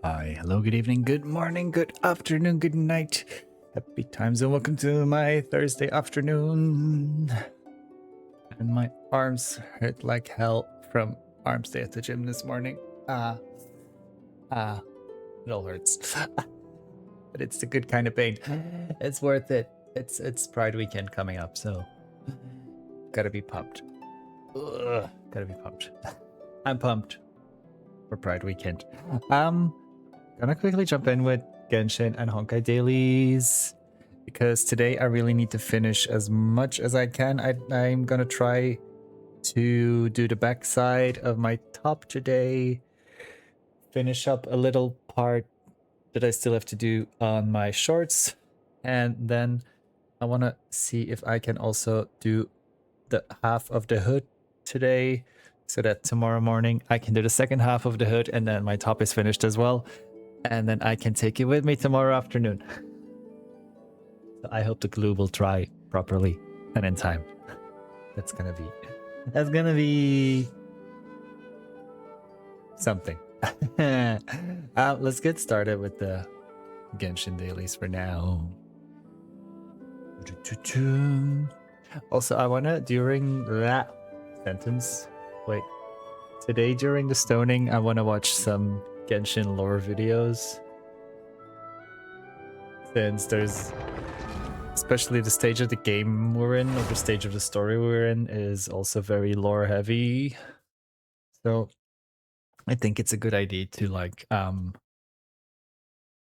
Hi, hello, good evening, good morning, good afternoon, good night. Happy times and welcome to my Thursday afternoon. And my arms hurt like hell from arms day at the gym this morning. It all hurts. But it's the good kind of pain. It's worth it. It's Pride weekend coming up, so gotta be pumped. Gotta be pumped. I'm pumped for Pride weekend. Gonna quickly jump in with Genshin and Honkai dailies because today I really need to finish as much as I can. I'm gonna try to do the backside of my top today, finish up a little part that I still have to do on my shorts, and then I want to see if I can also do the half of the hood today so that tomorrow morning I can do the second half of the hood and then my top is finished as well. And then I can take it with me tomorrow afternoon. So I hope the glue will dry properly and in time. That's gonna be something. Let's get started with the Genshin dailies for now. Also, I wanna during that sentence, today during the stoning, I wanna watch some Genshin lore videos. Since there's, especially the stage of the game we're in, or the stage of the story we're in, is also very lore heavy. So I think it's a good idea to like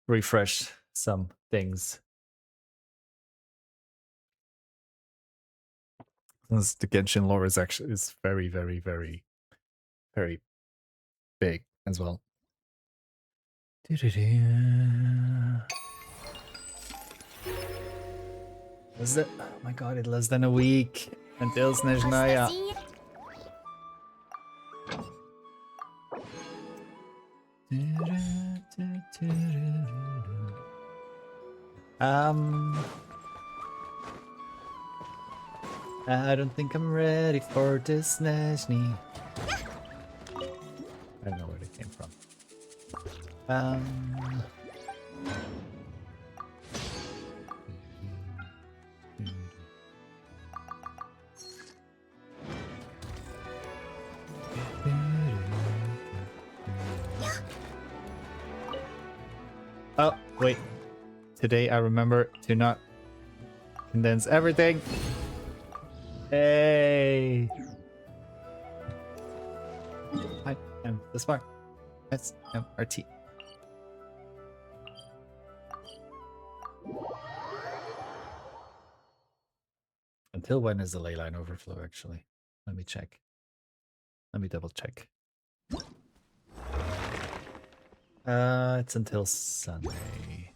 refresh some things. Since the Genshin lore is very, very, very, very big as well. Is it? Oh my god, it's less than a week until Snezhnaya. I don't think I'm ready for this Snezhny. I don't know where it came from. Oh, wait. Today I remember to not condense everything. Hey! I am the smart SMRT. Until when is the ley line overflow, actually? Let me check. Let me double check. It's until Sunday.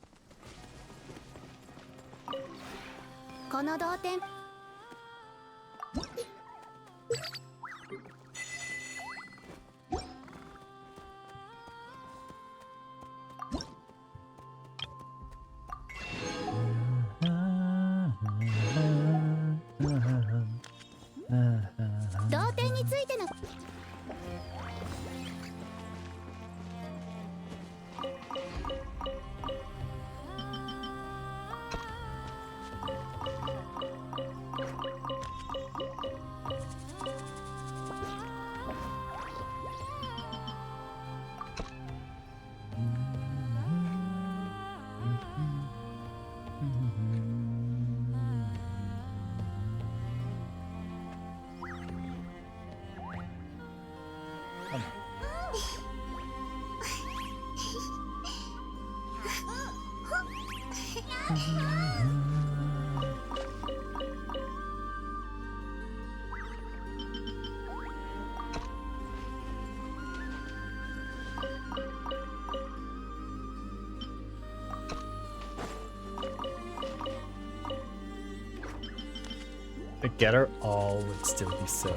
The getter all would still be so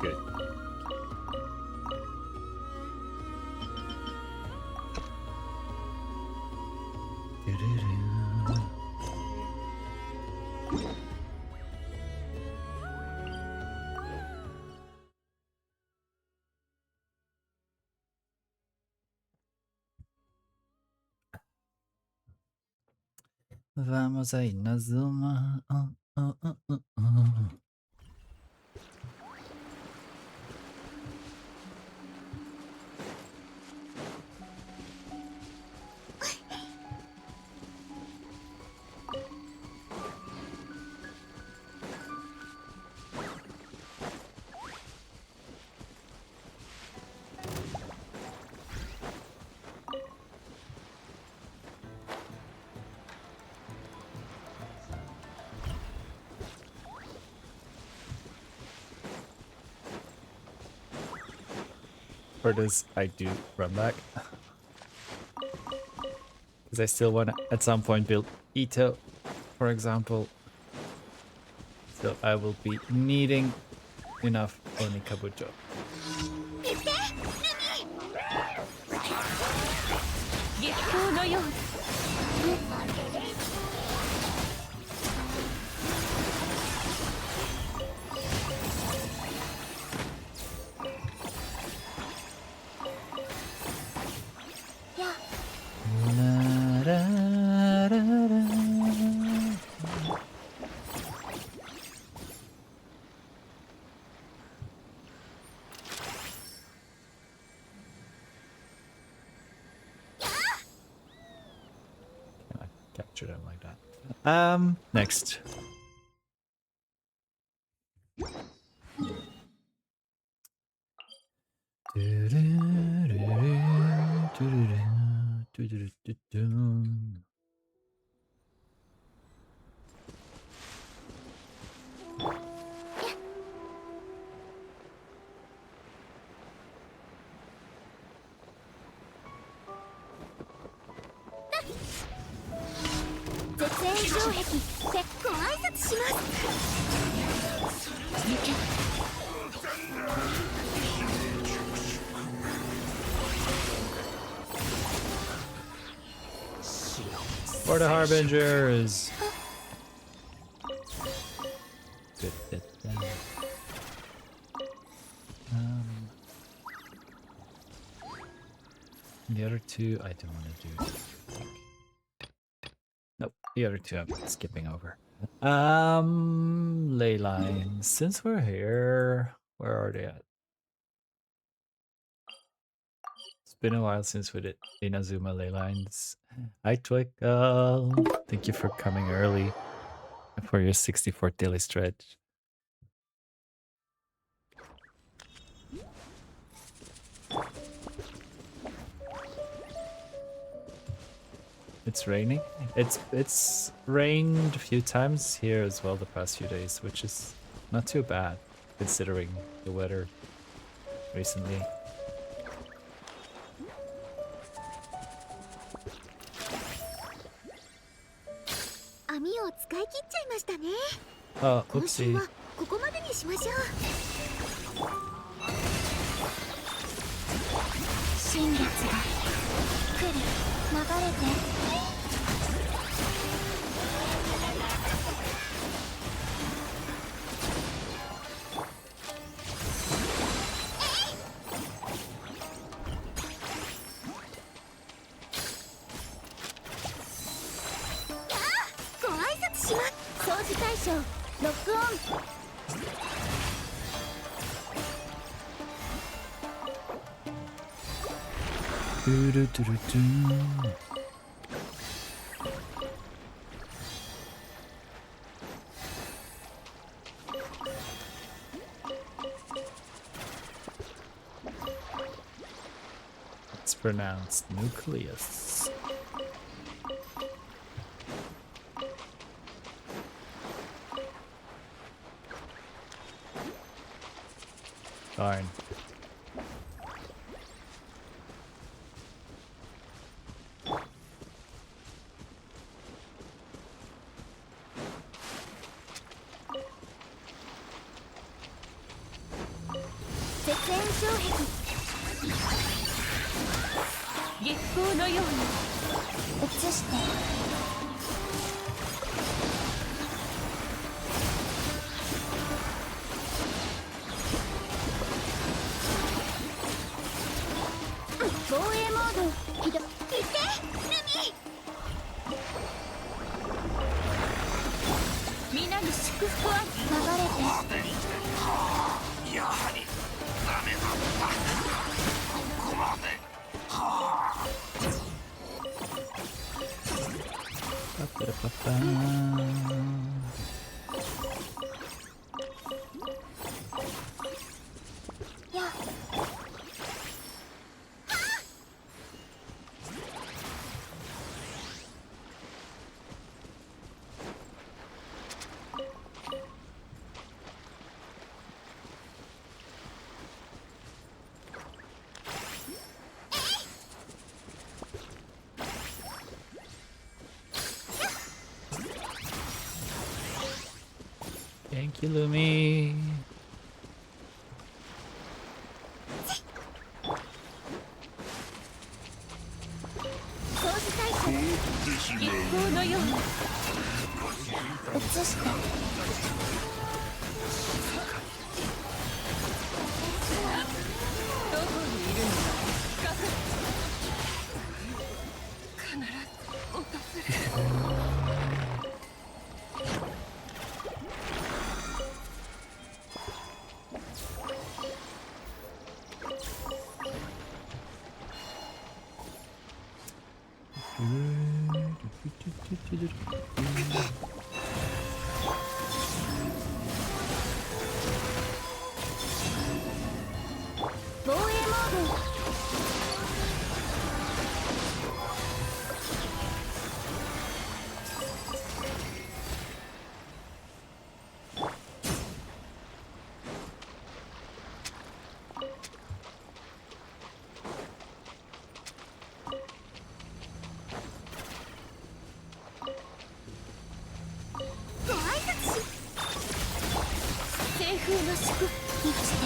good. Vamos a Inazuma. Oh, oh, oh, oh, oh. For this, I do run back. Because I still want to, at some point, build Ito, for example. So I will be needing enough Onikabucho. 激光のように Capture them like that. Next. For the Harbingers! The other two I don't want to do. Nope, the other two I'm skipping over. Ley lines. Since we're here, where are they at? It's been a while since we did Inazuma ley lines. Hi Twinkle. Thank you for coming early for your 64th daily stretch. It's raining. It's rained a few times here as well the past few days, which is not too bad considering the weather recently. Oh, oopsie. 新月が来る流れて ご挨拶します。掃除対象ロックオン。 It's pronounced nucleus. Darn. 流れてやはりダメだったここまでパパパパーンや Thank you, Lumi. 掃除対象一行のように移してどこにいるのか必ず訪れる防衛モードご挨拶し清風の祝福にして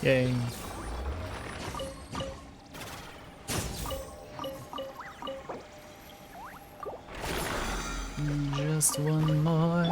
Yay. Just one more.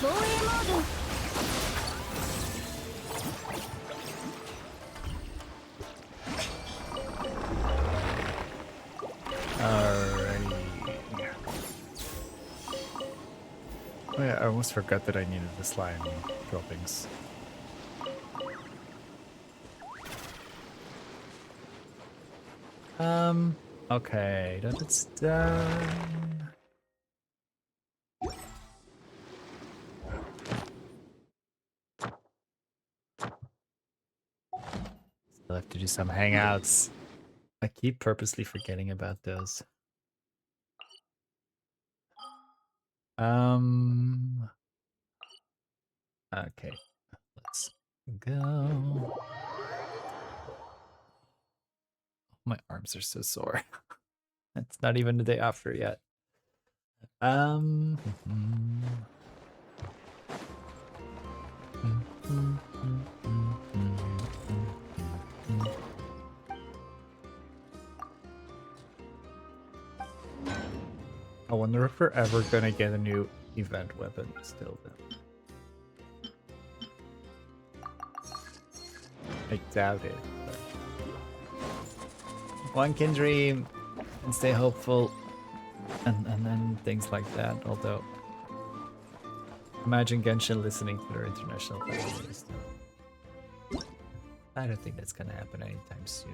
防衛モード Alrighty. Oh yeah, I almost forgot that I needed the slime droppings. Okay, that's done. Still have to do some hangouts. I keep purposely forgetting about those. Okay, let's go. My arms are so sore. It's not even the day after yet. I wonder if we're ever gonna get a new event weapon still then. I doubt it. But one can dream and stay hopeful and then things like that, although imagine Genshin listening to their international fans. I don't think that's gonna happen anytime soon.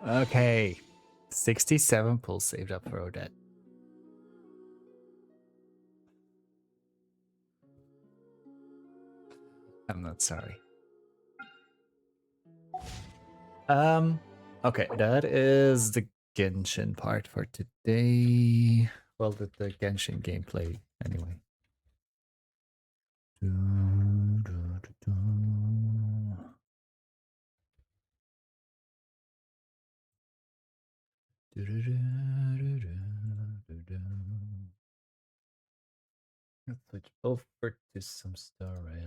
Okay. 67 pulls saved up for Odette. I'm not sorry. Okay, that is the Genshin part for today. Well, the Genshin gameplay, anyway. Let's switch over to some story.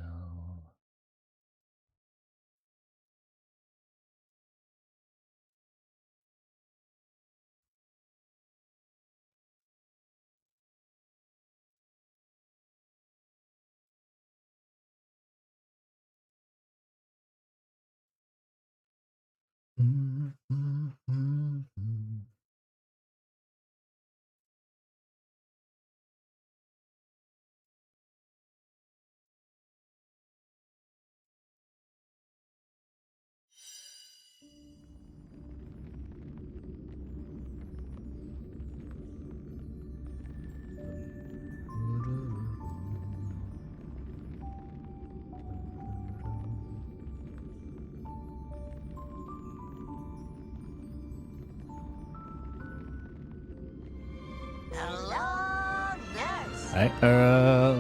Hello, nurse. Hi, Earl.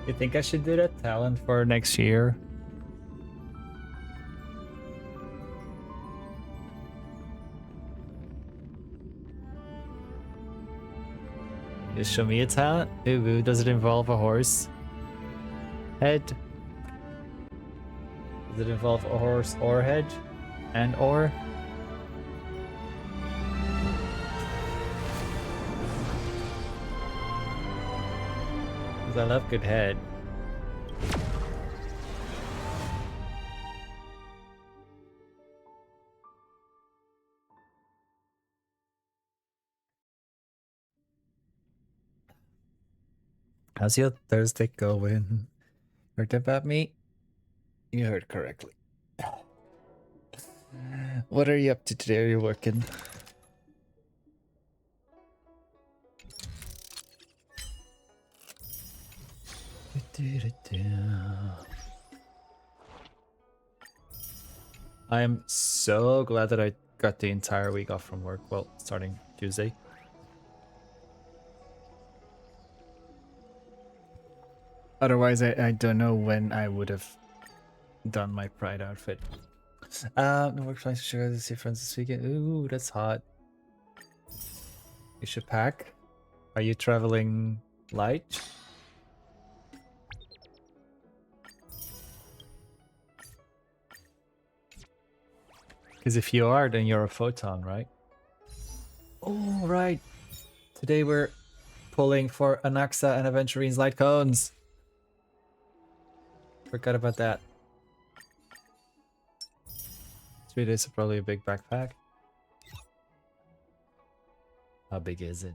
You think I should do that talent for next year? Just show me a talent? Ooh, does it involve a horse head? Does it involve a horse or head? And or? 'Cause I love good head. How's your Thursday going? Heard about me? You heard correctly. What are you up to today? Are you working? I am so glad that I got the entire week off from work. Well, starting Tuesday. Otherwise, I don't know when I would have done my pride outfit. No work plans to share to see friends this weekend. Ooh, that's hot. You should pack. Are you traveling light? Because if you are, then you're a photon, right? Oh, right. Today we're pulling for Anaxa and Aventurine's light cones. Forgot about that. 3 days are probably a big backpack. How big is it?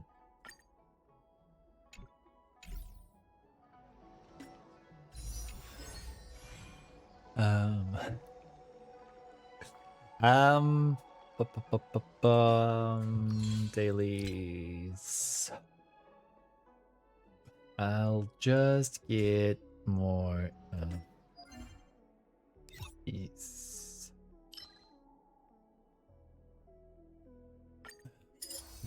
Um, dailies. I'll just get more these.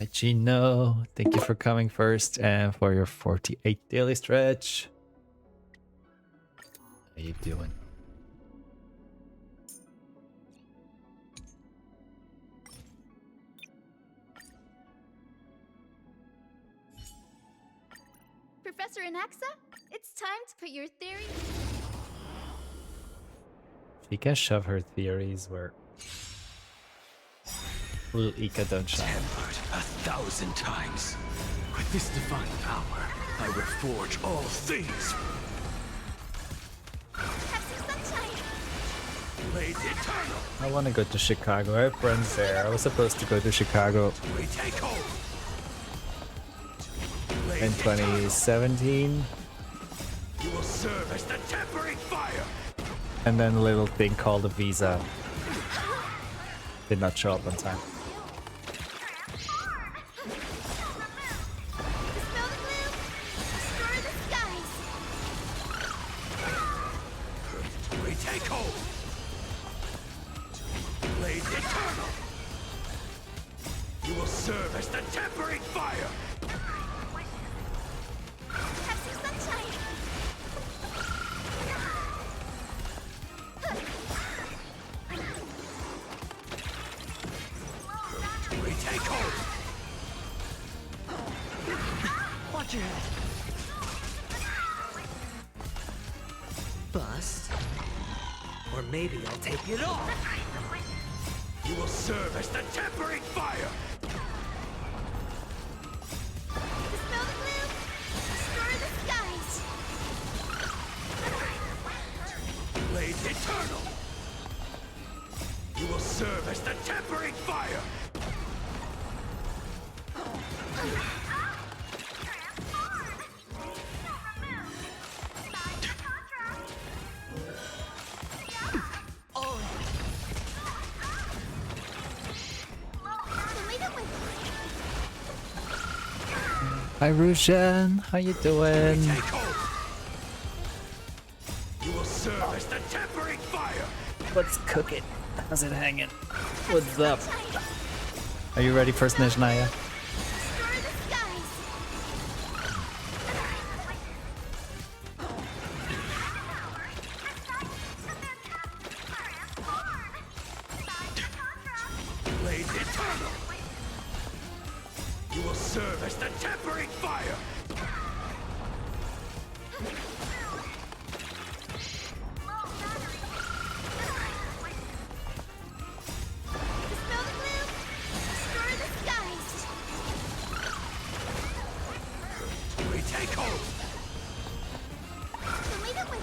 Machino, thank you for coming first and for your 48 daily stretch. How you doing? Professor Anaxa, it's time to put your theory. She can shove her theories where little Ika don't shine. Tempered 1,000 times. With this divine power, I will forge all things. Have some sunshine. Blades eternal. I want to go to Chicago. I have friends there. I was supposed to go to Chicago We take hold. in 2017, You will serve as the tempering fire. and then a little thing called a visa did not show up on time. Dispel the gloom. Destroy the skies. We take hold. Blades eternal. You will serve as the tempering fire. Have some sunshine. We take hold. Watch your head. Bust. Or maybe I'll take it off. You will serve as the tempering fire. Dispel the gloom. Destroy the skies. Blades eternal. You will serve as the tempering fire. Only the wind. Hi Rushan, how you doing? Take hold. You will serve as the tempering fire. Let's cook it. How's it hanging? What's up? Are you ready for Snezhnaya? Destroy the skies. Blades eternal. You will serve as the tempering fire. Dispel the gloom. Destroy the skies. We take hold. Only the wind.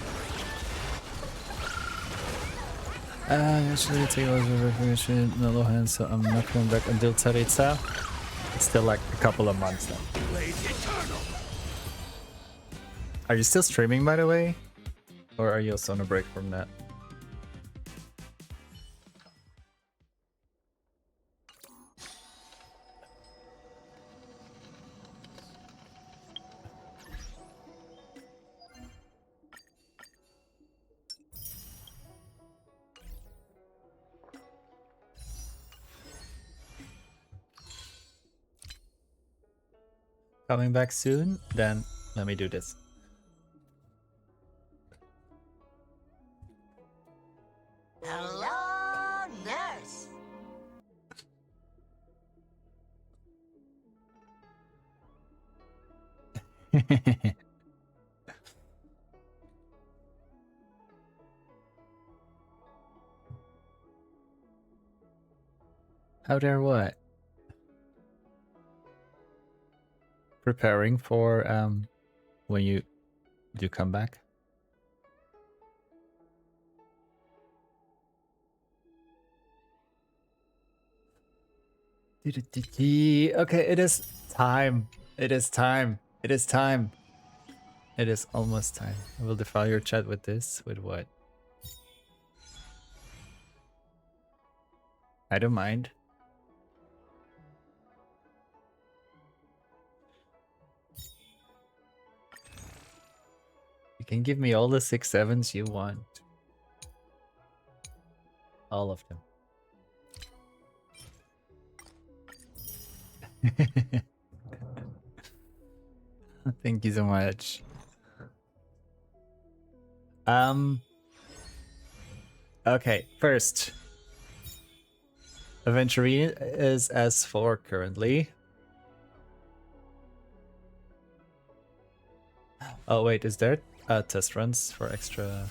Actually, take over recognition in the low hand, so I'm not coming back until Tsaritsa. It's still like a couple of months then. Blades eternal. Are you still streaming, by the way? Or are you also on a break from that? Coming back soon? Then let me do this. Hello, nurse. How there what? Preparing for when you do come back? Okay, it is time. It is time. It is time. It is almost time. I will defile your chat with this. With what? I don't mind. You can give me all the 6/7s you want. All of them. Thank you so much. Okay, first. Aventurine is S4 currently. Oh wait, is there test runs for extra?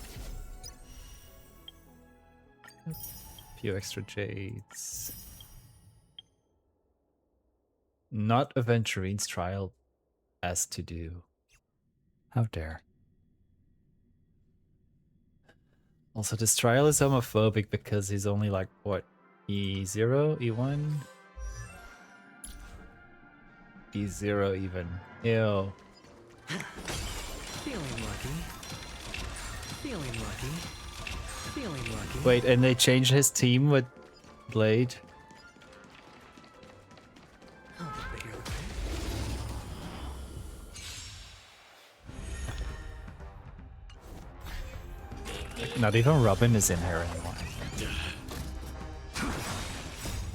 Few extra jades. Not Aventurine's trial as to do. How dare. Also, this trial is homophobic because he's only like, what, E0, E1? E0 even. Ew. Feeling lucky. Feeling lucky. Feeling lucky. Wait, and they changed his team with Blade? Oh, bigger lucky. Not even Robin is in here anymore.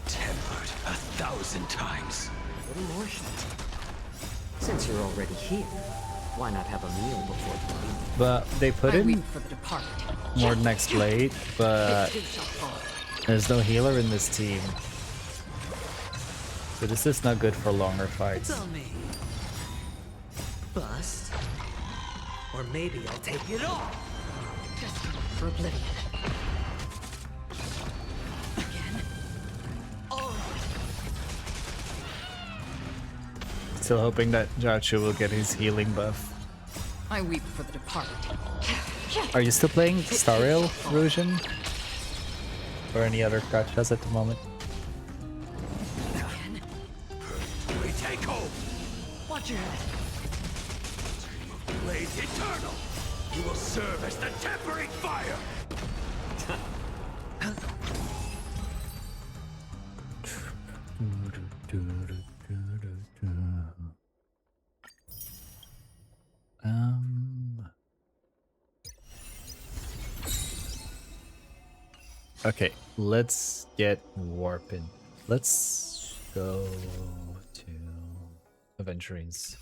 Tempered 1,000 times. A little more shit. Since you're already here, why not have a meal before you leave? But they put I in weep for the departed. more next Blade, but It shall fall. there's no healer in this team. So this is not good for longer fights. It's on me. Bust. Or maybe I'll take it all. Just for oblivion. Again. Still hoping that Jachu will get his healing buff. I weep for the departed. Are you still playing Star Rail Erosion? Or any other gachas at the moment? Again. We take home. Watch your head. Blades eternal. You will serve as the tempering fire. Okay, let's get warping. Let's go to Aventurine's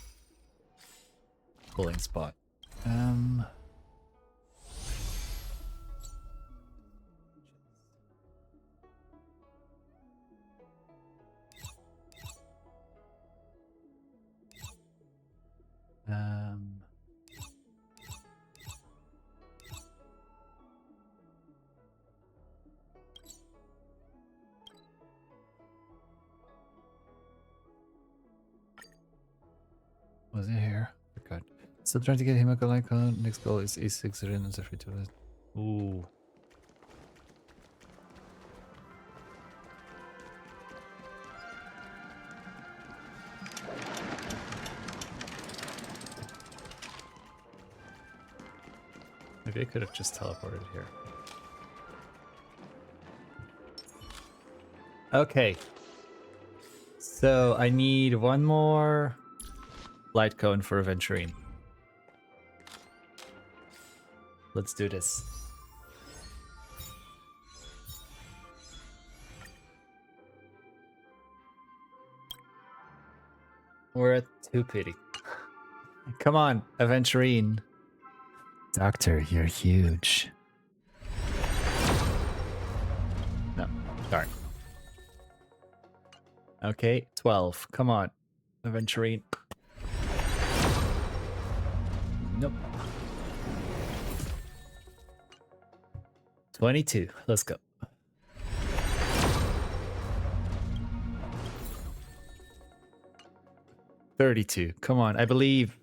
pulling spot. Was it here? God. Still trying to get him a goal icon. Next goal is E6 and free to it. Ooh. Maybe I could have just teleported here. Okay. So I need one more light cone for Aventurine. Let's do this. We're at 2 pity. Come on, Aventurine. Doctor, you're huge. No, darn. Okay, 12. Come on, Aventurine. Nope. 22. Let's go. $32. Come on, I believe.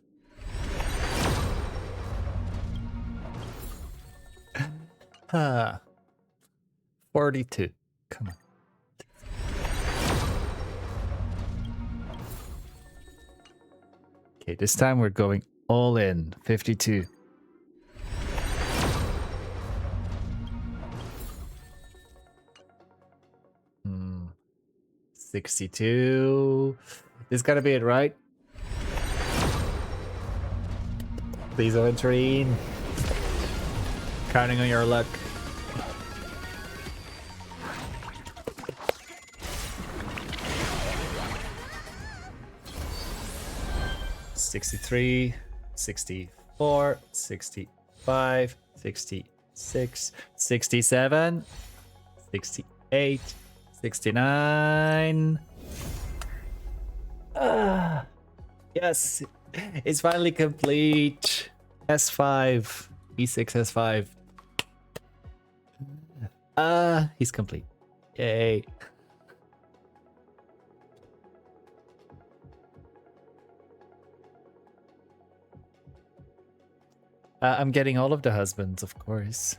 Ah. 42. Come on. Okay, this time we're going all in. 52. 62. This gotta be it, right? Please, Aventurine. Counting on your luck. $63, $64, $65, $66, $67, $68, $69. Yes, it's finally complete. S5, E6 S5. He's complete. Yay. I'm getting all of the husbands, of course.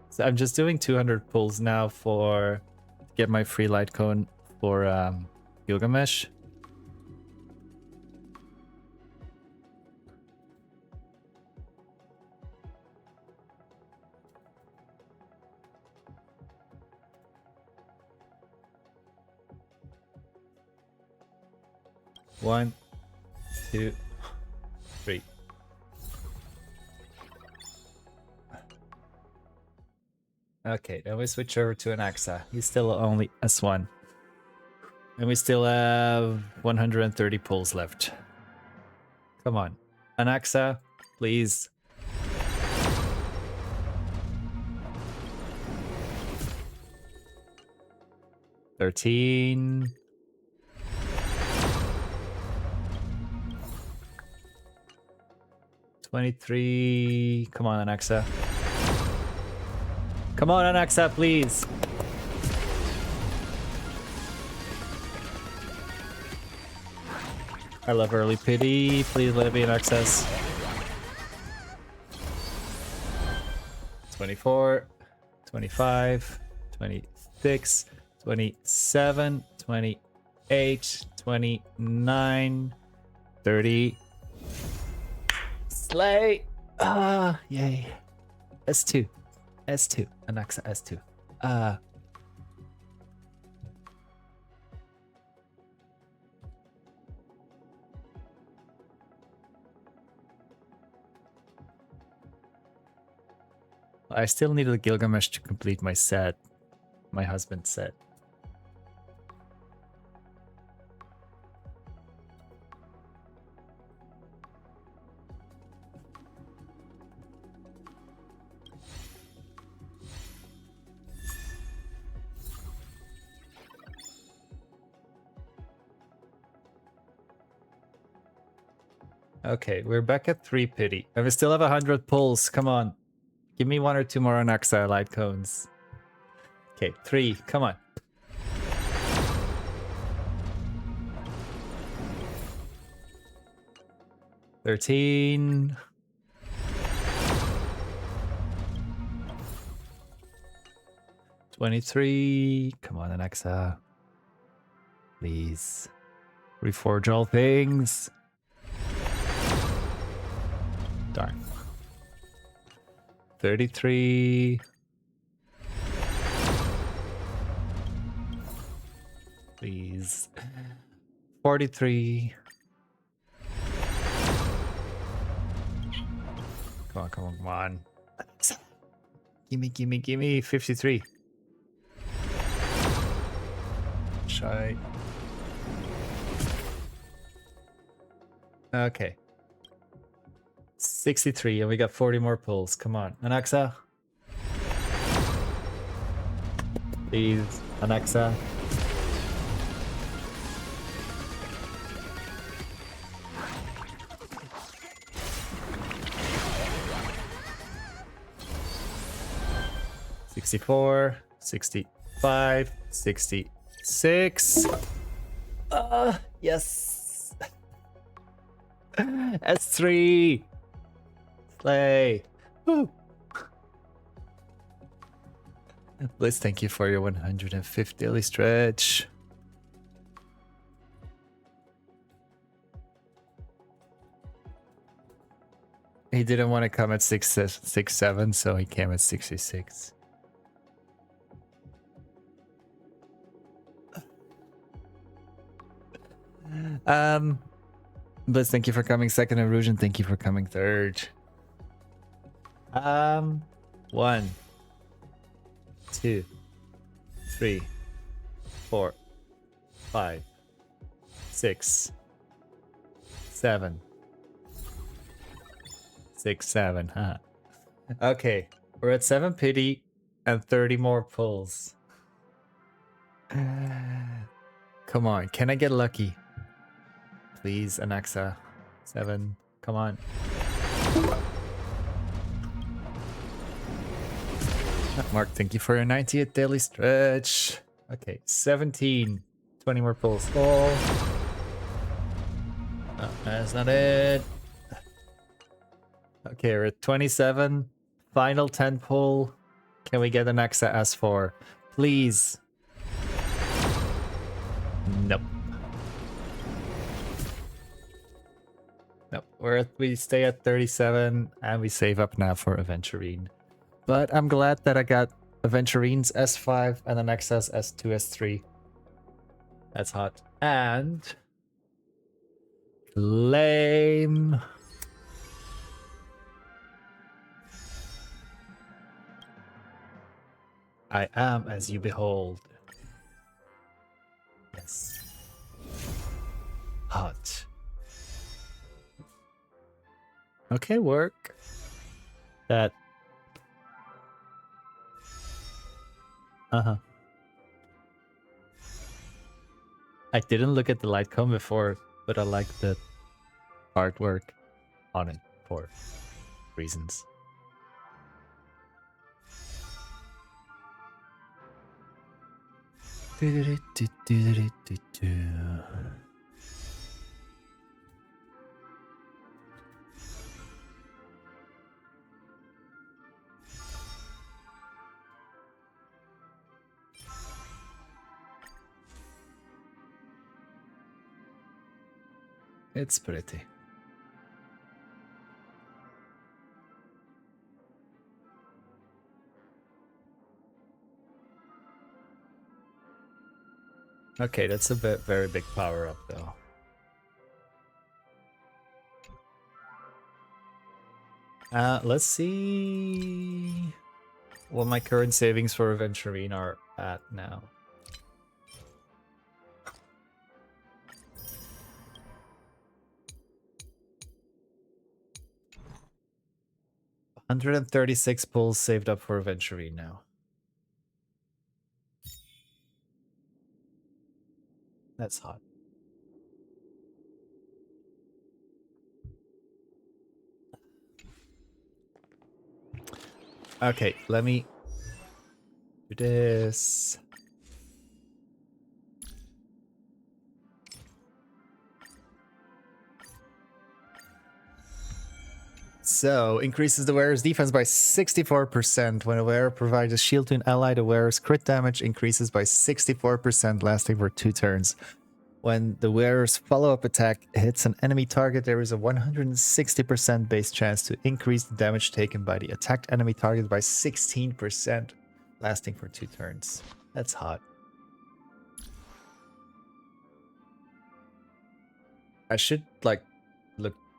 So I'm just doing 200 pulls now for get my free light cone for Gilgamesh. One, two, three. Okay, then we switch over to an Axa. He's still only S1. And we still have 130 pulls left. Come on. An Axa, please. $13. $23. Come on, Anaxa. Come on, Anaxa, please. I love early pity. Please let it be an access. 24, 25, 26, 27, 28, 29, 30. Slay! Ah, yay. S2. S2. Anaxa S2. I still need a Gilgamesh to complete my set. My husband's set. Okay, we're back at 3 pity. And we still have 100 pulls. Come on. Give me 1 or 2 more Anaxa light cones. Okay, 3. Come on. $13. $23. Come on, Anaxa. Please. Reforge all things. Darn. 33. Please. 43. Come on, come on, come on. Gimme, gimme, gimme. 53. Shy. Okay. 63, and we got 40 more pulls. Come on. Anaxa. Please. Anaxa. $64, $65, $66. Yes. S3. Slay. Woo. Please, thank you for your 105th daily stretch. He didn't want to come at 6, 7, so he came at 66. Bliss, thank you for coming second. Erosion, thank you for coming third. 1, 2, 3, 4, 5, 6, 7. 6, 7, huh? Okay, we're at 7 pity and 30 more pulls. Come on, can I get lucky? Please, Anaxa. 7, come on. Mark, thank you for your 90th daily stretch. Okay, 17. 20 more pulls. Oh, no, that's not it. Okay, we're at 27. Final 10 pull. Can we get an Axa S4? Please. Nope. Nope. We stay at 37 and we save up now for Aventurine. But I'm glad that I got Aventurine's S5 and an XS S2, S3. That's hot. And claim. I am as you behold. Yes. Hot. Okay, work. That. Uh-huh. I didn't look at the Lightcom before, but I like the artwork on it for reasons. It's pretty. Okay, that's a very big power up though. Let's see what my current savings for Aventurine are at now. $136 pulls saved up for Aventurine now. That's hot. Okay, let me do this. So, increases the wearer's defense by 64%. When a wearer provides a shield to an ally, the wearer's crit damage increases by 64%, lasting for 2 turns. When the wearer's follow-up attack hits an enemy target, there is a 160% base chance to increase the damage taken by the attacked enemy target by 16%, lasting for 2 turns. That's hot. I should, like,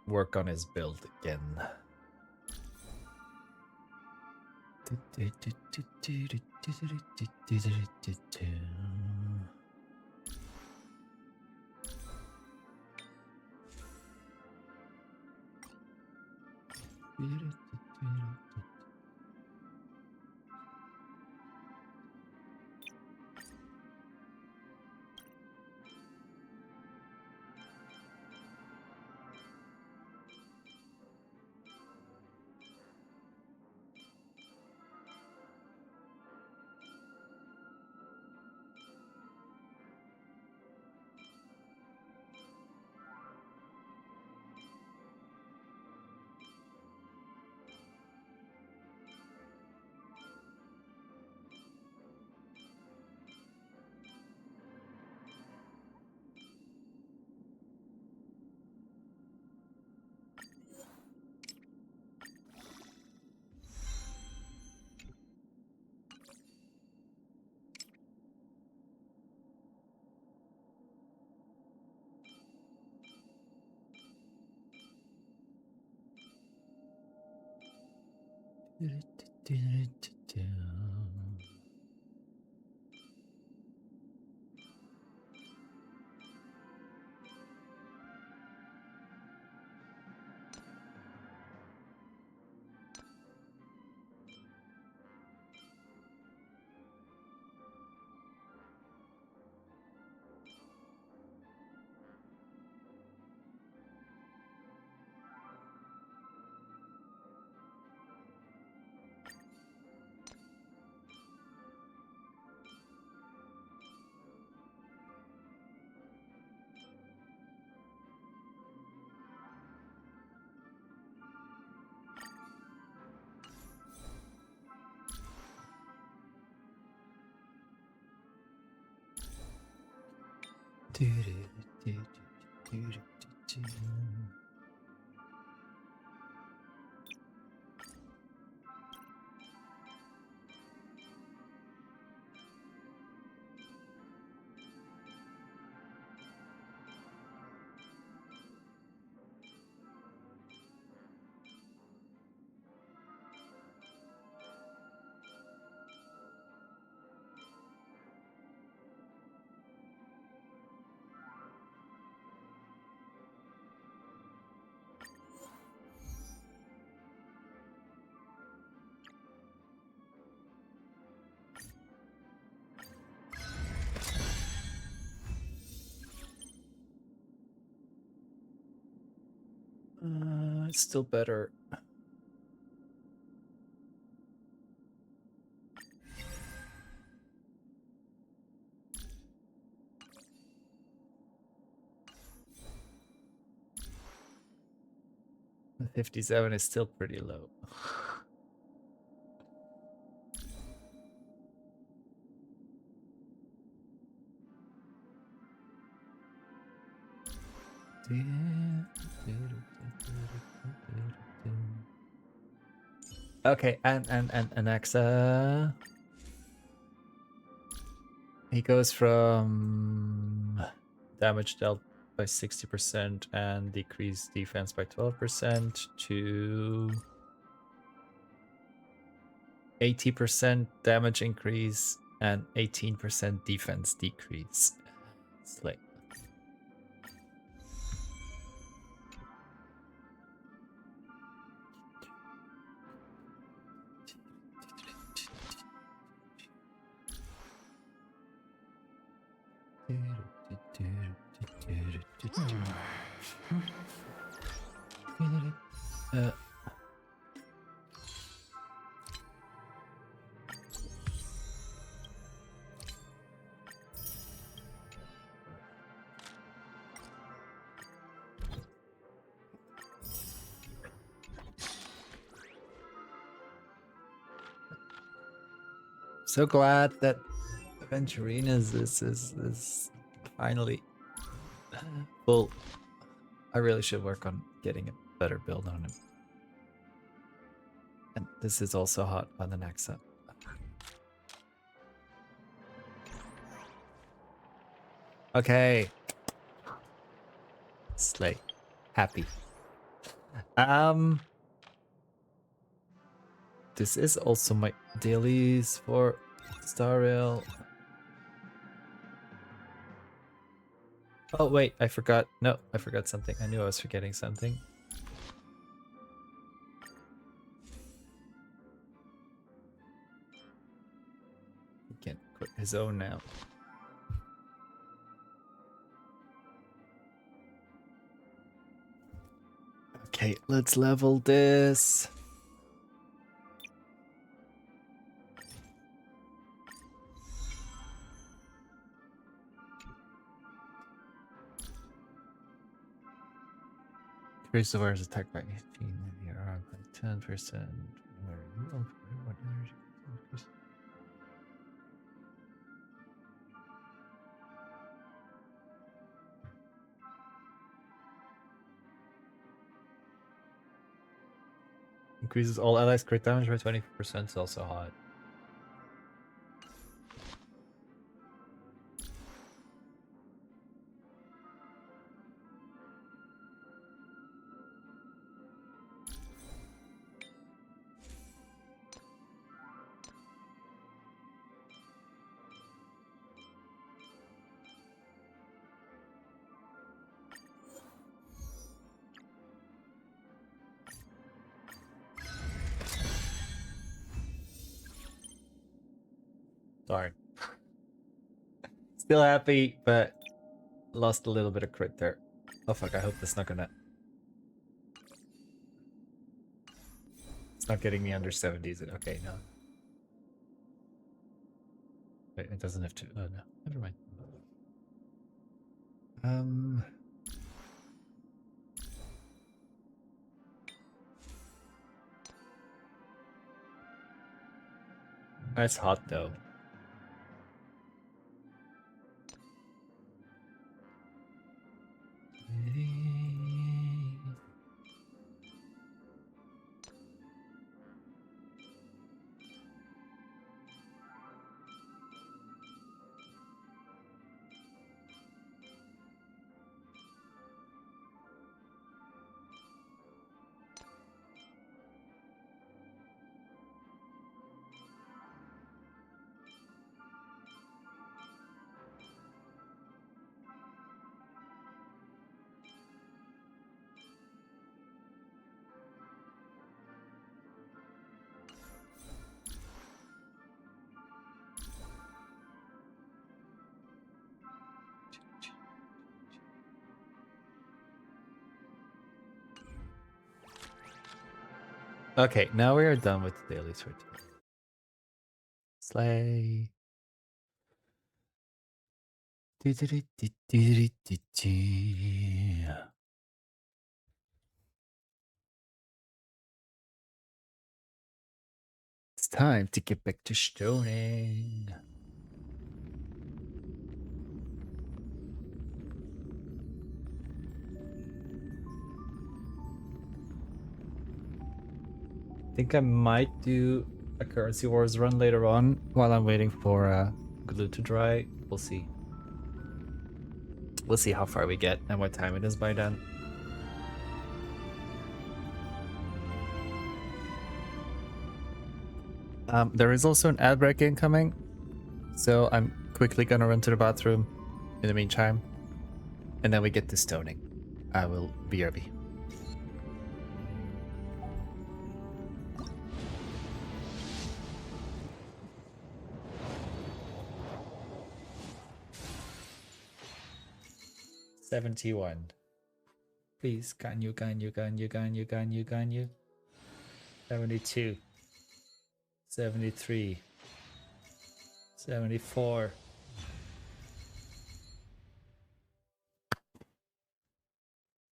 work on his build again. It's still better. The 57 is still pretty low. Okay, and Axa. He goes from damage dealt by 60% and decreased defense by 12% to 80% damage increase and 18% defense decrease. It's like so glad that Aventurinas is finally full. I really should work on getting a better build on him. And this is also hot on the next set. Okay. Slay. Happy. This is also my dailies for Star Rail. Oh wait, I forgot. No, I forgot something. I knew I was forgetting something. He can quit his own now. Okay, let's level this. Increase the wearer's attack by 18, maybe around by 10%. What energy? Increases all allies crit damage by 20%, is also hot. Darn. Still happy, but lost a little bit of crit there. Oh fuck, I hope that's not gonna... It's not getting me under 70, is it? Okay, no. Wait, it doesn't have to... Oh no, never mind. It's hot though. Okay, now we are done with the dailies for today. Slay. It's time to get back to stoning. I think I might do a Currency Wars run later on while I'm waiting for glue to dry. We'll see. We'll see how far we get and what time it is by then. There is also an ad break incoming, so I'm quickly gonna run to the bathroom in the meantime, and then we get to stoning. I will BRB. $71. Please, can you. 72. 73. 74.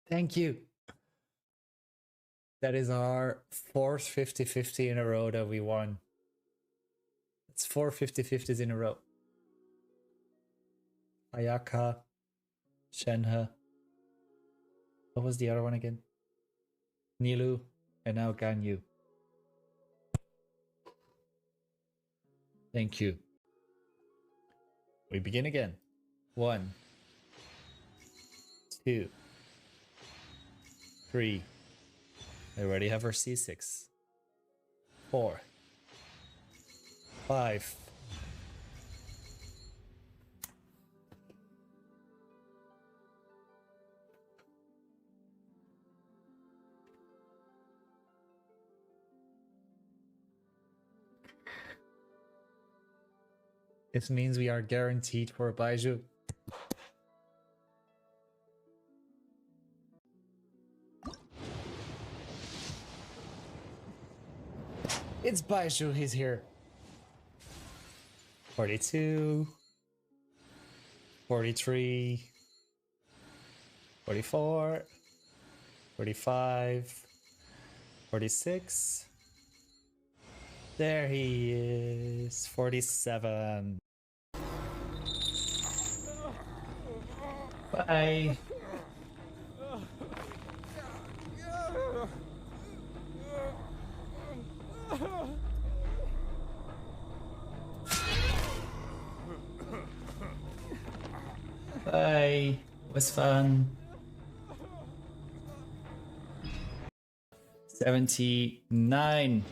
Thank you. That is our fourth 50-50 in a row that we won. It's 4 50-50s in a row. Ayaka, Shenhe. What was the other one again? Nilu, and now Ganyu. Thank you. We begin again. 1, 2, 3. I already have our C6. 4, 5. It means we are guaranteed for a Baiju. It's Baiju, he's here. 42. 43. 44. 45. 46. There he is. 47. Bye. Bye. It was fun. 79.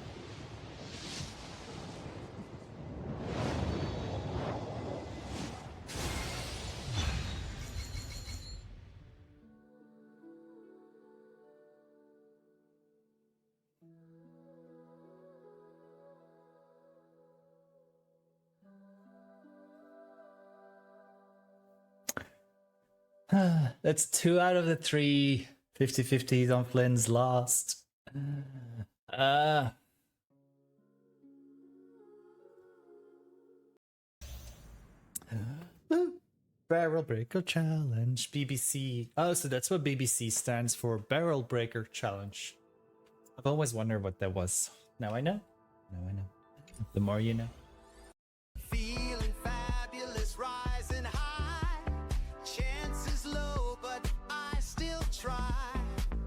That's 2 out of the 3 50-50s on Flynn's lost. Barrel Breaker Challenge, BBC. Oh, so that's what BBC stands for, Barrel Breaker Challenge. I've always wondered what that was. Now I know. Now I know. The more you know. Feeling fabulous, rising high. Chances low, but I still try.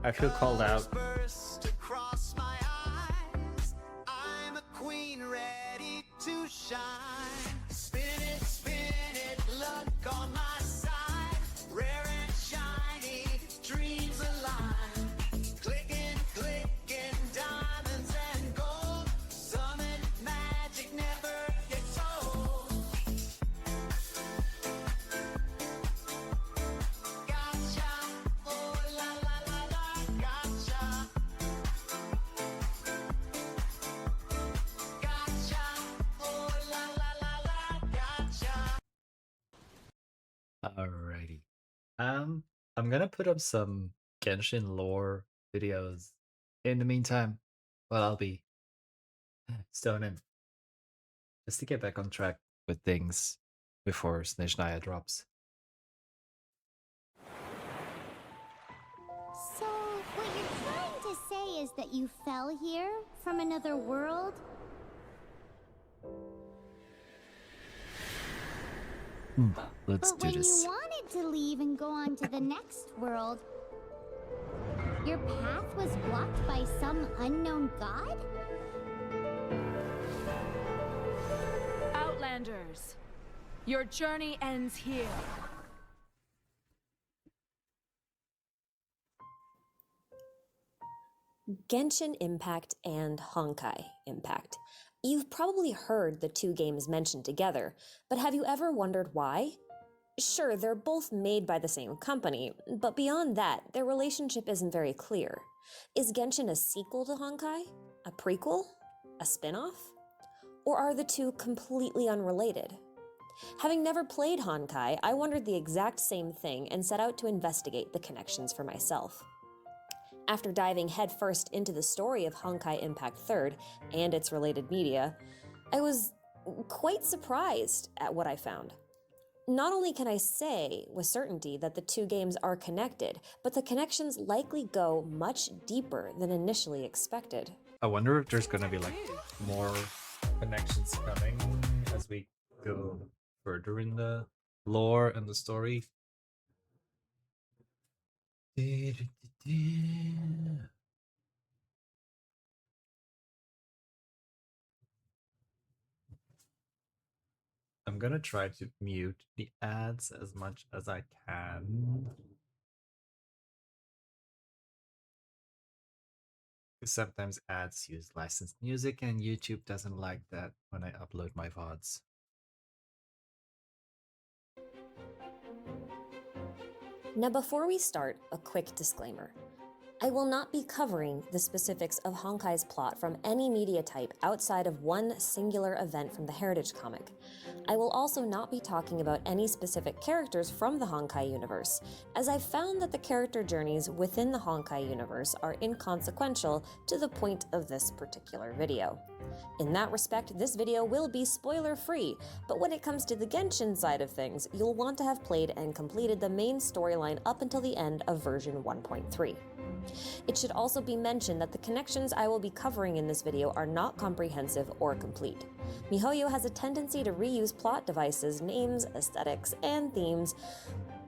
I feel called out. Burst across my eyes. I'm a queen ready to shine. Spin it, luck on my side. Rare and shiny, dreams alive. Clicking, diamonds and gold. Summon magic never gets old. Gotcha, oh la la la la, gotcha. Gotcha, oh la la la la, gotcha. Alrighty. I'm gonna put up some Genshin lore videos in the meantime. Well, I'll be stoning just to get back on track with things before Snezhnaya drops. So, what you're trying to say is that you fell here from another world? Let's But do when this. you wanted to leave and go on to the next world, your path was blocked by some unknown god? Outlanders, your journey ends here. Genshin Impact and Honkai Impact. You've probably heard the two games mentioned together, but have you ever wondered why? Sure, they're both made by the same company, but beyond that, their relationship isn't very clear. Is Genshin a sequel to Honkai? A prequel? A spin-off? Or are the two completely unrelated? Having never played Honkai, I wondered the exact same thing and set out to investigate the connections for myself. After diving headfirst into the story of Honkai Impact 3rd and its related media, I was quite surprised at what I found. Not only can I say with certainty that the two games are connected, but the connections likely go much deeper than initially expected. I wonder if there's gonna be like more connections coming as we go further in the lore and the story. I'm gonna try to mute the ads as much as I can. Because sometimes ads use licensed music and YouTube doesn't like that when I upload my VODs. Now before we start, a quick disclaimer. I will not be covering the specifics of Honkai's plot from any media type outside of one singular event from the Heritage comic. I will also not be talking about any specific characters from the Honkai universe, as I've found that the character journeys within the Honkai universe are inconsequential to the point of this particular video. In that respect, this video will be spoiler-free, but when it comes to the Genshin side of things, you'll want to have played and completed the main storyline up until the end of version 1.3. It should also be mentioned that the connections I will be covering in this video are not comprehensive or complete. MiHoYo has a tendency to reuse plot devices, names, aesthetics, and themes,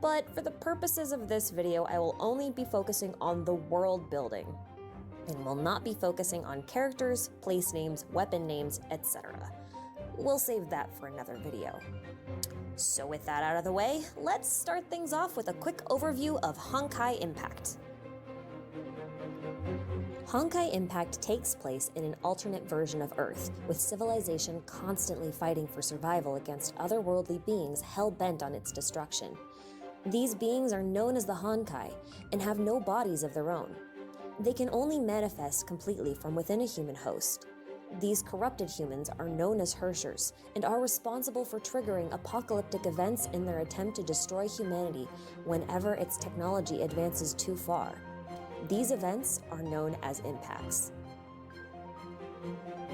but for the purposes of this video, I will only be focusing on the world building, and will not be focusing on characters, place names, weapon names, etc. We'll save that for another video. So with that out of the way, let's start things off with a quick overview of Honkai Impact. Honkai Impact takes place in an alternate version of Earth, with civilization constantly fighting for survival against otherworldly beings hell-bent on its destruction. These beings are known as the Honkai, and have no bodies of their own. They can only manifest completely from within a human host. These corrupted humans are known as Hershers and are responsible for triggering apocalyptic events in their attempt to destroy humanity whenever its technology advances too far. These events are known as impacts.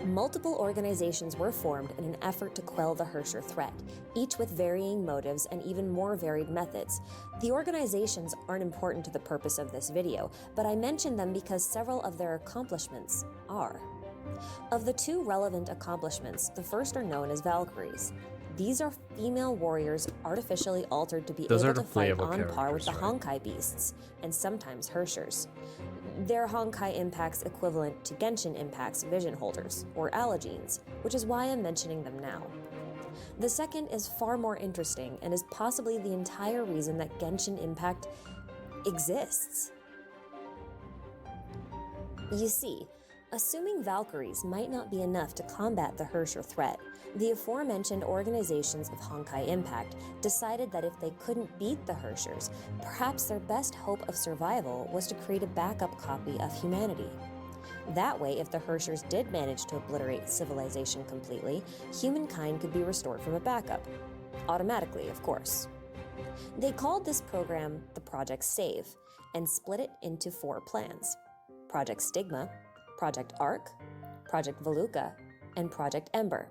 Multiple organizations were formed in an effort to quell the Hersher threat, each with varying motives and even more varied methods. The organizations aren't important to the purpose of this video, but I mention them because several of their accomplishments are. Of the two relevant accomplishments, the first are known as Valkyries. These are female warriors artificially altered to be Those are able the to fight playable on par with the characters, Honkai beasts, and sometimes Hershers. They're Honkai impacts equivalent to Genshin impacts vision holders, or allogenes, which is why I'm mentioning them now. The second is far more interesting and is possibly the entire reason that Genshin Impact exists. You see, assuming Valkyries might not be enough to combat the Hersher threat, the aforementioned organizations of Honkai Impact decided that if they couldn't beat the Hershers, perhaps their best hope of survival was to create a backup copy of humanity. That way, if the Hershers did manage to obliterate civilization completely, humankind could be restored from a backup. Automatically, of course. They called this program the Project Save and split it into 4 plans: Project Stigma, Project Arc, Project Veluca, and Project Ember.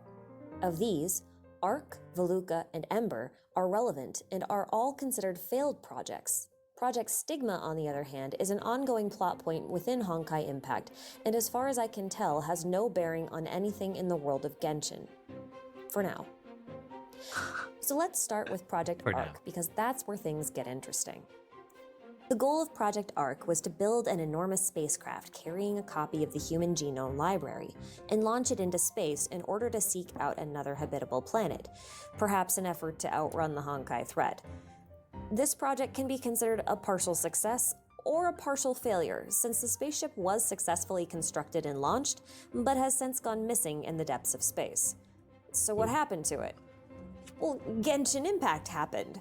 Of these, Arc, Veluca, and Ember are relevant and are all considered failed projects. Project Stigma, on the other hand, is an ongoing plot point within Honkai Impact, and as far as I can tell, has no bearing on anything in the world of Genshin. For now. So let's start with Project Arc, because that's where things get interesting. The goal of Project Arc was to build an enormous spacecraft carrying a copy of the Human Genome Library and launch it into space in order to seek out another habitable planet, perhaps an effort to outrun the Honkai threat. This project can be considered a partial success or a partial failure, since the spaceship was successfully constructed and launched, but has since gone missing in the depths of space. So what happened to it? Well, Genshin Impact happened.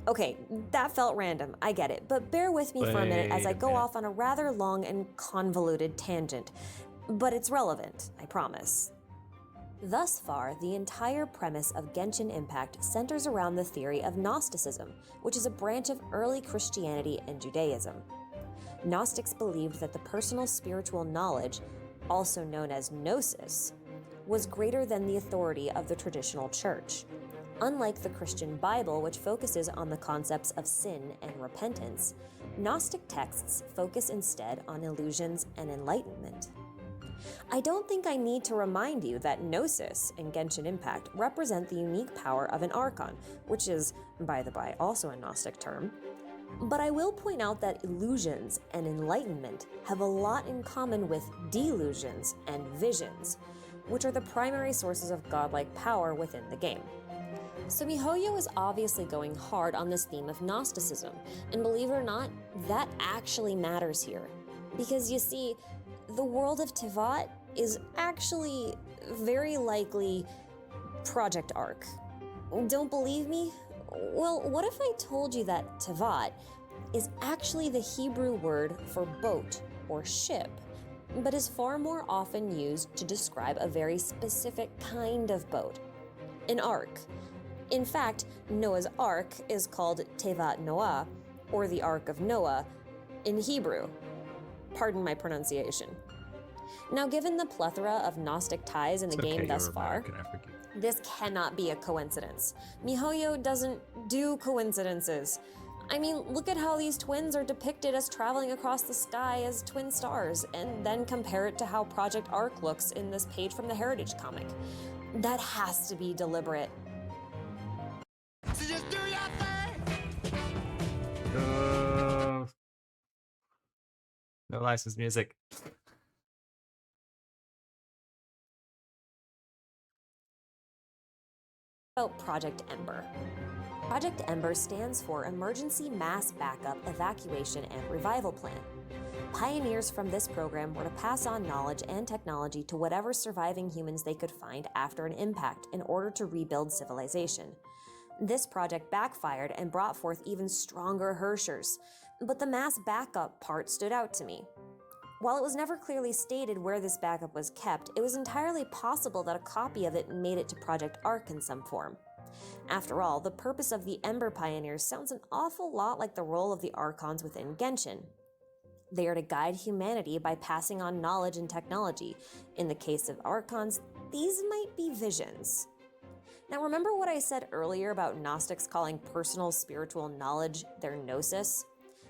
Okay, that felt random, I get it, but bear with me for a minute as I go off on a rather long and convoluted tangent. But it's relevant, I promise. Thus far, the entire premise of Genshin Impact centers around the theory of Gnosticism, which is a branch of early Christianity and Judaism. Gnostics believed that the personal spiritual knowledge, also known as gnosis, was greater than the authority of the traditional church. Unlike the Christian Bible, which focuses on the concepts of sin and repentance, Gnostic texts focus instead on illusions and enlightenment. I don't think I need to remind you that Gnosis and Genshin Impact represent the unique power of an Archon, which is, by the by, also a Gnostic term. But I will point out that illusions and enlightenment have a lot in common with delusions and visions, which are the primary sources of godlike power within the game. So miHoYo is obviously going hard on this theme of Gnosticism, and believe it or not, that actually matters here. Because you see, the world of Teyvat is actually very likely Project Arc. Don't believe me? Well, what if I told you that Teyvat is actually the Hebrew word for boat or ship, but is far more often used to describe a very specific kind of boat, an ark. In fact, Noah's Ark is called Teyvat Noah, or the Ark of Noah, in Hebrew. Pardon my pronunciation. Now, given the plethora of Gnostic ties in the game thus far, this cannot be a coincidence. miHoYo doesn't do coincidences. I mean, look at how these twins are depicted as traveling across the sky as twin stars, and then compare it to how Project Arc looks in this page from the Heritage comic. That has to be deliberate. So just do your thing. No licensed music. About Project Ember. Project Ember stands for Emergency Mass Backup Evacuation and Revival Plan. Pioneers from this program were to pass on knowledge and technology to whatever surviving humans they could find after an impact in order to rebuild civilization. This project backfired and brought forth even stronger Hershers, but the mass backup part stood out to me. While it was never clearly stated where this backup was kept, it was entirely possible that a copy of it made it to Project Arc in some form. After all, the purpose of the Ember Pioneers sounds an awful lot like the role of the Archons within Genshin. They are to guide humanity by passing on knowledge and technology. In the case of Archons, these might be visions. Now remember what I said earlier about Gnostics calling personal spiritual knowledge their gnosis?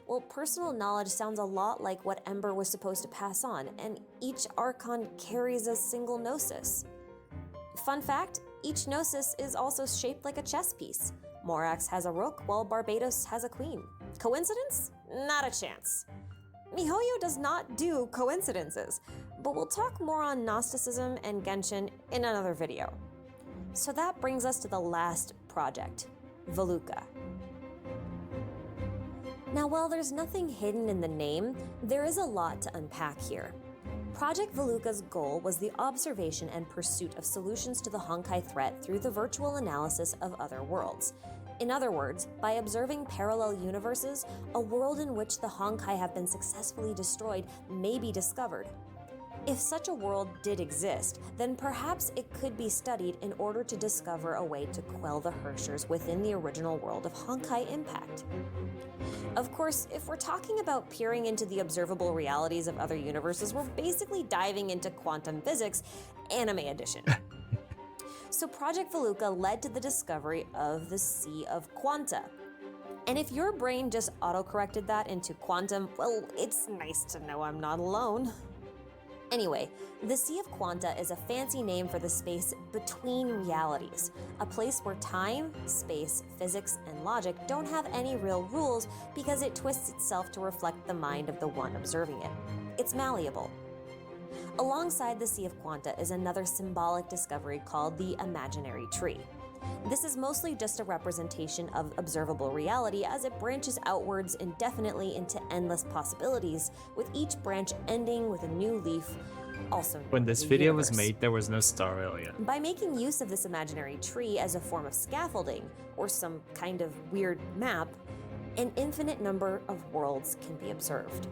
Well, personal knowledge sounds a lot like what Ember was supposed to pass on, and each Archon carries a single gnosis. Fun fact, each gnosis is also shaped like a chess piece. Morax has a rook, while Barbados has a queen. Coincidence? Not a chance. MiHoYo does not do coincidences, but we'll talk more on Gnosticism and Genshin in another video. So that brings us to the last project, Veluca. Now, while there's nothing hidden in the name, there is a lot to unpack here. Project Veluca's goal was the observation and pursuit of solutions to the Honkai threat through the virtual analysis of other worlds. In other words, by observing parallel universes, a world in which the Honkai have been successfully destroyed may be discovered. If such a world did exist, then perhaps it could be studied in order to discover a way to quell the Hershers within the original world of Honkai Impact. Of course, if we're talking about peering into the observable realities of other universes, we're basically diving into quantum physics, anime edition. So Project Veluca led to the discovery of the Sea of Quanta. And if your brain just auto-corrected that into quantum, well, it's nice to know I'm not alone. Anyway, the Sea of Quanta is a fancy name for the space between realities, a place where time, space, physics, and logic don't have any real rules because it twists itself to reflect the mind of the one observing it. It's malleable. Alongside the Sea of Quanta is another symbolic discovery called the Imaginary Tree. This is mostly just a representation of observable reality as it branches outwards indefinitely into endless possibilities, with each branch ending with a new leaf, also known When as this the video was universe. made, there was no star rail yet. By making use of this imaginary tree as a form of scaffolding, or some kind of weird map, an infinite number of worlds can be observed.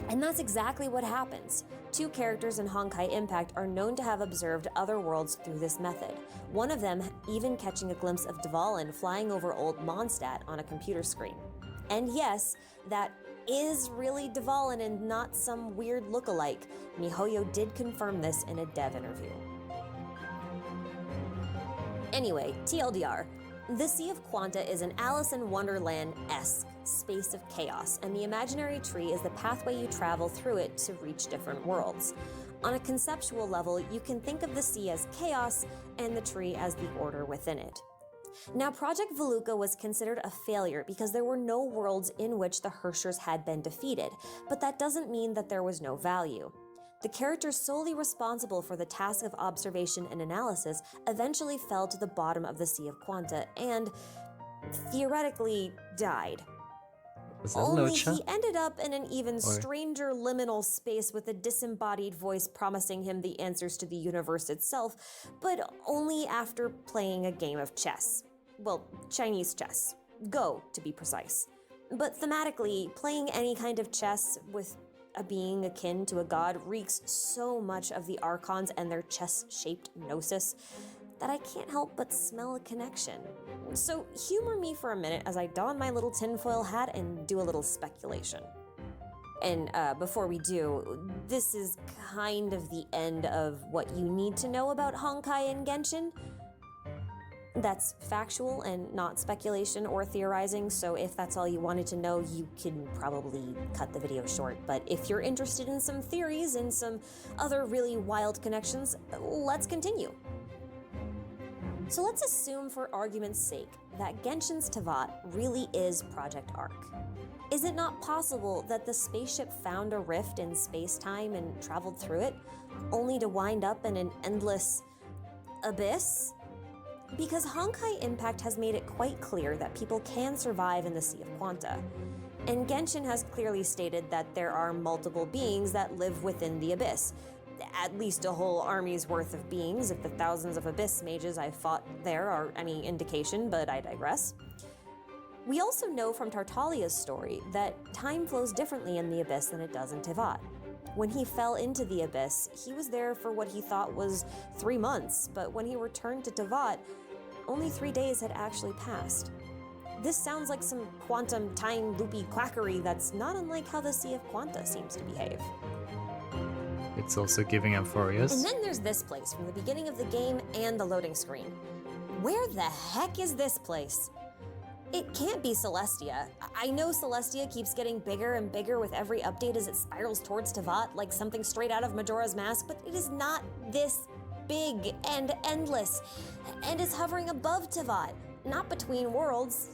And that's exactly what happens. Two characters in Honkai Impact are known to have observed other worlds through this method, one of them even catching a glimpse of Dvalin flying over old Mondstadt on a computer screen. And yes, that is really Dvalin and not some weird look-alike. MiHoYo did confirm this in a dev interview. Anyway, TLDR, the Sea of Quanta is an Alice in Wonderland-esque space of chaos, and the imaginary tree is the pathway you travel through it to reach different worlds. On a conceptual level, you can think of the sea as chaos and the tree as the order within it. Now, Project Veluca was considered a failure because there were no worlds in which the Hershers had been defeated, but that doesn't mean that there was no value. The character solely responsible for the task of observation and analysis eventually fell to the bottom of the Sea of Quanta and, theoretically, died. Was that Only Locha? he ended up in an even stranger liminal space with a disembodied voice promising him the answers to the universe itself, but only after playing a game of chess. Well, Chinese chess. Go, to be precise. But thematically, playing any kind of chess with a being akin to a god reeks so much of the Archons and their chess-shaped gnosis that I can't help but smell a connection. So humor me for a minute as I don my little tinfoil hat and do a little speculation. And before we do, this is kind of the end of what you need to know about Honkai and Genshin. That's factual and not speculation or theorizing, so if that's all you wanted to know, you can probably cut the video short. But if you're interested in some theories and some other really wild connections, let's continue. So let's assume for argument's sake that Genshin's Tevat really is Project Arc. Is it not possible that the spaceship found a rift in space-time and traveled through it, only to wind up in an endless abyss? Because Honkai Impact has made it quite clear that people can survive in the Sea of Quanta. And Genshin has clearly stated that there are multiple beings that live within the abyss. At least a whole army's worth of beings, if the thousands of abyss mages I've fought there are any indication, but I digress. We also know from Tartalia's story that time flows differently in the abyss than it does in Tevat. When he fell into the abyss, he was there for what he thought was 3 months, but when he returned to Tevat, only 3 days had actually passed. This sounds like some quantum time loopy quackery that's not unlike how the Sea of Quanta seems to behave. It's also giving Amphorius. And then there's this place from the beginning of the game and the loading screen. Where the heck is this place? It can't be Celestia. I know Celestia keeps getting bigger and bigger with every update as it spirals towards Tevat like something straight out of Majora's Mask, but it is not this big and endless, and is hovering above Tevat, not between worlds.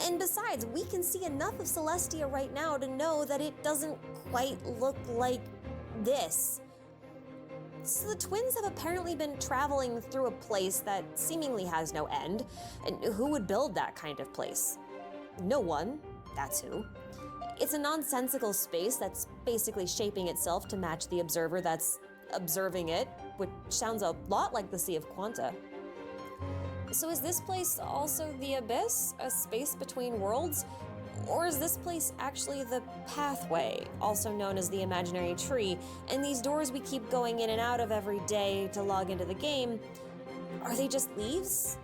And besides, we can see enough of Celestia right now to know that it doesn't quite look like this. So the twins have apparently been traveling through a place that seemingly has no end. And who would build that kind of place? No one, that's who. It's a nonsensical space that's basically shaping itself to match the observer that's observing it, which sounds a lot like the Sea of Quanta. So is this place also the Abyss, a space between worlds? Or is this place actually the pathway, also known as the imaginary tree, and these doors we keep going in and out of every day to log into the game, are they just leaves?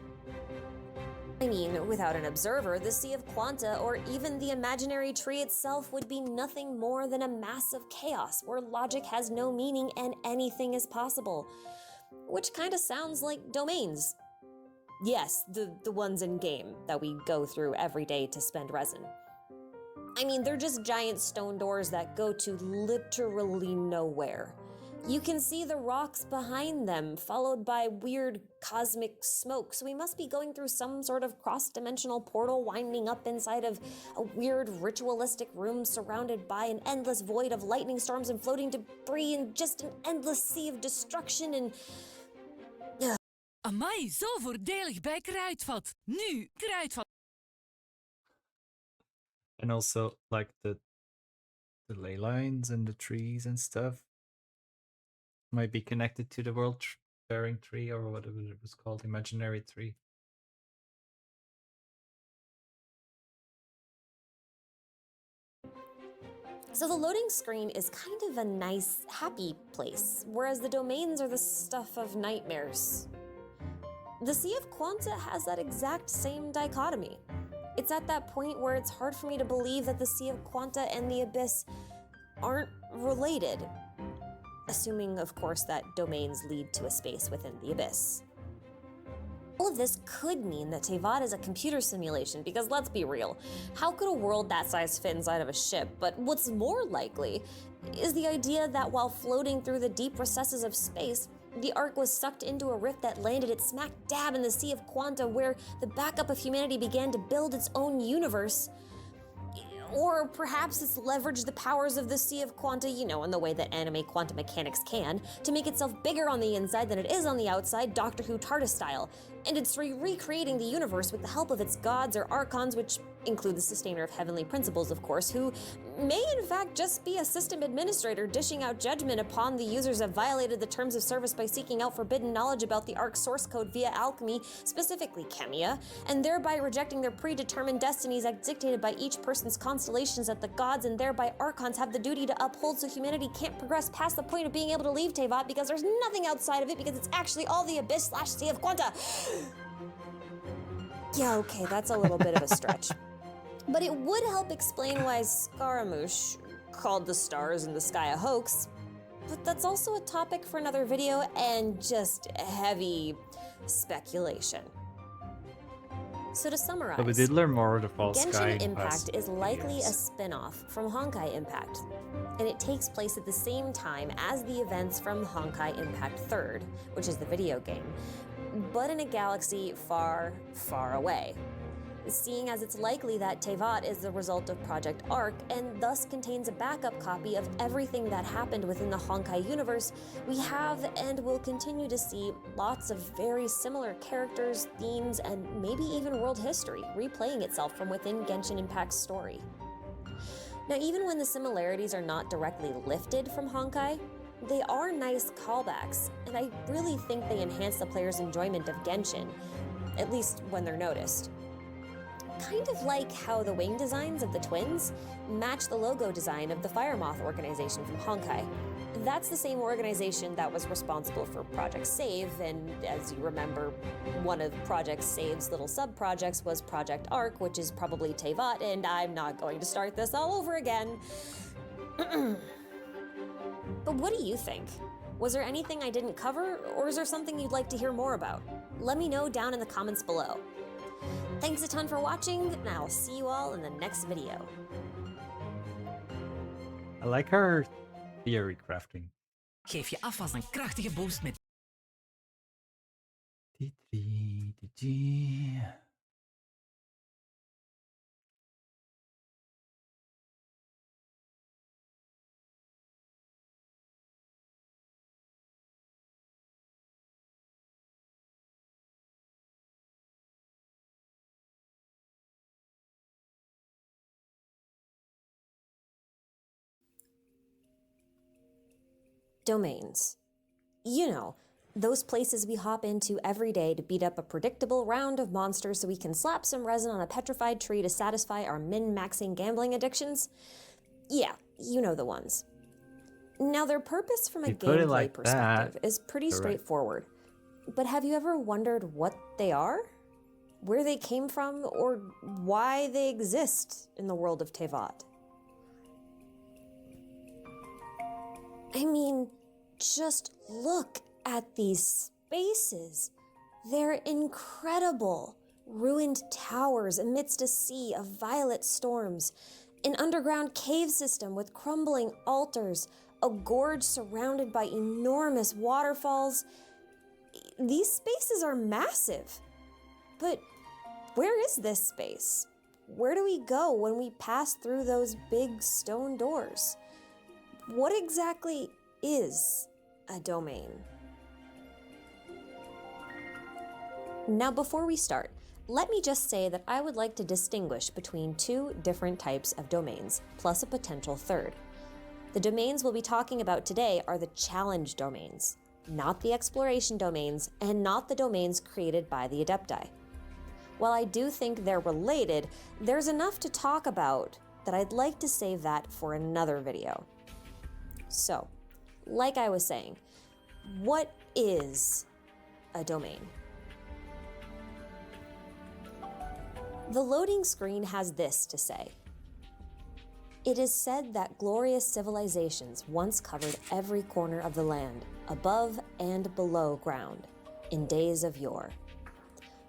I mean, without an observer, the Sea of Quanta, or even the imaginary tree itself, would be nothing more than a mass of chaos where logic has no meaning and anything is possible. Which kinda sounds like domains. Yes, the ones in game that we go through every day to spend resin. I mean, they're just giant stone doors that go to literally nowhere. You can see the rocks behind them, followed by weird cosmic smoke, so we must be going through some sort of cross-dimensional portal winding up inside of a weird ritualistic room surrounded by an endless void of lightning storms and floating debris and just an endless sea of destruction and... Amai, zo voordelig bij Kruidvat. Nu, Kruidvat. And also like the ley lines and the trees and stuff might be connected to the world bearing tree or whatever it was called, imaginary tree. So the loading screen is kind of a nice, happy place, whereas the domains are the stuff of nightmares. The Sea of Quanta has that exact same dichotomy. It's at that point where it's hard for me to believe that the Sea of Quanta and the Abyss aren't related. Assuming, of course, that domains lead to a space within the Abyss. All of this could mean that Tevat is a computer simulation, because let's be real, how could a world that size fit inside of a ship? But what's more likely is the idea that while floating through the deep recesses of space, the Ark was sucked into a rift that landed it smack dab in the Sea of Quanta, where the backup of humanity began to build its own universe. Or perhaps it's leveraged the powers of the Sea of Quanta, you know, in the way that anime quantum mechanics can, to make itself bigger on the inside than it is on the outside, Doctor Who TARDIS style. And it's recreating the universe with the help of its gods or archons, which include the sustainer of heavenly principles, of course, who may in fact just be a system administrator dishing out judgment upon the users that violated the terms of service by seeking out forbidden knowledge about the Ark's source code via alchemy, specifically chemia, and thereby rejecting their predetermined destinies as dictated by each person's constellations that the gods and thereby archons have the duty to uphold, so humanity can't progress past the point of being able to leave Tevat because there's nothing outside of it, because it's actually all the Abyss / Sea of Quanta. Yeah, okay, that's a little bit of a stretch. But it would help explain why Scaramouche called the stars in the sky a hoax. But that's also a topic for another video and just heavy speculation. So to summarize, But we did learn more of the false sky. Genshin Impact is likely a spin-off from Honkai Impact, and it takes place at the same time as the events from Honkai Impact 3rd, which is the video game, but in a galaxy far, far away. Seeing as it's likely that Tevat is the result of Project Ark and thus contains a backup copy of everything that happened within the Honkai universe, we have and will continue to see lots of very similar characters, themes, and maybe even world history replaying itself from within Genshin Impact's story. Now, even when the similarities are not directly lifted from Honkai, they are nice callbacks, and I really think they enhance the player's enjoyment of Genshin, at least when they're noticed. Kind of like how the wing designs of the twins match the logo design of the Fire Moth organization from Honkai. That's the same organization that was responsible for Project Save, and as you remember, one of Project Save's little sub-projects was Project Arc, which is probably Teyvat, and I'm not going to start this all over again. But what do you think? Was there anything I didn't cover, or is there something you'd like to hear more about? Let me know down in the comments below. Thanks a ton for watching, and I'll see you all in the next video. I like her theory crafting. Geef je af als een krachtige boost met Domains. You know, those places we hop into every day to beat up a predictable round of monsters so we can slap some resin on a petrified tree to satisfy our min-maxing gambling addictions? Yeah, you know the ones. Now, their purpose from a gameplay like perspective is pretty correct. straightforward. But have you ever wondered what they are? Where they came from, or why they exist in the world of Teyvat? I mean, just look at these spaces. They're incredible. Ruined towers amidst a sea of violet storms, an underground cave system with crumbling altars, a gorge surrounded by enormous waterfalls. These spaces are massive. But where is this space? Where do we go when we pass through those big stone doors? What exactly is a domain? Now, before we start, let me just say that I would like to distinguish between two different types of domains, plus a potential third. The domains we'll be talking about today are the challenge domains, not the exploration domains, and not the domains created by the Adepti. While I do think they're related, there's enough to talk about that I'd like to save that for another video. So, like I was saying, what is a domain? The loading screen has this to say. It is said that glorious civilizations once covered every corner of the land, above and below ground, in days of yore.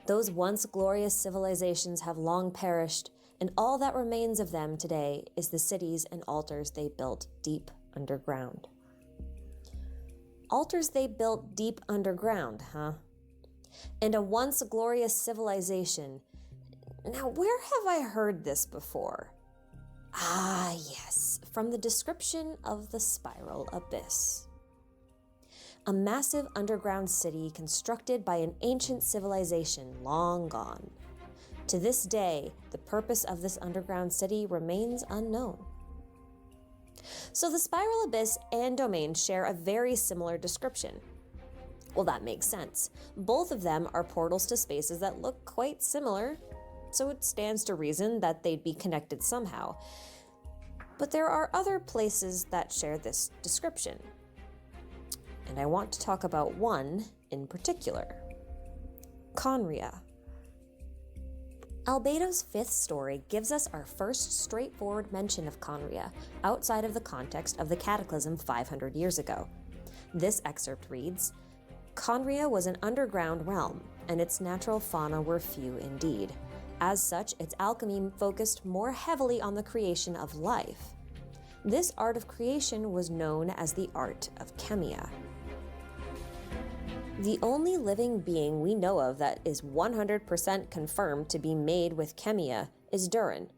Those once glorious civilizations have long perished, and all that remains of them today is the cities and altars they built deep underground. Altars they built deep underground, huh? And a once glorious civilization. Now, where have I heard this before? Ah, yes, from the description of the Spiral Abyss. A massive underground city constructed by an ancient civilization long gone. To this day, the purpose of this underground city remains unknown. So the Spiral Abyss and Domain share a very similar description. Well, that makes sense. Both of them are portals to spaces that look quite similar, so it stands to reason that they'd be connected somehow. But there are other places that share this description. And I want to talk about one in particular. Khaenri'ah. Albedo's fifth story gives us our first straightforward mention of Khaenri'ah outside of the context of the Cataclysm 500 years ago. This excerpt reads, Khaenri'ah was an underground realm, and its natural fauna were few indeed. As such, its alchemy focused more heavily on the creation of life. This art of creation was known as the art of chemia. The only living being we know of that is 100% confirmed to be made with chemia is Durin.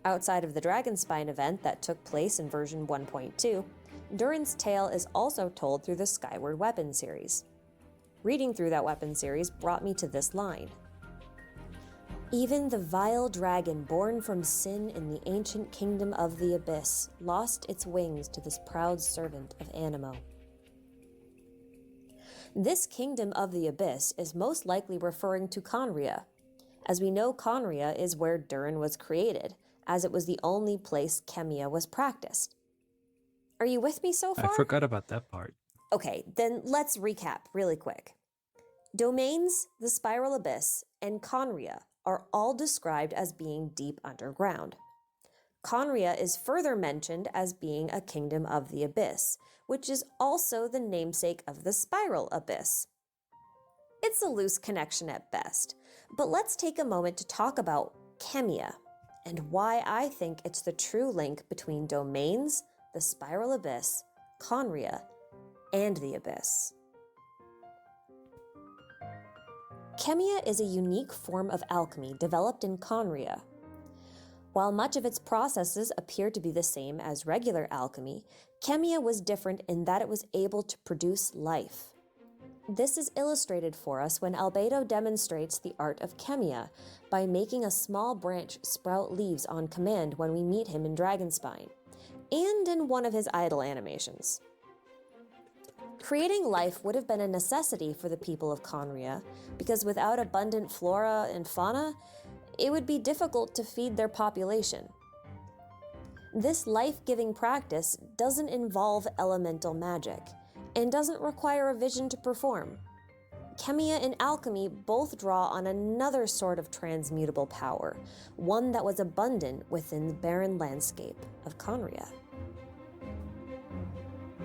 Outside of the Dragonspine event that took place in version 1.2, Durin's tale is also told through the Skyward Weapon series. Reading through that weapon series brought me to this line. Even the vile dragon born from sin in the ancient kingdom of the Abyss lost its wings to this proud servant of Anemo. This kingdom of the Abyss is most likely referring to Khaenri'ah. As we know, Khaenri'ah is where Durin was created, as it was the only place chemia was practiced. Are you with me so far? I forgot about that part. Okay, then let's recap really quick. Domains, the Spiral Abyss, and Conria are all described as being deep underground. Conria is further mentioned as being a kingdom of the Abyss, which is also the namesake of the Spiral Abyss. It's a loose connection at best, but let's take a moment to talk about Chemia and why I think it's the true link between Domains, the Spiral Abyss, Conria, and the Abyss. Chemia is a unique form of alchemy developed in Conria. While much of its processes appear to be the same as regular alchemy, Chemia was different in that it was able to produce life. This is illustrated for us when Albedo demonstrates the art of Chemia by making a small branch sprout leaves on command when we meet him in Dragonspine, and in one of his idle animations. Creating life would have been a necessity for the people of Conria, because without abundant flora and fauna, it would be difficult to feed their population. This life-giving practice doesn't involve elemental magic, and doesn't require a vision to perform. Chemia and alchemy both draw on another sort of transmutable power, one that was abundant within the barren landscape of Conria.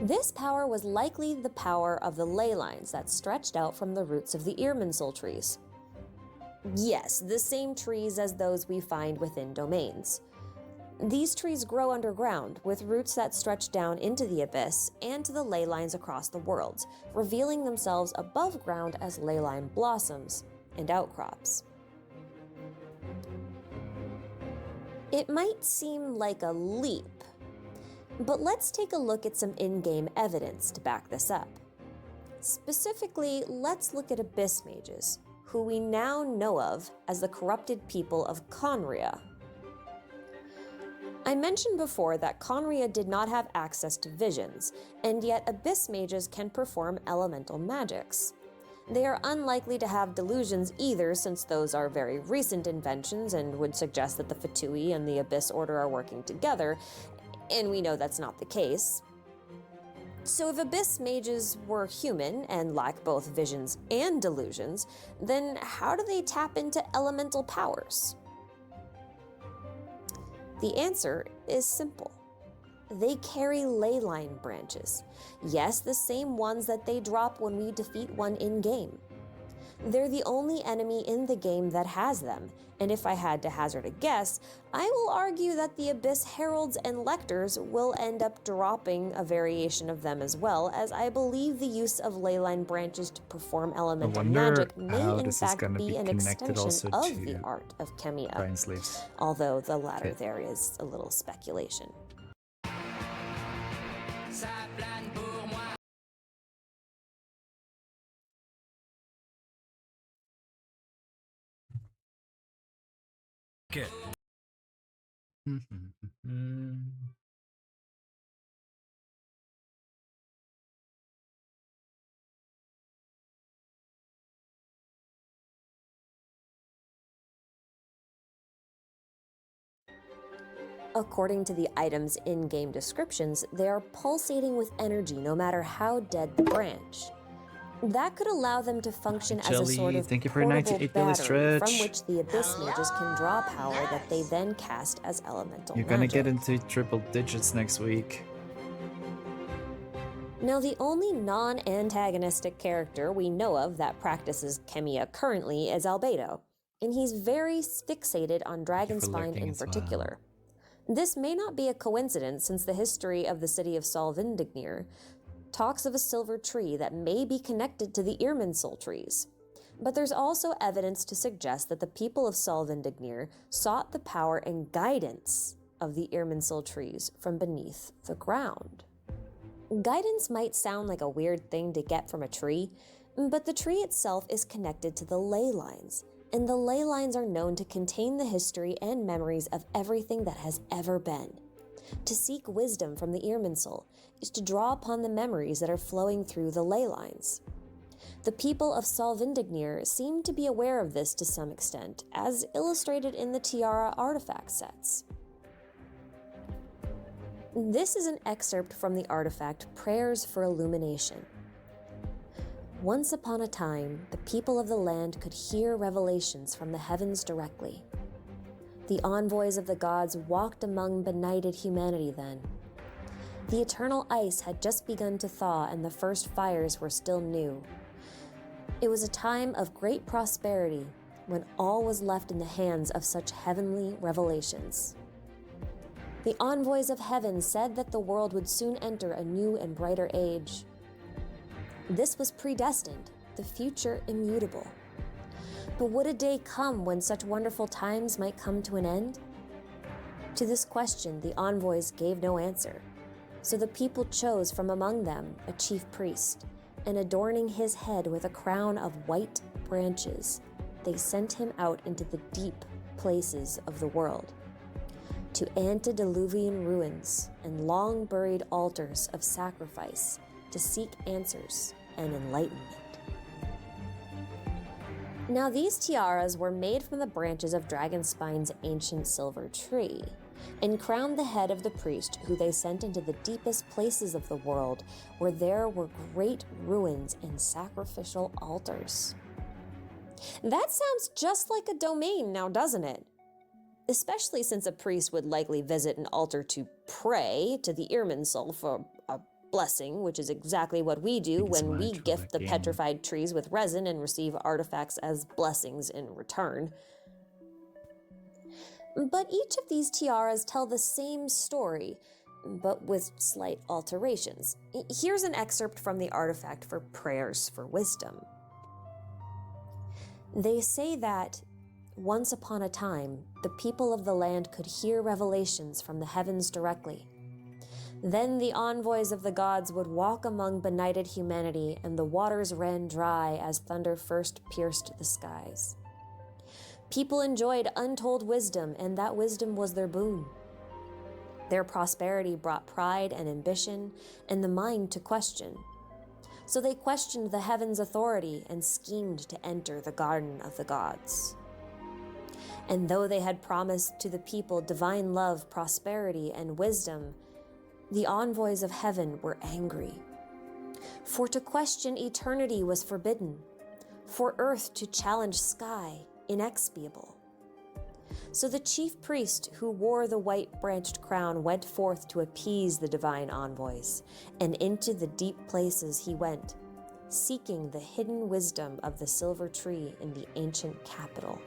This power was likely the power of the ley lines that stretched out from the roots of the Irminsul trees. Yes, the same trees as those we find within domains. These trees grow underground, with roots that stretch down into the abyss and to the ley lines across the world, revealing themselves above ground as ley line blossoms and outcrops. It might seem like a leap, but let's take a look at some in-game evidence to back this up. Specifically, let's look at abyss mages, who we now know of as the corrupted people of Conria. I mentioned before that Conria did not have access to visions, and yet abyss mages can perform elemental magics. They are unlikely to have delusions either, since those are very recent inventions and would suggest that the Fatui and the Abyss Order are working together, and we know that's not the case. So if abyss mages were human and lack both visions and delusions, then how do they tap into elemental powers? The answer is simple. They carry ley line branches. Yes, the same ones that they drop when we defeat one in-game. They're the only enemy in the game that has them, and if I had to hazard a guess, I will argue that the Abyss Heralds and Lectors will end up dropping a variation of them as well, as I believe the use of leyline branches to perform elemental magic may in fact be an extension of the art of Chemia, Brian's leaves. although the latter there is a little speculation. Good. According to the item's in-game descriptions, they are pulsating with energy no matter how dead the branch. That could allow them to function as a sort of portable battery from which the Abyss Mages can draw power that they then cast as elemental You're gonna magic. get into triple digits next week. Now, the only non-antagonistic character we know of that practices Chemia currently is Albedo, and he's very fixated on Dragonspine in particular. This may not be a coincidence, since the history of the city of Solvindignir talks of a silver tree that may be connected to the Irminsul trees. But there's also evidence to suggest that the people of Solvindignir sought the power and guidance of the Irminsul trees from beneath the ground. Guidance might sound like a weird thing to get from a tree, but the tree itself is connected to the ley lines, and the ley lines are known to contain the history and memories of everything that has ever been. To seek wisdom from the Irminsul is to draw upon the memories that are flowing through the ley lines. The people of Solvindignir seem to be aware of this to some extent, as illustrated in the Tiara artifact sets. This is an excerpt from the artifact Prayers for Illumination. Once upon a time, the people of the land could hear revelations from the heavens directly. The envoys of the gods walked among benighted humanity then. The eternal ice had just begun to thaw and the first fires were still new. It was a time of great prosperity when all was left in the hands of such heavenly revelations. The envoys of heaven said that the world would soon enter a new and brighter age. This was predestined, the future immutable. But would a day come when such wonderful times might come to an end? To this question, the envoys gave no answer. So the people chose from among them a chief priest, and adorning his head with a crown of white branches, they sent him out into the deep places of the world, to antediluvian ruins and long-buried altars of sacrifice to seek answers and enlightenment. Now these tiaras were made from the branches of Dragonspine's ancient silver tree, and crowned the head of the priest who they sent into the deepest places of the world, where there were great ruins and sacrificial altars. That sounds just like a domain now, doesn't it? Especially since a priest would likely visit an altar to pray to the Irminsul for a blessing, which is exactly what we do when we gift the petrified trees with resin and receive artifacts as blessings in return. But each of these tiaras tell the same story, but with slight alterations. Here's an excerpt from the artifact for Prayers for Wisdom. They say that, once upon a time, the people of the land could hear revelations from the heavens directly. Then the envoys of the gods would walk among benighted humanity, and the waters ran dry as thunder first pierced the skies. People enjoyed untold wisdom, and that wisdom was their boon. Their prosperity brought pride and ambition, and the mind to question. So they questioned the heavens' authority and schemed to enter the garden of the gods. And though they had promised to the people divine love, prosperity, and wisdom, the envoys of heaven were angry. For to question eternity was forbidden, for earth to challenge sky inexpiable. So the chief priest who wore the white-branched crown went forth to appease the divine envoys, and into the deep places he went, seeking the hidden wisdom of the silver tree in the ancient capital.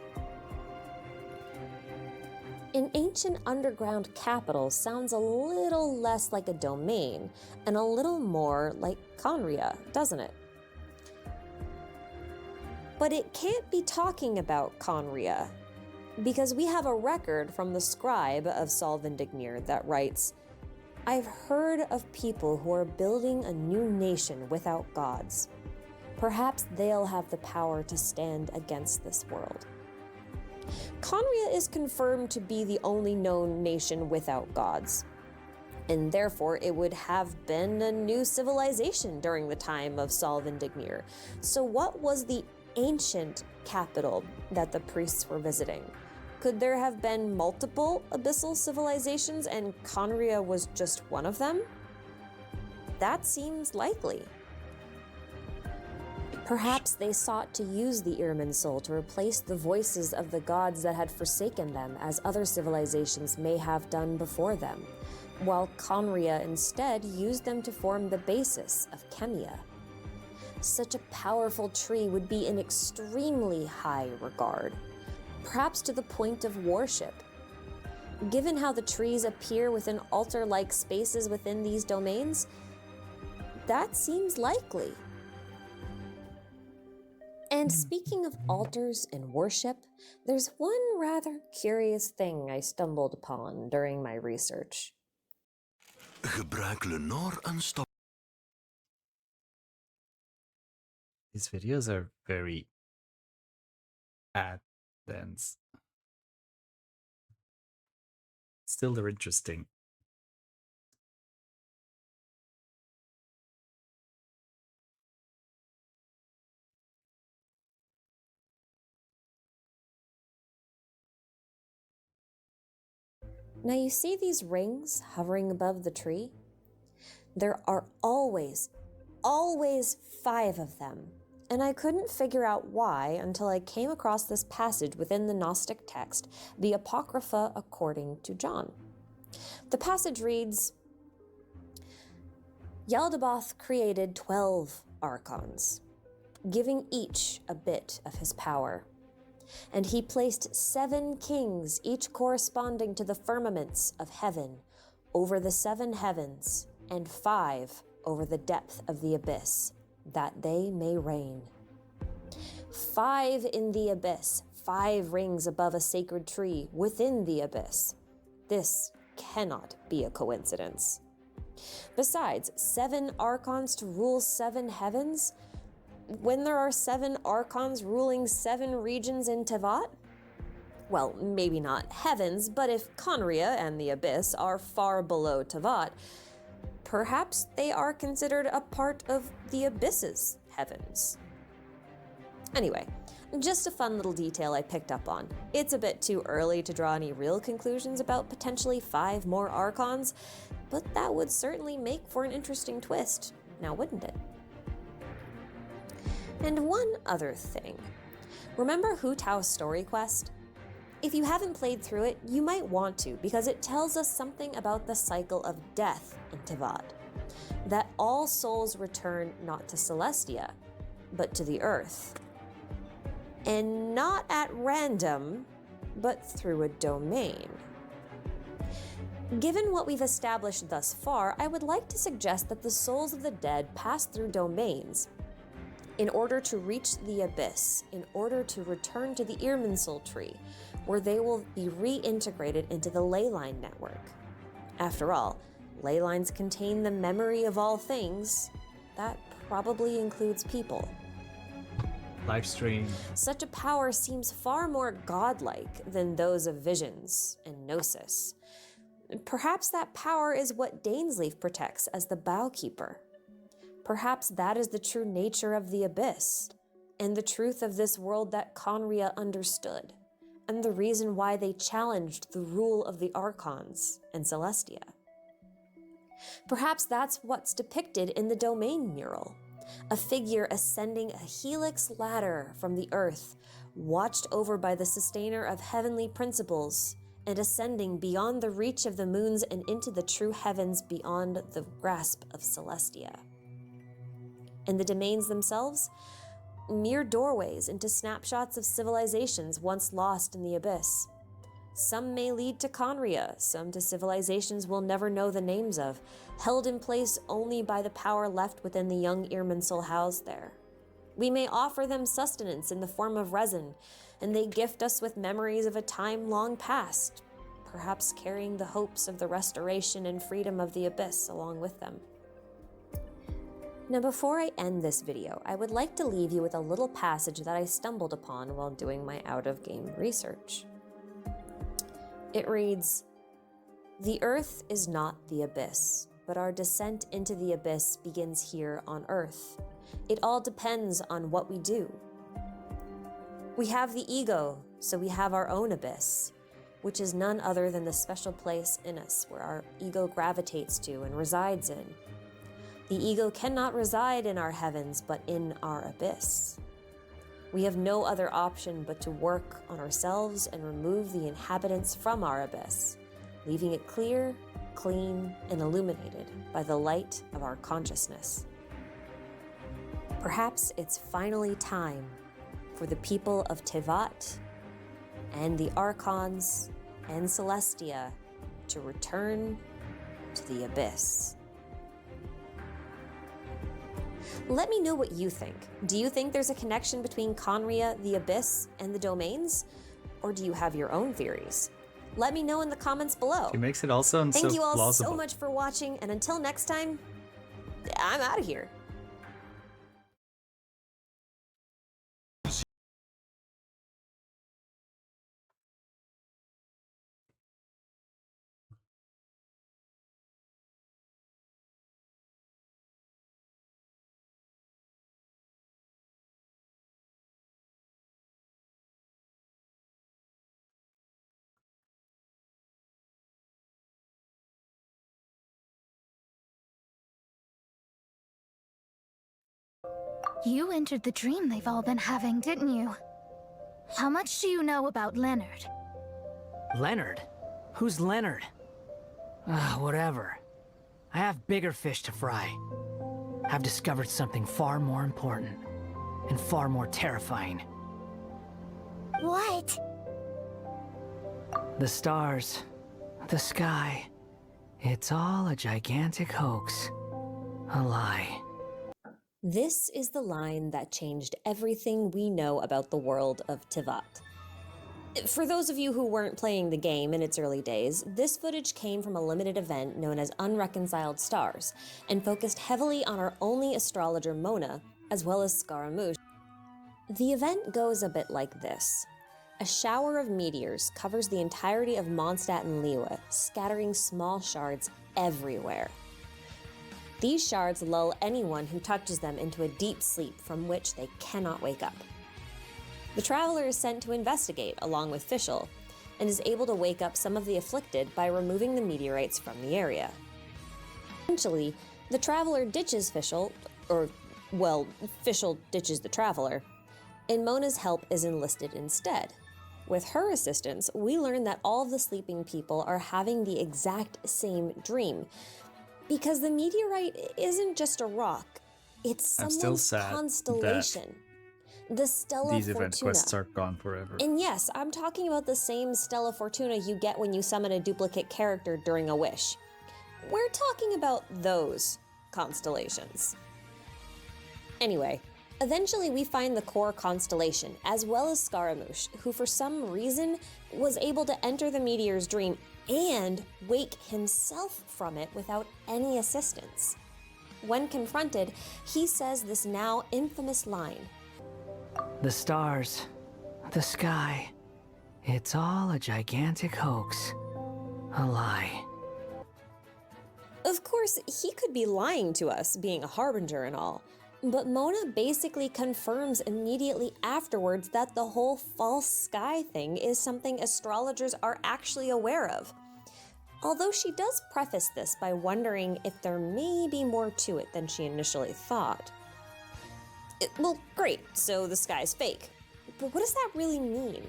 An ancient underground capital sounds a little less like a domain and a little more like Conria, doesn't it? But it can't be talking about Conria, because we have a record from the scribe of Solvindignir that writes, "I've heard of people who are building a new nation without gods. Perhaps they'll have the power to stand against this world." Conria is confirmed to be the only known nation without gods, and therefore it would have been a new civilization during the time of Solvindignir. So what was the ancient capital that the priests were visiting? Could there have been multiple abyssal civilizations and Conria was just one of them? That seems likely. Perhaps they sought to use the Irminsul to replace the voices of the gods that had forsaken them, as other civilizations may have done before them, while Conria instead used them to form the basis of Chemia. Such a powerful tree would be in extremely high regard, perhaps to the point of worship. Given how the trees appear within altar-like spaces within these domains, that seems likely. And speaking of altars and worship, there's one rather curious thing I stumbled upon during my research. Gebruik Lenore aanstap. These videos are very ad dense. Still, they're interesting. Now you see these rings hovering above the tree? There are always 5 of them. And I couldn't figure out why until I came across this passage within the Gnostic text, the Apocrypha according to John. The passage reads, Yaldabaoth created 12 archons, giving each a bit of his power. And he placed 7 kings, each corresponding to the firmaments of heaven, over the 7 heavens, and 5 over the depth of the abyss, that they may reign. 5 in the abyss, 5 rings above a sacred tree within the abyss. This cannot be a coincidence. Besides, 7 archons to rule 7 heavens? When there are 7 archons ruling 7 regions in Tevat? Well, maybe not heavens, but if Conria and the abyss are far below Tevat, perhaps they are considered a part of the abyss's heavens. Anyway, just a fun little detail I picked up on. It's a bit too early to draw any real conclusions about potentially 5 more archons, but that would certainly make for an interesting twist, now wouldn't it? And one other thing. Remember Hu Tao's story quest? If you haven't played through it, you might want to, because it tells us something about the cycle of death in Tevat. That all souls return not to Celestia, but to the earth. And not at random, but through a domain. Given what we've established thus far, I would like to suggest that the souls of the dead pass through domains in order to reach the abyss, in order to return to the Irminsul tree, where they will be reintegrated into the ley line network. After all, ley lines contain the memory of all things. That probably includes people. Live stream. Such a power seems far more godlike than those of visions and gnosis. Perhaps that power is what Dainsleif protects as the Bowkeeper. Perhaps that is the true nature of the abyss, and the truth of this world that Conria understood, and the reason why they challenged the rule of the Archons and Celestia. Perhaps that's what's depicted in the domain mural, a figure ascending a helix ladder from the earth, watched over by the sustainer of heavenly principles, and ascending beyond the reach of the moons and into the true heavens beyond the grasp of Celestia. And the domains themselves? Mere doorways into snapshots of civilizations once lost in the abyss. Some may lead to Conria, some to civilizations we'll never know the names of, held in place only by the power left within the young Irminsul housed there. We may offer them sustenance in the form of resin, and they gift us with memories of a time long past, perhaps carrying the hopes of the restoration and freedom of the abyss along with them. Now, before I end this video, I would like to leave you with a little passage that I stumbled upon while doing my out-of-game research. It reads, "The earth is not the abyss, but our descent into the abyss begins here on earth. It all depends on what we do. We have the ego, so we have our own abyss, which is none other than the special place in us where our ego gravitates to and resides in. The ego cannot reside in our heavens, but in our abyss. We have no other option but to work on ourselves and remove the inhabitants from our abyss, leaving it clear, clean, and illuminated by the light of our consciousness. Perhaps it's finally time for the people of Tevat and the Archons and Celestia to return to the abyss." Let me know what you think. Do you think there's a connection between Conria, the Abyss, and the domains? Or do you have your own theories? Let me know in the comments below. She makes it all sound Thank so you all plausible. so much for watching, and until next time, I'm out of here. You entered the dream they've all been having, didn't you? How much do you know about Leonard? Leonard? Who's Leonard? Whatever. I have bigger fish to fry. I've discovered something far more important and far more terrifying. What? The stars, the sky, it's all a gigantic hoax. A lie. This is the line that changed everything we know about the world of Tivat. For those of you who weren't playing the game in its early days, this footage came from a limited event known as Unreconciled Stars, and focused heavily on our only astrologer Mona, as well as Scaramouche. The event goes a bit like this. A shower of meteors covers the entirety of Mondstadt and Liyue, scattering small shards everywhere. These shards lull anyone who touches them into a deep sleep from which they cannot wake up. The traveler is sent to investigate along with Fischl, and is able to wake up some of the afflicted by removing the meteorites from the area. Eventually, the traveler ditches Fischl, Fischl ditches the traveler, and Mona's help is enlisted instead. With her assistance, we learn that all of the sleeping people are having the exact same dream, because the meteorite isn't just a rock, it's I'm still someone's sad constellation. The Stella These event Fortuna. quests are gone forever. And yes, I'm talking about the same Stella Fortuna you get when you summon a duplicate character during a wish. We're talking about those constellations. Anyway, eventually we find the core constellation, as well as Scaramouche, who for some reason was able to enter the meteor's dream and wake himself from it without any assistance. When confronted, he says this now infamous line: The stars, the sky, it's all a gigantic hoax. A lie. Of course, he could be lying to us, being a harbinger and all, but Mona basically confirms immediately afterwards that the whole false sky thing is something astrologers are actually aware of. Although she does preface this by wondering if there may be more to it than she initially thought. Well, great, so the sky's fake. But what does that really mean?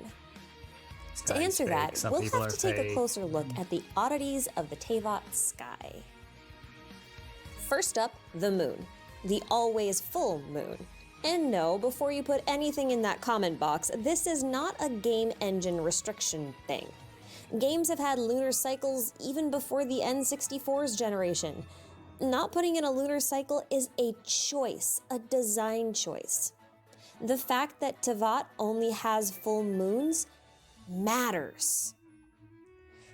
To answer that, we'll have to take a closer look at the oddities of the Tevat sky. First up, the moon. The always full moon. And no, before you put anything in that comment box, this is not a game engine restriction thing. Games have had lunar cycles even before the N64's generation. Not putting in a lunar cycle is a choice, a design choice. The fact that Tevat only has full moons matters.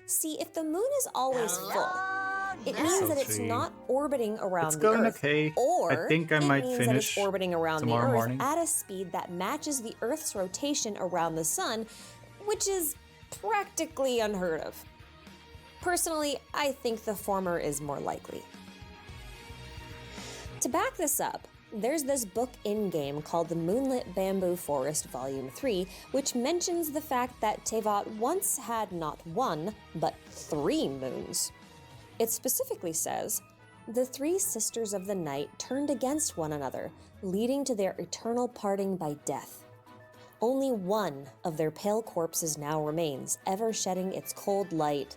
See, if the moon is always full, it means that it's not orbiting around the Earth. Okay. Or I think I might it means that it's finish orbiting around the tomorrow Earth morning. at a speed that matches the Earth's rotation around the Sun, which is practically unheard of. Personally, I think the former is more likely. To back this up, there's this book in-game called The Moonlit Bamboo Forest Volume 3, which mentions the fact that Tevat once had not one, but 3 moons. It specifically says, "The 3 sisters of the night turned against one another, leading to their eternal parting by death. Only one of their pale corpses now remains, ever shedding its cold light."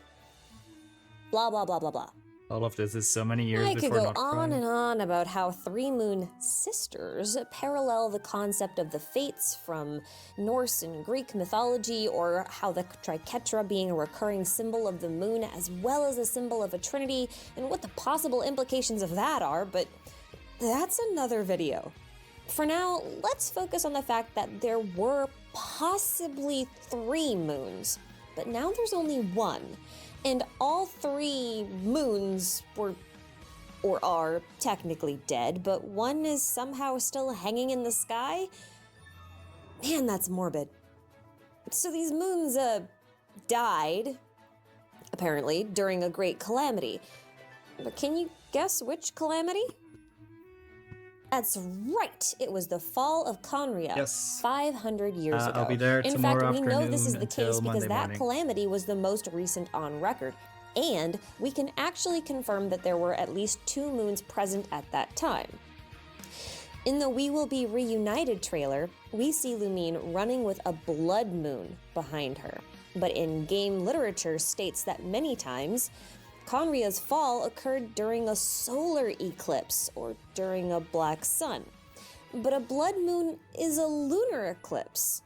Blah, blah, blah, blah, blah. All of this is so many years I could before go not on crying. and on about how 3 moon sisters parallel the concept of the fates from Norse and Greek mythology, or how the triquetra being a recurring symbol of the moon as well as a symbol of a trinity, and what the possible implications of that are, but that's another video. For now, let's focus on the fact that there were possibly 3 moons, but now there's only 1. And all 3 moons were, or are, technically dead, but one is somehow still hanging in the sky? Man, that's morbid. So these moons, died, apparently, during a great calamity. But can you guess which calamity? That's right, it was the fall of Conria, Yes. 500 years ago. I'll be there In tomorrow fact, we know afternoon this is the until case because Monday that morning. calamity was the most recent on record. And we can actually confirm that there were at least 2 moons present at that time. In the We Will Be Reunited trailer, we see Lumine running with a blood moon behind her. But in-game literature states that many times, Conria's fall occurred during a solar eclipse or during a black sun. But a blood moon is a lunar eclipse.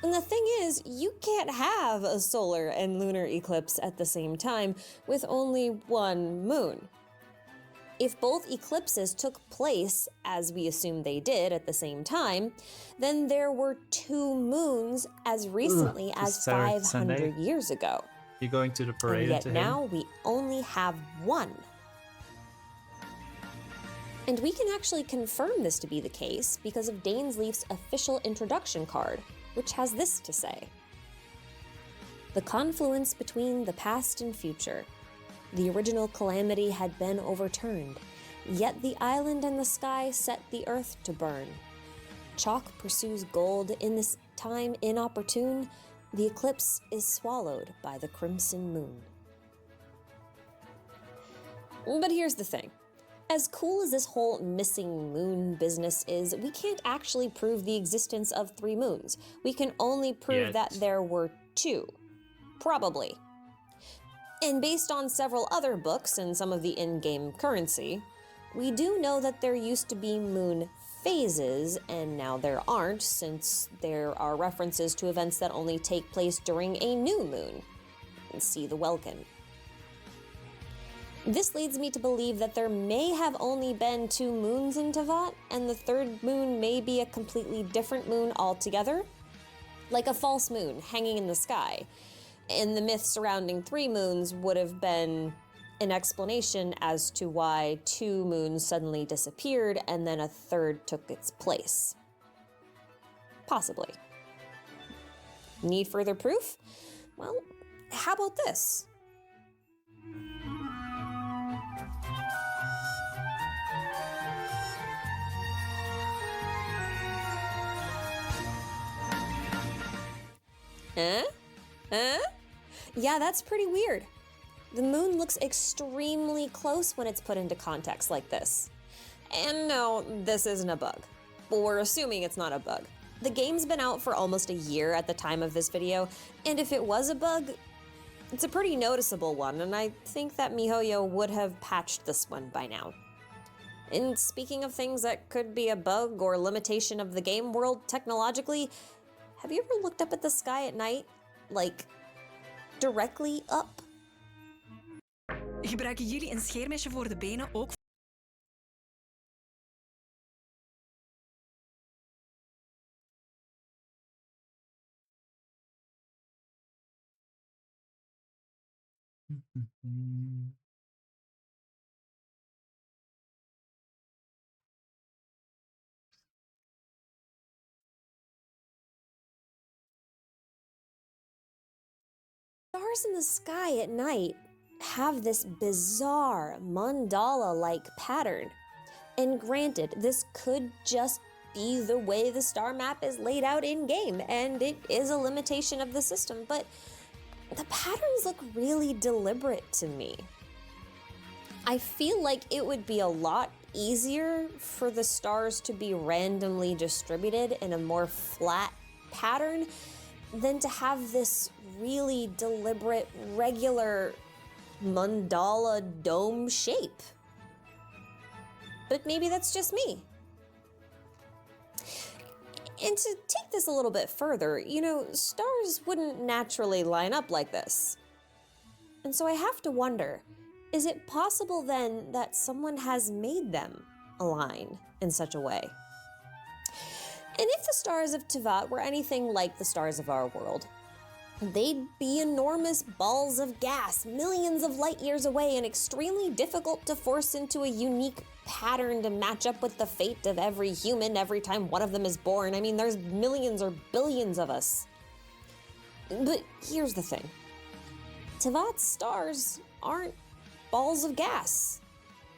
And the thing is, you can't have a solar and lunar eclipse at the same time with only one moon. If both eclipses took place, as we assume they did at the same time, then there were two moons as recently as Saturday, 500 Sunday. years ago. You going to the parade And yet to now him? we only have one. And we can actually confirm this to be the case because of Dainsleif's official introduction card, which has this to say. The confluence between the past and future. The original calamity had been overturned, yet the island and the sky set the earth to burn. Chalk pursues gold in this time inopportune. The eclipse is swallowed by the crimson moon. But here's the thing. As cool as this whole missing moon business is, we can't actually prove the existence of 3 moons. We can only prove Yet. that there were 2. Probably. And based on several other books and some of the in-game currency, we do know that there used to be moon phases, and now there aren't, since there are references to events that only take place during a new moon. See the Welkin. This leads me to believe that there may have only been 2 moons in Tevat, and the 3rd moon may be a completely different moon altogether, like a false moon hanging in the sky. And the myth surrounding 3 moons would have been an explanation as to why 2 moons suddenly disappeared and then a 3rd took its place. Possibly. Need further proof? Well, how about this? Yeah, that's pretty weird. The moon looks extremely close when it's put into context like this. And no, this isn't a bug. Well, we're assuming it's not a bug. The game's been out for almost a year at the time of this video, and if it was a bug, it's a pretty noticeable one, and I think that MiHoYo would have patched this one by now. And speaking of things that could be a bug or limitation of the game world technologically, have you ever looked up at the sky at night? Like, directly up? Gebruiken jullie een scheermesje voor de benen ook? Stars in the sky at night have this bizarre mandala-like pattern. And granted, this could just be the way the star map is laid out in-game, and it is a limitation of the system, but the patterns look really deliberate to me. I feel like it would be a lot easier for the stars to be randomly distributed in a more flat pattern than to have this really deliberate, regular mandala dome shape. But maybe that's just me. And to take this a little bit further, you know, stars wouldn't naturally line up like this. And so I have to wonder, is it possible then that someone has made them align in such a way? And if the stars of Tevat were anything like the stars of our world, they'd be enormous balls of gas, millions of light years away, and extremely difficult to force into a unique pattern to match up with the fate of every human every time one of them is born. I mean, there's millions or billions of us. But here's the thing. Tevat's stars aren't balls of gas.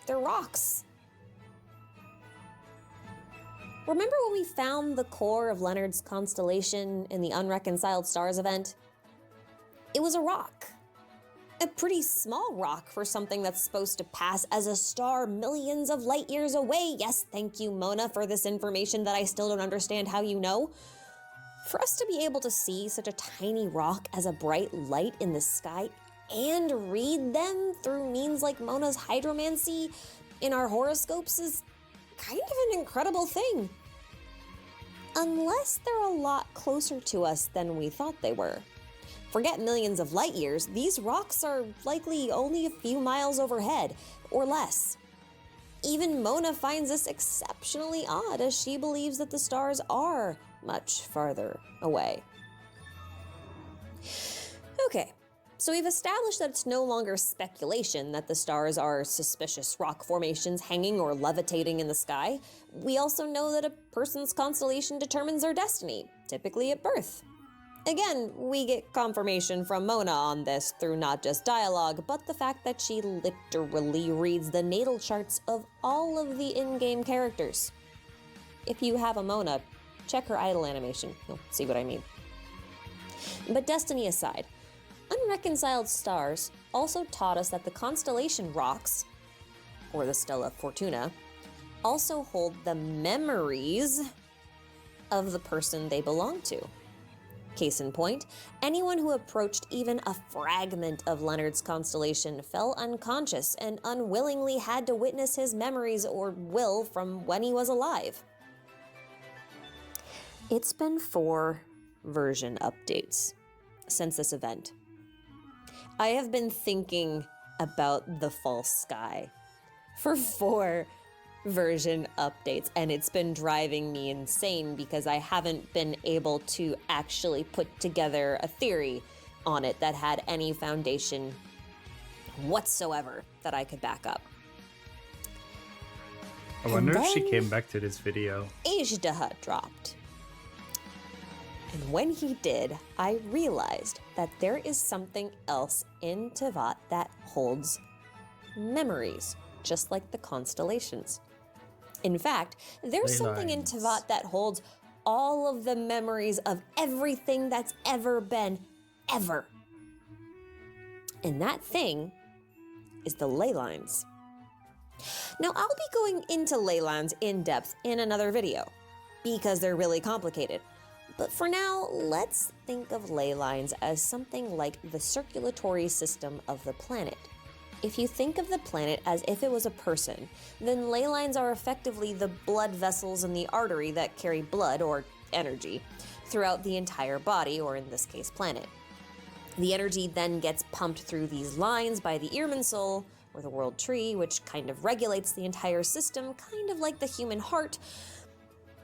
They're rocks. Remember when we found the core of Leonard's constellation in the Unreconciled Stars event? It was a rock. A pretty small rock for something that's supposed to pass as a star millions of light years away. Yes, thank you, Mona, for this information that I still don't understand how you know. For us to be able to see such a tiny rock as a bright light in the sky and read them through means like Mona's hydromancy in our horoscopes is kind of an incredible thing. Unless they're a lot closer to us than we thought they were. Forget millions of light years, these rocks are likely only a few miles overhead, or less. Even Mona finds this exceptionally odd, as she believes that the stars are much farther away. Okay, so we've established that it's no longer speculation that the stars are suspicious rock formations hanging or levitating in the sky. We also know that a person's constellation determines their destiny, typically at birth. Again, we get confirmation from Mona on this through not just dialogue, but the fact that she literally reads the natal charts of all of the in-game characters. If you have a Mona, check her idle animation, you'll see what I mean. But destiny aside, unreconciled stars also taught us that the constellation rocks, or the Stella Fortuna, also hold the memories of the person they belong to. Case in point, anyone who approached even a fragment of Leonard's constellation fell unconscious and unwillingly had to witness his memories or will from when he was alive. It's been 4 version updates since this event. I have been thinking about the false sky for 4 version updates, and it's been driving me insane because I haven't been able to actually put together a theory on it that had any foundation whatsoever that I could back up. I wonder if she came back to this video. Ajdaha dropped. And when he did, I realized that there is something else in Tevat that holds memories, just like the constellations. In fact, there's something in Tevat that holds all of the memories of everything that's ever been, ever. And that thing is the ley lines. Now, I'll be going into ley lines in depth in another video, because they're really complicated. But for now, let's think of ley lines as something like the circulatory system of the planet. If you think of the planet as if it was a person, then ley lines are effectively the blood vessels in the artery that carry blood, or energy, throughout the entire body, or in this case, planet. The energy then gets pumped through these lines by the Irminsul, or the world tree, which kind of regulates the entire system, kind of like the human heart,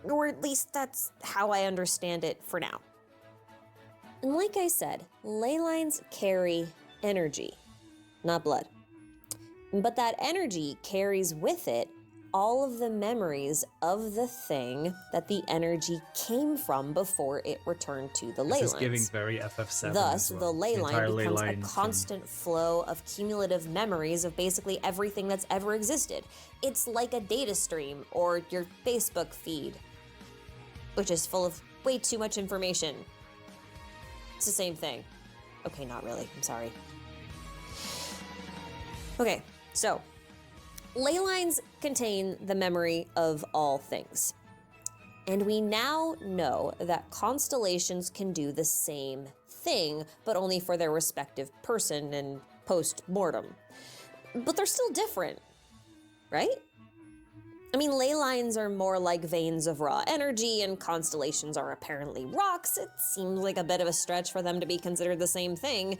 or at least that's how I understand it for now. And like I said, ley lines carry energy, not blood. But that energy carries with it all of the memories of the thing that the energy came from before it returned to the ley lines. This is giving very FF7 Thus, as well. the ley line becomes a thing. constant flow of cumulative memories of basically everything that's ever existed. It's like a data stream, or your Facebook feed, which is full of way too much information. It's the same thing. Okay, not really, I'm sorry. Okay, so ley lines contain the memory of all things. And we now know that constellations can do the same thing, but only for their respective person and post-mortem. But they're still different, right? I mean, ley lines are more like veins of raw energy, and constellations are apparently rocks. It seems like a bit of a stretch for them to be considered the same thing.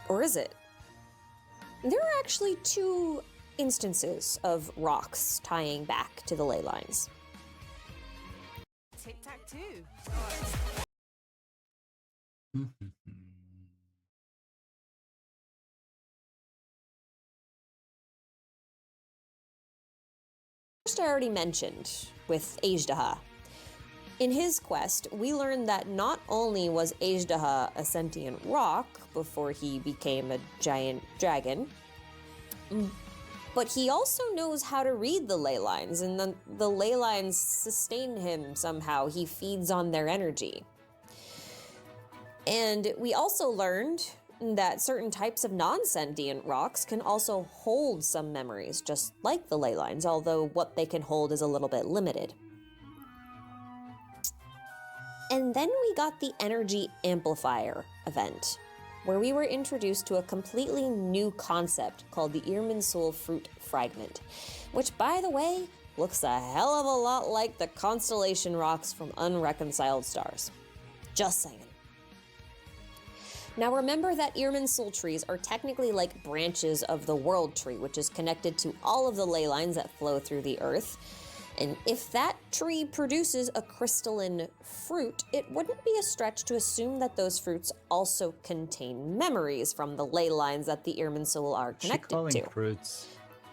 Or is it? There are actually 2 instances of rocks tying back to the ley lines. Tic-tac-toe. First, I already mentioned with Ajdaha. In his quest, we learned that not only was Ajdaha a sentient rock before he became a giant dragon, but he also knows how to read the ley lines, and the ley lines sustain him somehow. He feeds on their energy. And we also learned that certain types of non-sentient rocks can also hold some memories, just like the ley lines, although what they can hold is a little bit limited. And then we got the Energy Amplifier event, where we were introduced to a completely new concept called the Irminsul Fruit Fragment, which, by the way, looks a hell of a lot like the constellation rocks from Unreconciled Stars. Just saying. Now remember that Irminsul trees are technically like branches of the World Tree, which is connected to all of the ley lines that flow through the earth. And if that tree produces a crystalline fruit, it wouldn't be a stretch to assume that those fruits also contain memories from the ley lines that the Irminsul are connected to. Fruits.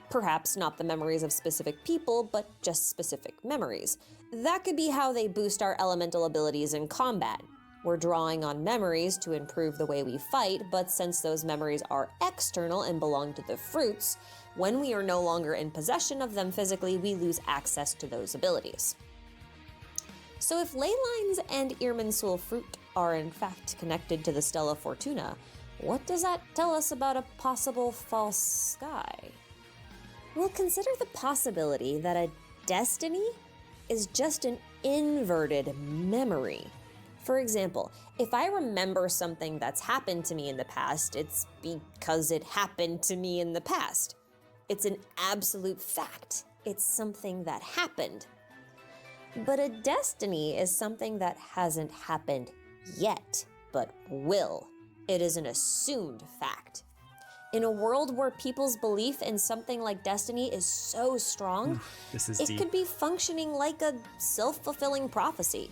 Perhaps not the memories of specific people, but just specific memories. That could be how they boost our elemental abilities in combat. We're drawing on memories to improve the way we fight, but since those memories are external and belong to the fruits, when we are no longer in possession of them physically, we lose access to those abilities. So if ley lines and Irminsul fruit are in fact connected to the Stella Fortuna, what does that tell us about a possible false sky? Well, consider the possibility that a destiny is just an inverted memory. For example, if I remember something that's happened to me in the past, it's because it happened to me in the past. It's an absolute fact. It's something that happened. But a destiny is something that hasn't happened yet, but will. It is an assumed fact. In a world where people's belief in something like destiny is so strong, it could be functioning like a self-fulfilling prophecy.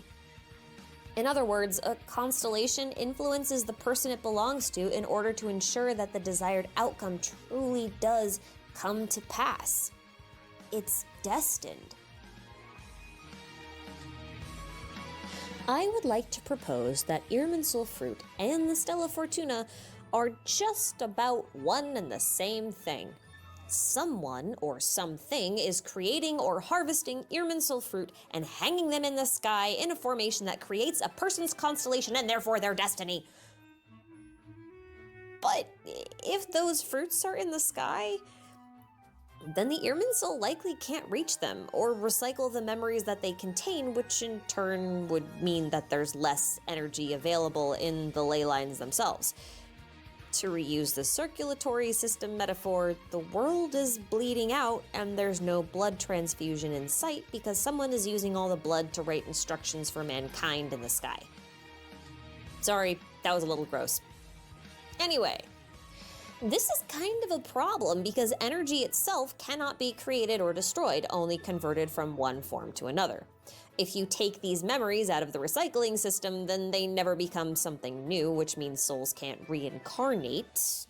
In other words, a constellation influences the person it belongs to in order to ensure that the desired outcome truly does come to pass. It's destined. I would like to propose that Irminsul fruit and the Stella Fortuna are just about one and the same thing. Someone or something is creating or harvesting Irminsul fruit and hanging them in the sky in a formation that creates a person's constellation and therefore their destiny. But if those fruits are in the sky, then the Irminsul likely can't reach them or recycle the memories that they contain, which in turn would mean that there's less energy available in the ley lines themselves. To reuse the circulatory system metaphor, the world is bleeding out and there's no blood transfusion in sight because someone is using all the blood to write instructions for mankind in the sky. Sorry, that was a little gross. Anyway, this is kind of a problem because energy itself cannot be created or destroyed, only converted from one form to another. If you take these memories out of the recycling system, then they never become something new, which means souls can't reincarnate,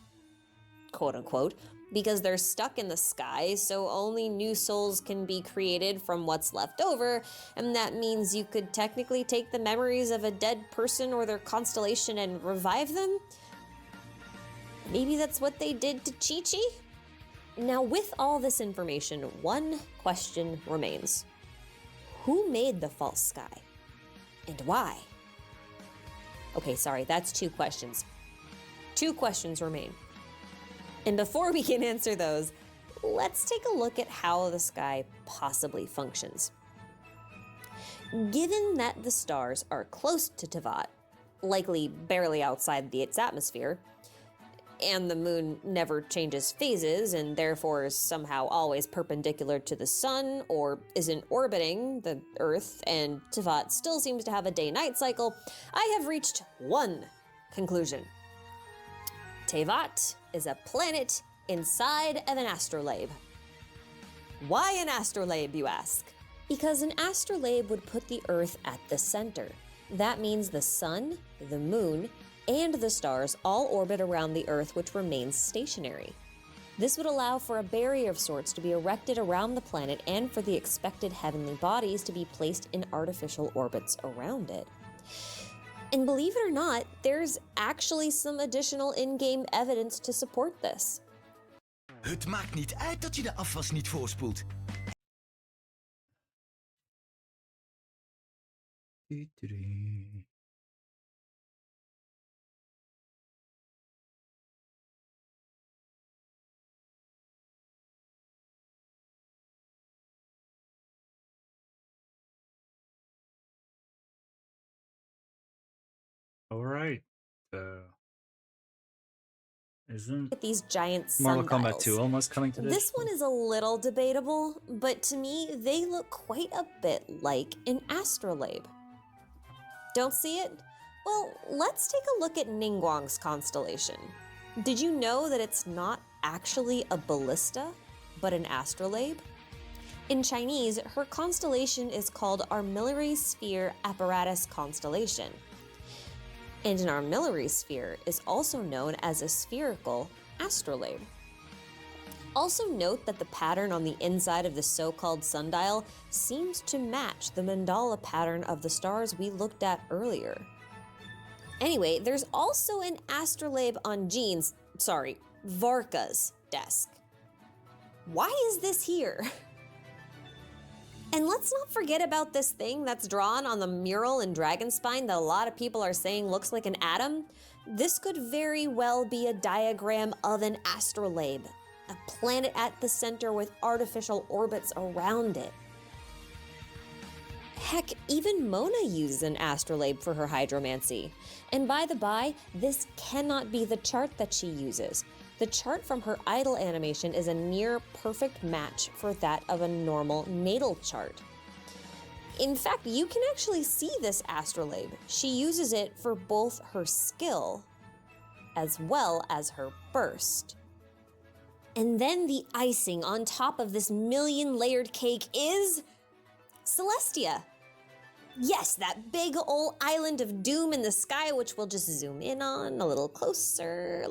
quote unquote, because they're stuck in the sky, so only new souls can be created from what's left over, and that means you could technically take the memories of a dead person or their constellation and revive them? Maybe that's what they did to Chi-Chi? Now, with all this information, one question remains. Who made the false sky? And why? Okay, sorry, that's two questions. Two questions remain. And before we can answer those, let's take a look at how the sky possibly functions. Given that the stars are close to Tevat, likely barely outside its atmosphere, and the moon never changes phases and therefore is somehow always perpendicular to the sun or isn't orbiting the Earth, and Tevat still seems to have a day-night cycle, I have reached one conclusion. Tevat is a planet inside of an astrolabe. Why an astrolabe, you ask? Because an astrolabe would put the Earth at the center. That means the sun, the moon, and the stars all orbit around the Earth, which remains stationary. This would allow for a barrier of sorts to be erected around the planet and for the expected heavenly bodies to be placed in artificial orbits around it. And believe it or not, there's actually some additional in-game evidence to support this. Het maakt niet uit dat je de afwas niet voorspoelt. Isn't at these giant Mortal sundials. Kombat 2 almost coming to This one is a little debatable, but to me, they look quite a bit like an astrolabe. Don't see it? Well, let's take a look at Ningguang's constellation. Did you know that it's not actually a ballista, but an astrolabe? In Chinese, her constellation is called Armillary Sphere Apparatus Constellation. And an armillary sphere is also known as a spherical astrolabe. Also note that the pattern on the inside of the so-called sundial seems to match the mandala pattern of the stars we looked at earlier. Anyway, there's also an astrolabe on Varka's desk. Why is this here? And let's not forget about this thing that's drawn on the mural in Dragonspine that a lot of people are saying looks like an atom. This could very well be a diagram of an astrolabe, a planet at the center with artificial orbits around it. Heck, even Mona uses an astrolabe for her hydromancy. And by the by, this cannot be the chart that she uses. The chart from her idol animation is a near perfect match for that of a normal natal chart. In fact, you can actually see this astrolabe. She uses it for both her skill as well as her burst. And then the icing on top of this million-layered cake is Celestia. Yes, that big old island of doom in the sky, which we'll just zoom in on a little closer,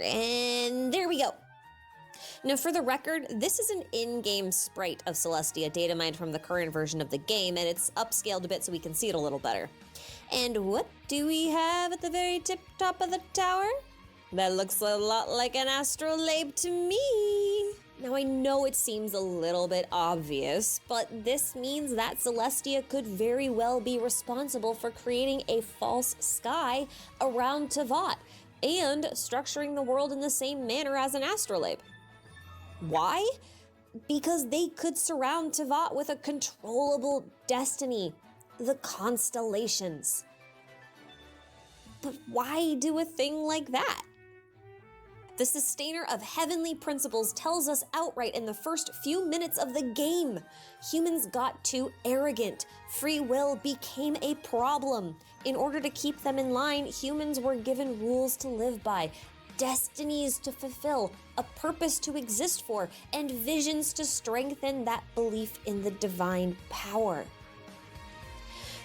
and there we go. Now, for the record, this is an in-game sprite of Celestia, data mined from the current version of the game, and it's upscaled a bit so we can see it a little better. And what do we have at the very tip top of the tower? That looks a lot like an astrolabe to me. Now, I know it seems a little bit obvious, but this means that Celestia could very well be responsible for creating a false sky around Teyvat and structuring the world in the same manner as an astrolabe. Why? Because they could surround Teyvat with a controllable destiny, the constellations. But why do a thing like that? The sustainer of heavenly principles tells us outright in the first few minutes of the game. Humans got too arrogant. Free will became a problem. In order to keep them in line, humans were given rules to live by, destinies to fulfill, a purpose to exist for, and visions to strengthen that belief in the divine power.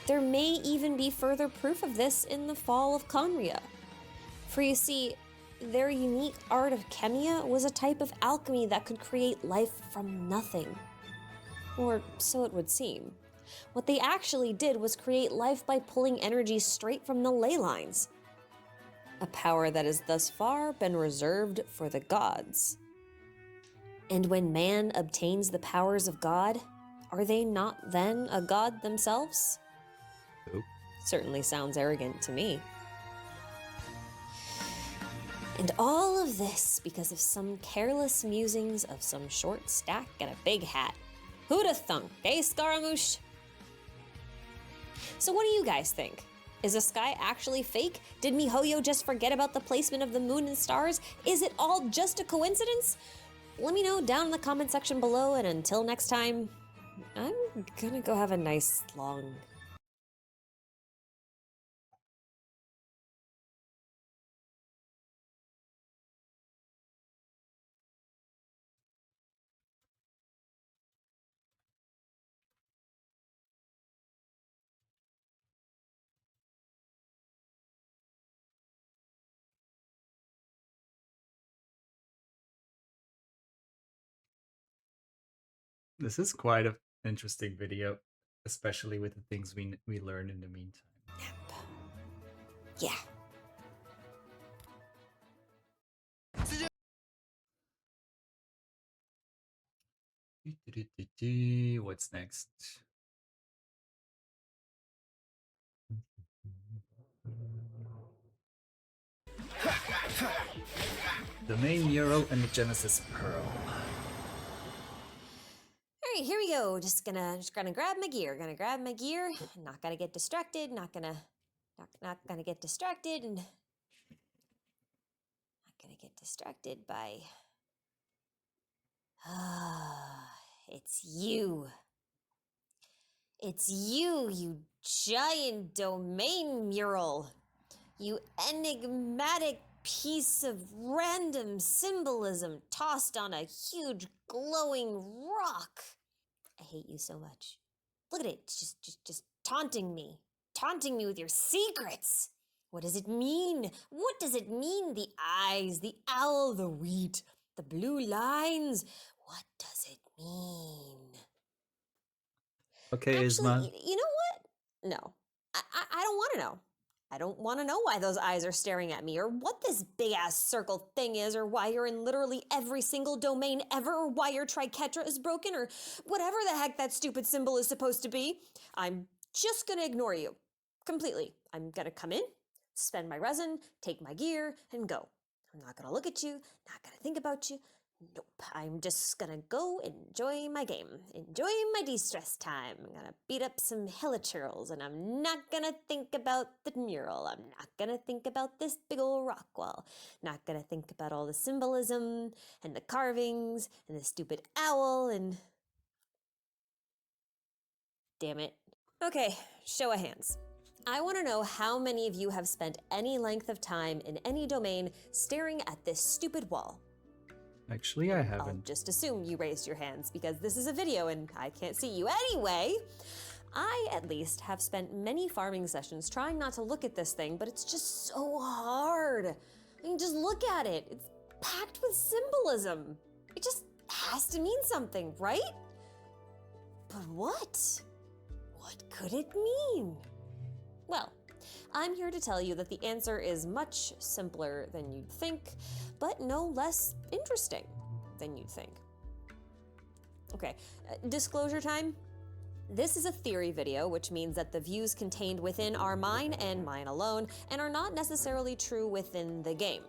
There may even be further proof of this in the fall of Conria. For you see, their unique art of chemia was a type of alchemy that could create life from nothing. Or so it would seem. What they actually did was create life by pulling energy straight from the ley lines. A power that has thus far been reserved for the gods. And when man obtains the powers of God, are they not then a god themselves? Nope. Certainly sounds arrogant to me. And all of this because of some careless musings of some short stack and a big hat. Who'da thunk, eh, Scaramouche? So what do you guys think? Is the sky actually fake? Did MiHoYo just forget about the placement of the moon and stars? Is it all just a coincidence? Let me know down in the comment section below, and until next time, I'm gonna go have a nice long This is quite an interesting video, especially with the things we learned in the meantime. yeah. What's next? The main Euro and the Genesis Pearl. All right, here we go. Just gonna grab my gear. Not gonna get distracted. Not gonna get distracted, and not get distracted by... Ah, it's you. It's you, you giant domain mural. You enigmatic piece of random symbolism tossed on a huge glowing rock. I hate you so much. Look at it, it's just taunting me with your secrets. What does it mean? What does it mean? The eyes, the owl, the wheat, the blue lines. What does it mean? Okay, Actually, Isma. you know what? No, I don't want to know. I don't want to know why those eyes are staring at me, or what this big-ass circle thing is, or why you're in literally every single domain ever, or why your triquetra is broken, or whatever the heck that stupid symbol is supposed to be. I'm just gonna ignore you. Completely. I'm gonna come in, spend my resin, take my gear, and go. I'm not gonna look at you, not gonna think about you. Nope, I'm just gonna go enjoy my game, enjoy my de-stress time. I'm gonna beat up some helichurls, and I'm not gonna think about the mural. I'm not gonna think about this big ol' rock wall. Not gonna think about all the symbolism, and the carvings, and the stupid owl, and... Damn it. Okay, show of hands. I want to know how many of you have spent any length of time in any domain staring at this stupid wall. Actually, I I'll haven't. just assume you raised your hands because this is a video and I can't see you anyway. I, at least, have spent many farming sessions trying not to look at this thing, but it's just so hard. I mean, just look at it. It's packed with symbolism. It just has to mean something, right? But what? What could it mean? Well, I'm here to tell you that the answer is much simpler than you'd think, but no less interesting than you'd think. Okay, disclosure time. This is a theory video, which means that the views contained within are mine and mine alone, and are not necessarily true within the game.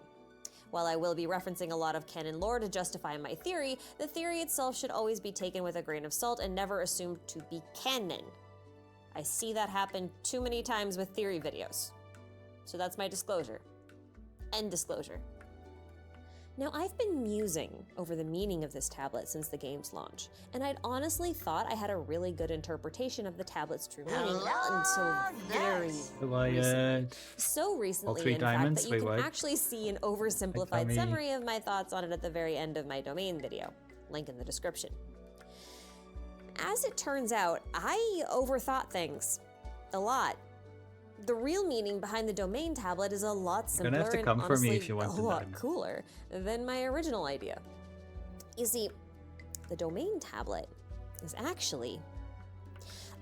While I will be referencing a lot of canon lore to justify my theory, the theory itself should always be taken with a grain of salt and never assumed to be canon. I see that happen too many times with theory videos. So that's my disclosure. End disclosure. Now, I've been musing over the meaning of this tablet since the game's launch, and I'd honestly thought I had a really good interpretation of the tablet's true meaning until very recently. So recently, in fact, that you can actually see an oversimplified summary of my thoughts on it at the very end of my domain video. Link in the description. As it turns out, I overthought things. A lot. The real meaning behind the domain tablet is a lot simpler You're gonna have to and come for me honestly if you want a to lot know. cooler than my original idea. You see, the domain tablet is actually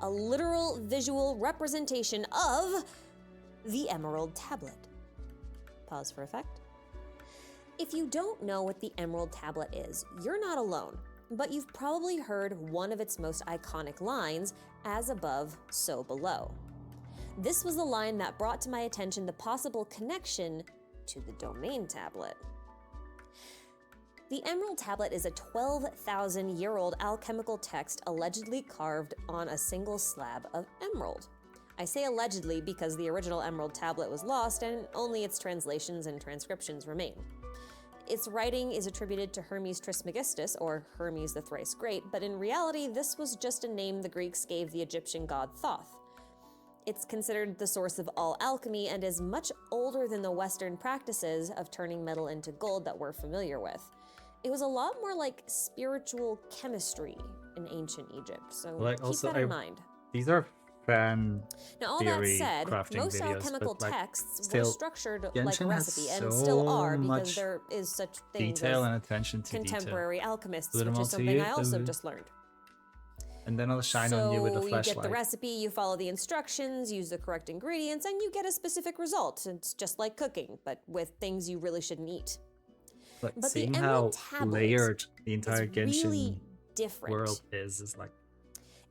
a literal visual representation of the Emerald Tablet. Pause for effect. If you don't know what the Emerald Tablet is, you're not alone, but you've probably heard one of its most iconic lines, "As above, so below." This was the line that brought to my attention the possible connection to the domain tablet. The Emerald Tablet is a 12,000-year-old alchemical text allegedly carved on a single slab of emerald. I say allegedly because the original Emerald Tablet was lost and only its translations and transcriptions remain. Its writing is attributed to Hermes Trismegistus, or Hermes the Thrice Great, but in reality this was just a name the Greeks gave the Egyptian god Thoth. It's considered the source of all alchemy and is much older than the Western practices of turning metal into gold that we're familiar with. It was a lot more like spiritual chemistry in ancient Egypt, so keep that in mind. These are fan Now, all that theory said, crafting most videos, alchemical but, like, texts were still, structured like a Genshin has recipe, and so still are, because much there is such things detail as and attention to contemporary detail. alchemists, Put 'em which all is to something you, I also then- just learned. And then I'll shine on you with a So you flashlight. get the recipe, you follow the instructions, use the correct ingredients, and you get a specific result. It's just like cooking, but with things you really shouldn't eat. Like, But the seeing how Emerald Tablet layered the entire is Genshin really different. world is like,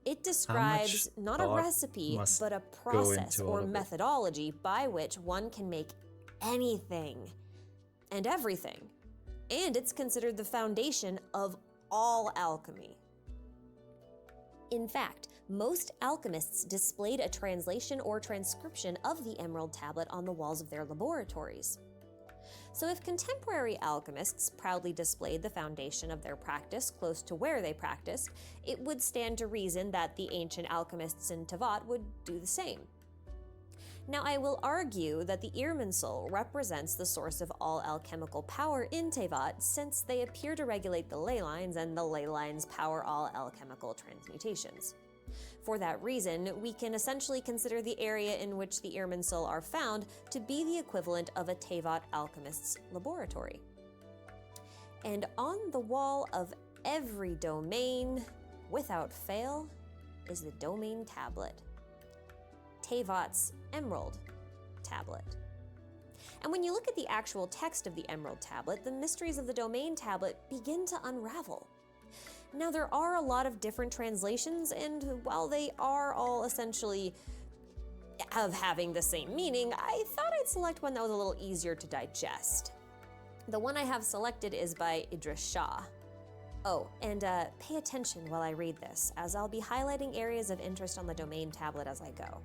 It describes not a thought recipe, must but a go process into all or of it? methodology by which one can make anything and everything. And it's considered the foundation of all alchemy. In fact, most alchemists displayed a translation or transcription of the Emerald Tablet on the walls of their laboratories. So if contemporary alchemists proudly displayed the foundation of their practice close to where they practiced, it would stand to reason that the ancient alchemists in Tevat would do the same. Now, I will argue that the Irminsul represents the source of all alchemical power in Tevat, since they appear to regulate the ley lines, and the ley lines power all alchemical transmutations. For that reason, we can essentially consider the area in which the Irminsul are found to be the equivalent of a Tevat alchemist's laboratory. And on the wall of every domain, without fail, is the domain tablet. Tevat's Emerald Tablet. And when you look at the actual text of the Emerald Tablet, the mysteries of the Domain Tablet begin to unravel. Now, there are a lot of different translations, and while they are all essentially of having the same meaning, I thought I'd select one that was a little easier to digest. The one I have selected is by Idris Shah. Oh, and pay attention while I read this, as I'll be highlighting areas of interest on the Domain Tablet as I go.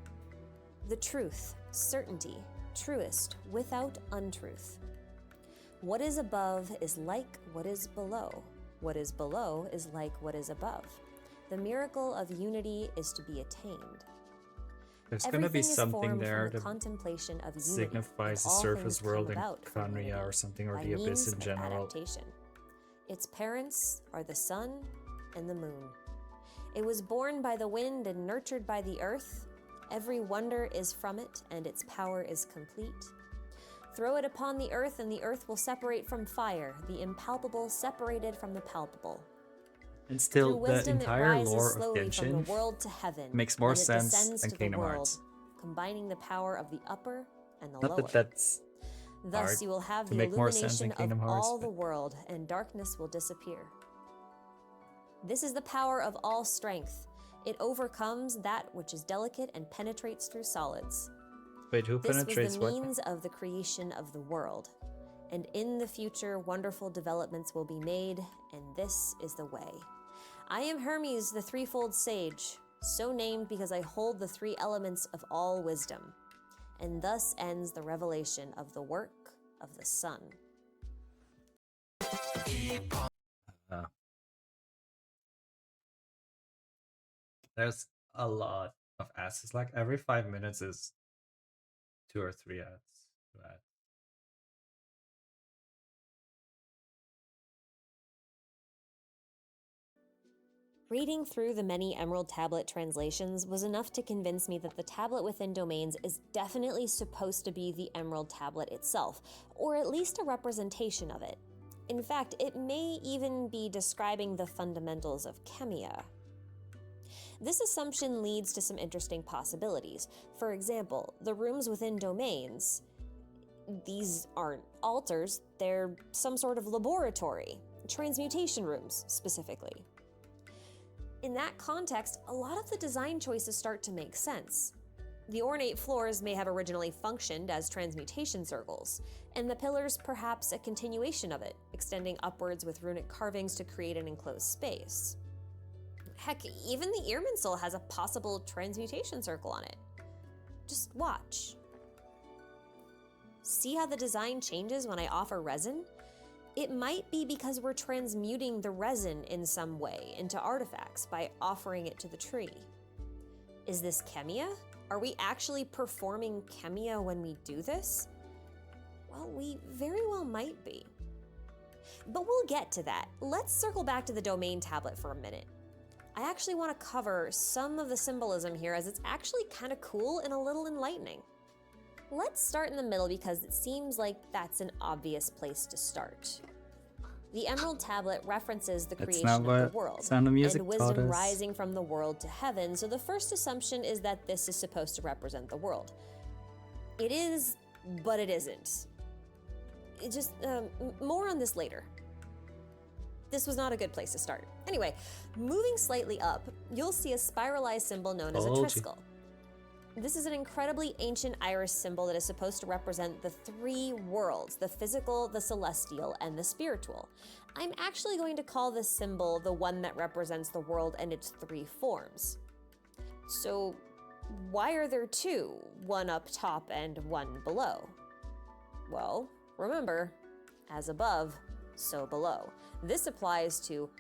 The truth, certainty, truest, without untruth. What is above is like what is below. What is below is like what is above. The miracle of unity is to be attained. There's going to be something there that that signifies the surface world in Khaenri'ah or something, or the abyss in general. Adaptation. Its parents are the sun and the moon. It was born by the wind and nurtured by the earth. Every wonder is from it, and its power is complete. Throw it upon the earth, and the earth will separate from fire, the impalpable separated from the palpable. And still, Through wisdom, the entire it rises lore of slowly from Genshin the world to heaven, makes more and it sense descends than to the Kingdom world, Hearts. combining the power of the upper and the Not lower. that that's Thus hard you will have to the make more sense than illumination Kingdom of Hearts, all the but- world, and darkness will disappear. This is the power of all strength. It overcomes that which is delicate and penetrates through solids. Wait, who This penetrates was the what? means of the creation of the world. And in the future, wonderful developments will be made, and this is the way. I am Hermes, the threefold sage, so named because I hold the three elements of all wisdom. And thus ends the revelation of the work of the sun. There's a lot of ads. It's like every 5 minutes is 2 or 3 ads. Reading through the many Emerald Tablet translations was enough to convince me that the tablet within domains is definitely supposed to be the Emerald Tablet itself, or at least a representation of it. In fact, it may even be describing the fundamentals of Chemia. This assumption leads to some interesting possibilities. For example, the rooms within domains. These aren't altars, they're some sort of laboratory, transmutation rooms specifically. In that context, a lot of the design choices start to make sense. The ornate floors may have originally functioned as transmutation circles, and the pillars perhaps a continuation of it, extending upwards with runic carvings to create an enclosed space. Heck, even the Irminsul has a possible transmutation circle on it. Just watch. See how the design changes when I offer resin? It might be because we're transmuting the resin in some way into artifacts by offering it to the tree. Is this Chemia? Are we actually performing Chemia when we do this? Well, we very well might be. But we'll get to that. Let's circle back to the Domain Tablet for a minute. I actually want to cover some of the symbolism here, as it's actually kind of cool and a little enlightening. Let's start in the middle because it seems like that's an obvious place to start. The Emerald Tablet references the creation of the world, Sound of Music and wisdom taught us. rising from the world to heaven, so the first assumption is that this is supposed to represent the world. It is, but it isn't. More on this later. This was not a good place to start. Anyway, moving slightly up, you'll see a spiralized symbol known as a Told you. triskel. This is an incredibly ancient Irish symbol that is supposed to represent the three worlds, the physical, the celestial, and the spiritual. I'm actually going to call this symbol the one that represents the world and its three forms. So why are there two, one up top and one below? Well, remember, As above, so below. This applies to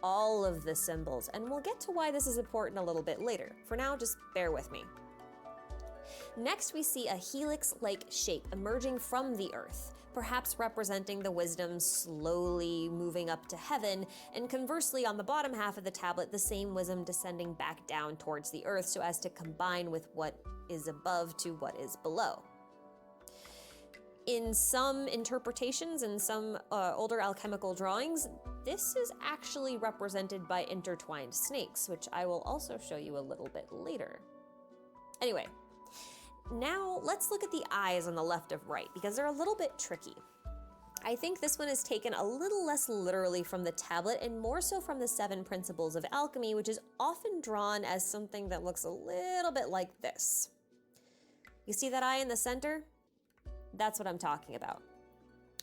all of the symbols, and we'll get to why this is important a little bit later. For now, just bear with me. Next, we see a helix-like shape emerging from the earth, perhaps representing the wisdom slowly moving up to heaven, and conversely, on the bottom half of the tablet, the same wisdom descending back down towards the earth so as to combine with what is above to what is below. In some interpretations and some older alchemical drawings, this is actually represented by intertwined snakes, which I will also show you a little bit later. Anyway, now let's look at the eyes on the left of right, because they're a little bit tricky. I think this one is taken a little less literally from the tablet and more so from the 7 Principles of Alchemy, which is often drawn as something that looks a little bit like this. You see that eye in the center? That's what I'm talking about.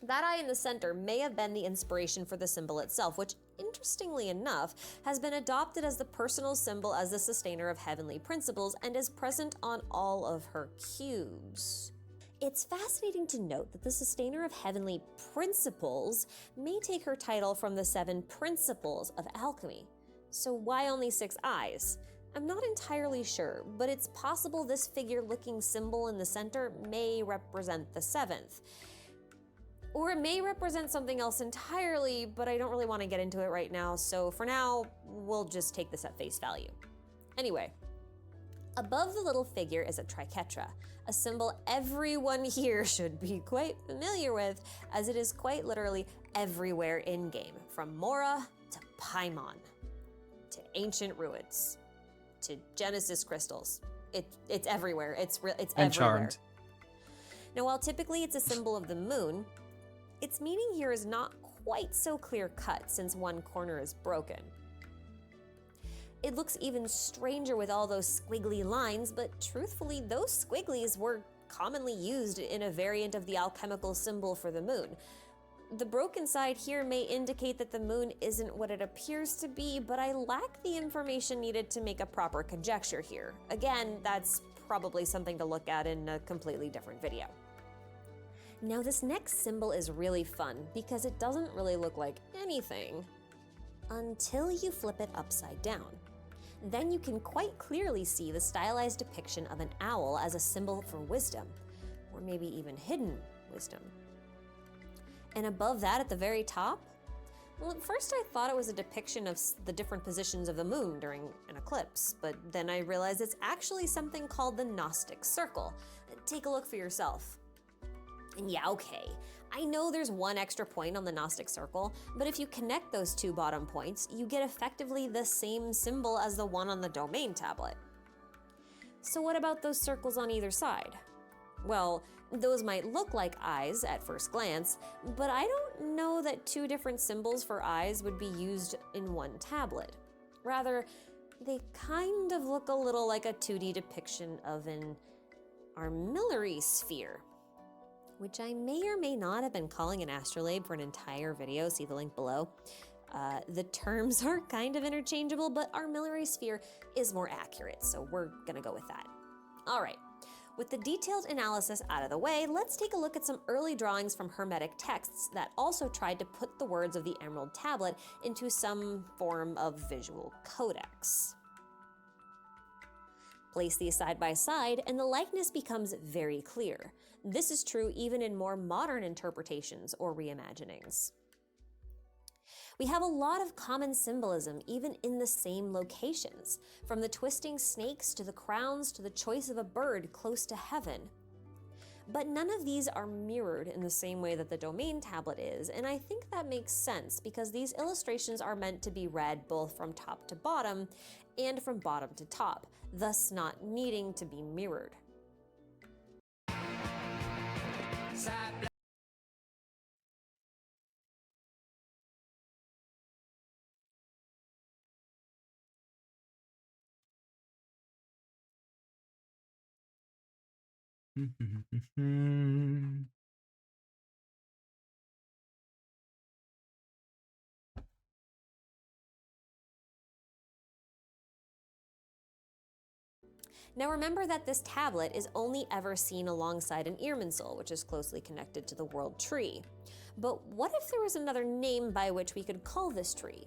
That eye in the center may have been the inspiration for the symbol itself, which, interestingly enough, has been adopted as the personal symbol as the sustainer of heavenly principles and is present on all of her cubes. It's fascinating to note that the sustainer of heavenly principles may take her title from the 7 Principles of Alchemy. So why only 6 eyes? I'm not entirely sure, but it's possible this figure-looking symbol in the center may represent the 7th. Or it may represent something else entirely, but I don't really want to get into it right now, so for now, we'll just take this at face value. Anyway, above the little figure is a triquetra, a symbol everyone here should be quite familiar with, as it is quite literally everywhere in-game, from Mora to Paimon, to ancient ruins, to Genesis crystals. It's everywhere. It's And everywhere. Charmed. Now, while typically it's a symbol of the moon, its meaning here is not quite so clear-cut since one corner is broken. It looks even stranger with all those squiggly lines, but truthfully, those squigglies were commonly used in a variant of the alchemical symbol for the moon. The broken side here may indicate that the moon isn't what it appears to be, but I lack the information needed to make a proper conjecture here. Again, that's probably something to look at in a completely different video. Now this next symbol is really fun because it doesn't really look like anything until you flip it upside down. Then you can quite clearly see the stylized depiction of an owl as a symbol for wisdom, or maybe even hidden wisdom. And above that at the very top, well, at first I thought it was a depiction of the different positions of the moon during an eclipse, but then I realized it's actually something called the Gnostic Circle. Take a look for yourself. And yeah, okay, I know there's one extra point on the Gnostic Circle, but if you connect those 2 bottom points, you get effectively the same symbol as the one on the domain tablet. So what about those circles on either side? Well, those might look like eyes at first glance, but I don't know that 2 different symbols for eyes would be used in one tablet. Rather, they kind of look a little like a 2D depiction of an armillary sphere, which I may or may not have been calling an astrolabe for an entire video, see the link below. The terms are kind of interchangeable, but armillary sphere is more accurate, so we're gonna go with that. All right. With the detailed analysis out of the way, let's take a look at some early drawings from Hermetic texts that also tried to put the words of the Emerald Tablet into some form of visual codex. Place these side by side and the likeness becomes very clear. This is true even in more modern interpretations or reimaginings. We have a lot of common symbolism even in the same locations, from the twisting snakes to the crowns to the choice of a bird close to heaven. But none of these are mirrored in the same way that the domain tablet is, and I think that makes sense because these illustrations are meant to be read both from top to bottom and from bottom to top, thus not needing to be mirrored. Now remember that this tablet is only ever seen alongside an Irminsul, which is closely connected to the World Tree. But what if there was another name by which we could call this tree?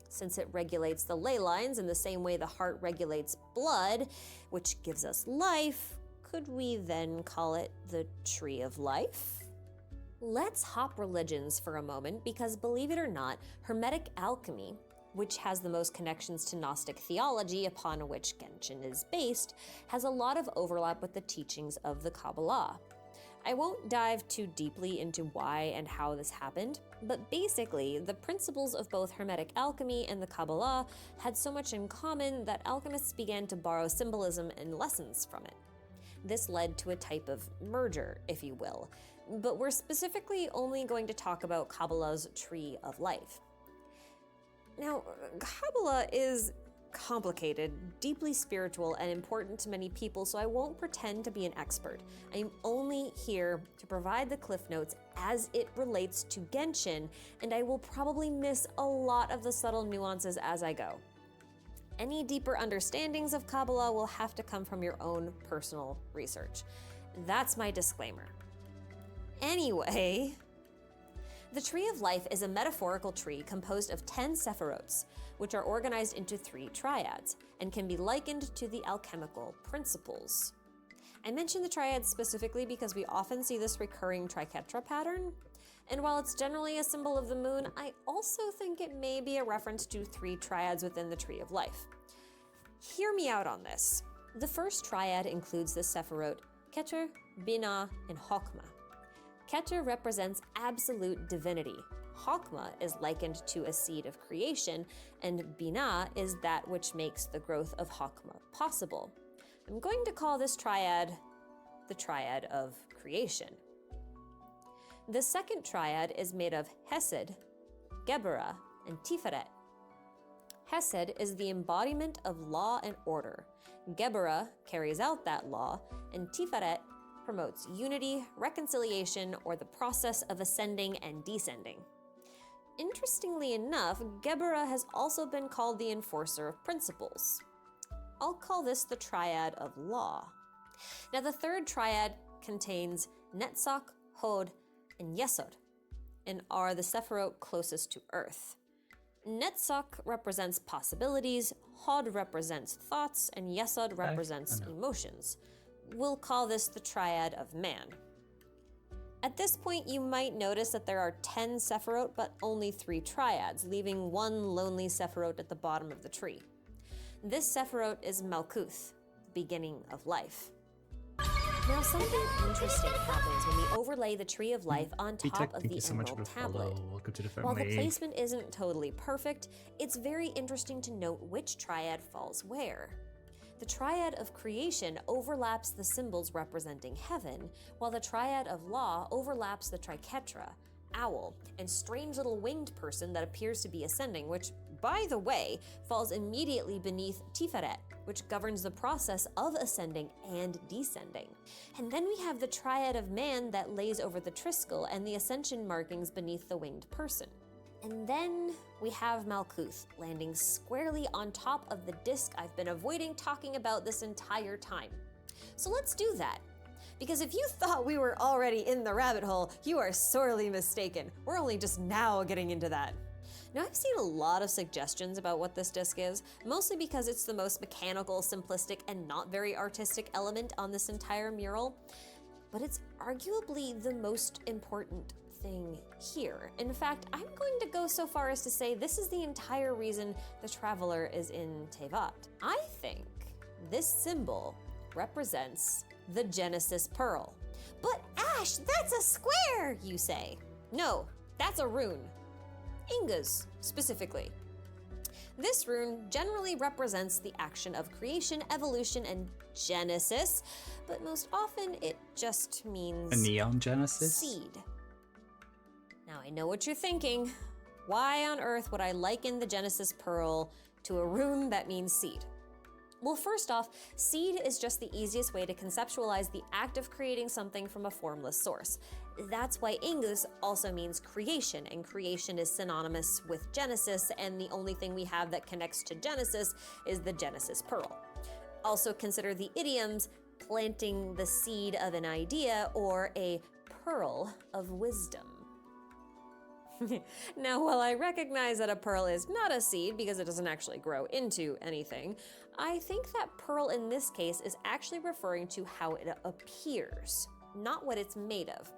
Since it regulates the ley lines in the same way the heart regulates blood, which gives us life, could we then call it the Tree of Life? Let's hop religions for a moment because, believe it or not, Hermetic alchemy, which has the most connections to Gnostic theology upon which Genshin is based, has a lot of overlap with the teachings of the Kabbalah. I won't dive too deeply into why and how this happened, but basically, the principles of both Hermetic alchemy and the Kabbalah had so much in common that alchemists began to borrow symbolism and lessons from it. This led to a type of merger, if you will, but we're specifically only going to talk about Kabbalah's Tree of Life. Now, Kabbalah is complicated, deeply spiritual, and important to many people, so I won't pretend to be an expert. I am only here to provide the cliff notes as it relates to Genshin, and I will probably miss a lot of the subtle nuances as I go. Any deeper understandings of Kabbalah will have to come from your own personal research. That's my disclaimer. Anyway, the Tree of Life is a metaphorical tree composed of 10 sephirots, which are organized into 3 triads, and can be likened to the alchemical principles. I mention the triads specifically because we often see this recurring triquetra pattern, and while it's generally a symbol of the moon, I also think it may be a reference to 3 triads within the Tree of Life. Hear me out on this. The first triad includes the sephirot Keter, Binah, and Chokmah. Keter represents absolute divinity. Chokmah is likened to a seed of creation, and Binah is that which makes the growth of Chokmah possible. I'm going to call this triad the triad of creation. The second triad is made of Hesed, Geburah, and Tiferet. Hesed is the embodiment of law and order. Geburah carries out that law, and Tiferet promotes unity, reconciliation, or the process of ascending and descending. Interestingly enough, Geburah has also been called the enforcer of principles. I'll call this the triad of law. Now, the third triad contains Netzach, Hod, and Yesod, and are the sephirot closest to Earth. Netzach represents possibilities, Hod represents thoughts, and Yesod represents emotions. We'll call this the triad of man. At this point, you might notice that there are 10 sephirot, but only 3 triads, leaving one lonely sephirot at the bottom of the tree. This sephirot is Malkuth, beginning of life. Now, something interesting happens when we overlay the Tree of Life on top of the Emerald Tablet. While the placement isn't totally perfect, it's very interesting to note which triad falls where. The triad of creation overlaps the symbols representing heaven, while the triad of law overlaps the triquetra, owl, and strange little winged person that appears to be ascending, which, by the way, falls immediately beneath Tiferet, which governs the process of ascending and descending. And then we have the triad of man that lays over the Triskel and the ascension markings beneath the winged person. And then we have Malkuth landing squarely on top of the disc I've been avoiding talking about this entire time. So let's do that. Because if you thought we were already in the rabbit hole, you are sorely mistaken. We're only just now getting into that. Now, I've seen a lot of suggestions about what this disc is, mostly because it's the most mechanical, simplistic, and not very artistic element on this entire mural. But it's arguably the most important thing here. In fact, I'm going to go so far as to say this is the entire reason the Traveler is in Tevat. I think this symbol represents the Genesis Pearl. But Ash, that's a square, you say. No, that's a rune. Inga's, specifically. This rune generally represents the action of creation, evolution, and genesis, but most often it just means A neon genesis? seed. Now, I know what you're thinking. Why on earth would I liken the Genesis Pearl to a rune that means seed? Well, first off, seed is just the easiest way to conceptualize the act of creating something from a formless source. That's why Ingus also means creation, and creation is synonymous with Genesis, and the only thing we have that connects to Genesis is the Genesis Pearl. Also consider the idioms planting the seed of an idea or a pearl of wisdom. Now, while I recognize that a pearl is not a seed because it doesn't actually grow into anything, I think that pearl in this case is actually referring to how it appears, not what it's made of.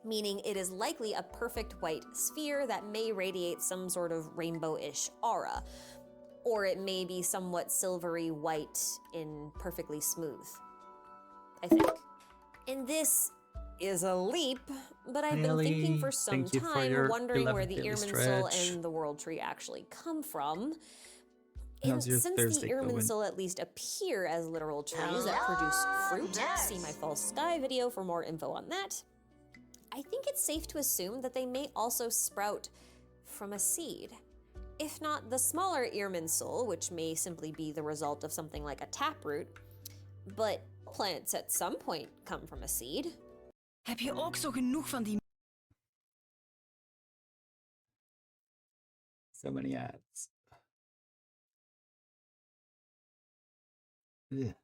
Meaning it is likely a perfect white sphere that may radiate some sort of rainbow-ish aura, or it may be somewhat silvery white and perfectly smooth, I think. And this is a leap, but I've been thinking for some Thank you for time, your wondering where 11 the daily Irminsul stretch. and the World Tree actually come from. And How's your since Thursday the going? Irminsul at least appear as literal trees that produce fruit, see my False Sky video for more info on that, I think it's safe to assume that they may also sprout from a seed. If not the smaller Irminsul, which may simply be the result of something like a taproot, but plants at some point come from a seed. Heb je ook zo genoeg van die... So many ads. Ugh.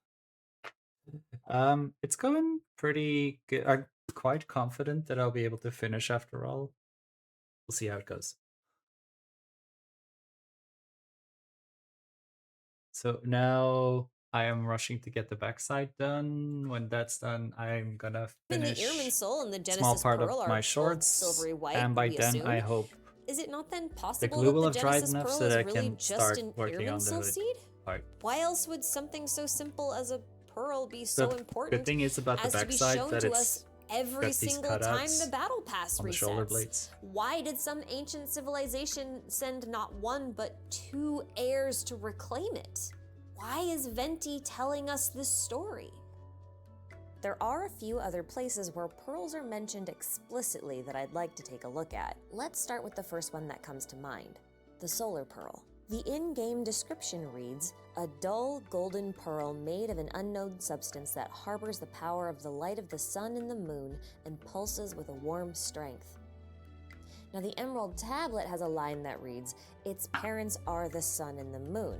It's going pretty good. I'm quite confident that I'll be able to finish after all. We'll see how it goes. So now I am rushing to get the backside done. When that's done, I'm gonna Even the finish Irminsul and the a Genesis small part Pearl of are my both shorts, silvery white, and by we then I assume. hope Is it not then the possible glue will that have the dried Genesis enough Pearl so that I is really can just start an working on the Irminsul hood seed? part. Why else would something so simple as a pearl be so The important good thing is about the as to be backside shown that to it's us every got these single time cutouts the battle pass on the shoulder resets? blades. Why did some ancient civilization send not one but 2 heirs to reclaim it? Why is Venti telling us this story? There are a few other places where pearls are mentioned explicitly that I'd like to take a look at. Let's start with the first one that comes to mind, the solar pearl. The in-game description reads, a dull golden pearl made of an unknown substance that harbors the power of the light of the sun and the moon and pulses with a warm strength. Now the emerald tablet has a line that reads, its parents are the sun and the moon.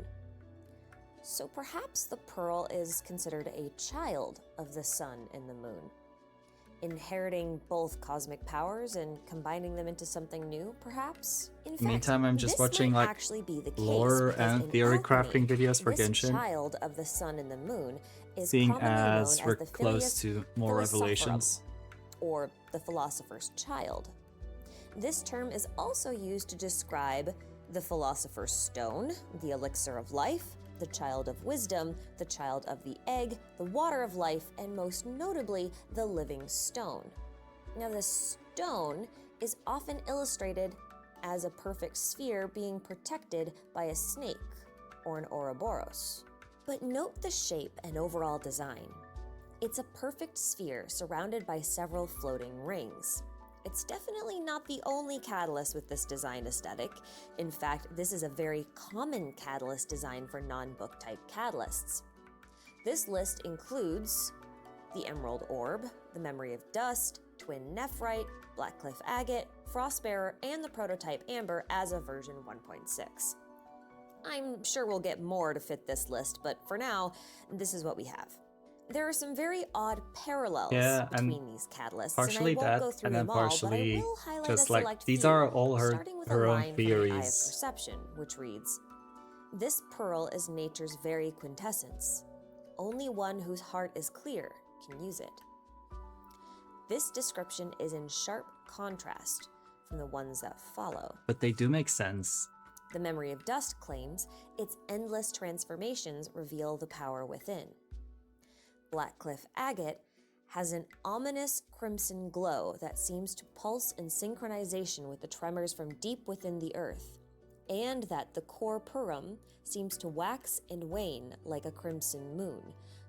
So perhaps the pearl is considered a child of the sun and the moon, inheriting both cosmic powers and combining them into something new, perhaps? In fact, Meantime, I'm just this watching might like actually be the case, lore because and in theory alchemy, crafting videos for this Genshin, child of the sun and the moon is seeing commonly known as as we're the close Filius to more Philosophorum, revelations. or the philosopher's child. This term is also used to describe the philosopher's stone, the elixir of life, the child of wisdom, the child of the egg, the water of life, and most notably, the living stone. Now, the stone is often illustrated as a perfect sphere being protected by a snake or an Ouroboros. But note the shape and overall design. It's a perfect sphere surrounded by several floating rings. It's definitely not the only catalyst with this design aesthetic. In fact, this is a very common catalyst design for non-book type catalysts. This list includes the Emerald Orb, the Memory of Dust, Twin Nephrite, Blackcliff Agate, Frostbearer, and the prototype Amber as of version 1.6. I'm sure we'll get more to fit this list, but for now, this is what we have. There are some very odd parallels between these catalysts, partially and I won't that, go through and then them all, but I partially will highlight just a like select these few, are all starting with her a own line from the Eye of theories. Perception, which reads, this pearl is nature's very quintessence. Only one whose heart is clear can use it. This description is in sharp contrast from the ones that follow. But they do make sense. The Memory of Dust claims its endless transformations reveal the power within. Blackcliff Agate has an ominous crimson glow that seems to pulse in synchronization with the tremors from deep within the earth, and that the core Purim seems to wax and wane like a crimson moon,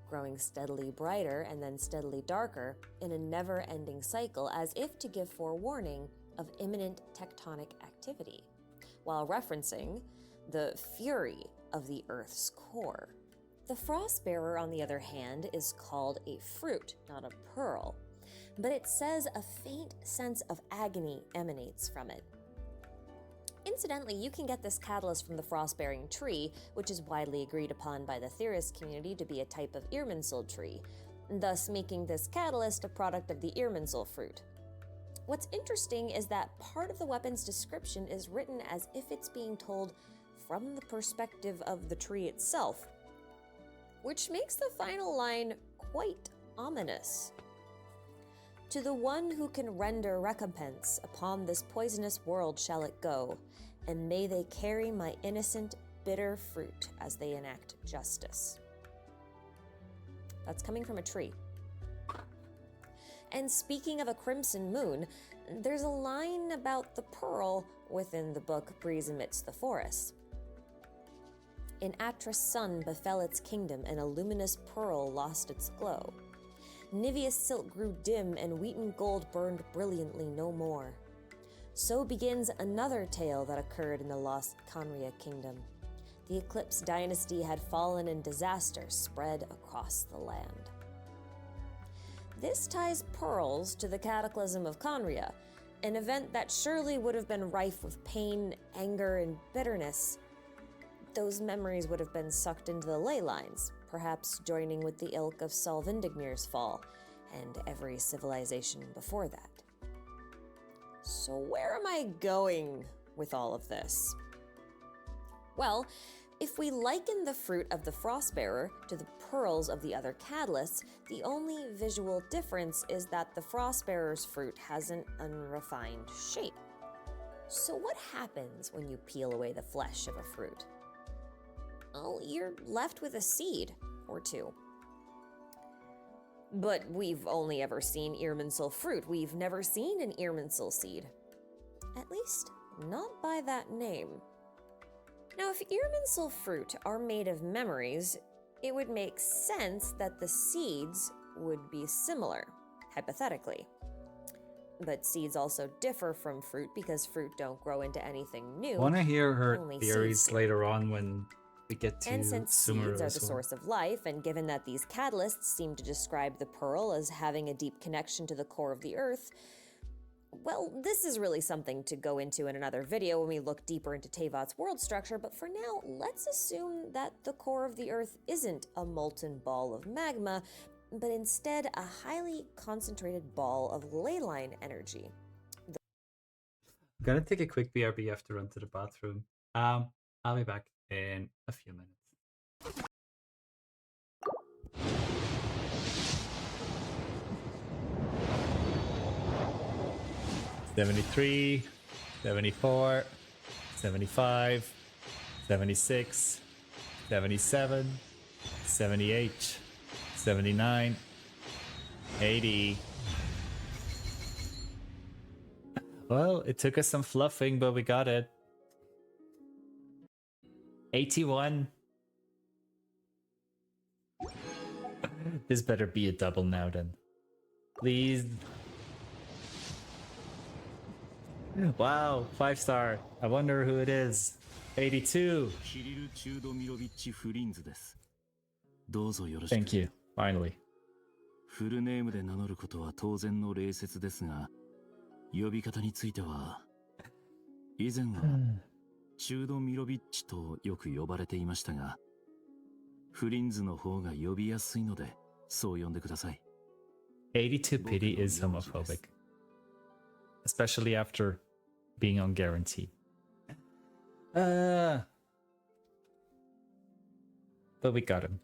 growing steadily brighter and then steadily darker in a never-ending cycle, as if to give forewarning of imminent tectonic activity, while referencing the fury of the Earth's core. The Frostbearer, on the other hand, is called a fruit, not a pearl, but it says a faint sense of agony emanates from it. Incidentally, you can get this catalyst from the frost-bearing tree, which is widely agreed upon by the theorist community to be a type of Irminsul tree, thus making this catalyst a product of the Irminsul fruit. What's interesting is that part of the weapon's description is written as if it's being told from the perspective of the tree itself, which makes the final line quite ominous. To the one who can render recompense, upon this poisonous world shall it go, and may they carry my innocent, bitter fruit as they enact justice. That's coming from a tree. And speaking of a crimson moon, there's a line about the pearl within the book Breeze Amidst the Forests. In Atra's sun befell its kingdom, and a luminous pearl lost its glow. Nivea's silk grew dim, and wheaten gold burned brilliantly no more. So begins another tale that occurred in the lost Conria kingdom. The Eclipse dynasty had fallen, and disaster spread across the land. This ties pearls to the cataclysm of Conria, an event that surely would have been rife with pain, anger, and bitterness. Those memories would have been sucked into the ley lines, perhaps joining with the ilk of Solvindignir's fall, and every civilization before that. So where am I going with all of this? Well, if we liken the fruit of the Frostbearer to the pearls of the other catalysts, the only visual difference is that the Frostbearer's fruit has an unrefined shape. So what happens when you peel away the flesh of a fruit? Well, you're left with a seed or two. But we've only ever seen Irminsul fruit. We've never seen an Irminsul seed. At least, not by that name. Now, if Irminsul fruit are made of memories, it would make sense that the seeds would be similar, hypothetically. But seeds also differ from fruit because fruit don't grow into anything new. I want to hear her Only theories seeds do. later on when we get to And since Sumeru seeds are as the well. source of life, and given that these catalysts seem to describe the pearl as having a deep connection to the core of the earth, well, this is really something to go into in another video when we look deeper into Teyvat's world structure, but for now, let's assume that the core of the earth isn't a molten ball of magma, but instead a highly concentrated ball of ley line energy. I'm gonna take a quick BRB after run to the bathroom. I'll be back in a few minutes. 73, 74, 75, 76, 77, 78, 79, 80. Well, it took us some fluffing, but we got it. 81. This better be a double now then. Please. Wow, 5-star. I wonder who it is. 82. Thank you. Finally. フルネームで名乗ることは当然の礼節ですが、呼び方については、以前はチュード・ミロビッチとよく呼ばれていましたが、フリンズの方が呼びやすいので、そう呼んでください。82 pity is homophobic. Especially after being on guarantee. But we got him.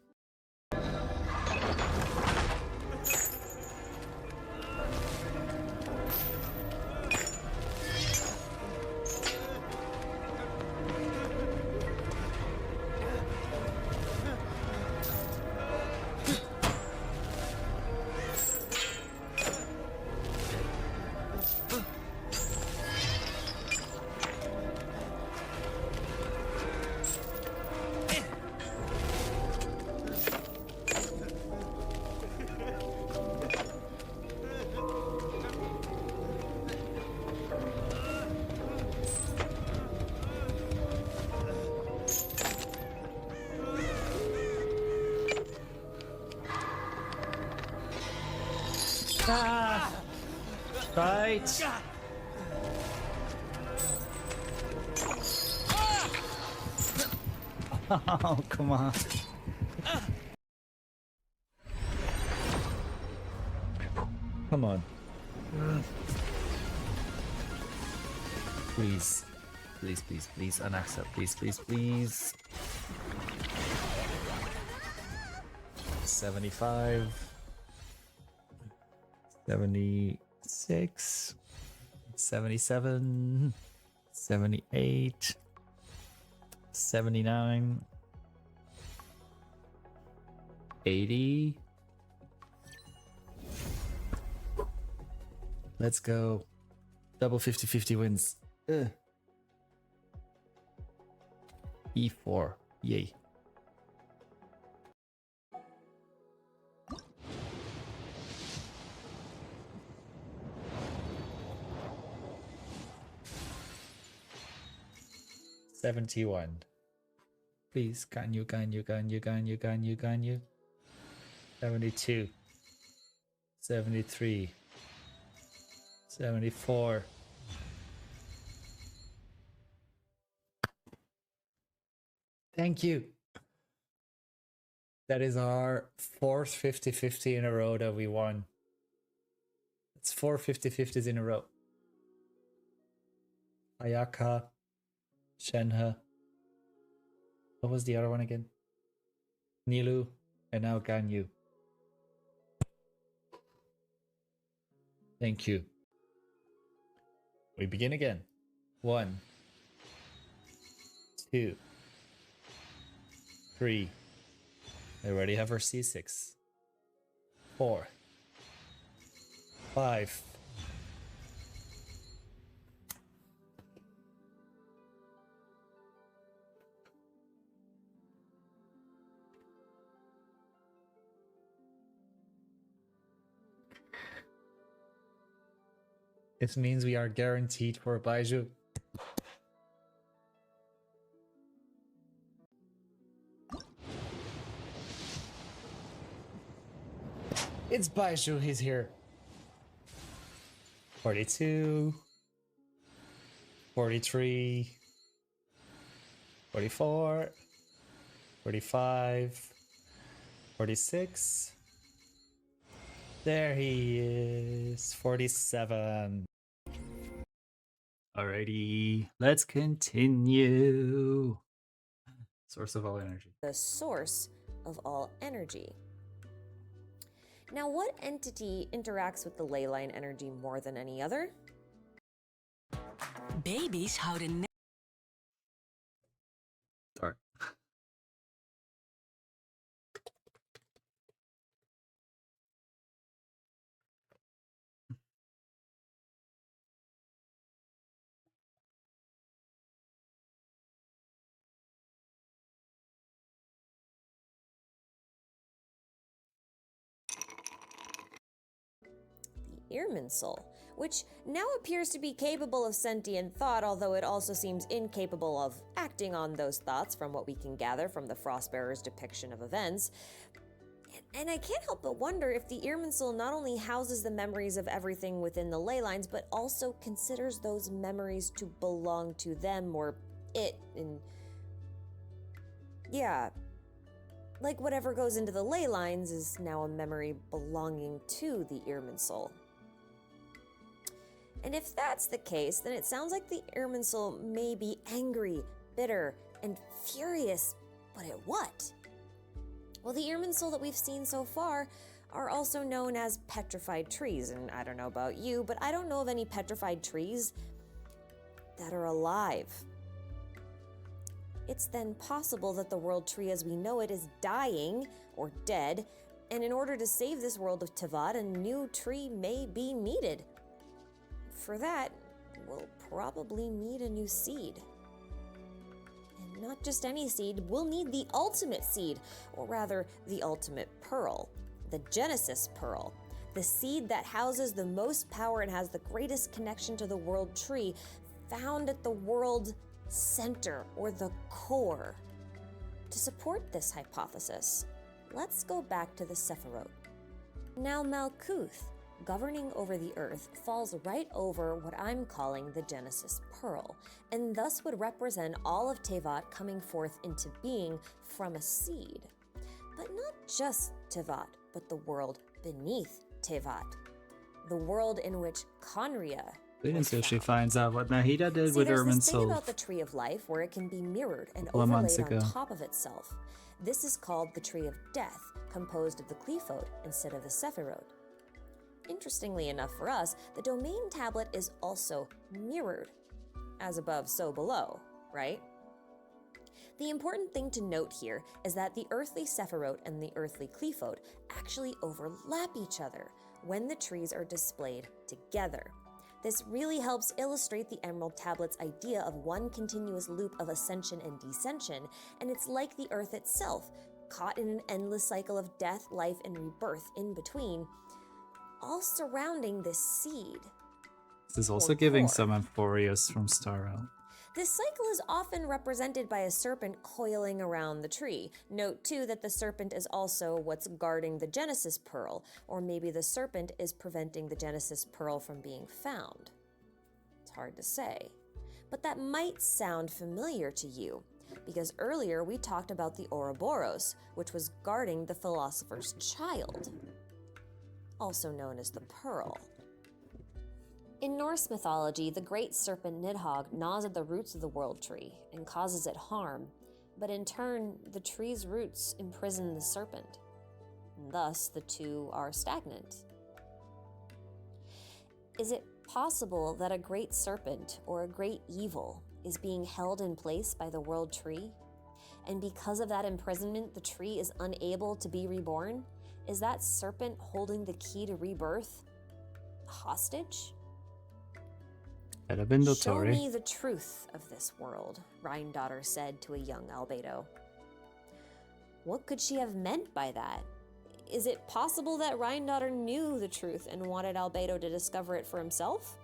Ah! Right! Oh, come on. Come on. Please. Please, please, please, Anaxa. Please, please, please. 75. 76. 77. 78. 79. 80. Let's go. Double 50-50 wins. Ugh. E4. Yay. $71. Please, can you? 72. 73. 74. Thank you. That is our fourth 50-50 in a row that we won. It's 4 50-50s in a row. Ayaka, Shenhe. What was the other one again? Nilu, and now Ganyu. Thank you. We begin again. 1, 2, 3. I already have our C6. 4, 5. This means we are guaranteed for a Baiju. It's Baiju, he's here. 42. 43. 44. 45. 46. There he is. 47. Alrighty, let's continue. Source of all energy. The source of all energy. Now, what entity interacts with the ley line energy more than any other? Baby's houden Sorry. Irminsul, which now appears to be capable of sentient thought, although it also seems incapable of acting on those thoughts from what we can gather from the Frostbearer's depiction of events. And I can't help but wonder if the Irminsul not only houses the memories of everything within the ley lines, but also considers those memories to belong to them or it, and yeah, like whatever goes into the ley lines is now a memory belonging to the Irminsul. And if that's the case, then it sounds like the Irminsul may be angry, bitter, and furious, but at what? Well, the Irminsul that we've seen so far are also known as petrified trees, and I don't know about you, but I don't know of any petrified trees that are alive. It's then possible that the world tree as we know it is dying, or dead, and in order to save this world of Tevat, a new tree may be needed. For that, we'll probably need a new seed. And not just any seed, we'll need the ultimate seed, or rather, the ultimate pearl, the Genesis Pearl, the seed that houses the most power and has the greatest connection to the world tree, found at the world center, or the core. To support this hypothesis, let's go back to the Sephiroth. Now Malkuth, governing over the earth, falls right over what I'm calling the Genesis Pearl, and thus would represent all of Tevat coming forth into being from a seed. But not just Tevat, but the world beneath Tevat. The world in which Khaenri'ah Wait was until she found. finds out what Nahida did See, with there's this thing Irminsul about the Tree of Life where it can be mirrored and couple of months overlaid on ago. top of itself. This is called the Tree of Death, composed of the Qliphote instead of the Sephiroth. Interestingly enough for us, the domain tablet is also mirrored. As above, so below, right? The important thing to note here is that the earthly Sephiroth and the earthly Qliphote actually overlap each other when the trees are displayed together. This really helps illustrate the Emerald Tablet's idea of one continuous loop of ascension and descension, and it's like the Earth itself, caught in an endless cycle of death, life, and rebirth in between, all surrounding this seed. This is also or giving core. some Amphorius from Star Realm. This cycle is often represented by a serpent coiling around the tree. Note too that the serpent is also what's guarding the Genesis Pearl, or maybe the serpent is preventing the Genesis Pearl from being found. It's hard to say. But that might sound familiar to you, because earlier we talked about the Ouroboros, which was guarding the Philosopher's Child, also known as the Pearl. In Norse mythology, the great serpent Nidhogg gnaws at the roots of the World Tree and causes it harm, but in turn, the tree's roots imprison the serpent. And thus, the two are stagnant. Is it possible that a great serpent or a great evil is being held in place by the World Tree? And because of that imprisonment, the tree is unable to be reborn? Is that serpent holding the key to rebirth hostage? Show me the truth of this world, Rhine said to a young Albedo. What could she have meant by that? Is it possible that Rhine knew the truth and wanted Albedo to discover it for himself?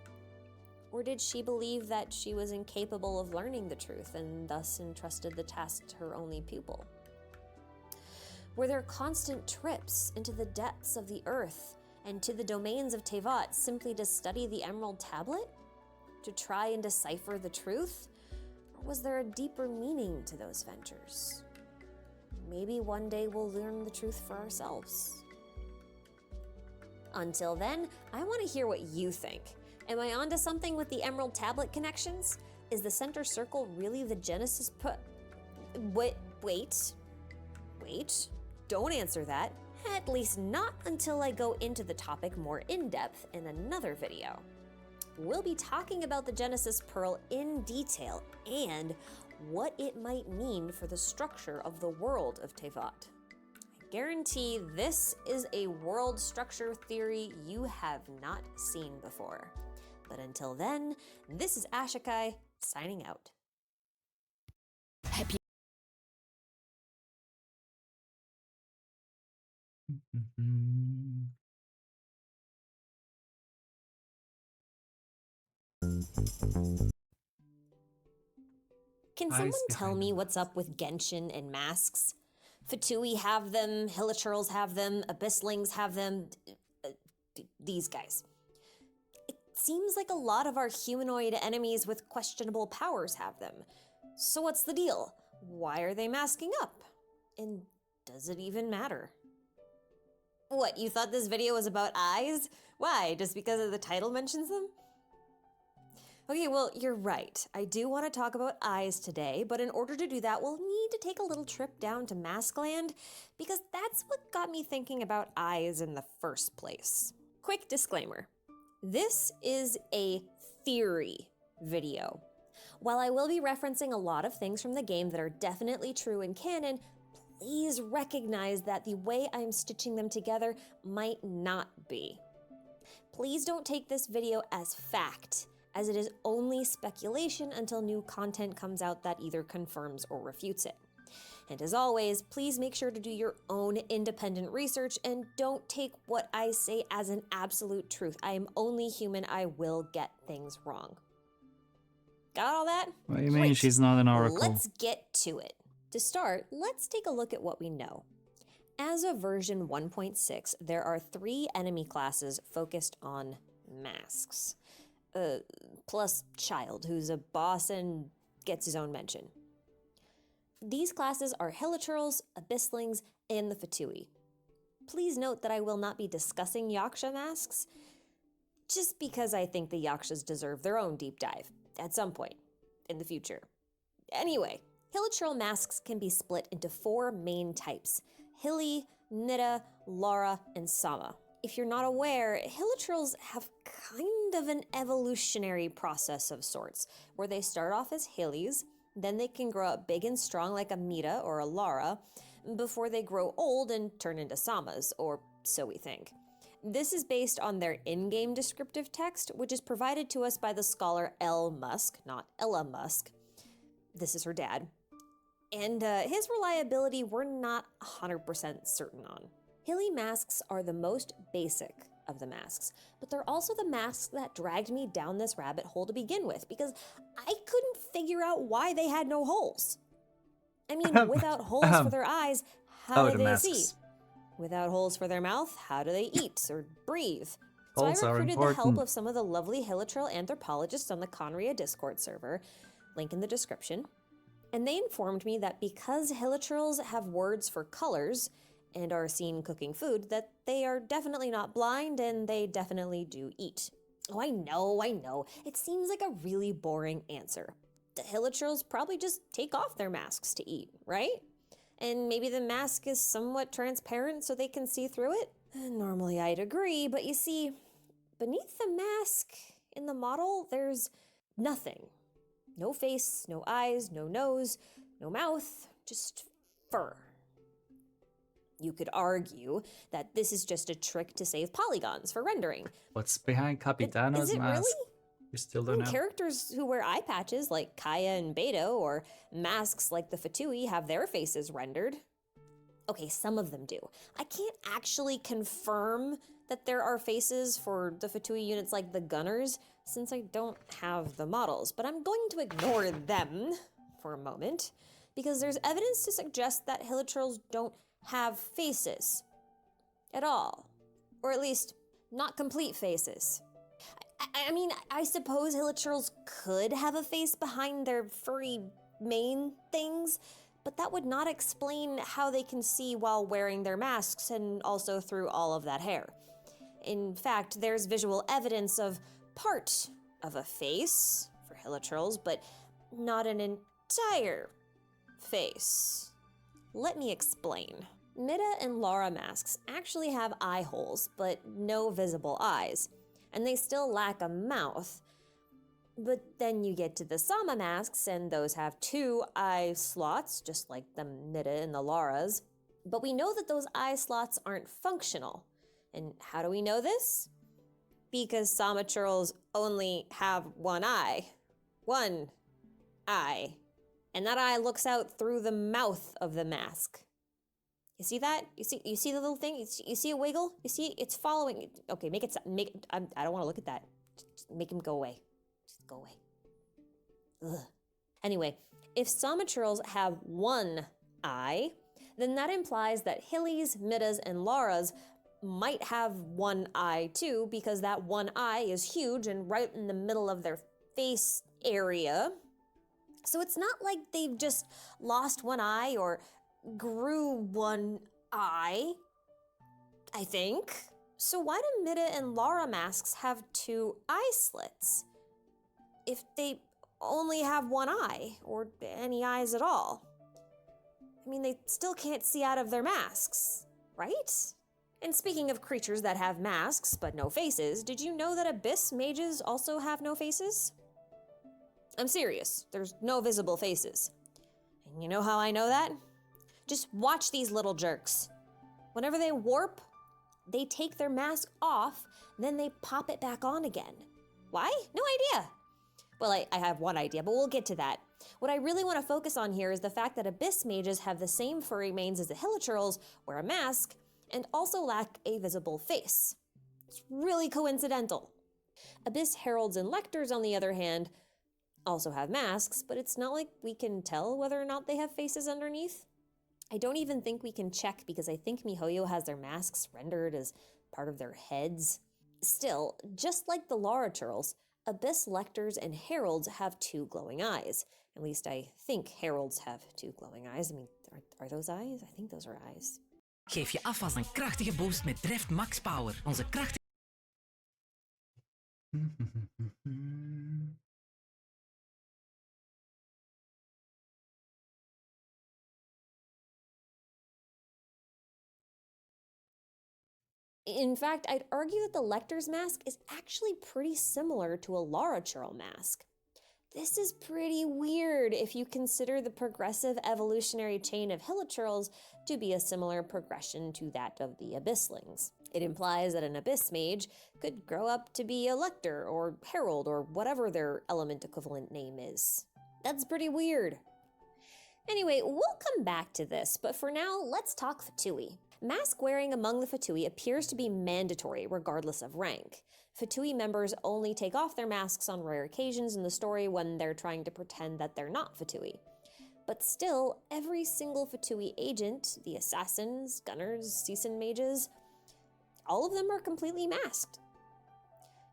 Or did she believe that she was incapable of learning the truth and thus entrusted the task to her only pupil? Were there constant trips into the depths of the earth and to the domains of Tevat simply to study the Emerald Tablet? To try and decipher the truth? Or was there a deeper meaning to those ventures? Maybe one day we'll learn the truth for ourselves. Until then, I want to hear what you think. Am I onto something with the Emerald Tablet connections? Is the center circle really the Genesis Wait. Don't answer that. At least not until I go into the topic more in depth in another video. We'll be talking about the Genesis Pearl in detail and what it might mean for the structure of the world of Tevat. I guarantee this is a world structure theory you have not seen before. But until then, this is Ashikai signing out. Can someone tell me what's up with Genshin and masks? Fatui have them, Hilichurls have them, Abysslings have them, these guys. It seems like a lot of our humanoid enemies with questionable powers have them. So what's the deal? Why are they masking up? And does it even matter? What, you thought this video was about eyes? Why, just because of the title mentions them? Okay, well, you're right. I do want to talk about eyes today, but in order to do that, we'll need to take a little trip down to Maskland, because that's what got me thinking about eyes in the first place. Quick disclaimer. This is a theory video. While I will be referencing a lot of things from the game that are definitely true in canon, please recognize that the way I'm stitching them together might not be. Please don't take this video as fact, as it is only speculation until new content comes out that either confirms or refutes it. And as always, please make sure to do your own independent research and don't take what I say as an absolute truth. I am only human, I will get things wrong. Got all that? What do you mean Great. she's not an oracle? Let's get to it. To start, let's take a look at what we know. As of version 1.6, there are 3 enemy classes focused on masks. Plus Child, who's a boss and gets his own mention. These classes are Hilichurls, Abysslings, and the Fatui. Please note that I will not be discussing Yaksha masks. just because I think the Yakshas deserve their own deep dive at some point in the future. Anyway, hilichurl masks can be split into 4 main types: Hili, Nida, Lara, and Sama. If you're not aware, hilichurls have kind of an evolutionary process of sorts, where they start off as Hilis, then they can grow up big and strong like a Mita or a Lara, before they grow old and turn into Samas, or so we think. This is based on their in-game descriptive text, which is provided to us by the scholar L. Musk, not Ella Musk. This is her dad. And his reliability we're not 100% certain on. Hili masks are the most basic of the masks, but they're also the masks that dragged me down this rabbit hole to begin with, because I couldn't figure out why they had no holes. I mean, without holes for their eyes, how do they see? Without holes for their mouth, how do they eat or breathe? So Holes I are recruited the help important. of some of the lovely hilichurl anthropologists on the Conria Discord server, link in the description, and they informed me that because hilichurls have words for colors and are seen cooking food, that they are definitely not blind and they definitely do eat. Oh, I know. It seems like a really boring answer. The hilichurls probably just take off their masks to eat, right? And maybe the mask is somewhat transparent so they can see through it? Normally I'd agree, but you see, beneath the mask in the model, there's nothing. No face, no eyes, no nose, no mouth, just fur. You could argue that this is just a trick to save polygons for rendering. What's behind Capitano's Is it mask? really? We still don't know. Characters who wear eye patches like Kaya and Beto, or masks like the Fatui, have their faces rendered. Okay, some of them do. I can't actually confirm that there are faces for the Fatui units like the Gunners, since I don't have the models, but I'm going to ignore them for a moment, because there's evidence to suggest that hilichurls don't have faces at all, or at least not complete faces. I mean, I suppose hilichurls could have a face behind their furry mane things, but that would not explain how they can see while wearing their masks and also through all of that hair. In fact, there's visual evidence of part of a face for hilichurls, but not an entire face. Let me explain. Mida and Lara masks actually have eye holes, but no visible eyes, and they still lack a mouth. But then you get to the Sama masks, and those have 2 eye slots, just like the Mida and the Laras. But we know that those eye slots aren't functional. And how do we know this? Because Samachurls only have 1 eye. 1 eye. And that eye looks out through the mouth of the mask. You see that? You see the little thing? You see a wiggle? You see it's following. Okay, I don't want to look at that. Just make him go away. Just go away. Ugh. Anyway, if Samachurls have 1 eye, then that implies that Hilis, Midas, and Laras might have 1 eye too, because that 1 eye is huge and right in the middle of their face area. So it's not like they've just lost 1 eye or grew 1 eye, I think. So why do Mida and Lara masks have 2 eye slits if they only have 1 eye, or any eyes at all? I mean, they still can't see out of their masks, right? And speaking of creatures that have masks but no faces, did you know that abyss mages also have no faces? I'm serious, there's no visible faces. And you know how I know that? Just watch these little jerks. Whenever they warp, they take their mask off, then they pop it back on again. Why? No idea. Well, I have one idea, but we'll get to that. What I really want to focus on here is the fact that abyss mages have the same furry manes as the hilichurls, wear a mask, and also lack a visible face. It's really coincidental. Abyss heralds and lectors, on the other hand, also have masks, but it's not like we can tell whether or not they have faces underneath. I don't even think we can check, because I think MiHoYo has their masks rendered as part of their heads. Still, just like the Larachurls, abyss lectors and heralds have 2 glowing eyes. At least I think heralds have 2 glowing eyes. I mean, are those eyes? I think those are eyes. Geef je af als een krachtige boost met Drift Max Power. Onze krachtige In fact, I'd argue that the Lector's mask is actually pretty similar to a Lara Churl mask. This is pretty weird if you consider the progressive evolutionary chain of Hilichurls to be a similar progression to that of the Abysslings. It implies that an Abyss Mage could grow up to be a Lector or Herald or whatever their element equivalent name is. That's pretty weird. Anyway, we'll come back to this, but for now, let's talk Fatui. Mask wearing among the Fatui appears to be mandatory regardless of rank. Fatui members only take off their masks on rare occasions in the story when they're trying to pretend that they're not Fatui. But still, every single Fatui agent, the assassins, gunners, season mages, all of them are completely masked.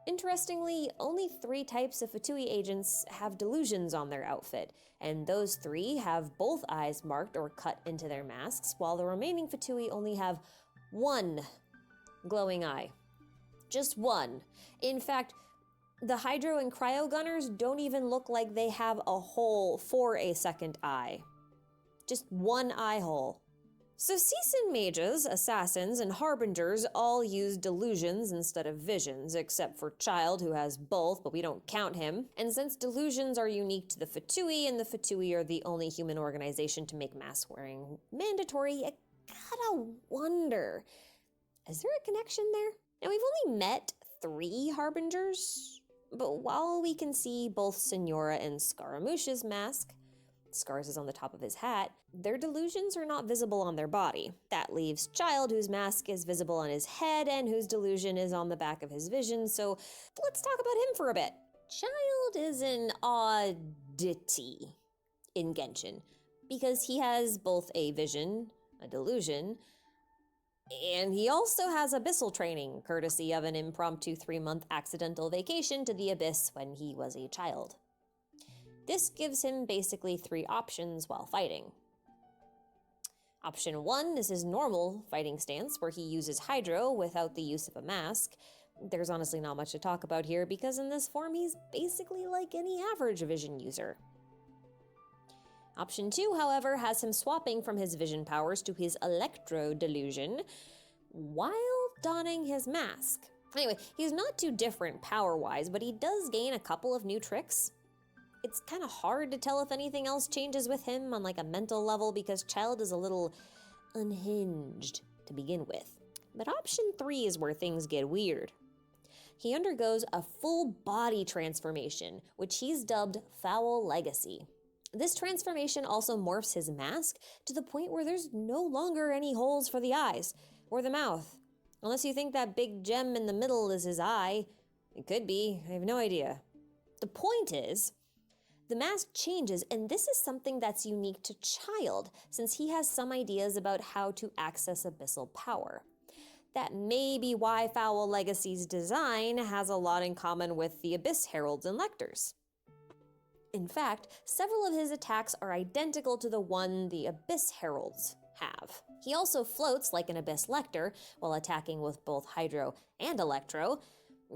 Interestingly, only 3 types of Fatui agents have delusions on their outfit, and those 3 have both eyes marked or cut into their masks, while the remaining Fatui only have 1 glowing eye. Just 1. In fact, the Hydro and Cryo Gunners don't even look like they have a hole for a second eye. Just 1 eye hole. So season mages, assassins, and harbingers all use delusions instead of visions, except for Child, who has both, but we don't count him. And since delusions are unique to the Fatui, and the Fatui are the only human organization to make mask wearing mandatory, I gotta wonder, is there a connection there? Now, we've only met 3 harbingers, but while we can see both Signora and Scaramouche's mask, Scars is on the top of his hat, their delusions are not visible on their body. That leaves Child, whose mask is visible on his head and whose delusion is on the back of his vision, so let's talk about him for a bit. Child is an oddity in Genshin, because he has both a vision, a delusion, and he also has abyssal training, courtesy of an impromptu 3-month accidental vacation to the Abyss when he was a child. This gives him basically 3 options while fighting. Option 1 is his normal fighting stance, where he uses Hydro without the use of a mask. There's honestly not much to talk about here, because in this form he's basically like any average vision user. Option 2, however, has him swapping from his vision powers to his Electro Delusion while donning his mask. Anyway, he's not too different power-wise, but he does gain a couple of new tricks. It's kind of hard to tell if anything else changes with him on like a mental level, because Child is a little unhinged to begin with. But option 3 is where things get weird. He undergoes a full body transformation, which he's dubbed Foul Legacy. This transformation also morphs his mask to the point where there's no longer any holes for the eyes or the mouth. Unless you think that big gem in the middle is his eye. It could be, I have no idea. The point is, the mask changes, and this is something that's unique to Child, since he has some ideas about how to access abyssal power. That may be why Foul Legacy's design has a lot in common with the Abyss Heralds and Lectors. In fact, several of his attacks are identical to the one the Abyss Heralds have. He also floats like an Abyss Lector while attacking with both Hydro and Electro,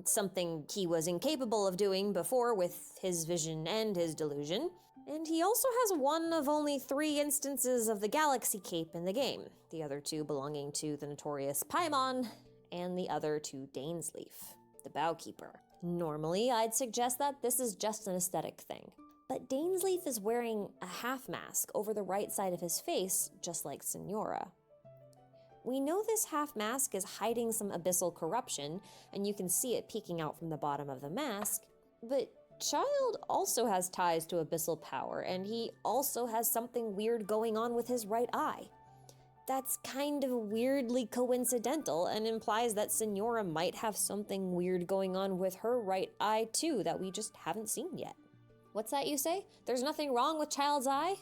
something he was incapable of doing before with his vision and his delusion. And he also has one of only 3 instances of the Galaxy Cape in the game, the other 2 belonging to the notorious Paimon, and the other to Dainsleif, the Bowkeeper. Normally, I'd suggest that this is just an aesthetic thing, but Dainsleif is wearing a half mask over the right side of his face, just like Signora. We know this half mask is hiding some abyssal corruption, and you can see it peeking out from the bottom of the mask, but Child also has ties to abyssal power, and he also has something weird going on with his right eye. That's kind of weirdly coincidental and implies that Signora might have something weird going on with her right eye too that we just haven't seen yet. What's that you say? There's nothing wrong with Child's eye?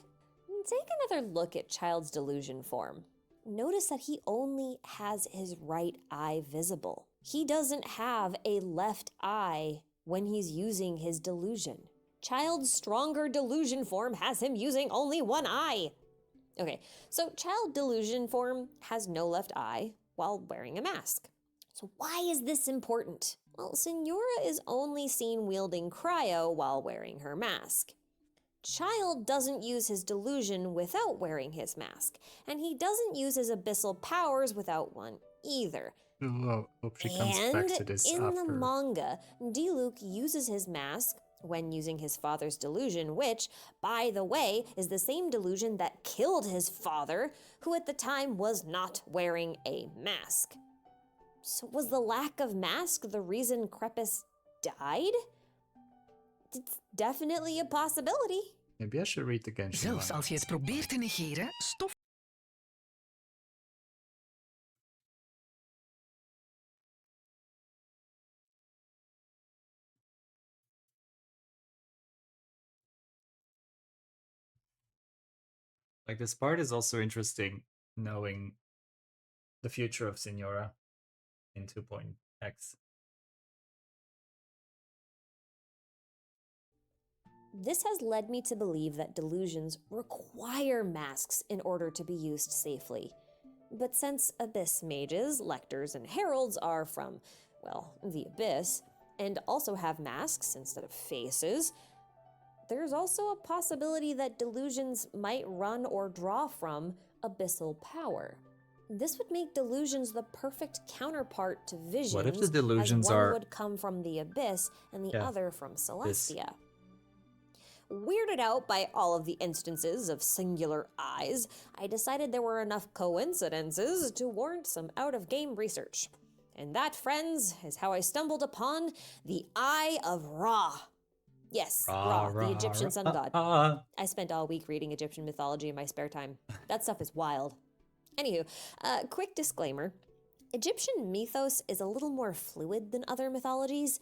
Take another look at Child's delusion form. Notice that he only has his right eye visible. He doesn't have a left eye when he's using his delusion. Child's stronger delusion form has him using only one eye. Okay, so Child delusion form has no left eye while wearing a mask. So why is this important? Well, Signora is only seen wielding cryo while wearing her mask. Child doesn't use his delusion without wearing his mask, and he doesn't use his abyssal powers without one either. Oh, hope she comes back And to this in the after. manga, Diluc uses his mask when using his father's delusion, which, by the way, is the same delusion that killed his father, who at the time was not wearing a mask. So was the lack of mask the reason Crepus died? It's definitely a possibility. Maybe I should read the Genshin Zelfs manga. als je het probeert te negeren, stof. Like, this part is also interesting, knowing the future of Signora in 2.x. This has led me to believe that delusions require masks in order to be used safely. But since Abyss mages, lectors, and heralds are from, well, the Abyss, and also have masks instead of faces, there's also a possibility that delusions might run or draw from abyssal power. This would make delusions the perfect counterpart to visions, What if the delusions as one are... would come from the Abyss and the Yeah, other from Celestia. Weirded out by all of the instances of singular eyes, I decided there were enough coincidences to warrant some out-of-game research. And that, friends, is how I stumbled upon the Eye of Ra. Yes, Ra, the Egyptian sun god. I spent all week reading Egyptian mythology in my spare time. That stuff is wild. Anywho, quick disclaimer. Egyptian mythos is a little more fluid than other mythologies.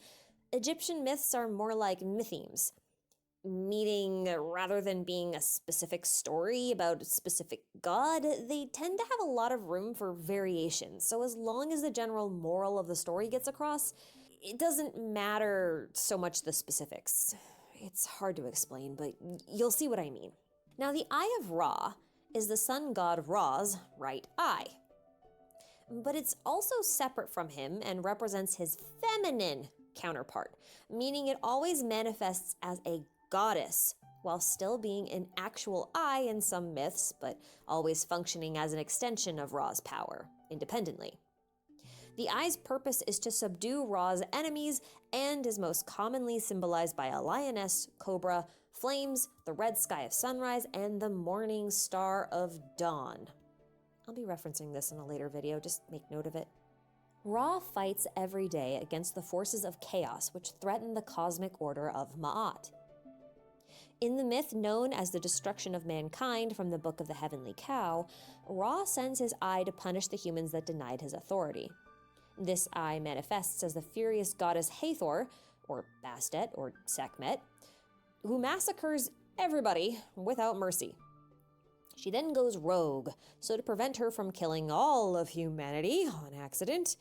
Egyptian myths are more like mythemes, meaning rather than being a specific story about a specific god, they tend to have a lot of room for variation. So as long as the general moral of the story gets across, it doesn't matter so much the specifics. It's hard to explain, but you'll see what I mean. Now, the Eye of Ra is the sun god Ra's right eye. But it's also separate from him and represents his feminine counterpart, meaning it always manifests as a goddess, while still being an actual eye in some myths, but always functioning as an extension of Ra's power, independently. The eye's purpose is to subdue Ra's enemies and is most commonly symbolized by a lioness, cobra, flames, the red sky of sunrise, and the morning star of dawn. I'll be referencing this in a later video, just make note of it. Ra fights every day against the forces of chaos which threaten the cosmic order of Ma'at. In the myth known as the destruction of mankind from the Book of the Heavenly Cow, Ra sends his eye to punish the humans that denied his authority. This eye manifests as the furious goddess Hathor, or Bastet, or Sekhmet, who massacres everybody without mercy. She then goes rogue, so to prevent her from killing all of humanity on accident,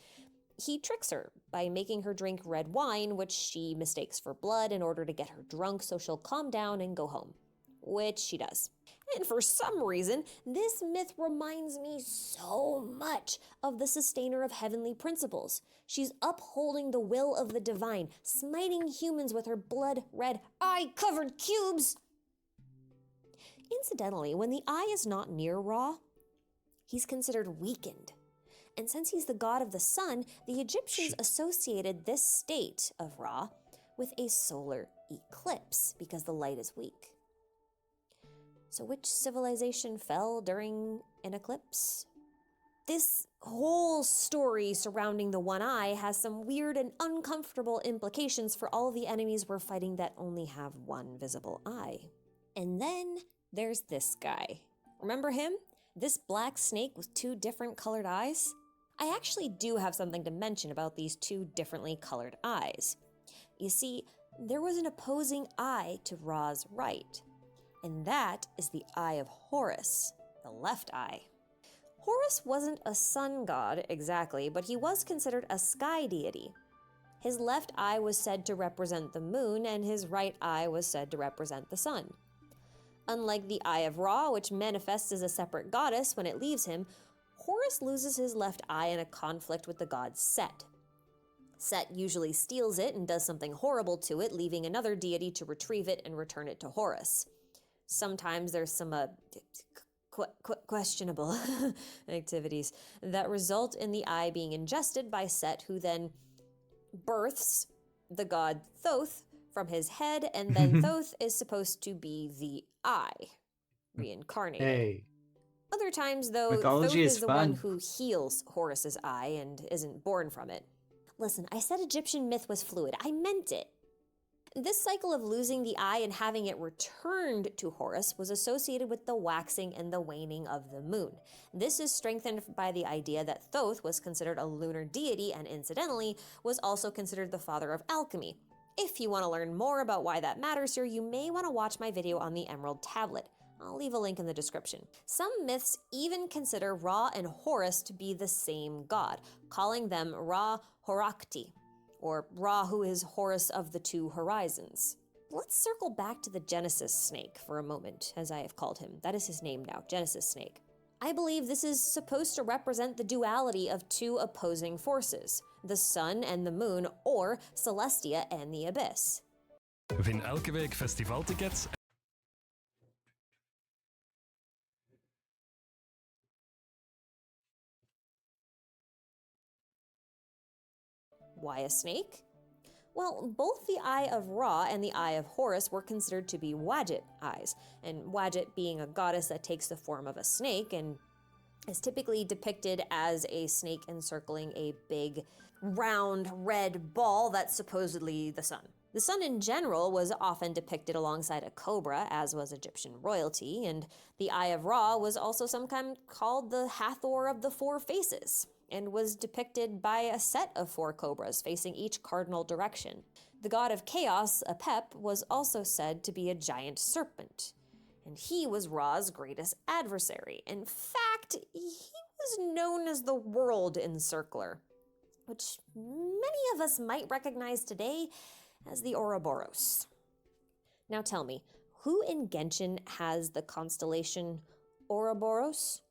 he tricks her by making her drink red wine, which she mistakes for blood in order to get her drunk so she'll calm down and go home, which she does. And for some reason, this myth reminds me so much of the sustainer of heavenly principles. She's upholding the will of the divine, smiting humans with her blood-red, eye-covered cubes. Incidentally, when the eye is not near Ra, he's considered weakened. And since he's the god of the sun, the Egyptians associated this state of Ra with a solar eclipse because the light is weak. So which civilization fell during an eclipse? This whole story surrounding the one eye has some weird and uncomfortable implications for all the enemies we're fighting that only have one visible eye. And then there's this guy. Remember him? This black snake with two different colored eyes? I actually do have something to mention about these two differently colored eyes. You see, there was an opposing eye to Ra's right, and that is the Eye of Horus, the left eye. Horus wasn't a sun god exactly, but he was considered a sky deity. His left eye was said to represent the moon, and his right eye was said to represent the sun. Unlike the Eye of Ra, which manifests as a separate goddess when it leaves him, Horus loses his left eye in a conflict with the god Set. Set usually steals it and does something horrible to it, leaving another deity to retrieve it and return it to Horus. Sometimes there's some questionable activities that result in the eye being ingested by Set, who then births the god Thoth from his head, and then Thoth is supposed to be the eye, reincarnated. Hey, Other times, though, mythology Thoth is is the one fun. who heals Horus's eye and isn't born from it. Listen, I said Egyptian myth was fluid. I meant it. This cycle of losing the eye and having it returned to Horus was associated with the waxing and the waning of the moon. This is strengthened by the idea that Thoth was considered a lunar deity and incidentally was also considered the father of alchemy. If you want to learn more about why that matters here, you may want to watch my video on the Emerald Tablet. I'll leave a link in the description. Some myths even consider Ra and Horus to be the same god, calling them Ra Horakti, or Ra who is Horus of the two horizons. Let's circle back to the Genesis snake for a moment, as I have called him. That is his name now, Genesis snake. I believe this is supposed to represent the duality of two opposing forces, the sun and the moon, or Celestia and the abyss. Win elke week festivaltickets. Why a snake? Well, both the Eye of Ra and the Eye of Horus were considered to be Wadjet eyes, and Wadjet being a goddess that takes the form of a snake and is typically depicted as a snake encircling a big, round, red ball that's supposedly the sun. The sun in general was often depicted alongside a cobra, as was Egyptian royalty, and the Eye of Ra was also sometimes called the Hathor of the Four Faces, and was depicted by a set of four cobras facing each cardinal direction. The god of chaos, Apep, was also said to be a giant serpent, and he was Ra's greatest adversary. In fact, he was known as the World Encircler, which many of us might recognize today as the Ouroboros. Now tell me, who in Genshin has the constellation Ouroboros?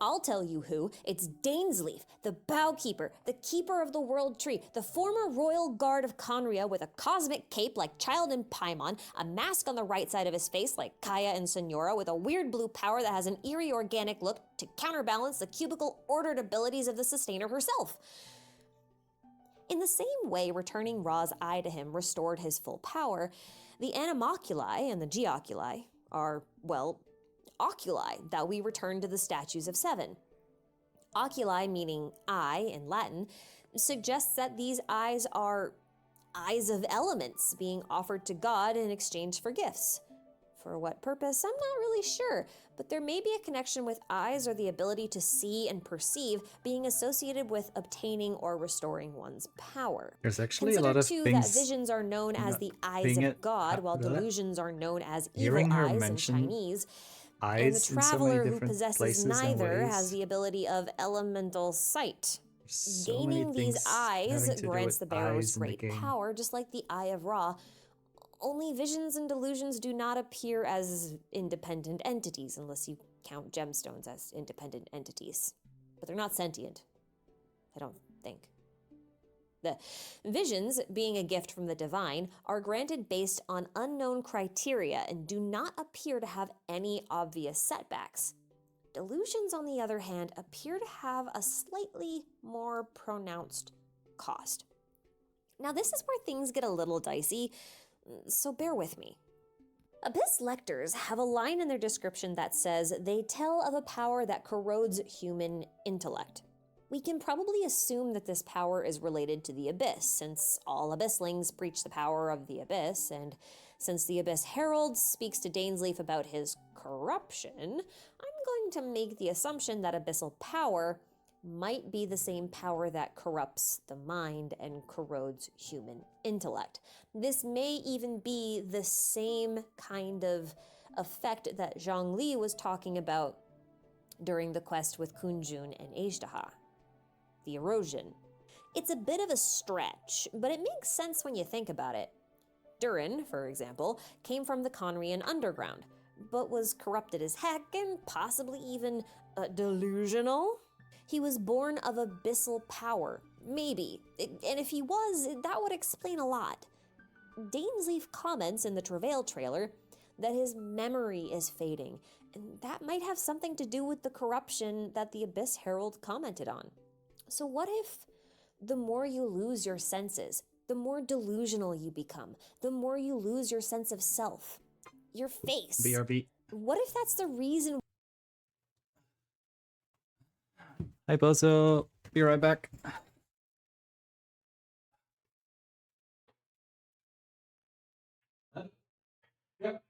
I'll tell you who. It's Dainsleif, the Bowkeeper, the Keeper of the World Tree, the former royal guard of Conria with a cosmic cape like Child in Paimon, a mask on the right side of his face like Kaya and Senora, with a weird blue power that has an eerie organic look to counterbalance the cubicle ordered abilities of the Sustainer herself. In the same way returning Ra's eye to him restored his full power, the Animoculi and the Geoculi are, well, oculi that we return to the statues of seven. Oculi, meaning eye in Latin, suggests that these eyes are eyes of elements being offered to God in exchange for gifts. For what purpose, I'm not really sure, but there may be a connection with eyes or the ability to see and perceive being associated with obtaining or restoring one's power. There's actually Consider a lot of too things. that visions are known as the eyes being of God, while that- delusions are known as hearing evil her eyes in mention Chinese. And the eyes in so many traveler who different possesses places and neither ways. has the ability of elemental sight. So Gaining many these things eyes having to do grants with the bearer's eyes in the great game. power, just like the Eye of Ra. Only visions and delusions do not appear as independent entities unless you count gemstones as independent entities. But they're not sentient, I don't think. The visions, being a gift from the divine, are granted based on unknown criteria and do not appear to have any obvious setbacks. Delusions, on the other hand, appear to have a slightly more pronounced cost. Now, this is where things get a little dicey, so bear with me. Abyss lectors have a line in their description that says they tell of a power that corrodes human intellect. We can probably assume that this power is related to the Abyss, since all Abysslings preach the power of the Abyss, and since the Abyss Herald speaks to Dainsleif about his corruption, I'm going to make the assumption that abyssal power might be the same power that corrupts the mind and corrodes human intellect. This may even be the same kind of effect that Zhongli was talking about during the quest with Kunjun and Ajdaha. The erosion. It's a bit of a stretch, but it makes sense when you think about it. Durin, for example, came from the Conrian underground, but was corrupted as heck and possibly even delusional. He was born of abyssal power, Maybe. And if he was, that would explain a lot. Dainsleif comments in the Travail trailer that his memory is fading, and that might have something to do with the corruption that the Abyss Herald commented on. So what if the more you lose your senses, the more delusional you become, the more you lose your sense of self, your face? BRB. What if that's the reason? Hi, Bozo. Be right back. Yep.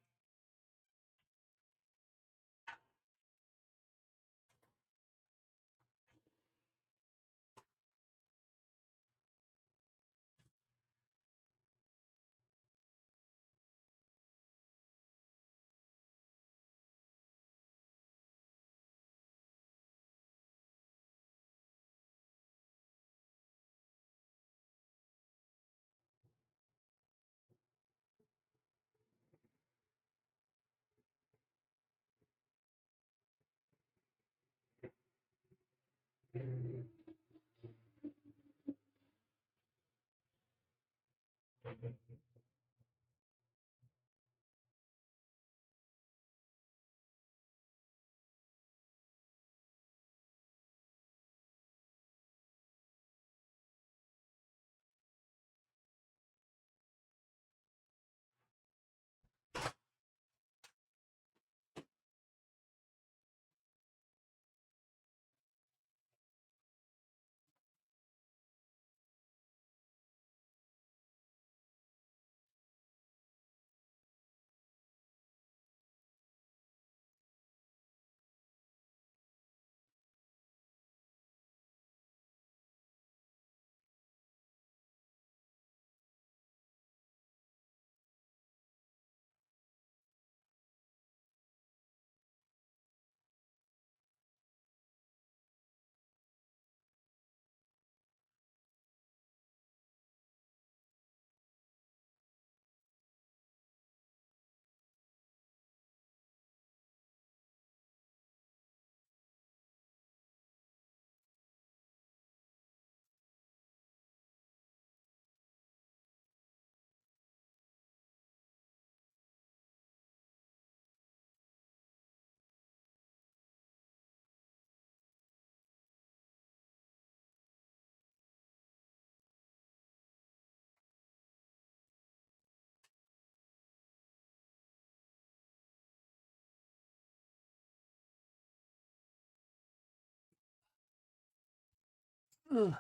Ugh.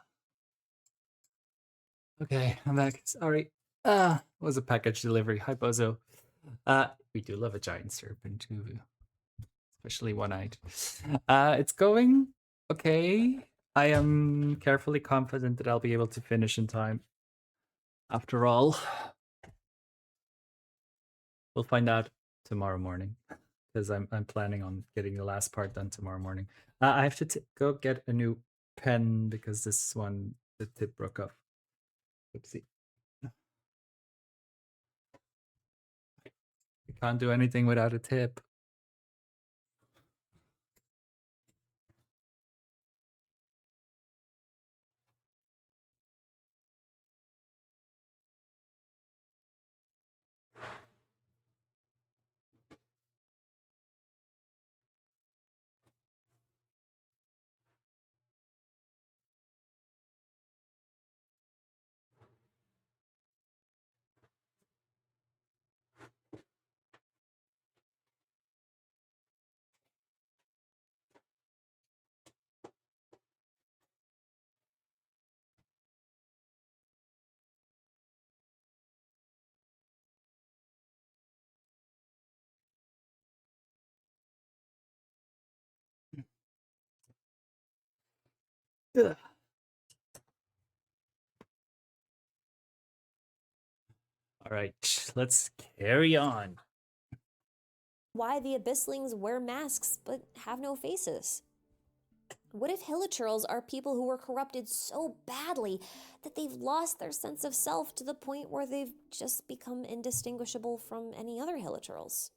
Okay, I'm back. Sorry. Was a package delivery. Hi, Bozo. We do love a giant serpent too, especially one-eyed. It's going okay. I am carefully confident that I'll be able to finish in time. After all, we'll find out tomorrow morning because I'm planning on getting the last part done tomorrow morning. I have to go get a new pen because this one, the tip broke off. Oopsie. You can't do anything without a tip. Ugh. All right, let's carry on. Why the Abysslings wear masks but have no faces? What if Hilichurls are people who were corrupted so badly that they've lost their sense of self to the point where they've just become indistinguishable from any other Hilichurls?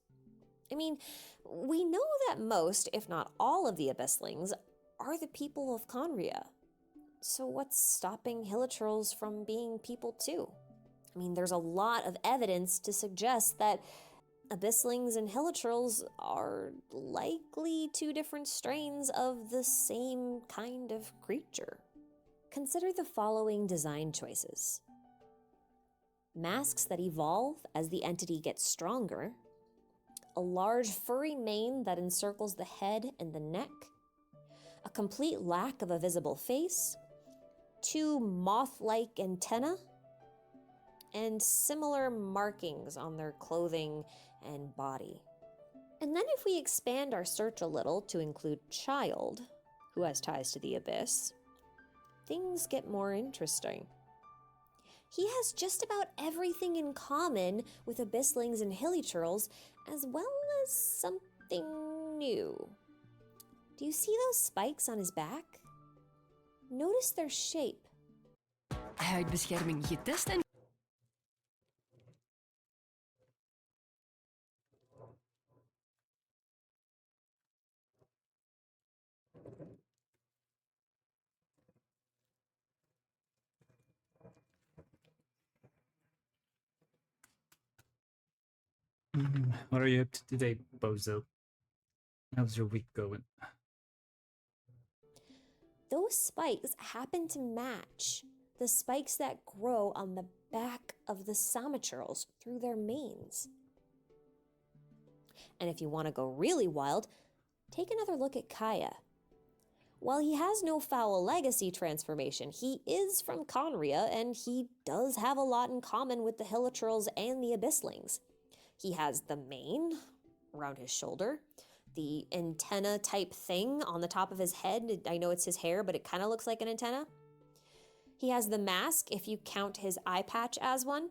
I mean, we know that most, if not all, of the Abysslings are the people of Conria. So what's stopping hilichurls from being people too? I mean, there's a lot of evidence to suggest that abysslings and hilichurls are likely two different strains of the same kind of creature. Consider the following design choices. Masks that evolve as the entity gets stronger, a large furry mane that encircles the head and the neck, a complete lack of a visible face, 2 moth-like antennae, and similar markings on their clothing and body. And then if we expand our search a little to include child, who has ties to the abyss, things get more interesting. He has just about everything in common with abysslings and hilichurls, as well as something new. Do you see those spikes on his back? Notice their shape. Huidbescherming getest en... What are you up to today, Bozo? How's your week going? Those spikes happen to match the spikes that grow on the back of the samachurls through their manes. And if you want to go really wild, take another look at Kaya. While he has no foul legacy transformation, he is from Conria, and he does have a lot in common with the hilichurls and the abysslings. He has the mane around his shoulder, the antenna type thing on the top of his head. I know it's his hair, but it kind of looks like an antenna. He has the mask, if you count his eye patch as one.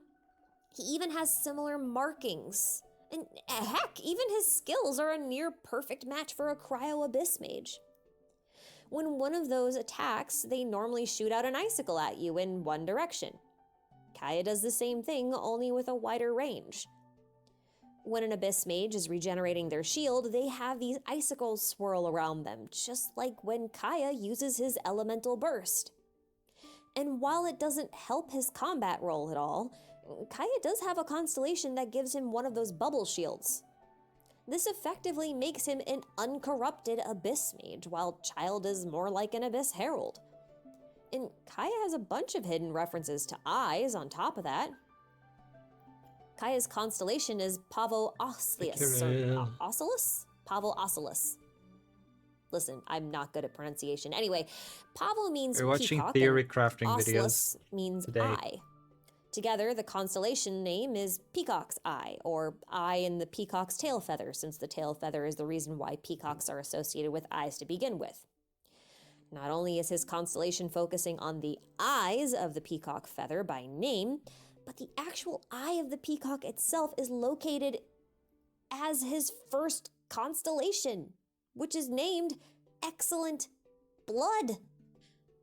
He even has similar markings. And heck, even his skills are a near perfect match for a cryo abyss mage. When one of those attacks, they normally shoot out an icicle at you in one direction. Kaya does the same thing, only with a wider range. When an abyss mage is regenerating their shield, they have these icicles swirl around them, just like when Kaya uses his elemental burst. And while it doesn't help his combat role at all, Kaya does have a constellation that gives him one of those bubble shields. This effectively makes him an uncorrupted abyss mage, while Child is more like an abyss herald. And Kaya has a bunch of hidden references to eyes on top of that. Kaya's constellation is Pavo Oslius, or Ocelus? Pavo Ocelus. Listen, I'm not good at pronunciation. Anyway, Pavo means We're watching peacock, theory and crafting Ocelus videos means today. eye. Together, the constellation name is Peacock's Eye, or eye in the peacock's tail feather, since the tail feather is the reason why peacocks are associated with eyes to begin with. Not only is his constellation focusing on the eyes of the peacock feather by name, but the actual eye of the peacock itself is located as his first constellation, which is named Excellent Blood.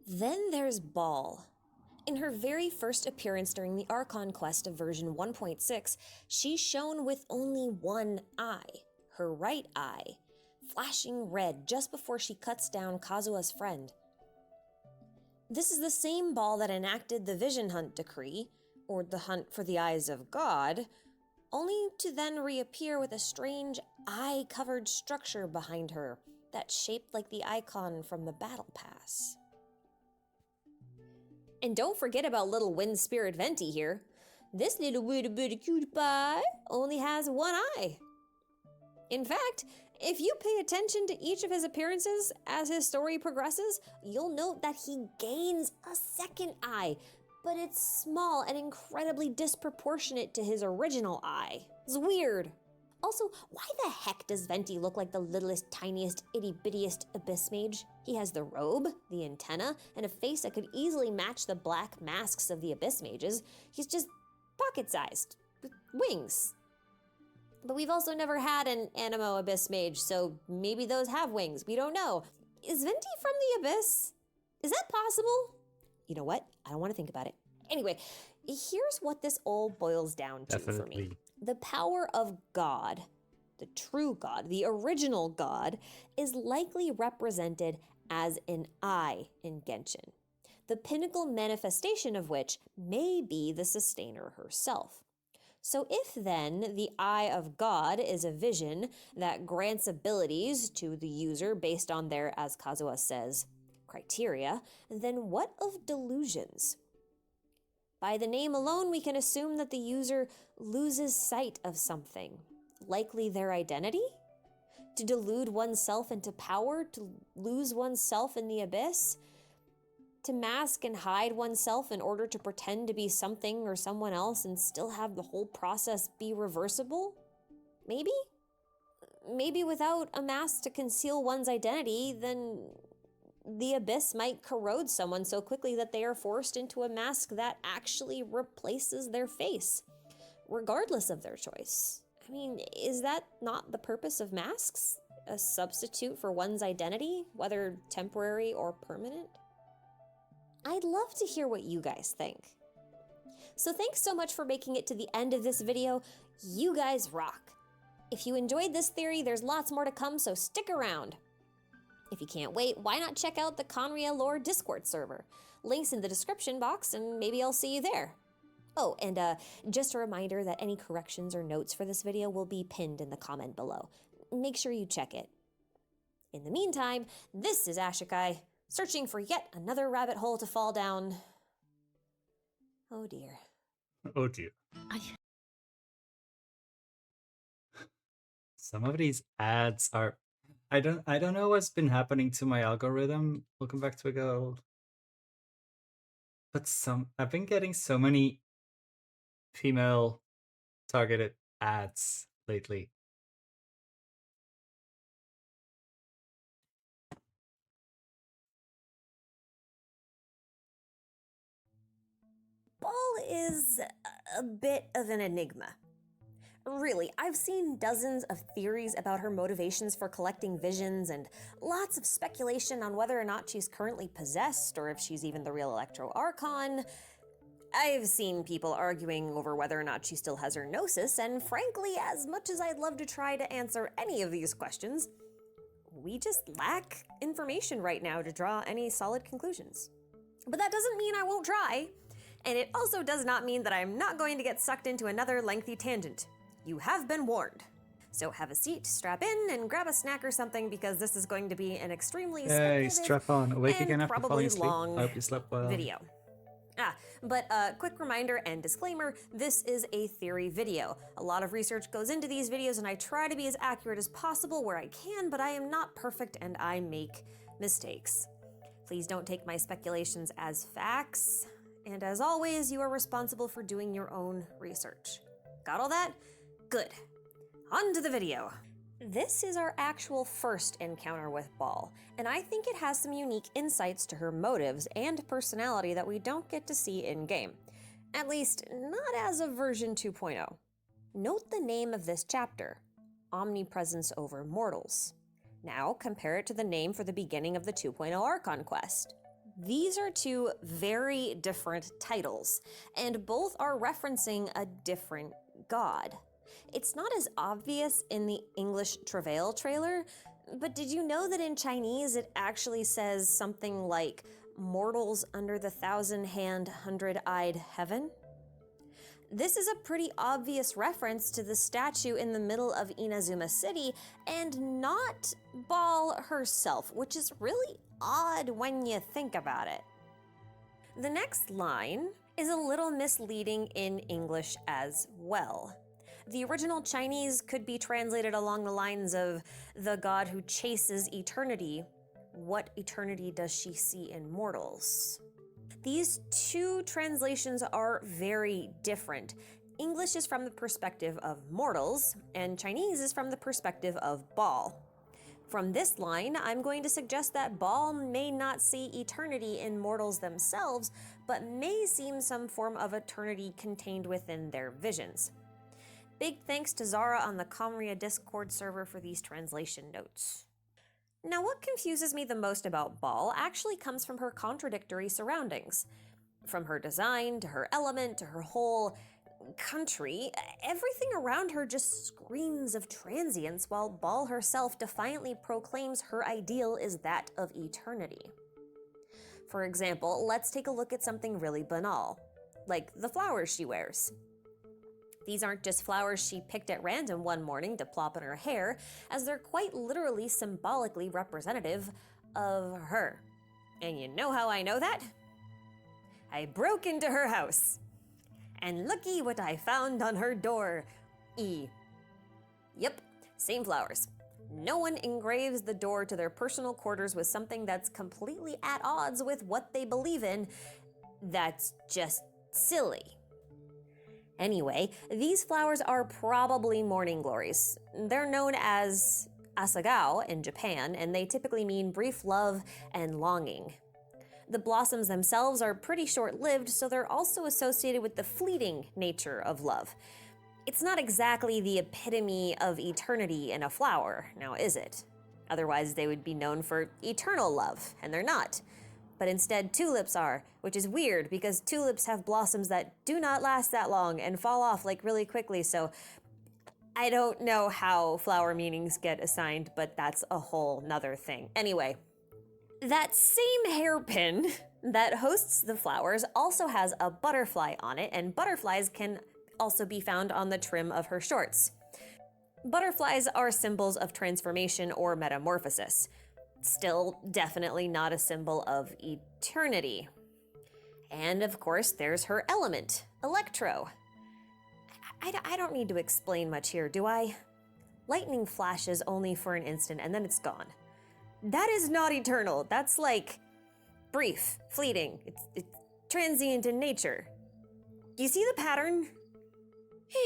Then there's Ball. In her very first appearance during the Archon quest of version 1.6, she's shown with only one eye, her right eye, flashing red just before she cuts down Kazua's friend. This is the same Ball that enacted the Vision Hunt decree, or the hunt for the eyes of God, only to then reappear with a strange eye-covered structure behind her that's shaped like the icon from the Battle Pass. And don't forget about little Wind Spirit Venti here. This little bitty cute pie only has one eye. In fact, if you pay attention to each of his appearances as his story progresses, you'll note that he gains a second eye, but it's small and incredibly disproportionate to his original eye. It's weird. Also, why the heck does Venti look like the littlest, tiniest, itty-bittiest abyss mage? He has the robe, the antenna, and a face that could easily match the black masks of the abyss mages. He's just pocket-sized, with wings. But we've also never had an animo abyss mage, so maybe those have wings. We don't know. Is Venti from the abyss? Is that possible? You know what? I don't want to think about it. Anyway, here's what this all boils down to for me. The power of God, the true God, the original God, is likely represented as an eye in Genshin. the pinnacle manifestation of which may be the sustainer herself. So if then the eye of God is a vision that grants abilities to the user based on their, as Kazuha says, criteria, then what of delusions? By the name alone, we can assume that the user loses sight of something, likely their identity? To delude oneself into power, to lose oneself in the abyss? To mask and hide oneself in order to pretend to be something or someone else and still have the whole process be reversible? Maybe? Maybe without a mask to conceal one's identity, then the abyss might corrode someone so quickly that they are forced into a mask that actually replaces their face, regardless of their choice. I mean, is that not the purpose of masks? A substitute for one's identity, whether temporary or permanent? I'd love to hear what you guys think. So thanks so much for making it to the end of this video. You guys rock. If you enjoyed this theory, there's lots more to come, so stick around. If you can't wait, why not check out the Conria Lore Discord server? Links in the description box, and maybe I'll see you there. Oh, and just a reminder that any corrections or notes for this video will be pinned in the comment below. Make sure you check it. In the meantime, this is Ashikai, searching for yet another rabbit hole to fall down. Oh dear. Oh dear. Some of these ads are... I don't know what's been happening to my algorithm. Welcome back to a go. But I've been getting so many female targeted ads lately. Ball is a bit of an enigma. Really, I've seen dozens of theories about her motivations for collecting visions and lots of speculation on whether or not she's currently possessed or if she's even the real Electro Archon. I've seen people arguing over whether or not she still has her Gnosis, and frankly, as much as I'd love to try to answer any of these questions, we just lack information right now to draw any solid conclusions. But that doesn't mean I won't try, and it also does not mean that I'm not going to get sucked into another lengthy tangent. You have been warned. So have a seat, strap in, and grab a snack or something because this is going to be an extremely speculative strap on. Awake and again after probably falling asleep. long I hope you slept well. video. But a quick reminder and disclaimer, this is a theory video. A lot of research goes into these videos and I try to be as accurate as possible where I can, but I am not perfect and I make mistakes. Please don't take my speculations as facts. And as always, you are responsible for doing your own research. Got all that? Good. On to the video. This is our actual first encounter with Ball, and I think it has some unique insights to her motives and personality that we don't get to see in-game. At least, not as of version 2.0. Note the name of this chapter, Omnipresence over Mortals. Now compare it to the name for the beginning of the 2.0 Archon quest. These are two very different titles, and both are referencing a different god. It's not as obvious in the English Travail trailer, but did you know that in Chinese it actually says something like mortals under the 1,000-hand, 100-eyed heaven? This is a pretty obvious reference to the statue in the middle of Inazuma City and not Ball herself, which is really odd when you think about it. The next line is a little misleading in English as well. The original Chinese could be translated along the lines of, the god who chases eternity. What eternity does she see in mortals? These two translations are very different. English is from the perspective of mortals, and Chinese is from the perspective of Ball. From this line, I'm going to suggest that Ball may not see eternity in mortals themselves, but may seem some form of eternity contained within their visions. Big thanks to Zara on the Conria Discord server for these translation notes. Now, what confuses me the most about Ball actually comes from her contradictory surroundings. From her design, to her element, to her whole country, everything around her just screams of transience, while Ball herself defiantly proclaims her ideal is that of eternity. For example, let's take a look at something really banal, like the flowers she wears. These aren't just flowers she picked at random one morning to plop in her hair, as they're quite literally symbolically representative of her. And you know how I know that? I broke into her house. And looky what I found on her door. Yep, same flowers. No one engraves the door to their personal quarters with something that's completely at odds with what they believe in. That's just silly. Anyway, these flowers are probably morning glories. They're known as asagao in Japan, and they typically mean brief love and longing. The blossoms themselves are pretty short-lived, so they're also associated with the fleeting nature of love. It's not exactly the epitome of eternity in a flower, now is it? Otherwise they would be known for eternal love, and they're not. But instead tulips are, which is weird because tulips have blossoms that do not last that long and fall off like really quickly, so I don't know how flower meanings get assigned, but that's a whole nother thing. Anyway, that same hairpin that hosts the flowers also has a butterfly on it, and butterflies can also be found on the trim of her shorts. Butterflies are symbols of transformation or metamorphosis. Still definitely not a symbol of eternity. And of course, there's her element, electro. I don't need to explain much here, do I? Lightning flashes only for an instant and then it's gone. That is not eternal. That's like brief, fleeting. It's transient in nature. Do you see the pattern?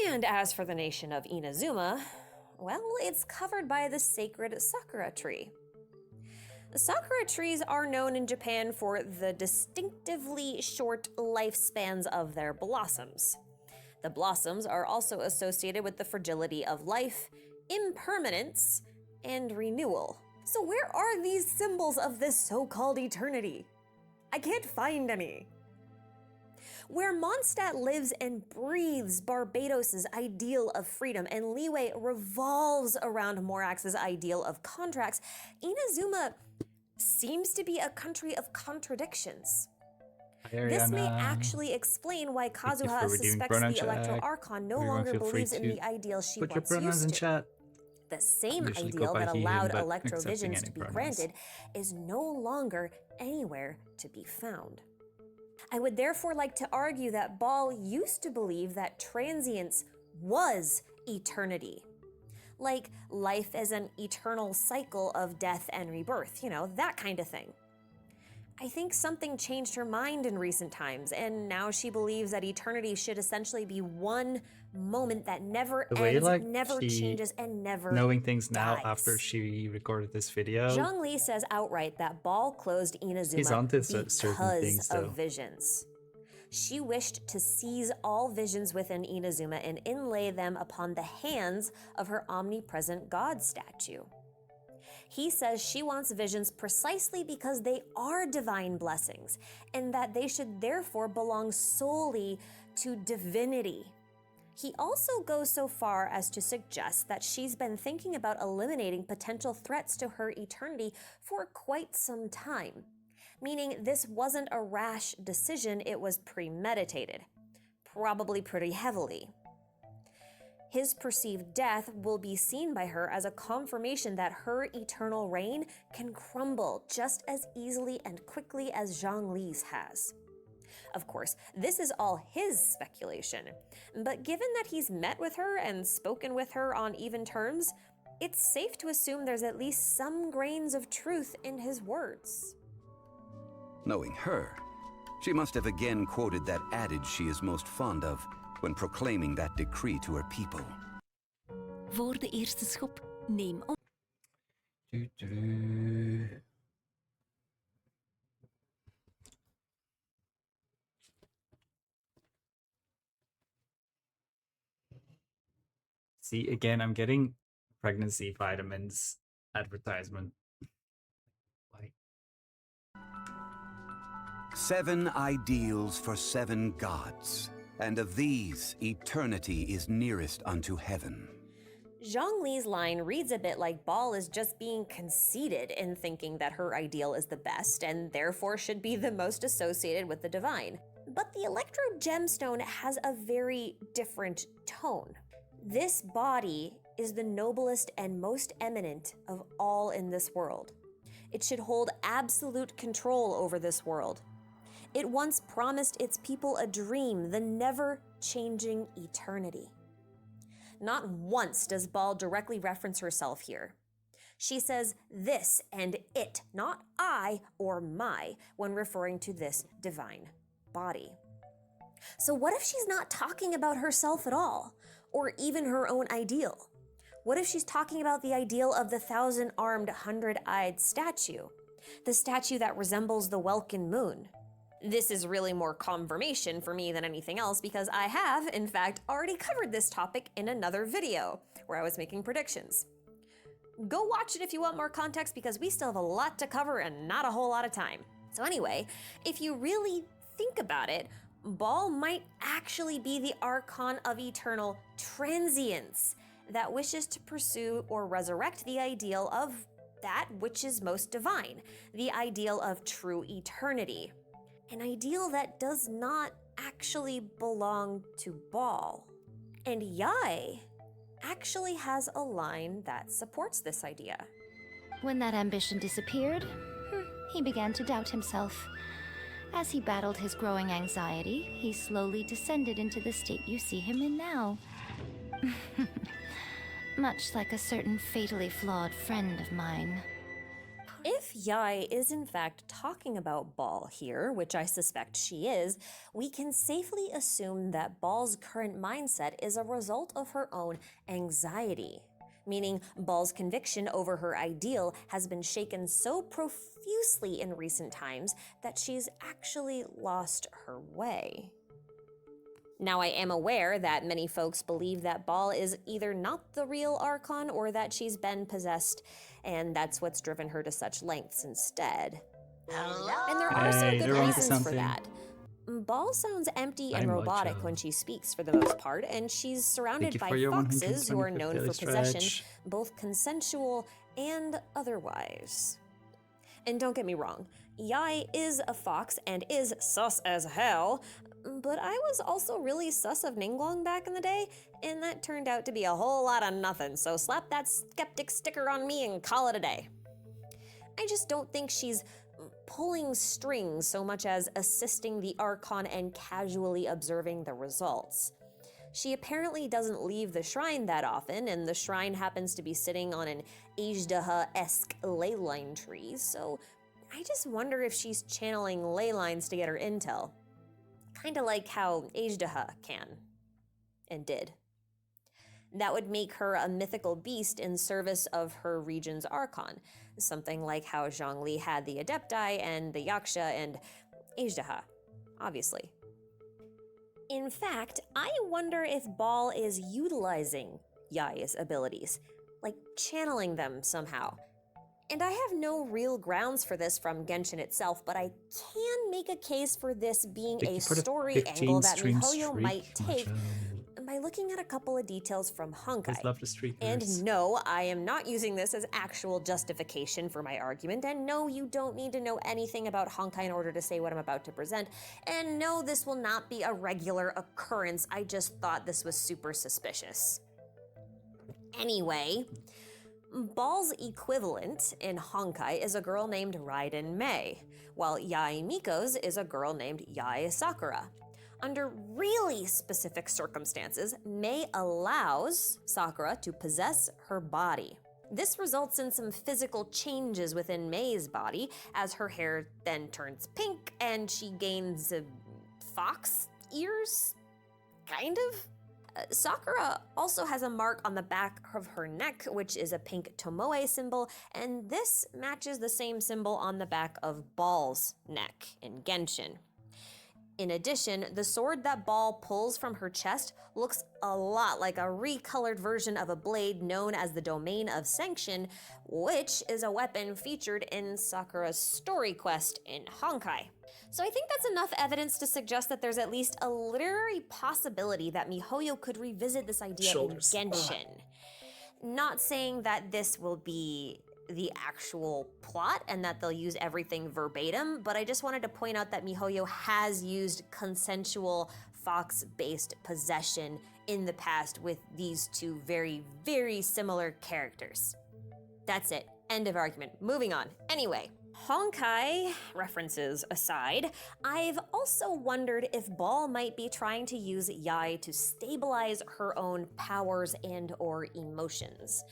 And as for the nation of Inazuma, well, it's covered by the sacred sakura tree. Sakura trees are known in Japan for the distinctively short lifespans of their blossoms. The blossoms are also associated with the fragility of life, impermanence, and renewal. So where are these symbols of this so-called eternity? I can't find any. Where Mondstadt lives and breathes Barbados' ideal of freedom and Liyue revolves around Morax's ideal of contracts, Inazuma seems to be a country of contradictions. This may actually explain why Kazuha suspects the Electro Archon no longer believes in the ideal she once used to. The same ideal that allowed Electrovisions to be granted is no longer anywhere to be found. I would therefore like to argue that Ball used to believe that transience was eternity. Like life as an eternal cycle of death and rebirth, you know, that kind of thing. I think something changed her mind in recent times, and now she believes that eternity should essentially be one moment that never ends, never changes, and never knowing things dies. now after she recorded this video. Zhongli says outright that Ball closed Inazuma because of visions. She wished to seize all visions within Inazuma and inlay them upon the hands of her omnipresent god statue. He says she wants visions precisely because they are divine blessings, and that they should therefore belong solely to divinity. He also goes so far as to suggest that she's been thinking about eliminating potential threats to her eternity for quite some time, meaning this wasn't a rash decision, it was premeditated, probably pretty heavily. His perceived death will be seen by her as a confirmation that her eternal reign can crumble just as easily and quickly as Zhongli's has. Of course, this is all his speculation, but given that he's met with her and spoken with her on even terms, it's safe to assume there's at least some grains of truth in his words. Knowing her, she must have again quoted that adage she is most fond of when proclaiming that decree to her people. Voor de eerste schop, neem op. See, again, I'm getting pregnancy vitamins advertisement. Like 7 ideals for 7 gods, and of these, eternity is nearest unto heaven. Zhongli's line reads a bit like Ball is just being conceited in thinking that her ideal is the best and therefore should be the most associated with the divine. But the Electro Gemstone has a very different tone. This body is the noblest and most eminent of all in this world. It should hold absolute control over this world. It once promised its people a dream, the never-changing eternity. Not once does Ball directly reference herself here. She says this and it, not I or my, when referring to this divine body. So what if she's not talking about herself at all, or even her own ideal? What if she's talking about the ideal of the 1,000-armed, 100-eyed statue? The statue that resembles the Welkin moon? This is really more confirmation for me than anything else because I have, in fact, already covered this topic in another video where I was making predictions. Go watch it if you want more context because we still have a lot to cover and not a whole lot of time. So anyway, if you really think about it, Ball might actually be the Archon of eternal transience that wishes to pursue or resurrect the ideal of that which is most divine, the ideal of true eternity. An ideal that does not actually belong to Ball. And Yai actually has a line that supports this idea. When that ambition disappeared, he began to doubt himself. As he battled his growing anxiety, he slowly descended into the state you see him in now. Much like a certain fatally flawed friend of mine. If Yai is in fact talking about Ball here, which I suspect she is, we can safely assume that Ball's current mindset is a result of her own anxiety. Meaning Ball's conviction over her ideal has been shaken so profusely in recent times that she's actually lost her way. Now, I am aware that many folks believe that Ball is either not the real Archon or that she's been possessed, and that's what's driven her to such lengths instead. And there are some good reasons for that. Ball sounds empty and robotic when she speaks for the most part, and she's surrounded by foxes who are known for possession, both consensual and otherwise. And don't get me wrong, Yai is a fox and is sus as hell, but I was also really sus of Ningguang back in the day, and that turned out to be a whole lot of nothing, so slap that skeptic sticker on me and call it a day. I just don't think she's pulling strings so much as assisting the Archon and casually observing the results. She apparently doesn't leave the shrine that often, and the shrine happens to be sitting on an Ajdaha-esque ley line tree, so I just wonder if she's channeling ley lines to get her intel. Kinda like how Ajdaha can. And did. That would make her a mythical beast in service of her region's Archon, something like how Zhongli had the Adepti and the Yaksha and Ajdaha, obviously. In fact, I wonder if Ball is utilizing Yai's abilities, like channeling them somehow. And I have no real grounds for this from Genshin itself, but I can make a case for this being a story angle that MiHoYo might take by looking at a couple of details from Honkai. And no, I am not using this as actual justification for my argument, and no, you don't need to know anything about Honkai in order to say what I'm about to present, and no, this will not be a regular occurrence, I just thought this was super suspicious. Anyway, Ball's equivalent in Honkai is a girl named Raiden Mei, while Yae Miko's is a girl named Yae Sakura. Under really specific circumstances, Mei allows Sakura to possess her body. This results in some physical changes within Mei's body, as her hair then turns pink and she gains fox ears? Kind of? Sakura also has a mark on the back of her neck, which is a pink Tomoe symbol, and this matches the same symbol on the back of Ball's neck in Genshin. In addition, the sword that Ball pulls from her chest looks a lot like a recolored version of a blade known as the Domain of Sanction, which is a weapon featured in Sakura's story quest in Honkai. So I think that's enough evidence to suggest that there's at least a literary possibility that MiHoYo could revisit this idea in Genshin. Not saying that this will be the actual plot and that they'll use everything verbatim, but I just wanted to point out that MiHoYo has used consensual fox-based possession in the past with these two very, very similar characters. That's it. End of argument. Moving on. Anyway, Honkai references aside, I've also wondered if Ball might be trying to use Yai to stabilize her own powers and or emotions.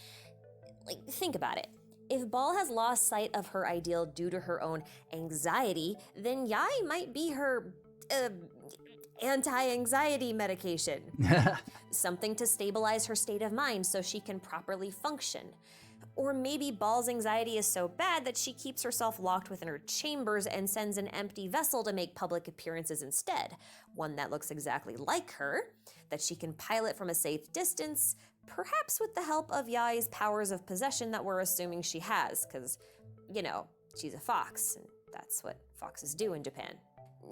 Like, think about it. If Ball has lost sight of her ideal due to her own anxiety, then Yai might be her anti-anxiety medication. Something to stabilize her state of mind so she can properly function. Or maybe Ball's anxiety is so bad that she keeps herself locked within her chambers and sends an empty vessel to make public appearances instead. One that looks exactly like her, that she can pilot from a safe distance, perhaps with the help of Yai's powers of possession that we're assuming she has, because, you know, she's a fox, and that's what foxes do in Japan.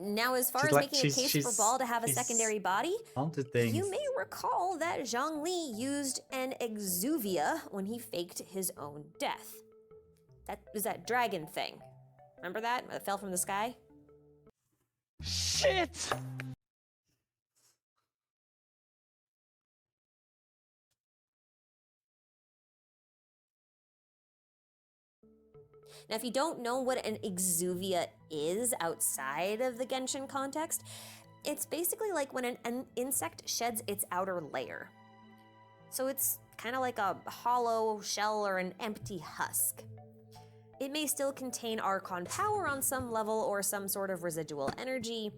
Now, as far as making a case for Ball to have a secondary body, you may recall that Zhongli used an exuvia when he faked his own death. That was that dragon thing. Remember that? It fell from the sky? Shit! Now, if you don't know what an exuvia is outside of the Genshin context, it's basically like when an insect sheds its outer layer. So it's kind of like a hollow shell or an empty husk. It may still contain Archon power on some level or some sort of residual energy,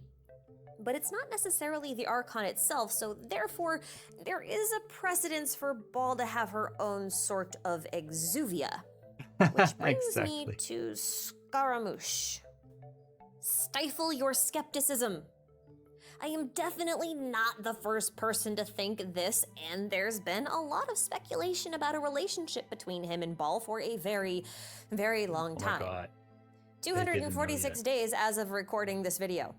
but it's not necessarily the Archon itself, so therefore there is a precedence for Ball to have her own sort of exuvia. Which brings me to Scaramouche. Stifle your skepticism. I am definitely not the first person to think this, and there's been a lot of speculation about a relationship between him and Ball for a very, very long time. Oh my God. 246 days as of recording this video.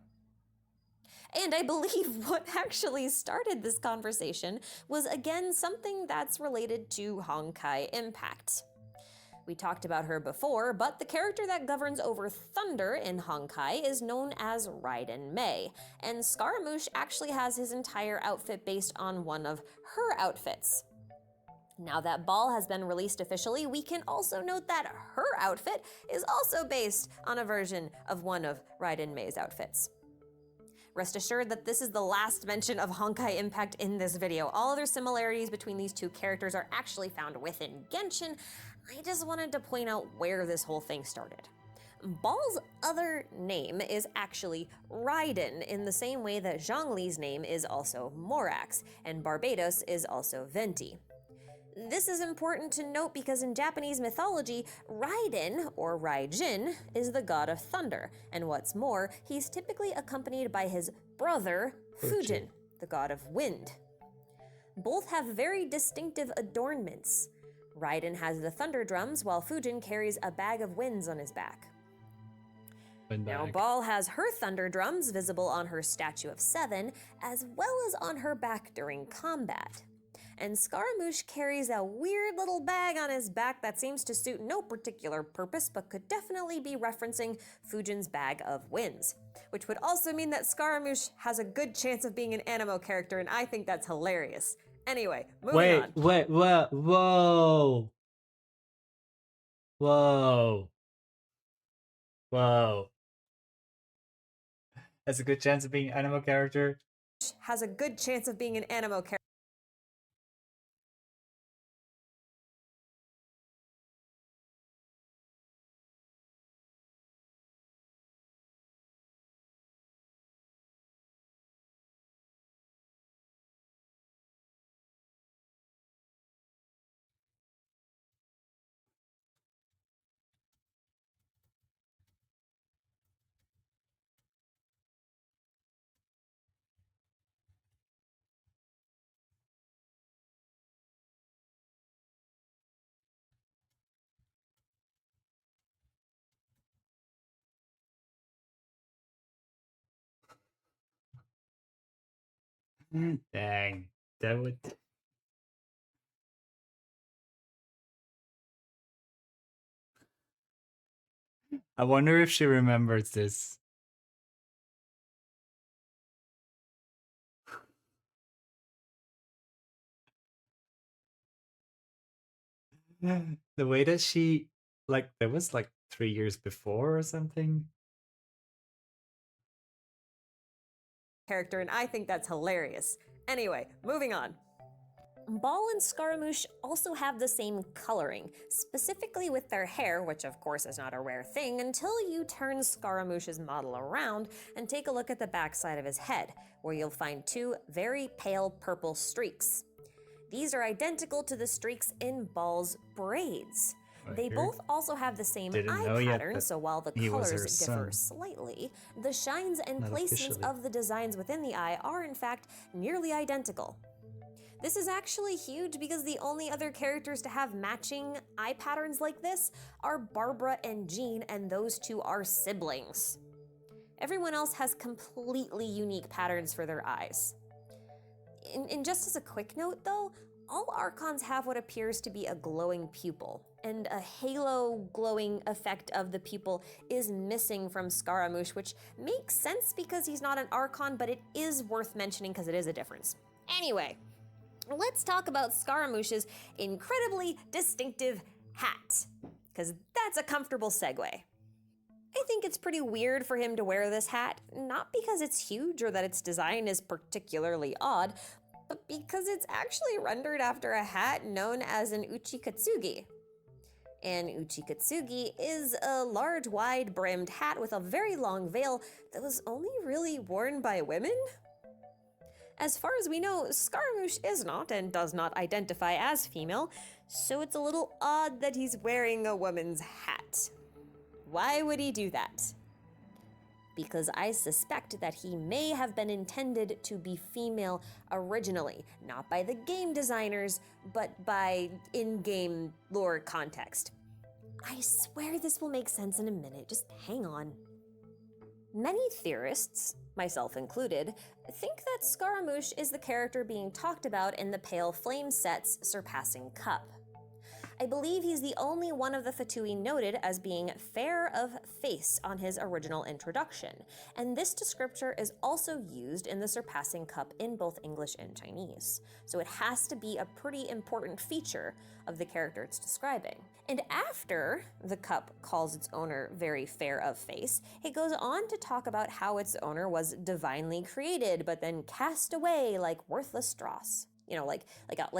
And I believe what actually started this conversation was again something that's related to Honkai Impact. We talked about her before, but the character that governs over thunder in Honkai is known as Raiden Mei, and Scaramouche actually has his entire outfit based on one of her outfits. Now that Ball has been released officially, we can also note that her outfit is also based on a version of one of Raiden Mei's outfits. Rest assured that this is the last mention of Honkai Impact in this video. All other similarities between these two characters are actually found within Genshin. I just wanted to point out where this whole thing started. Ball's other name is actually Raiden, in the same way that Zhongli's name is also Morax, and Barbados is also Venti. This is important to note because in Japanese mythology, Raiden, or Raijin, is the god of thunder, and what's more, he's typically accompanied by his brother, Fujin, the god of wind. Both have very distinctive adornments. Raiden has the thunder drums, while Fujin carries a bag of winds on his back. Now, Ball has her thunder drums visible on her Statue of Seven, as well as on her back during combat. And Scaramouche carries a weird little bag on his back that seems to suit no particular purpose, but could definitely be referencing Fujin's bag of winds. Which would also mean that Scaramouche has a good chance of being an anime character, and I think that's hilarious. Anyway, moving on. Whoa. Has a good chance of being an anime character. Has a good chance of being an anime character. Dang, that would. I wonder if she remembers this. The way that she, like, there was like 3 years before or something. Character, and I think that's hilarious. Anyway, moving on. Ball and Scaramouche also have the same coloring, specifically with their hair, which of course is not a rare thing until you turn Scaramouche's model around and take a look at the backside of his head, where you'll find two very pale purple streaks. These are identical to the streaks in Ball's braids. They both also have the same eye pattern, so while the colors differ slightly, the shines and placements of the designs within the eye are in fact nearly identical. This is actually huge because the only other characters to have matching eye patterns like this are Barbara and Jean, and those two are siblings. Everyone else has completely unique patterns for their eyes. And just as a quick note though, all Archons have what appears to be a glowing pupil, and a halo glowing effect of the pupil is missing from Scaramouche, which makes sense because he's not an Archon, but it is worth mentioning because it is a difference. Anyway, let's talk about Scaramouche's incredibly distinctive hat, because that's a comfortable segue. I think it's pretty weird for him to wear this hat, not because it's huge or that its design is particularly odd, but because it's actually rendered after a hat known as an uchikatsugi. An uchikatsugi is a large, wide-brimmed hat with a very long veil that was only really worn by women. As far as we know, Scaramouche is not and does not identify as female, so it's a little odd that he's wearing a woman's hat. Why would he do that? Because I suspect that he may have been intended to be female originally, not by the game designers, but by in-game lore context. I swear this will make sense in a minute, just hang on. Many theorists, myself included, think that Scaramouche is the character being talked about in the Pale Flame set's Surpassing Cup. I believe he's the only one of the Fatui noted as being fair of face on his original introduction, and this descriptor is also used in the Surpassing Cup in both English and Chinese, so it has to be a pretty important feature of the character it's describing. And after the cup calls its owner very fair of face, it goes on to talk about how its owner was divinely created, but then cast away like worthless straws. You know, like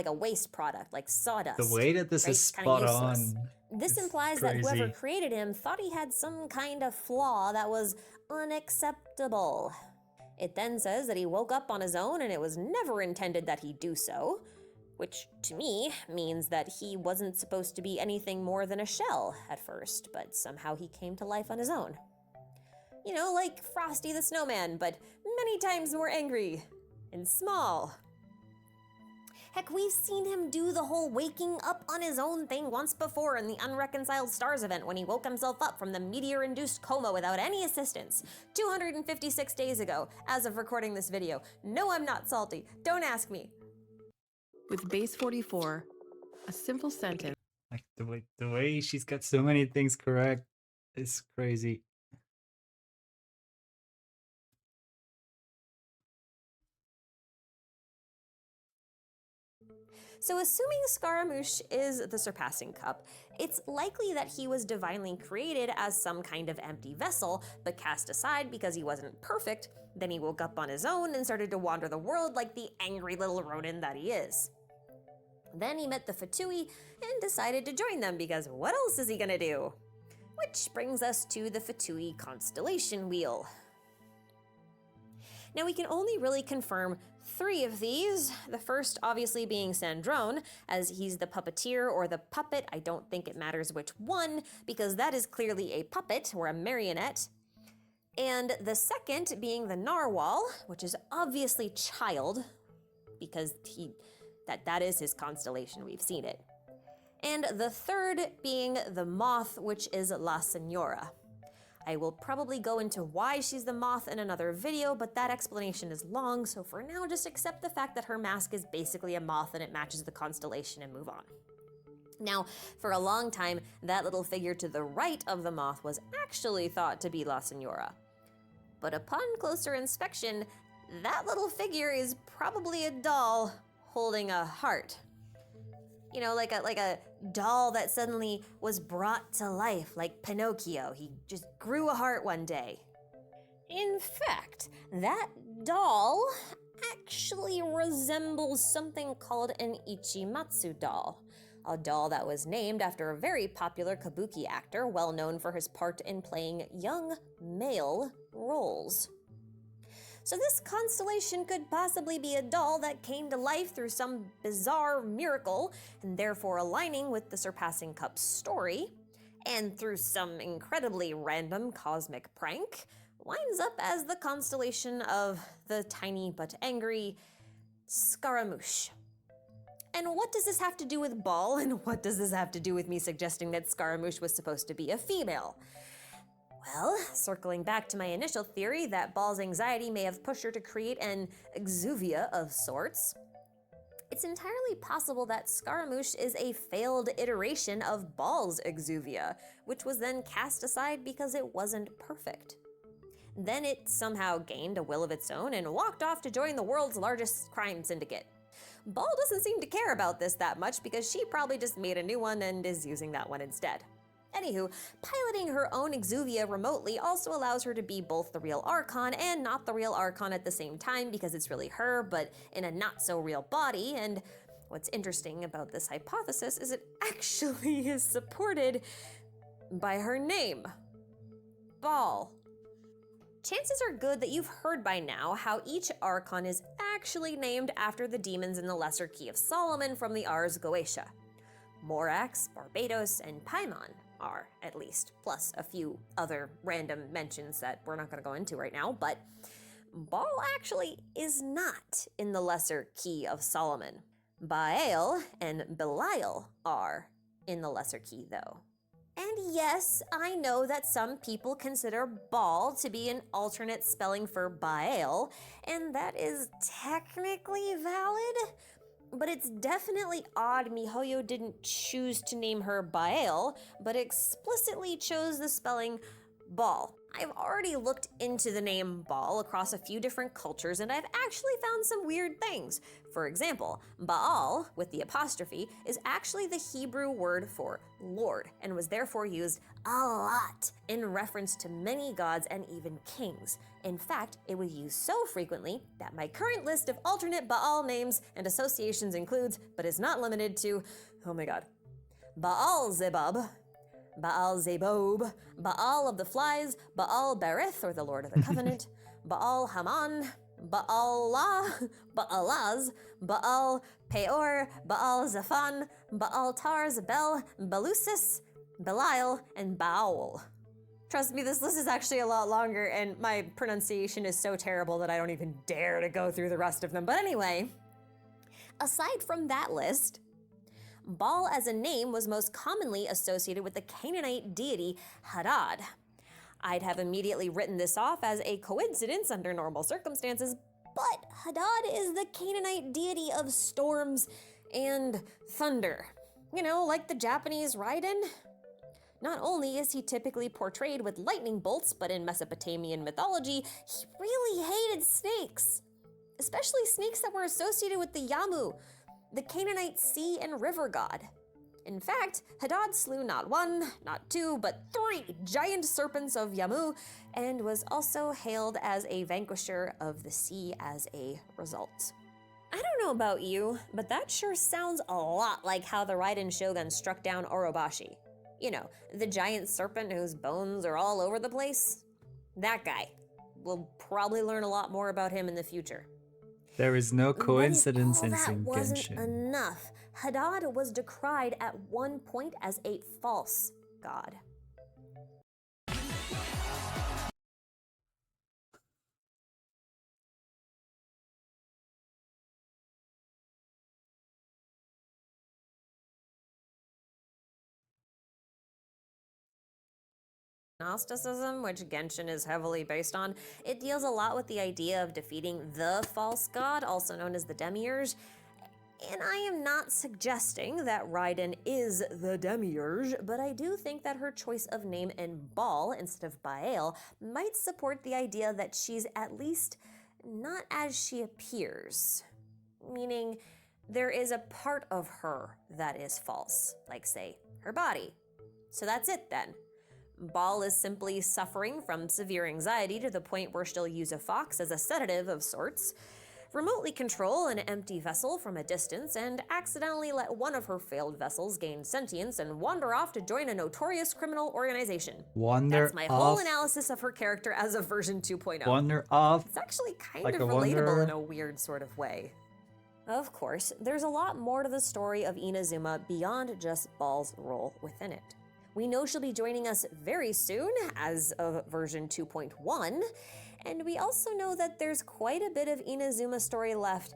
a waste product, like sawdust. The way that this is spot on. This implies that whoever created him thought he had some kind of flaw that was unacceptable. It then says that he woke up on his own and it was never intended that he do so, which to me means that he wasn't supposed to be anything more than a shell at first, but somehow he came to life on his own. You know, like Frosty the Snowman, but many times more angry and small. Heck, we've seen him do the whole waking up on his own thing once before in the Unreconciled Stars event when he woke himself up from the meteor-induced coma without any assistance, 256 days ago, as of recording this video. No, I'm not salty. Don't ask me. With base 44, a simple sentence. Like the way she's got so many things correct is crazy. So assuming Scaramouche is the Surpassing Cup, it's likely that he was divinely created as some kind of empty vessel, but cast aside because he wasn't perfect. Then he woke up on his own and started to wander the world like the angry little Ronin that he is. Then he met the Fatui and decided to join them because what else is he gonna do? Which brings us to the Fatui constellation wheel. Now we can only really confirm 3 of these, the first obviously being Sandrone, as he's the puppeteer or the puppet. I don't think it matters which one, because that is clearly a puppet or a marionette. And the second being the Narwhal, which is obviously Child, because that is his constellation, we've seen it. And the third being the Moth, which is La Senora. I will probably go into why she's the moth in another video, but that explanation is long, so for now just accept the fact that her mask is basically a moth and it matches the constellation and move on. Now, for a long time, that little figure to the right of the moth was actually thought to be La Senora. But upon closer inspection, that little figure is probably a doll holding a heart. You know, like a doll that suddenly was brought to life, like Pinocchio. He just grew a heart one day. In fact, that doll actually resembles something called an Ichimatsu doll, a doll that was named after a very popular kabuki actor, well known for his part in playing young male roles. So this constellation could possibly be a doll that came to life through some bizarre miracle, and therefore aligning with the Surpassing Cup's story, and through some incredibly random cosmic prank, winds up as the constellation of the tiny but angry Scaramouche. And what does this have to do with Ball, and what does this have to do with me suggesting that Scaramouche was supposed to be a female? Well, circling back to my initial theory that Ball's anxiety may have pushed her to create an exuvia of sorts, it's entirely possible that Scaramouche is a failed iteration of Ball's exuvia, which was then cast aside because it wasn't perfect. Then it somehow gained a will of its own and walked off to join the world's largest crime syndicate. Ball doesn't seem to care about this that much because she probably just made a new one and is using that one instead. Anywho, piloting her own exuvia remotely also allows her to be both the real Archon and not the real Archon at the same time because it's really her, but in a not-so-real body, and what's interesting about this hypothesis is it actually is supported by her name, Ball. Chances are good that you've heard by now how each Archon is actually named after the demons in the Lesser Key of Solomon from the Ars Goetia. Morax, Barbados, and Paimon are, at least, plus a few other random mentions that we're not going to go into right now, but Ball actually is not in the Lesser Key of Solomon. Baal and Belial are in the Lesser Key, though. And yes, I know that some people consider Baal to be an alternate spelling for Baal, and that is technically valid, but it's definitely odd MiHoYo didn't choose to name her Baal, but explicitly chose the spelling Baal. I've already looked into the name Baal across a few different cultures, and I've actually found some weird things. For example, Baal, with the apostrophe, is actually the Hebrew word for Lord, and was therefore used a lot in reference to many gods and even kings. In fact, it was used so frequently that my current list of alternate Baal names and associations includes, but is not limited to, oh my god, Baal Zebub, Baal Zebob, Baal of the Flies, Baal Berith, or the Lord of the Covenant, Baal Haman, Baalah, Baalaz, Baal Peor, Baal Zaphan, Baal Tarz, Bel, Belusis, Belial, and Baal. Trust me, this list is actually a lot longer, and my pronunciation is so terrible that I don't even dare to go through the rest of them. But anyway, aside from that list, Baal as a name was most commonly associated with the Canaanite deity Hadad. I'd have immediately written this off as a coincidence under normal circumstances, but Hadad is the Canaanite deity of storms and thunder. You know, like the Japanese Raiden. Not only is he typically portrayed with lightning bolts, but in Mesopotamian mythology, he really hated snakes. Especially snakes that were associated with the Yamu, the Canaanite sea and river god. In fact, Hadad slew not one, not two, but 3 giant serpents of Yamu, and was also hailed as a vanquisher of the sea as a result. I don't know about you, but that sure sounds a lot like how the Raiden Shogun struck down Orobashi. You know, the giant serpent whose bones are all over the place? That guy. We'll probably learn a lot more about him in the future. There is no coincidence in That wasn't Genshin. enough. Hadad was decried at one point as a false god. Gnosticism, which Genshin is heavily based on, it deals a lot with the idea of defeating the false god, also known as the Demiurge. And I am not suggesting that Raiden is the Demiurge, but I do think that her choice of name in Baal instead of Baal might support the idea that she's at least not as she appears. Meaning, there is a part of her that is false, like, say, her body. So that's it then. Baal is simply suffering from severe anxiety to the point where she'll use a fox as a sedative of sorts, remotely control an empty vessel from a distance, and accidentally let one of her failed vessels gain sentience and wander off to join a notorious criminal organization. That's my whole analysis of her character as of version 2.0. Wander off. It's actually kind like of a relatable wanderer. in a weird sort of way. Of course, there's a lot more to the story of Inazuma beyond just Baal's role within it. We know she'll be joining us very soon as of version 2.1, and we also know that there's quite a bit of Inazuma story left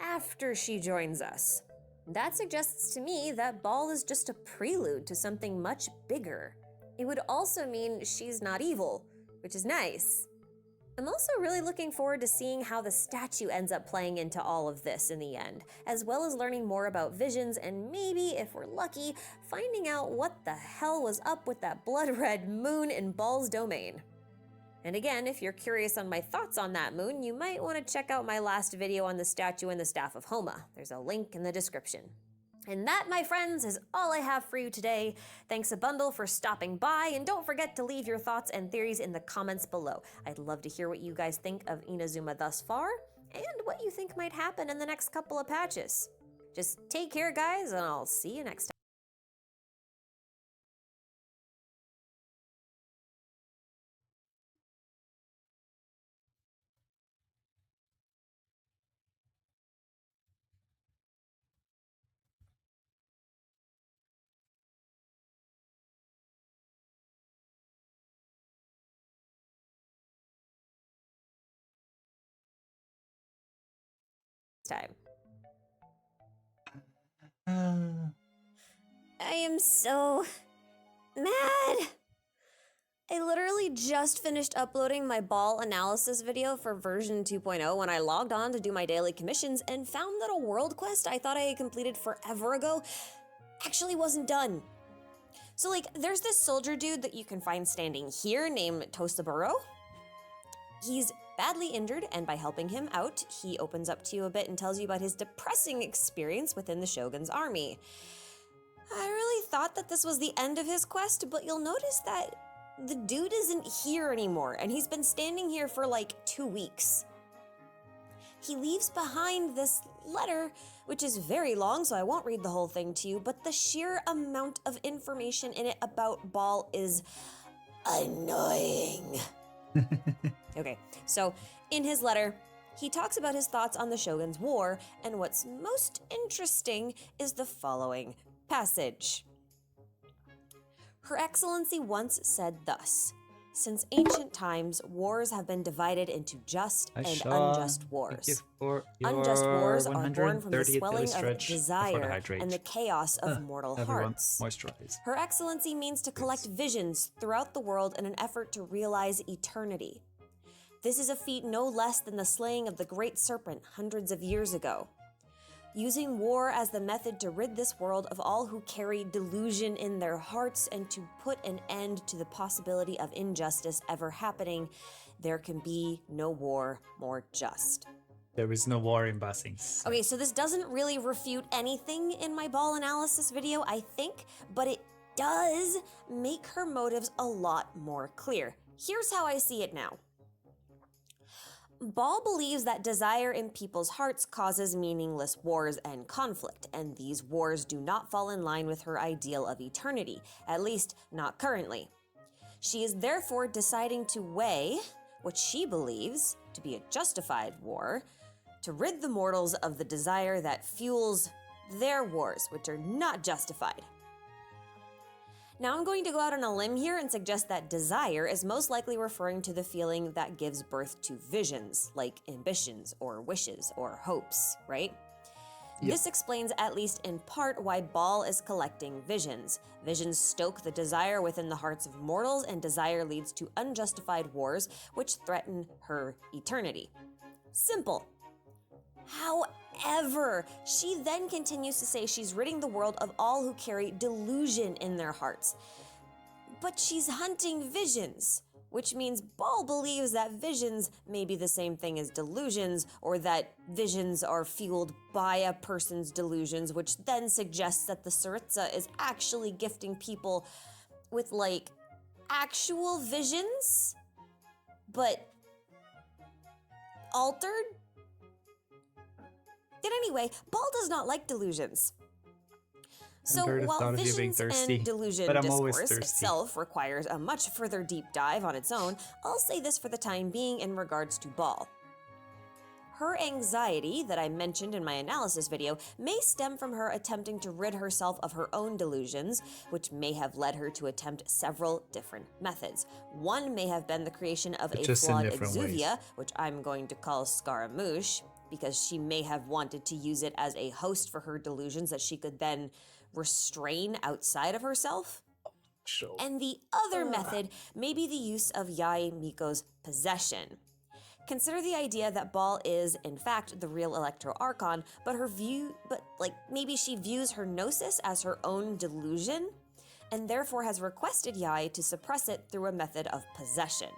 after she joins us. That suggests to me that Baal is just a prelude to something much bigger. It would also mean she's not evil, which is nice. I'm also really looking forward to seeing how the statue ends up playing into all of this in the end, as well as learning more about visions and maybe, if we're lucky, finding out what the hell was up with that blood-red moon in Baal's domain. And again, if you're curious on my thoughts on that moon, you might want to check out my last video on the statue and the Staff of Homa. There's a link in the description. And that, my friends, is all I have for you today. Thanks a bundle for stopping by, and don't forget to leave your thoughts and theories in the comments below. I'd love to hear what you guys think of Inazuma thus far, and what you think might happen in the next couple of patches. Just take care, guys, and I'll see you next time. Time. I am so mad. I literally just finished uploading my Baal analysis video for version 2.0 when I logged on to do my daily commissions and found that a world quest I thought I had completed forever ago actually wasn't done. So like, there's this soldier dude that you can find standing here named Tosaburo. He's badly injured, and by helping him out, he opens up to you a bit and tells you about his depressing experience within the Shogun's army. I really thought that this was the end of his quest, but you'll notice that the dude isn't here anymore, and he's been standing here for like 2 weeks. He leaves behind this letter, which is very long, so I won't read the whole thing to you, but the sheer amount of information in it about Baal is annoying. Okay, so in his letter, he talks about his thoughts on the Shogun's war, and what's most interesting is the following passage. Her Excellency once said thus: "Since ancient times, wars have been divided into just and unjust wars. Unjust wars are born from the swelling of desire and the chaos of mortal hearts. Moisturize. Her Excellency means to collect visions throughout the world in an effort to realize eternity. This is a feat no less than the slaying of the great serpent hundreds of years ago. Using war as the method to rid this world of all who carry delusion in their hearts and to put an end to the possibility of injustice ever happening, there can be no war more just." There is no war in Basings. Okay, so this doesn't really refute anything in my Baal analysis video, I think, but it does make her motives a lot more clear. Here's how I see it now. Baal believes that desire in people's hearts causes meaningless wars and conflict, and these wars do not fall in line with her ideal of eternity, at least not currently. She is therefore deciding to weigh what she believes to be a justified war, to rid the mortals of the desire that fuels their wars, which are not justified. Now I'm going to go out on a limb here and suggest that desire is most likely referring to the feeling that gives birth to visions, like ambitions or wishes or hopes, right? Yep. This explains at least in part why Baal is collecting visions. Visions stoke the desire within the hearts of mortals, and desire leads to unjustified wars which threaten her eternity. Simple. However, she then continues to say she's ridding the world of all who carry delusion in their hearts. But she's hunting visions, which means Ball believes that visions may be the same thing as delusions, or that visions are fueled by a person's delusions, which then suggests that the Tsaritsa is actually gifting people with, like, actual visions, but altered? Yet anyway, Ball does not like delusions. So Heard the while thought of you being visions thirsty, and delusion but I'm always discourse thirsty. itself requires a much further deep dive on its own, I'll say this for the time being in regards to Ball. Her anxiety that I mentioned in my analysis video may stem from her attempting to rid herself of her own delusions, which may have led her to attempt several different methods. One may have been the creation of But a just in flawed different ways. exuvia, which I'm going to call Scaramouche, because she may have wanted to use it as a host for her delusions that she could then restrain outside of herself. Sure. And the other method may be the use of Yae Miko's possession. Consider the idea that Ball is, in fact, the real Electro Archon, but maybe she views her gnosis as her own delusion, and therefore has requested Yae to suppress it through a method of possession.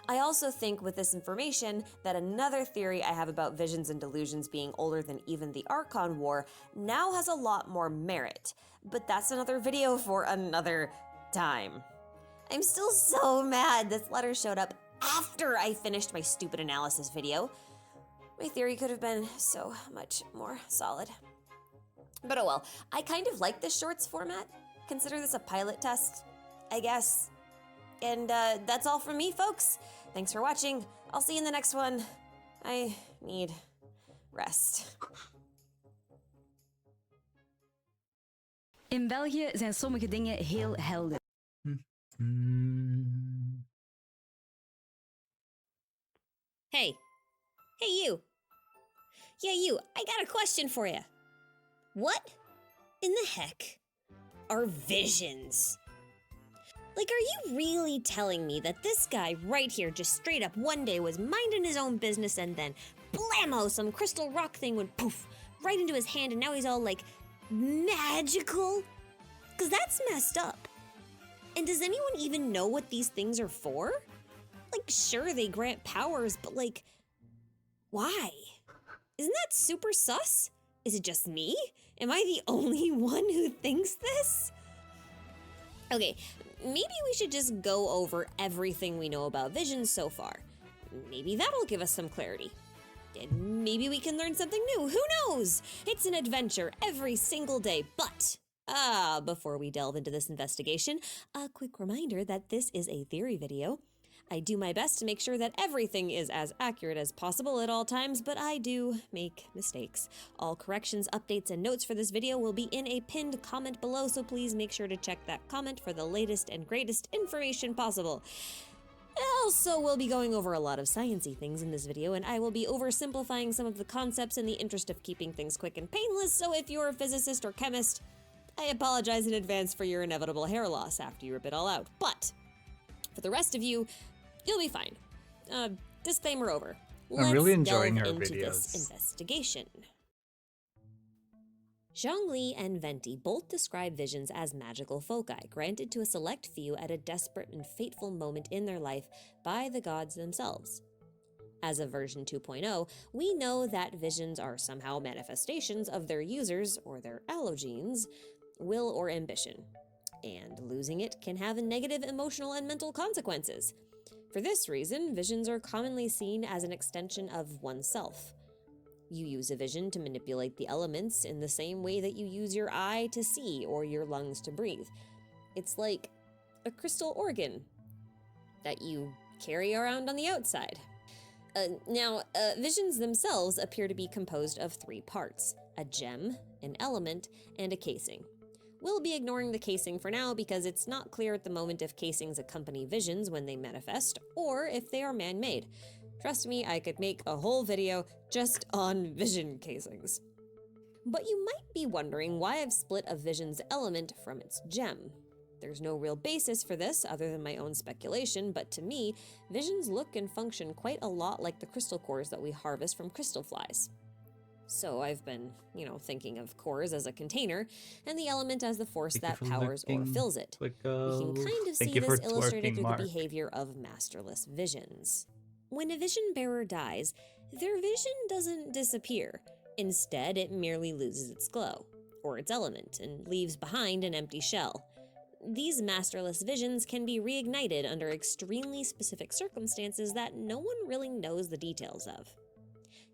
I also think with this information that another theory I have about visions and delusions being older than even the Archon War now has a lot more merit, but that's another video for another time. I'm still so mad this letter showed up after I finished my stupid analysis video. My theory could have been so much more solid. But oh well, I kind of like this shorts format. Consider this a pilot test, I guess. And that's all from me, folks. Thanks for watching. I'll see you in the next one. I need rest. In België zijn sommige dingen heel helder. Hey. Hey, you. Yeah, you. I got a question for you. What in the heck are visions? Like, are you really telling me that this guy right here just straight up one day was minding his own business and then blammo, some crystal rock thing went poof right into his hand and now he's all like magical? Because that's messed up. And does anyone even know what these things are for? Like, sure, they grant powers, but like, why? Isn't that super sus? Is it just me? Am I the only one who thinks this? Okay, maybe we should just go over everything we know about visions so far. Maybe that'll give us some clarity. And maybe we can learn something new, who knows? It's an adventure every single day, but before we delve into this investigation, a quick reminder that this is a theory video. I do my best to make sure that everything is as accurate as possible at all times, but I do make mistakes. All corrections, updates, and notes for this video will be in a pinned comment below, so please make sure to check that comment for the latest and greatest information possible. Also, we'll be going over a lot of sciencey things in this video, and I will be oversimplifying some of the concepts in the interest of keeping things quick and painless, so if you're a physicist or chemist, I apologize in advance for your inevitable hair loss after you rip it all out. But for the rest of you, you'll be fine. Disclaimer over. I'm really enjoying delve her into videos. this investigation. Zhongli and Venti both describe visions as magical foci, granted to a select few at a desperate and fateful moment in their life by the gods themselves. As of version 2.0, we know that visions are somehow manifestations of their users, or their allogenes, will or ambition, and losing it can have negative emotional and mental consequences. For this reason, visions are commonly seen as an extension of oneself. You use a vision to manipulate the elements in the same way that you use your eye to see or your lungs to breathe. It's like a crystal organ that you carry around on the outside. Visions themselves appear to be composed of three parts: a gem, an element, and a casing. We'll be ignoring the casing for now because it's not clear at the moment if casings accompany visions when they manifest, or if they are man-made. Trust me, I could make a whole video just on vision casings. But you might be wondering why I've split a vision's element from its gem. There's no real basis for this other than my own speculation, but to me, visions look and function quite a lot like the crystal cores that we harvest from crystal flies. So I've been, thinking of cores as a container, and the element as the force that powers or fills it. We can kind of see this illustrated through the behavior of masterless visions. When a vision bearer dies, their vision doesn't disappear. Instead, it merely loses its glow, or its element, and leaves behind an empty shell. These masterless visions can be reignited under extremely specific circumstances that no one really knows the details of.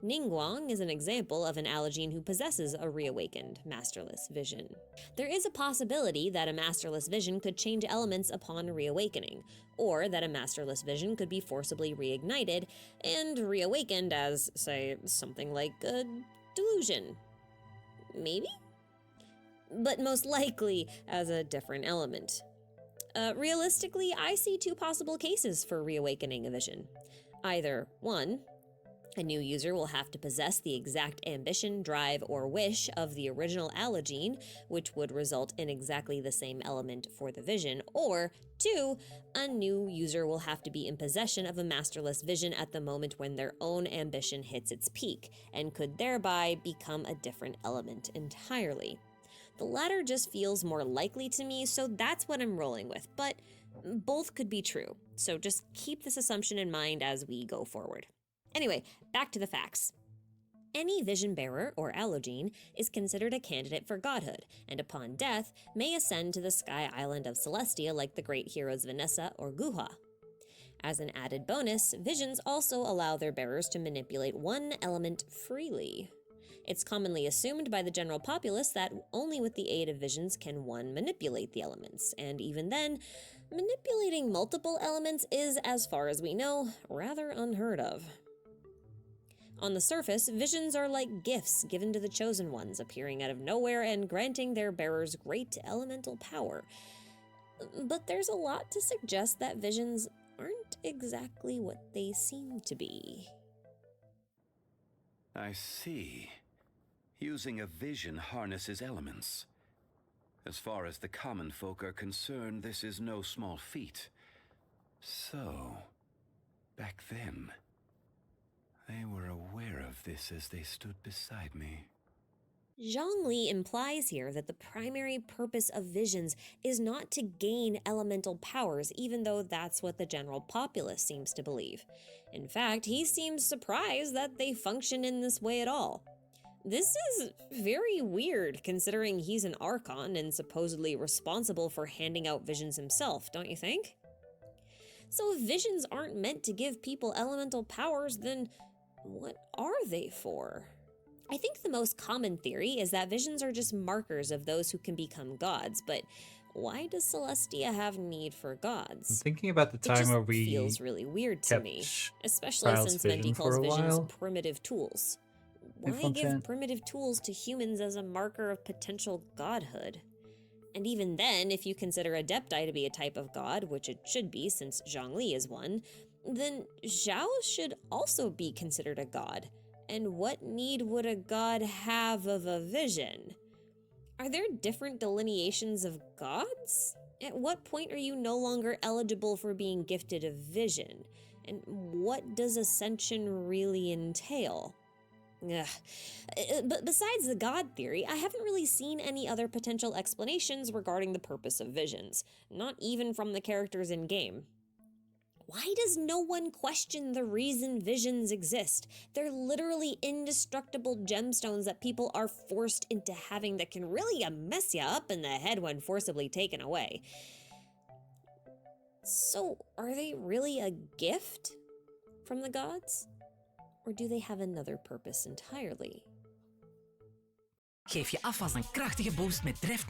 Ningguang is an example of an Allogene who possesses a reawakened masterless vision. There is a possibility that a masterless vision could change elements upon reawakening, or that a masterless vision could be forcibly reignited and reawakened as, say, something like a delusion. Maybe? But most likely as a different element. Realistically, I see two possible cases for reawakening a vision. Either, one, a new user will have to possess the exact ambition, drive, or wish of the original allogene, which would result in exactly the same element for the vision, or two, a new user will have to be in possession of a masterless vision at the moment when their own ambition hits its peak, and could thereby become a different element entirely. The latter just feels more likely to me, so that's what I'm rolling with, but both could be true, so just keep this assumption in mind as we go forward. Anyway, back to the facts. Any vision bearer, or allogene, is considered a candidate for godhood, and upon death, may ascend to the sky island of Celestia like the great heroes Vanessa or Guha. As an added bonus, visions also allow their bearers to manipulate one element freely. It's commonly assumed by the general populace that only with the aid of visions can one manipulate the elements, and even then, manipulating multiple elements is, as far as we know, rather unheard of. On the surface, visions are like gifts given to the chosen ones, appearing out of nowhere and granting their bearers great elemental power. But there's a lot to suggest that visions aren't exactly what they seem to be. I see. Using a vision harnesses elements. As far as the common folk are concerned, this is no small feat. So, back then, they were aware of this as they stood beside me. Zhongli implies here that the primary purpose of visions is not to gain elemental powers, even though that's what the general populace seems to believe. In fact, he seems surprised that they function in this way at all. This is very weird, considering he's an Archon and supposedly responsible for handing out visions himself, don't you think? So if visions aren't meant to give people elemental powers, then what are they for? I think the most common theory is that visions are just markers of those who can become gods, but why does Celestia have need for gods? I'm thinking about the time where we feels really weird to me, especially Trials since vision Menti for calls a visions while. primitive tools. Why Infant give chat. primitive tools to humans as a marker of potential godhood? And even then, if you consider Adepti to be a type of god, which it should be since Zhongli is one, then Zhao should also be considered a god. And what need would a god have of a vision? Are there different delineations of gods? At what point are you no longer eligible for being gifted a vision? And what does ascension really entail? Ugh. But besides the god theory, I haven't really seen any other potential explanations regarding the purpose of visions, not even from the characters in-game. Why does no one question the reason visions exist? They're literally indestructible gemstones that people are forced into having that can really mess you up in the head when forcibly taken away. So, are they really a gift from the gods? Or do they have another purpose entirely? Geef je af als een krachtige boost met drift.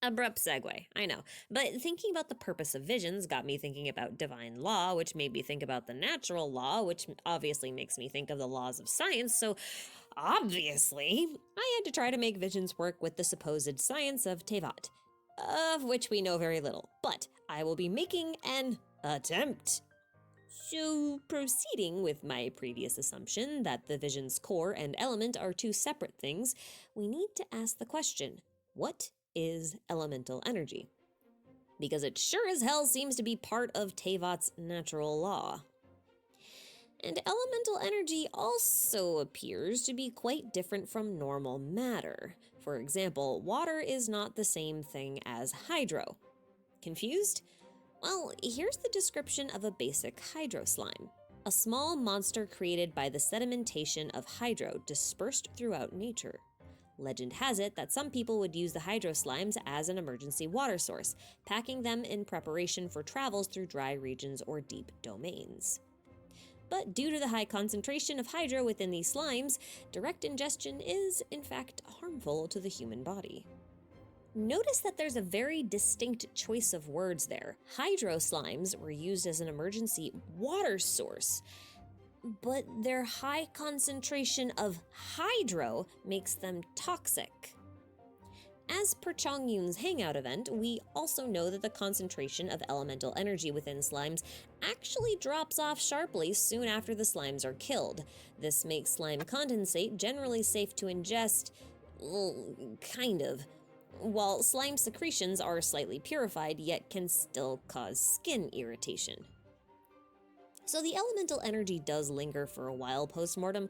Abrupt segue, I know. But thinking about the purpose of visions got me thinking about divine law, which made me think about the natural law, which obviously makes me think of the laws of science, so obviously, I had to try to make visions work with the supposed science of Tevat, of which we know very little, but I will be making an attempt. So, proceeding with my previous assumption that the vision's core and element are two separate things, we need to ask the question, what is elemental energy? Because it sure as hell seems to be part of Tevat's natural law. And elemental energy also appears to be quite different from normal matter. For example, water is not the same thing as hydro. Confused? Well, here's the description of a basic hydro slime. A small monster created by the sedimentation of hydro dispersed throughout nature. Legend has it that some people would use the hydro slimes as an emergency water source, packing them in preparation for travels through dry regions or deep domains. But due to the high concentration of hydro within these slimes, direct ingestion is, in fact, harmful to the human body. Notice that there's a very distinct choice of words there. Hydro slimes were used as an emergency water source, but their high concentration of hydro makes them toxic. As per Chongyun's Hangout event, we also know that the concentration of elemental energy within slimes actually drops off sharply soon after the slimes are killed. This makes slime condensate generally safe to ingest, kind of, while slime secretions are slightly purified yet can still cause skin irritation. So the elemental energy does linger for a while post-mortem,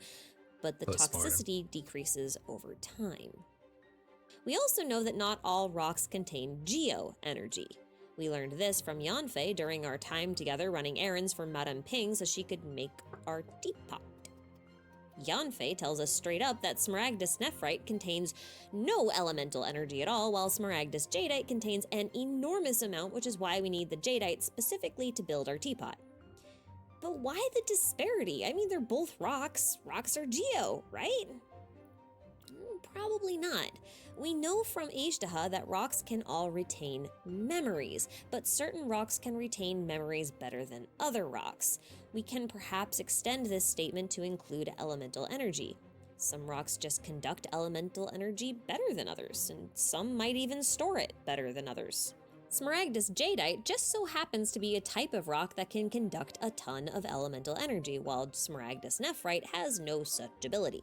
but the toxicity decreases over time. We also know that not all rocks contain geo-energy. We learned this from Yanfei during our time together running errands for Madame Ping so she could make our teapot. Yanfei tells us straight up that Smaragdus nephrite contains no elemental energy at all, while Smaragdus jadeite contains an enormous amount, which is why we need the jadeite specifically to build our teapot. But why the disparity? I mean, they're both rocks. Rocks are geo, right? Probably not. We know from Ishtaha that rocks can all retain memories, but certain rocks can retain memories better than other rocks. We can perhaps extend this statement to include elemental energy. Some rocks just conduct elemental energy better than others, and some might even store it better than others. Smaragdus jadeite just so happens to be a type of rock that can conduct a ton of elemental energy, while Smaragdus nephrite has no such ability.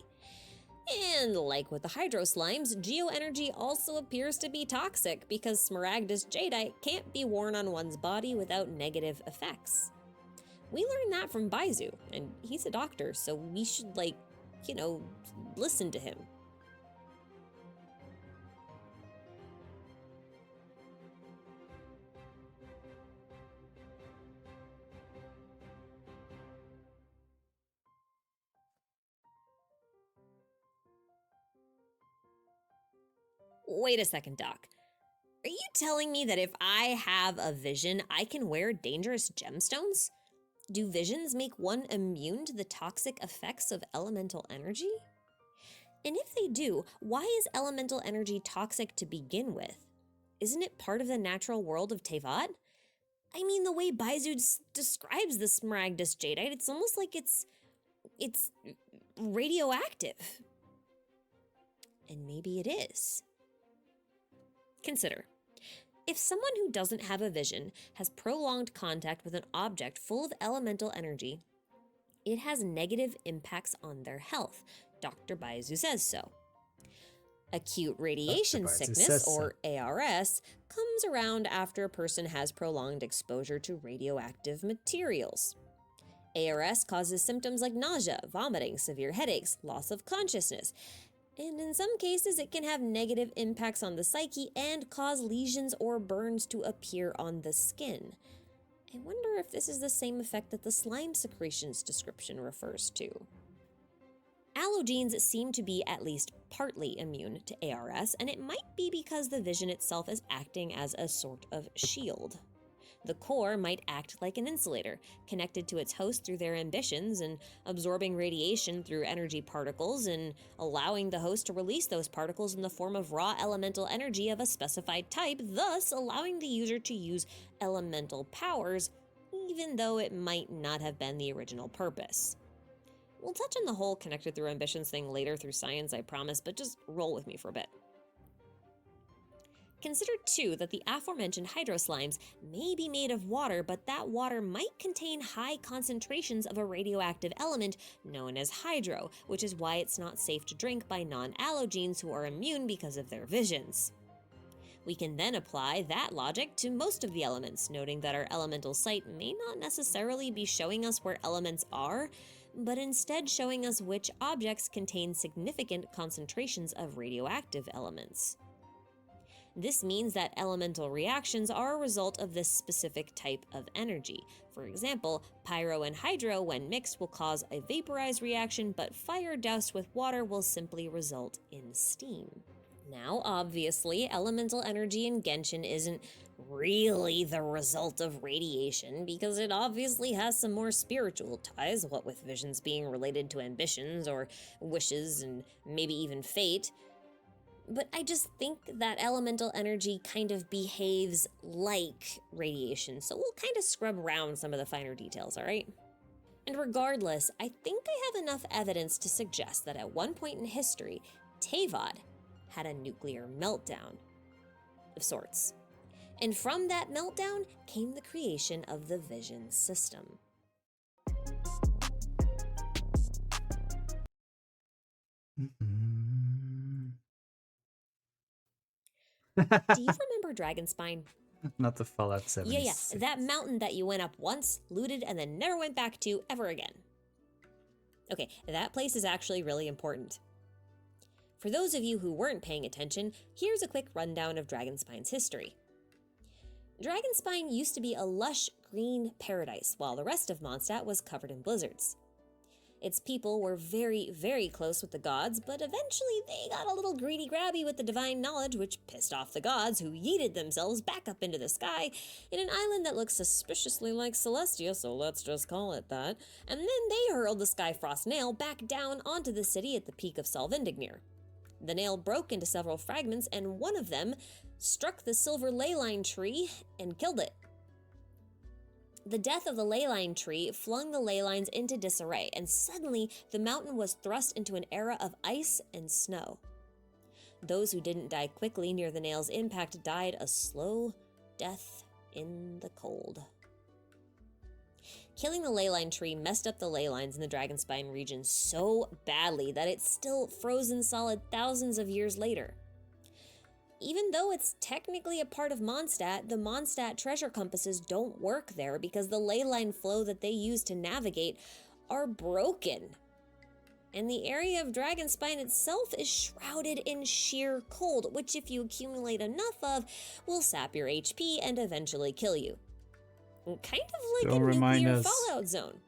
And like with the hydro slimes, geoenergy also appears to be toxic because Smaragdus jadeite can't be worn on one's body without negative effects. We learned that from Baizu, and he's a doctor, so we should, listen to him. Wait a second, Doc. Are you telling me that if I have a vision, I can wear dangerous gemstones? Do visions make one immune to the toxic effects of elemental energy? And if they do, why is elemental energy toxic to begin with? Isn't it part of the natural world of Tevat? I mean, the way Baizu describes the Smaragdus jadeite, it's almost like it's radioactive. And maybe it is. Consider, if someone who doesn't have a vision has prolonged contact with an object full of elemental energy, it has negative impacts on their health. Dr. Baizu says so. Acute radiation sickness, or ARS, comes around after a person has prolonged exposure to radioactive materials. ARS causes symptoms like nausea, vomiting, severe headaches, loss of consciousness, and in some cases it can have negative impacts on the psyche and cause lesions or burns to appear on the skin. I wonder if this is the same effect that the slime secretions description refers to. Allogenes seem to be at least partly immune to ARS, and it might be because the vision itself is acting as a sort of shield. The core might act like an insulator, connected to its host through their ambitions and absorbing radiation through energy particles and allowing the host to release those particles in the form of raw elemental energy of a specified type, thus allowing the user to use elemental powers, even though it might not have been the original purpose. We'll touch on the whole connected through ambitions thing later through science, I promise, but just roll with me for a bit. Consider too that the aforementioned hydroslimes may be made of water, but that water might contain high concentrations of a radioactive element known as hydro, which is why it's not safe to drink by non-allogenes who are immune because of their visions. We can then apply that logic to most of the elements, noting that our elemental sight may not necessarily be showing us where elements are, but instead showing us which objects contain significant concentrations of radioactive elements. This means that elemental reactions are a result of this specific type of energy. For example, pyro and hydro, when mixed, will cause a vaporized reaction, but fire doused with water will simply result in steam. Now, obviously, elemental energy in Genshin isn't really the result of radiation, because it obviously has some more spiritual ties, what with visions being related to ambitions or wishes and maybe even fate. But I just think that elemental energy kind of behaves like radiation, so we'll kind of scrub around some of the finer details, alright? And regardless, I think I have enough evidence to suggest that at one point in history, Teyvat had a nuclear meltdown of sorts. And from that meltdown came the creation of the Vision system. Do you remember Dragonspine? Not the Fallout 76. Yeah, that mountain that you went up once, looted, and then never went back to ever again. Okay, that place is actually really important. For those of you who weren't paying attention, here's a quick rundown of Dragonspine's history. Dragonspine used to be a lush green paradise, while the rest of Mondstadt was covered in blizzards. Its people were very, very close with the gods, but eventually they got a little greedy-grabby with the divine knowledge, which pissed off the gods, who yeeted themselves back up into the sky in an island that looks suspiciously like Celestia, so let's just call it that, and then they hurled the Skyfrost Nail back down onto the city at the peak of Salvindignir. The nail broke into several fragments, and one of them struck the silver leyline tree and killed it. The death of the leyline tree flung the leylines into disarray, and suddenly the mountain was thrust into an era of ice and snow. Those who didn't die quickly near the nail's impact died a slow death in the cold. Killing the leyline tree messed up the ley lines in the Dragonspine region so badly that it's still frozen solid thousands of years later. Even though it's technically a part of Mondstadt, the Mondstadt treasure compasses don't work there because the leyline flow that they use to navigate are broken. And the area of Dragonspine itself is shrouded in sheer cold, which if you accumulate enough of, will sap your HP and eventually kill you. Kind of like a nuclear fallout zone.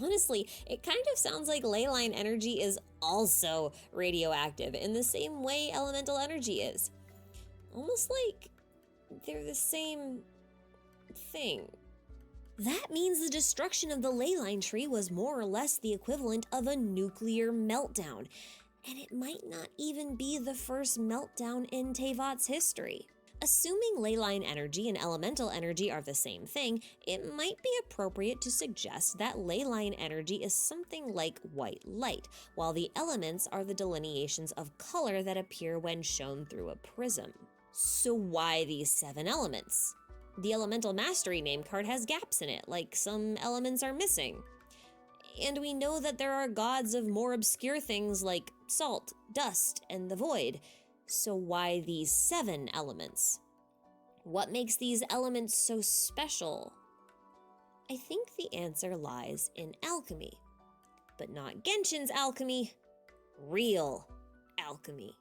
Honestly, it kind of sounds like leyline energy is also radioactive in the same way elemental energy is. Almost like they're the same thing. That means the destruction of the leyline tree was more or less the equivalent of a nuclear meltdown, and it might not even be the first meltdown in Teyvat's history. Assuming leyline energy and elemental energy are the same thing, it might be appropriate to suggest that leyline energy is something like white light, while the elements are the delineations of color that appear when shown through a prism. So why these 7 elements? The Elemental Mastery name card has gaps in it, like some elements are missing. And we know that there are gods of more obscure things like salt, dust, and the void. So why these 7 elements? What makes these elements so special? I think the answer lies in alchemy. But not Genshin's alchemy, real alchemy.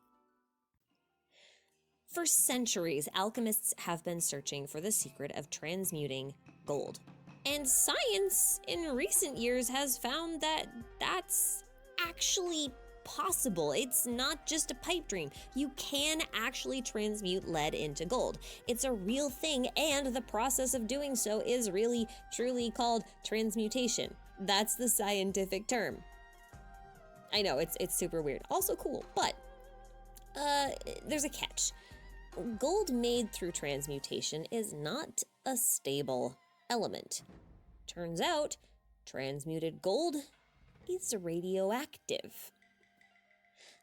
For centuries, alchemists have been searching for the secret of transmuting gold. And science in recent years has found that that's actually possible. It's not just a pipe dream. You can actually transmute lead into gold. It's a real thing, and the process of doing so is really, truly called transmutation. That's the scientific term. I know, it's super weird. Also cool, but there's a catch. Gold made through transmutation is not a stable element. Turns out, transmuted gold is radioactive.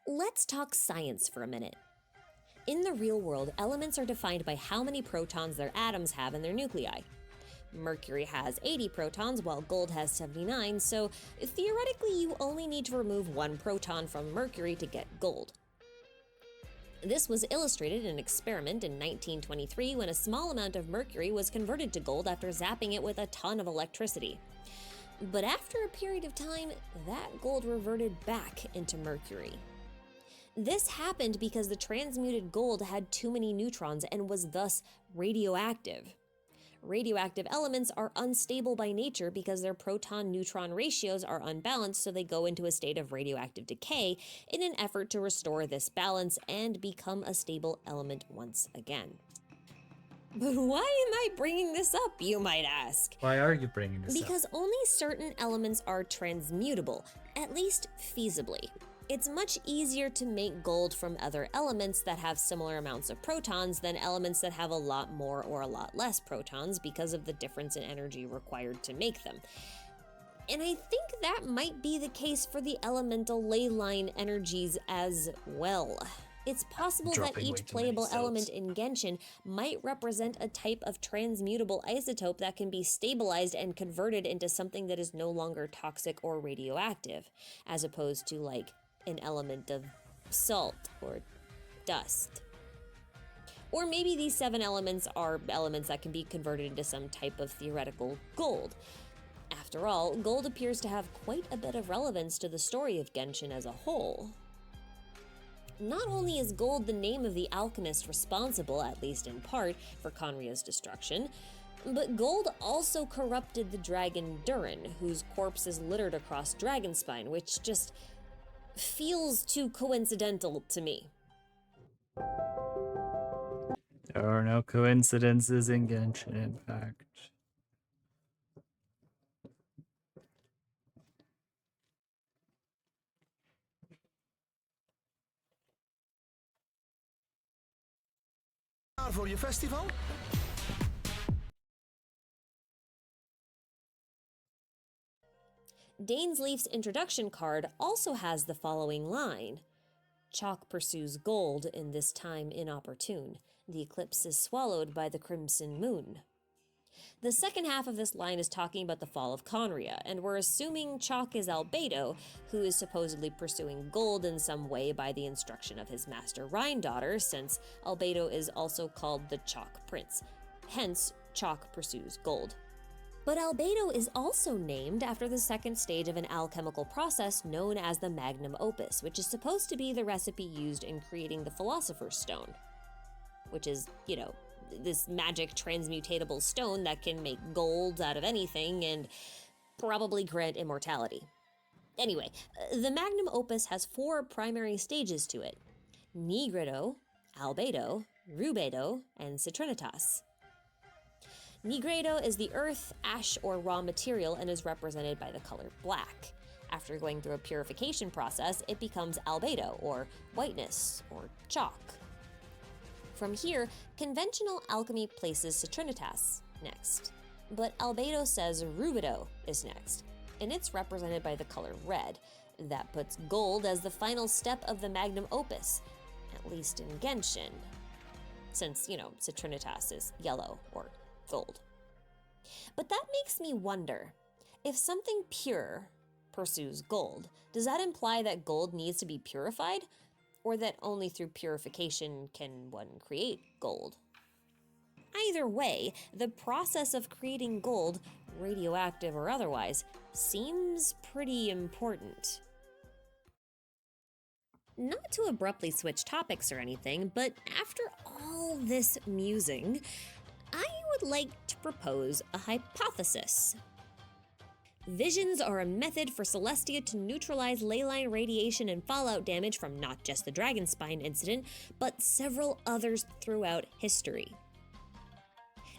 Let's talk science for a minute. In the real world, elements are defined by how many protons their atoms have in their nuclei. Mercury has 80 protons while gold has 79, so theoretically you only need to remove one proton from Mercury to get gold. This was illustrated in an experiment in 1923 when a small amount of mercury was converted to gold after zapping it with a ton of electricity. But after a period of time, that gold reverted back into mercury. This happened because the transmuted gold had too many neutrons and was thus radioactive. Radioactive elements are unstable by nature because their proton-neutron ratios are unbalanced, so they go into a state of radioactive decay in an effort to restore this balance and become a stable element once again. But why am I bringing this up, you might ask? Why are you bringing this up? Because only certain elements are transmutable, at least feasibly. It's much easier to make gold from other elements that have similar amounts of protons than elements that have a lot more or a lot less protons because of the difference in energy required to make them. And I think that might be the case for the elemental ley line energies as well. It's possible that each playable element in Genshin might represent a type of transmutable isotope that can be stabilized and converted into something that is no longer toxic or radioactive, as opposed to like an element of salt or dust. Or maybe these 7 elements are elements that can be converted into some type of theoretical gold. After all, gold appears to have quite a bit of relevance to the story of Genshin as a whole. Not only is gold the name of the alchemist responsible, at least in part, for Conria's destruction, but gold also corrupted the dragon Durin, whose corpse is littered across Dragonspine, which just feels too coincidental to me. There are no coincidences in Genshin Impact. Klaar voor je festival? Dainsleif's introduction card also has the following line: Chalk pursues gold in this time inopportune. The eclipse is swallowed by the crimson moon. The second half of this line is talking about the fall of Conria, and we're assuming Chalk is Albedo, who is supposedly pursuing gold in some way by the instruction of his master Rhine-daughter, since Albedo is also called the Chalk Prince. Hence, Chalk pursues gold. But Albedo is also named after the second stage of an alchemical process known as the magnum opus, which is supposed to be the recipe used in creating the Philosopher's Stone, which is, you know, this magic transmutatable stone that can make gold out of anything and probably grant immortality. Anyway, the magnum opus has 4 primary stages to it: Nigredo, Albedo, Rubedo, and Citrinitas. Nigredo is the earth, ash, or raw material and is represented by the color black. After going through a purification process, it becomes albedo, or whiteness, or chalk. From here, conventional alchemy places Citrinitas next, but albedo says rubedo is next, and it's represented by the color red. That puts gold as the final step of the magnum opus, at least in Genshin, since, you know, Citrinitas is yellow or gold. But that makes me wonder, if something pure pursues gold, does that imply that gold needs to be purified? Or that only through purification can one create gold? Either way, the process of creating gold, radioactive or otherwise, seems pretty important. Not to abruptly switch topics or anything, but after all this musing, I would like to propose a hypothesis. Visions are a method for Celestia to neutralize leyline radiation and fallout damage from not just the Dragonspine incident, but several others throughout history.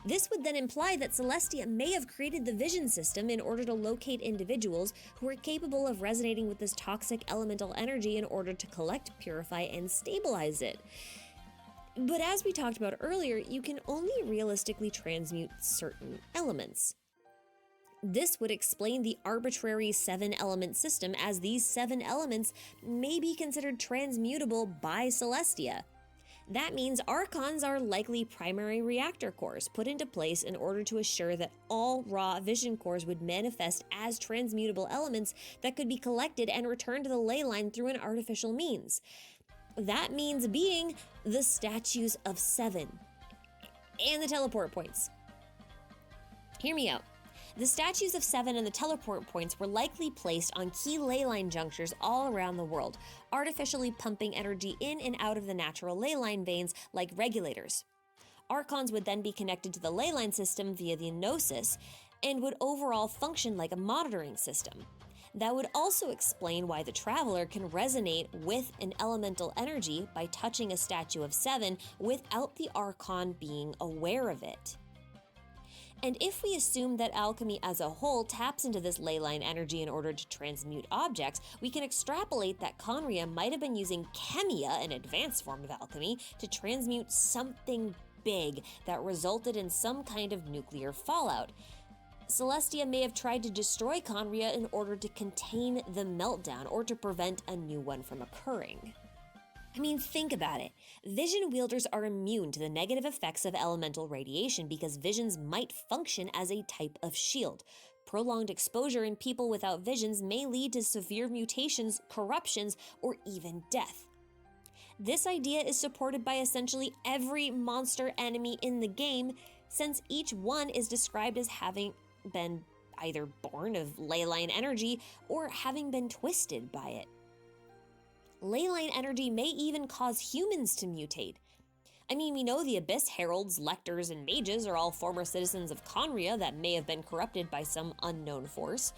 This would then imply that Celestia may have created the vision system in order to locate individuals who are capable of resonating with this toxic elemental energy in order to collect, purify, and stabilize it. But as we talked about earlier, you can only realistically transmute certain elements. This would explain the arbitrary 7-element system, as these 7 elements may be considered transmutable by Celestia. That means Archons are likely primary reactor cores put into place in order to assure that all raw vision cores would manifest as transmutable elements that could be collected and returned to the ley line through an artificial means. That means being the Statues of Seven and the teleport points. Hear me out. The Statues of Seven and the teleport points were likely placed on key ley line junctures all around the world, artificially pumping energy in and out of the natural ley line veins like regulators. Archons would then be connected to the ley line system via the Gnosis and would overall function like a monitoring system. That would also explain why the Traveler can resonate with an elemental energy by touching a Statue of Seven without the Archon being aware of it. And if we assume that alchemy as a whole taps into this ley line energy in order to transmute objects, we can extrapolate that Conria might have been using chemia, an advanced form of alchemy, to transmute something big that resulted in some kind of nuclear fallout. Celestia may have tried to destroy Conria in order to contain the meltdown or to prevent a new one from occurring. I mean, think about it. Vision wielders are immune to the negative effects of elemental radiation because visions might function as a type of shield. Prolonged exposure in people without visions may lead to severe mutations, corruptions, or even death. This idea is supported by essentially every monster enemy in the game, since each one is described as having been either born of ley line energy or having been twisted by it. Ley line energy may even cause humans to mutate. I mean, we know the Abyss Heralds, Lectors, and Mages are all former citizens of Conria that may have been corrupted by some unknown force.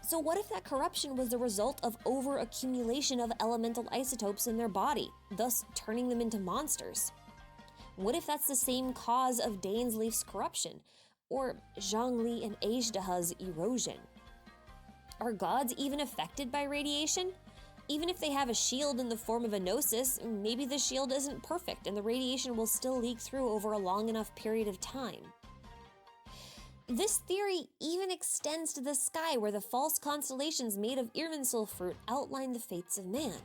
So what if that corruption was the result of over-accumulation of elemental isotopes in their body, thus turning them into monsters? What if that's the same cause of Dainsleif's corruption, or Zhongli and Ajdaha's erosion? Are gods even affected by radiation? Even if they have a shield in the form of a gnosis, maybe the shield isn't perfect and the radiation will still leak through over a long enough period of time. This theory even extends to the sky, where the false constellations made of Irminsul fruit outline the fates of man.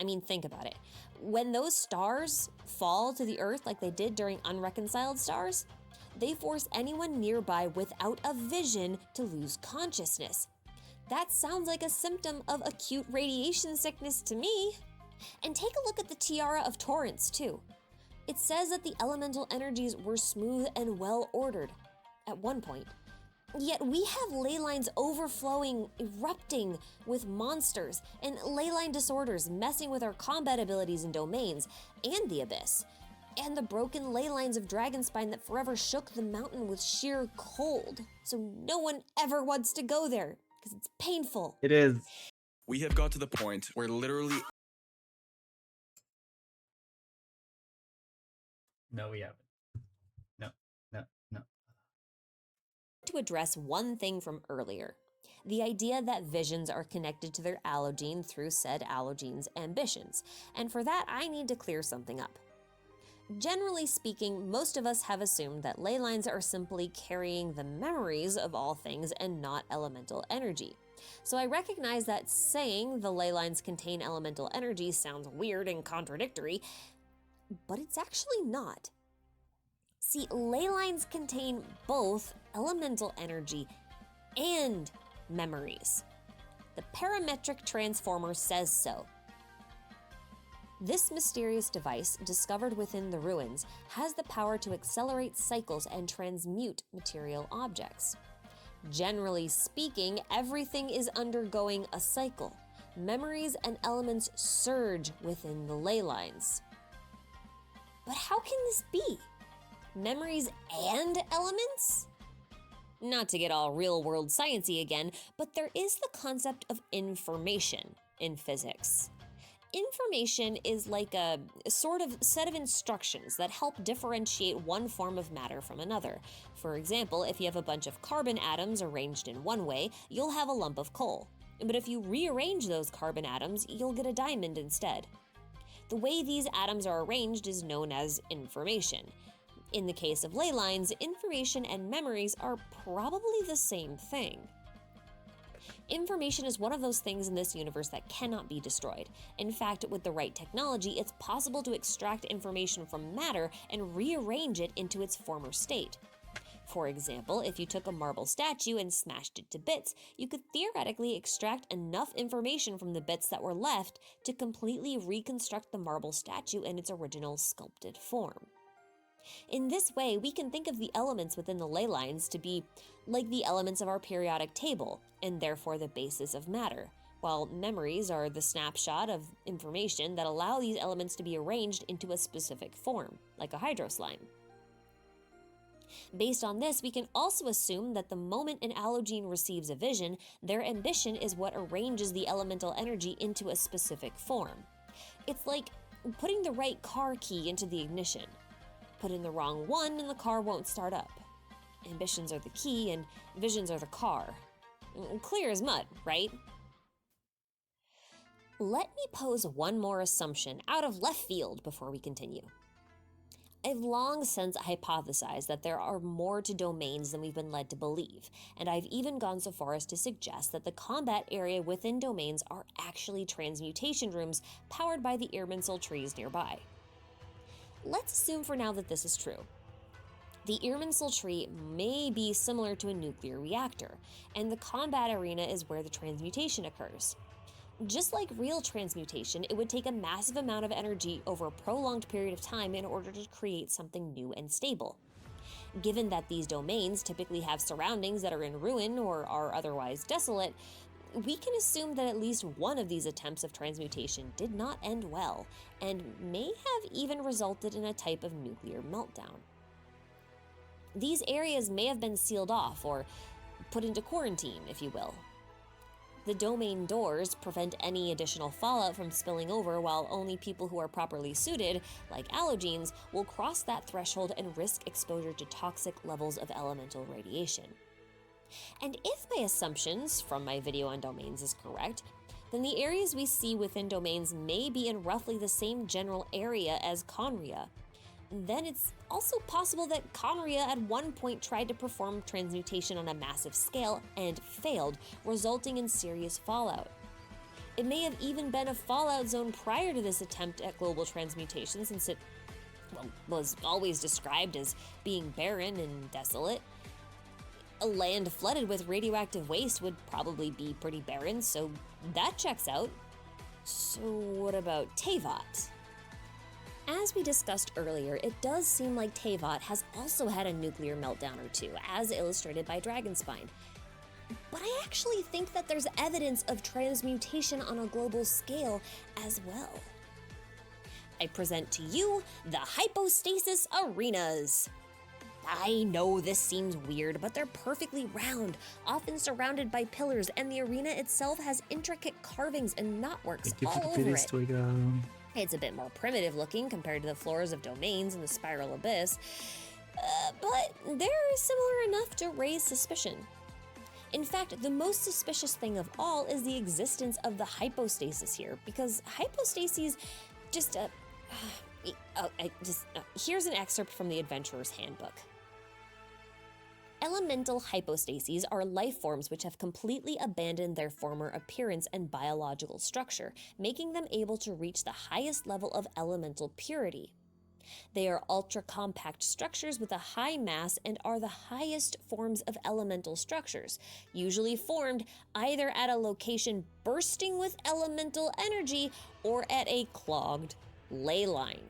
I mean, think about it. When those stars fall to the earth like they did during Unreconciled Stars, they force anyone nearby without a vision to lose consciousness. That sounds like a symptom of acute radiation sickness to me. And take a look at the Tiara of Torrents, too. It says that the elemental energies were smooth and well ordered at one point. Yet we have ley lines overflowing, erupting with monsters, and ley line disorders messing with our combat abilities and domains, and the Abyss, and the broken ley lines of Dragonspine that forever shook the mountain with sheer cold. So no one ever wants to go there, because it's painful. It is. We have got to the point where literally... No, we haven't. No. To address one thing from earlier, the idea that visions are connected to their allogene through said allogene's ambitions, and for that I need to clear something up. Generally speaking, most of us have assumed that ley lines are simply carrying the memories of all things and not elemental energy. So I recognize that saying the ley lines contain elemental energy sounds weird and contradictory, but it's actually not. See, ley lines contain both elemental energy and memories. The parametric transformer says so. This mysterious device, discovered within the ruins, has the power to accelerate cycles and transmute material objects. Generally speaking, everything is undergoing a cycle. Memories and elements surge within the ley lines. But how can this be? Memories and elements? Not to get all real-world sciencey again, but there is the concept of information in physics. Information is like a sort of set of instructions that help differentiate one form of matter from another. For example, if you have a bunch of carbon atoms arranged in one way, you'll have a lump of coal. But if you rearrange those carbon atoms, you'll get a diamond instead. The way these atoms are arranged is known as information. In the case of ley lines, information and memories are probably the same thing. Information is one of those things in this universe that cannot be destroyed. In fact, with the right technology, it's possible to extract information from matter and rearrange it into its former state. For example, if you took a marble statue and smashed it to bits, you could theoretically extract enough information from the bits that were left to completely reconstruct the marble statue in its original sculpted form. In this way, we can think of the elements within the ley lines to be like the elements of our periodic table, and therefore the basis of matter, while memories are the snapshot of information that allow these elements to be arranged into a specific form, like a hydro slime. Based on this, we can also assume that the moment an allogene receives a vision, their ambition is what arranges the elemental energy into a specific form. It's like putting the right car key into the ignition. Put in the wrong one and the car won't start up. Ambitions are the key and visions are the car. Clear as mud, right? Let me pose one more assumption out of left field before we continue. I've long since hypothesized that there are more to domains than we've been led to believe, and I've even gone so far as to suggest that the combat area within domains are actually transmutation rooms powered by the Irminsul trees nearby. Let's assume for now that this is true. The Irminsul tree may be similar to a nuclear reactor, and the combat arena is where the transmutation occurs. Just like real transmutation, it would take a massive amount of energy over a prolonged period of time in order to create something new and stable. Given that these domains typically have surroundings that are in ruin or are otherwise desolate, we can assume that at least one of these attempts of transmutation did not end well, and may have even resulted in a type of nuclear meltdown. These areas may have been sealed off, or put into quarantine, if you will. The domain doors prevent any additional fallout from spilling over, while only people who are properly suited, like allogenes, will cross that threshold and risk exposure to toxic levels of elemental radiation. And if my assumptions from my video on domains is correct, then the areas we see within domains may be in roughly the same general area as Conria. Then it's also possible that Conria at one point tried to perform transmutation on a massive scale and failed, resulting in serious fallout. It may have even been a fallout zone prior to this attempt at global transmutation, since it was always described as being barren and desolate. A land flooded with radioactive waste would probably be pretty barren, so that checks out. So what about Teyvat? As we discussed earlier, it does seem like Teyvat has also had a nuclear meltdown or two, as illustrated by Dragonspine. But I actually think that there's evidence of transmutation on a global scale as well. I present to you the Hypostasis Arenas. I know this seems weird, but they're perfectly round, often surrounded by pillars, and the arena itself has intricate carvings and knotworks all over it. It's a bit more primitive looking compared to the floors of domains in the Spiral Abyss, but they're similar enough to raise suspicion. In fact, the most suspicious thing of all is the existence of the hypostasis here, because hypostases here's an excerpt from the Adventurer's Handbook. Elemental hypostases are life forms which have completely abandoned their former appearance and biological structure, making them able to reach the highest level of elemental purity. They are ultra-compact structures with a high mass and are the highest forms of elemental structures, usually formed either at a location bursting with elemental energy or at a clogged ley line.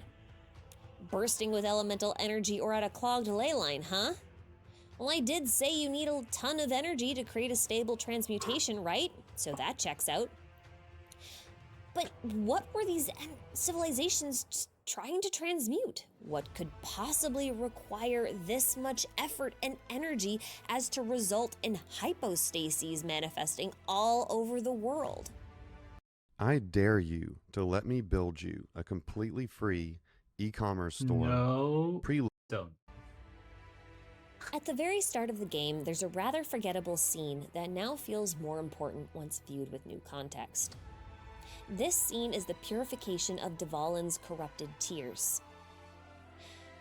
Bursting with elemental energy or at a clogged ley line, huh? Well, I did say you need a ton of energy to create a stable transmutation, right? So that checks out. But what were these civilizations trying to transmute? What could possibly require this much effort and energy as to result in hypostases manifesting all over the world? I dare you to let me build you a completely free e-commerce store. No, don't. At the very start of the game, there's a rather forgettable scene that now feels more important once viewed with new context. This scene is the purification of Dvalin's corrupted tears.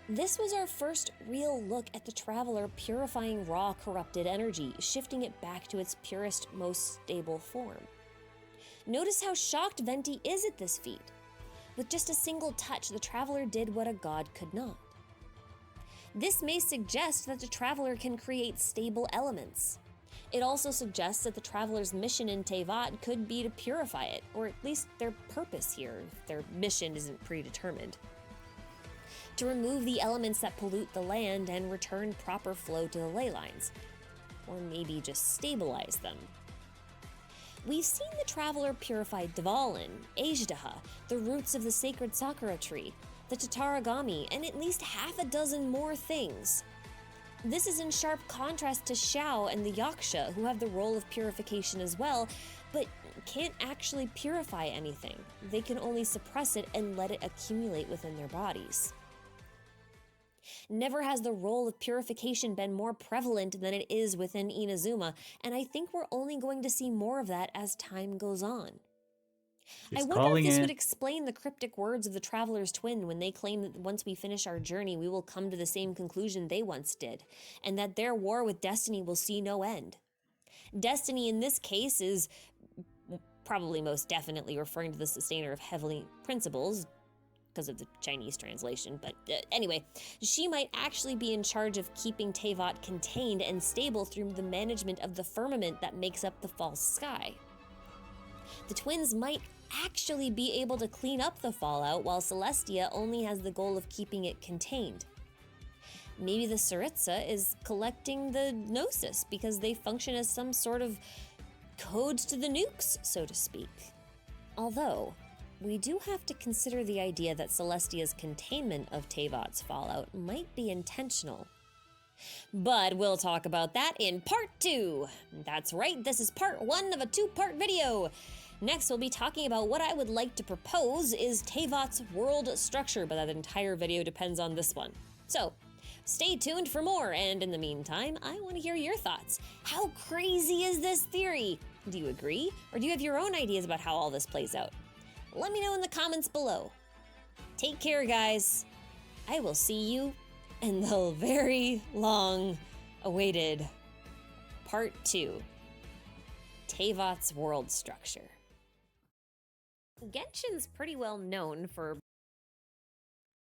This was our first real look at the Traveler purifying raw corrupted energy, shifting it back to its purest, most stable form. Notice how shocked Venti is at this feat. With just a single touch, the Traveler did what a god could not. This may suggest that the Traveler can create stable elements. It also suggests that the Traveler's mission in Teyvat could be to purify it, or at least their purpose here, if their mission isn't predetermined. To remove the elements that pollute the land and return proper flow to the ley lines, or maybe just stabilize them. We've seen the Traveler purify Dvalin, Ajdaha, the roots of the sacred Sakura tree, the Tatarigami, and at least half a dozen more things. This is in sharp contrast to Xiao and the Yaksha, who have the role of purification as well, but can't actually purify anything. They can only suppress it and let it accumulate within their bodies. Never has the role of purification been more prevalent than it is within Inazuma, and I think we're only going to see more of that as time goes on. I wonder if this would explain the cryptic words of the Traveler's twin when they claim that once we finish our journey, we will come to the same conclusion they once did, and that their war with destiny will see no end. Destiny in this case is probably most definitely referring to the sustainer of heavenly principles, because of the Chinese translation, but anyway, she might actually be in charge of keeping Teyvat contained and stable through the management of the firmament that makes up the false sky. The twins might actually be able to clean up the fallout, while Celestia only has the goal of keeping it contained. Maybe the Tsaritsa is collecting the Gnosis because they function as some sort of codes to the nukes, so to speak. Although, we do have to consider the idea that Celestia's containment of Teyvat's fallout might be intentional. But we'll talk about that in part 2. That's right, this is part 1 of a 2-part video. Next, we'll be talking about what I would like to propose is Teyvat's world structure, but that entire video depends on this one. So, stay tuned for more, and in the meantime, I want to hear your thoughts. How crazy is this theory? Do you agree, or do you have your own ideas about how all this plays out? Let me know in the comments below. Take care, guys. I will see you in the very long-awaited part 2, Teyvat's world structure. Genshin's pretty well known for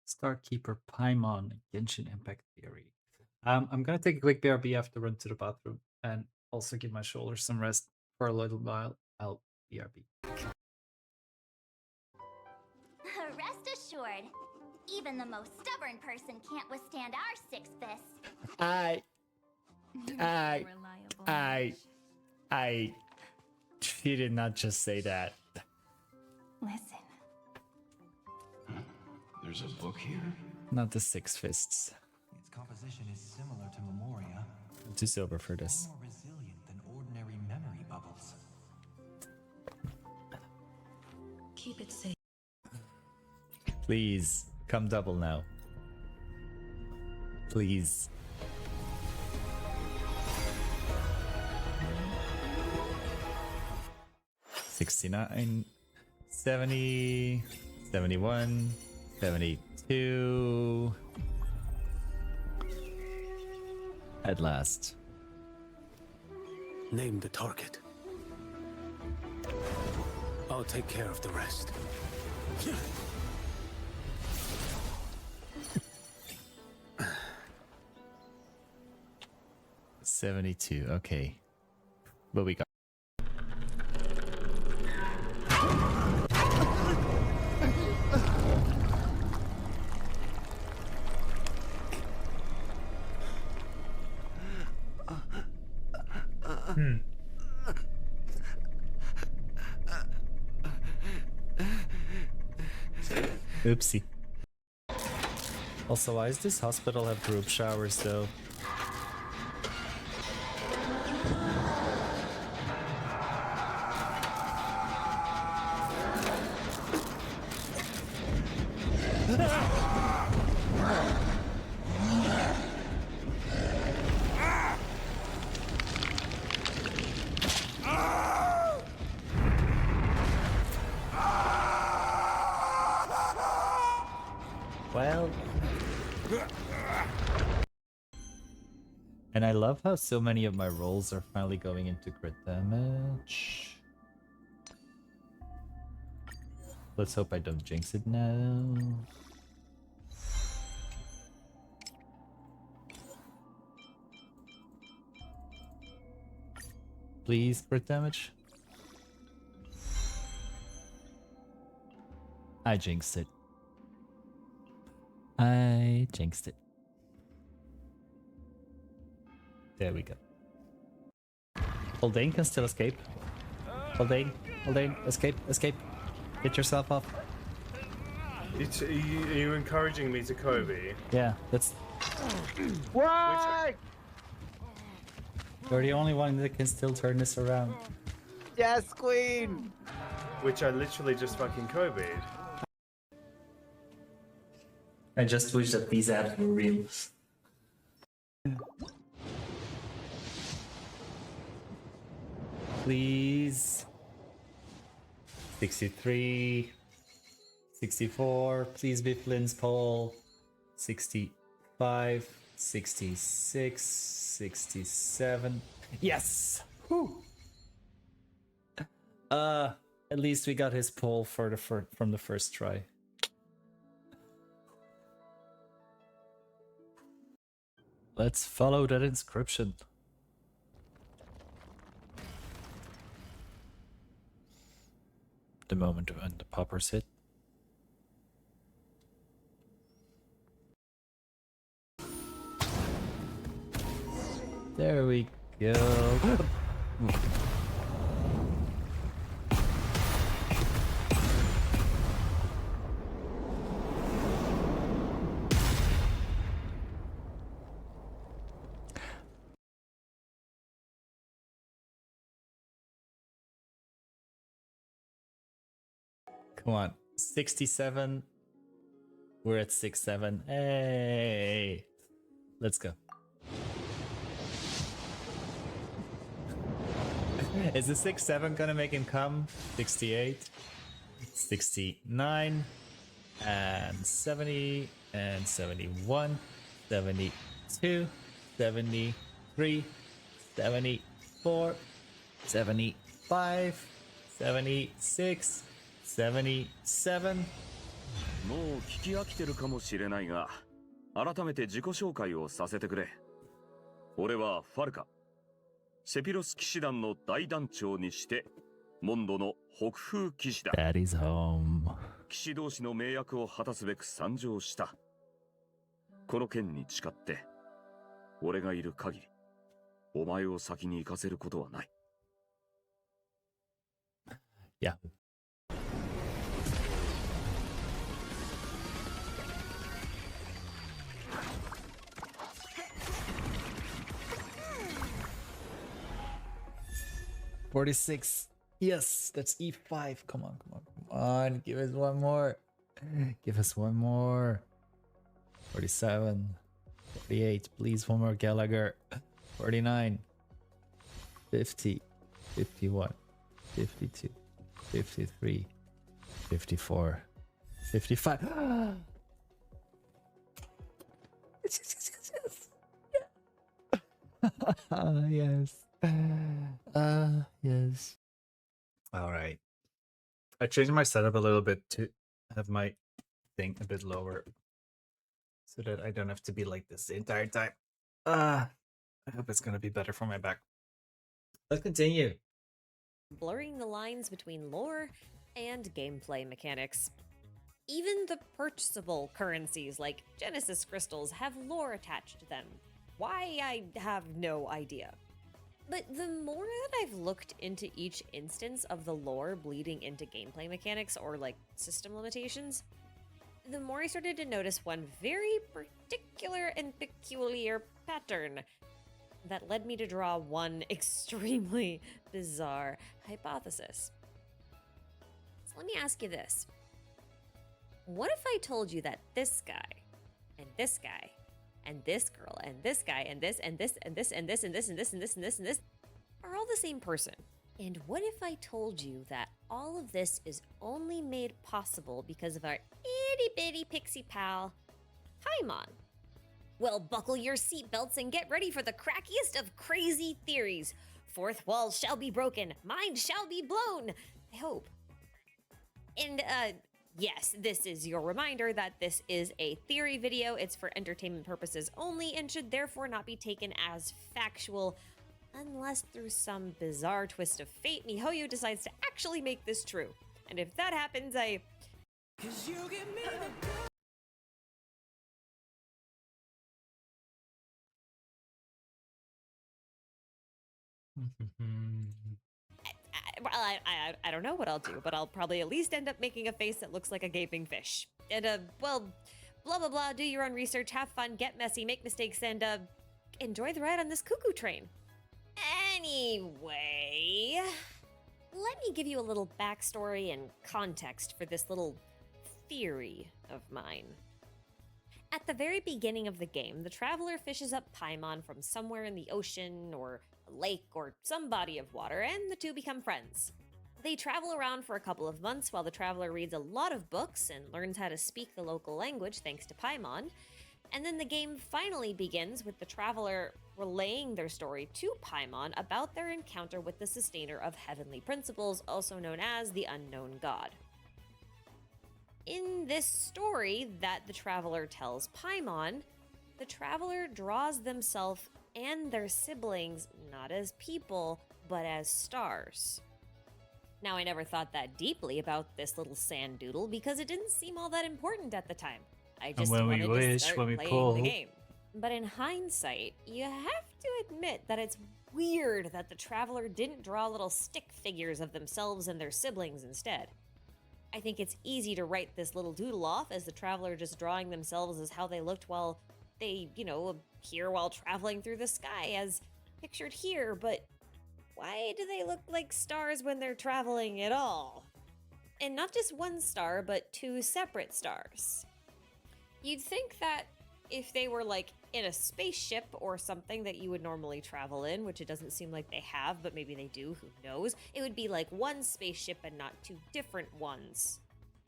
Starkeeper Paimon, Genshin Impact Theory. I'm gonna take a quick BRB. I have to run to the bathroom and also give my shoulders some rest for a little while. I'll BRB. Rest assured, even the most stubborn person can't withstand our six fists. She did not just say that. Listen. There's a book here? Not the Six Fists. Its composition is similar to Memoria. I'm too sober for this. More resilient than ordinary memory bubbles. Keep it safe. Please, come double now. Please. $69, 70, 71, 72. At last. Name the target. I'll take care of the rest. 72, okay. What we got? Oopsie. Also, why does this hospital have group showers though? Well, And I love how so many of my rolls are finally going into crit damage. Let's hope I don't jinx it now. Please, crit damage. I jinxed it. I jinxed it. There we go. Haldane can still escape. Haldane, escape, escape. Get yourself up. Are you encouraging me to Kobe? Yeah, that's... Why? You're the only one that can still turn this around. Yes, queen! Which I literally just fucking Kobe'd. I just wish that these apps were real. Please. 63. 64. Please be Flynn's pole. 65. 66. 67. Yes! Whew. At least we got his pole for the from the first try. Let's follow that inscription. The moment when the poppers hit. There we go. Come on, 67. We're at 6-7. Hey, let's go. Is the 6-7 gonna make him come? 68, 69, and 70, and 71, 72, 73, 74, 75, 76, 77. もう聞き飽きてるかもしれないが、改めて自己紹介をさせてくれ。俺はファルカ。セピロス騎士団の大団長にして、モンドの北風騎士だ。Daddy's home. 騎士同士の盟約を果たすべく参上した。この件に誓って、俺がいる限り、お前を先に行かせることはない。Yeah. $46. Yes, that's E5. Come on, come on, come on. Give us one more. Give us one more. 47. 48. Please, one more Gallagher. 49. 50. 51. 52. 53. 54. 55. Yes, yes, yes, yes, yes. Yes. Yes. All right. I changed my setup a little bit to have my thing a bit lower so that I don't have to be like this the entire time. I hope it's gonna be better for my back. Let's continue. Blurring the lines between lore and gameplay mechanics. Even the purchasable currencies like Genesis crystals have lore attached to them. Why, I have no idea. But the more that I've looked into each instance of the lore bleeding into gameplay mechanics or like system limitations, the more I started to notice one very particular and peculiar pattern that led me to draw one extremely bizarre hypothesis. So let me ask you this. What if I told you that this guy, and this guy, and this girl, and this guy, and this, and this, and this, and this, and this, and this, and this, and this, and this, are all the same person? And what if I told you that all of this is only made possible because of our itty bitty pixie pal, Paimon? Well, buckle your seatbelts and get ready for the crackiest of crazy theories. Fourth wall shall be broken, mind shall be blown. I hope. And, yes, this is your reminder that this is a theory video. It's for entertainment purposes only and should therefore not be taken as factual unless through some bizarre twist of fate, MiHoYo decides to actually make this true. And if that happens, I... 'Cause you give me the... I don't know what I'll do, but I'll probably at least end up making a face that looks like a gaping fish. And, well, blah, blah, blah, do your own research, have fun, get messy, make mistakes, and, enjoy the ride on this cuckoo train. Anyway, let me give you a little backstory and context for this little theory of mine. At the very beginning of the game, the traveler fishes up Paimon from somewhere in the ocean or a lake or some body of water, and the two become friends. They travel around for a couple of months while the traveler reads a lot of books and learns how to speak the local language thanks to Paimon. And then the game finally begins with the traveler relaying their story to Paimon about their encounter with the sustainer of heavenly principles, also known as the Unknown God. In this story that the traveler tells Paimon, the traveler draws themselves and their siblings not as people, but as stars. Now, I never thought that deeply about this little sand doodle because it didn't seem all that important at the time. I just wanted to start playing the game. But in hindsight, you have to admit that it's weird that the traveler didn't draw little stick figures of themselves and their siblings instead. I think it's easy to write this little doodle off as the traveler just drawing themselves as how they looked while they, appear while traveling through the sky as pictured here, but why do they look like stars when they're traveling at all? And not just one star, but two separate stars. You'd think that if they were like in a spaceship or something that you would normally travel in, which it doesn't seem like they have, but maybe they do, who knows, it would be like one spaceship and not two different ones.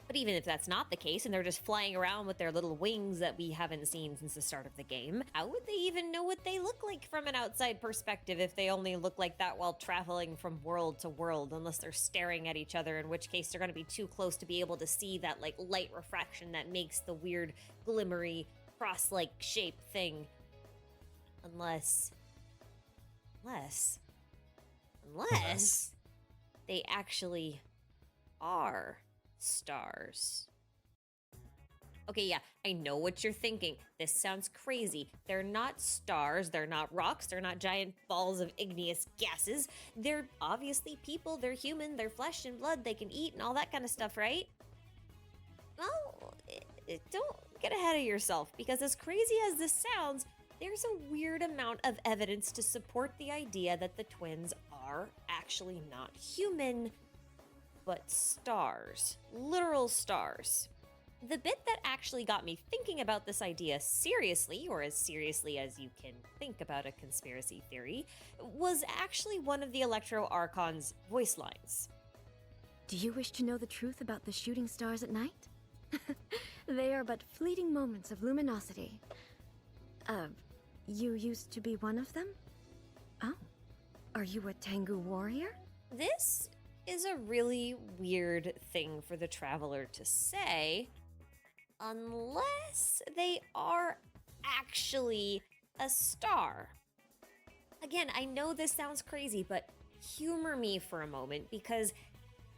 But even if that's not the case and they're just flying around with their little wings that we haven't seen since the start of the game, how would they even know what they look like from an outside perspective if they only look like that while traveling from world to world, unless they're staring at each other, in which case they're going to be too close to be able to see that like light refraction that makes the weird glimmery cross-like shape thing. Unless they actually are stars. Okay, yeah, I know what you're thinking. This sounds crazy. They're not stars, they're not rocks, they're not giant balls of igneous gases. They're obviously people, they're human, they're flesh and blood, they can eat and all that kind of stuff, right? Well, don't get ahead of yourself, because as crazy as this sounds, there's a weird amount of evidence to support the idea that the twins are actually not human, but stars. Literal stars. The bit that actually got me thinking about this idea seriously, or as seriously as you can think about a conspiracy theory, was actually one of the Electro Archon's voice lines. Do you wish to know the truth about the shooting stars at night? They are but fleeting moments of luminosity. You used to be one of them? Oh, are you a Tengu warrior? This is a really weird thing for the traveler to say, unless they are actually a star. Again, I know this sounds crazy, but humor me for a moment, because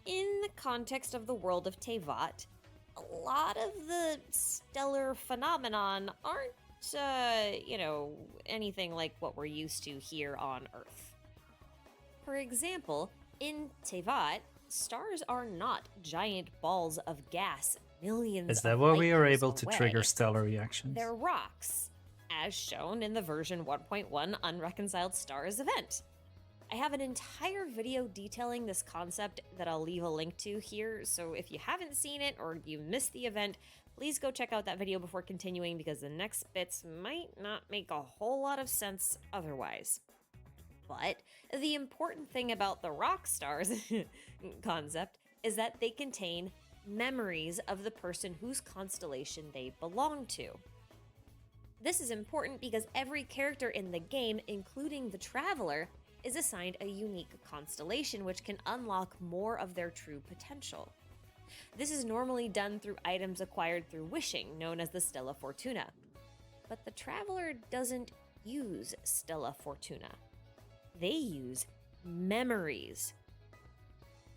in the context of the world of Teyvat, a lot of the stellar phenomenon aren't, anything like what we're used to here on Earth. For example, in Teyvat, stars are not giant balls of gas millions Is that of why light we are years able to away. trigger stellar reactions? They're rocks, as shown in the version 1.1 Unreconciled Stars event. I have an entire video detailing this concept that I'll leave a link to here, so if you haven't seen it or you missed the event, please go check out that video before continuing, because the next bits might not make a whole lot of sense otherwise. But the important thing about the rock stars concept is that they contain memories of the person whose constellation they belong to. This is important because every character in the game, including the Traveler, is assigned a unique constellation which can unlock more of their true potential. This is normally done through items acquired through wishing, known as the Stella Fortuna. But the Traveler doesn't use Stella Fortuna. They use memories.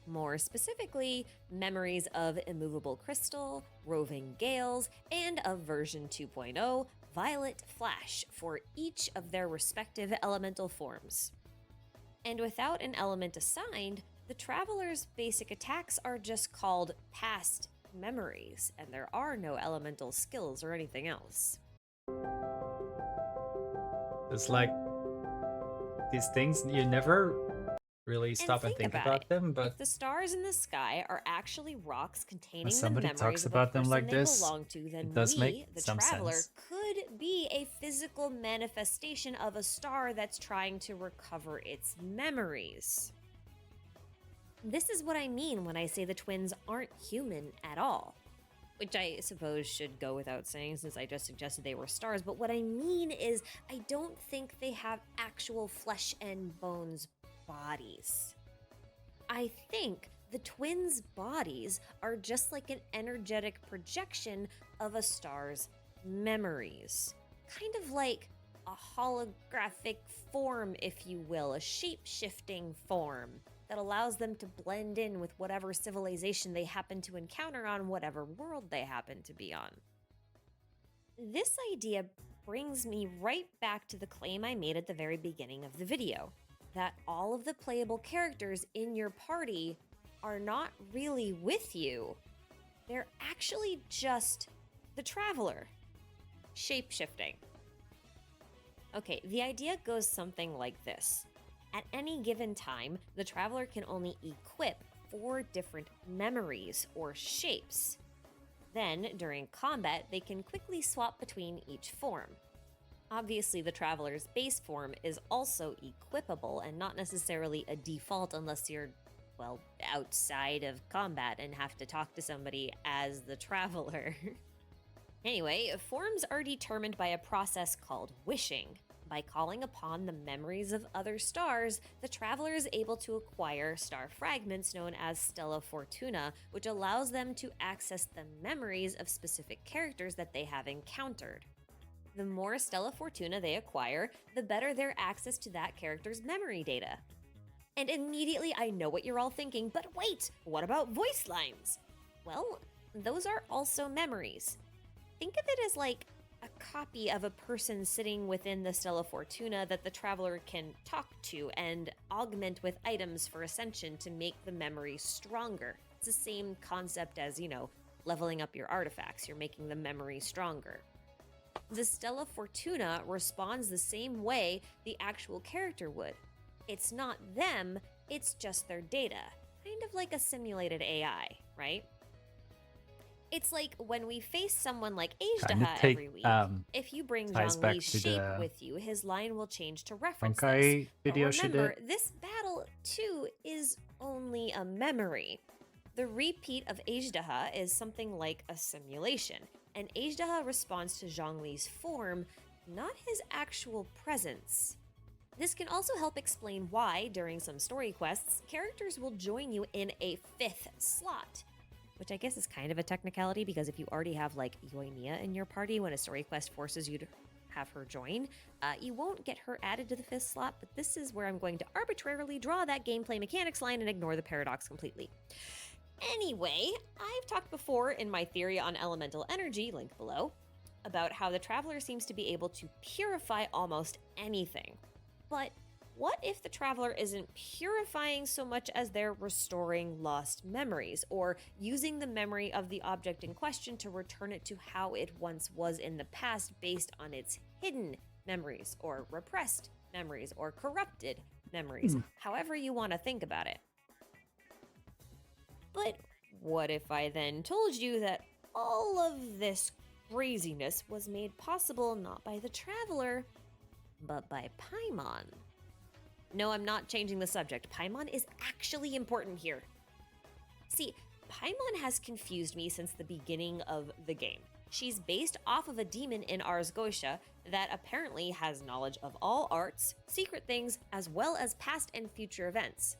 More specifically, memories of Immovable Crystal, Roving Gales, and of version 2.0, Violet Flash, for each of their respective elemental forms. And without an element assigned, the Traveler's basic attacks are just called past memories, and there are no elemental skills or anything else. It's like these things you never really stop and think about them, but if the stars in the sky are actually rocks containing the somebody memories talks of about a them person like they this, belong to, then it does we, make the some Traveler, sense. could be a physical manifestation of a star that's trying to recover its memories. This is what I mean when I say the twins aren't human at all. Which I suppose should go without saying since I just suggested they were stars, but what I mean is I don't think they have actual flesh and bones bodies. I think the twins' bodies are just like an energetic projection of a star's memories. Kind of like a holographic form, if you will, a shape-shifting form that allows them to blend in with whatever civilization they happen to encounter on whatever world they happen to be on. This idea brings me right back to the claim I made at the very beginning of the video, that all of the playable characters in your party are not really with you. They're actually just the Traveler, shape-shifting. Okay, the idea goes something like this. At any given time, the Traveler can only equip 4 different memories or shapes. Then, during combat, they can quickly swap between each form. Obviously, the Traveler's base form is also equipable and not necessarily a default unless you're, well, outside of combat and have to talk to somebody as the Traveler. Anyway, forms are determined by a process called wishing. By calling upon the memories of other stars, the Traveler is able to acquire star fragments known as Stella Fortuna, which allows them to access the memories of specific characters that they have encountered. The more Stella Fortuna they acquire, the better their access to that character's memory data. And immediately I know what you're all thinking, but wait, what about voice lines? Well, those are also memories. Think of it as like a copy of a person sitting within the Stella Fortuna that the Traveler can talk to and augment with items for ascension to make the memory stronger. It's the same concept as, leveling up your artifacts. You're making the memory stronger. The Stella Fortuna responds the same way the actual character would. It's not them, it's just their data. Kind of like a simulated AI, right? It's like when we face someone like Ajdaha every week, if you bring Zhongli's shape with you, his line will change to reference this. Honkai video But remember, this battle, too, is only a memory. The repeat of Ajdaha is something like a simulation, and Ajdaha responds to Zhongli's form, not his actual presence. This can also help explain why, during some story quests, characters will join you in a 5th slot. Which I guess is kind of a technicality, because if you already have like Yoimiya in your party when a story quest forces you to have her join, you won't get her added to the 5th slot, but this is where I'm going to arbitrarily draw that gameplay mechanics line and ignore the paradox completely. Anyway, I've talked before in my theory on elemental energy, linked below, about how the Traveler seems to be able to purify almost anything. But what if the Traveler isn't purifying so much as they're restoring lost memories, or using the memory of the object in question to return it to how it once was in the past based on its hidden memories, or repressed memories, or corrupted memories, however you want to think about it. But what if I then told you that all of this craziness was made possible not by the Traveler, but by Paimon? No, I'm not changing the subject. Paimon is actually important here. See, Paimon has confused me since the beginning of the game. She's based off of a demon in Ars Goetia that apparently has knowledge of all arts, secret things, as well as past and future events.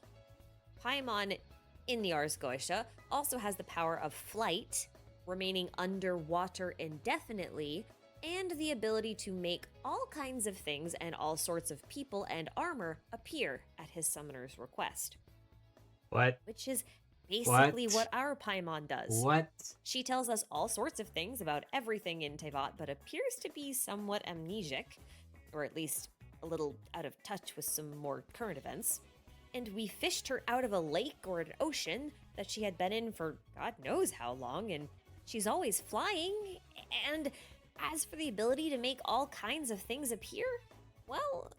Paimon in the Ars Goetia also has the power of flight, remaining underwater indefinitely, and the ability to make all kinds of things and all sorts of people and armor appear at his summoner's request. What? Which is basically What? what our Paimon does. What? She tells us all sorts of things about everything in Tevat, but appears to be somewhat amnesic, or at least a little out of touch with some more current events. And we fished her out of a lake or an ocean that she had been in for God knows how long, and she's always flying. And as for the ability to make all kinds of things appear, well,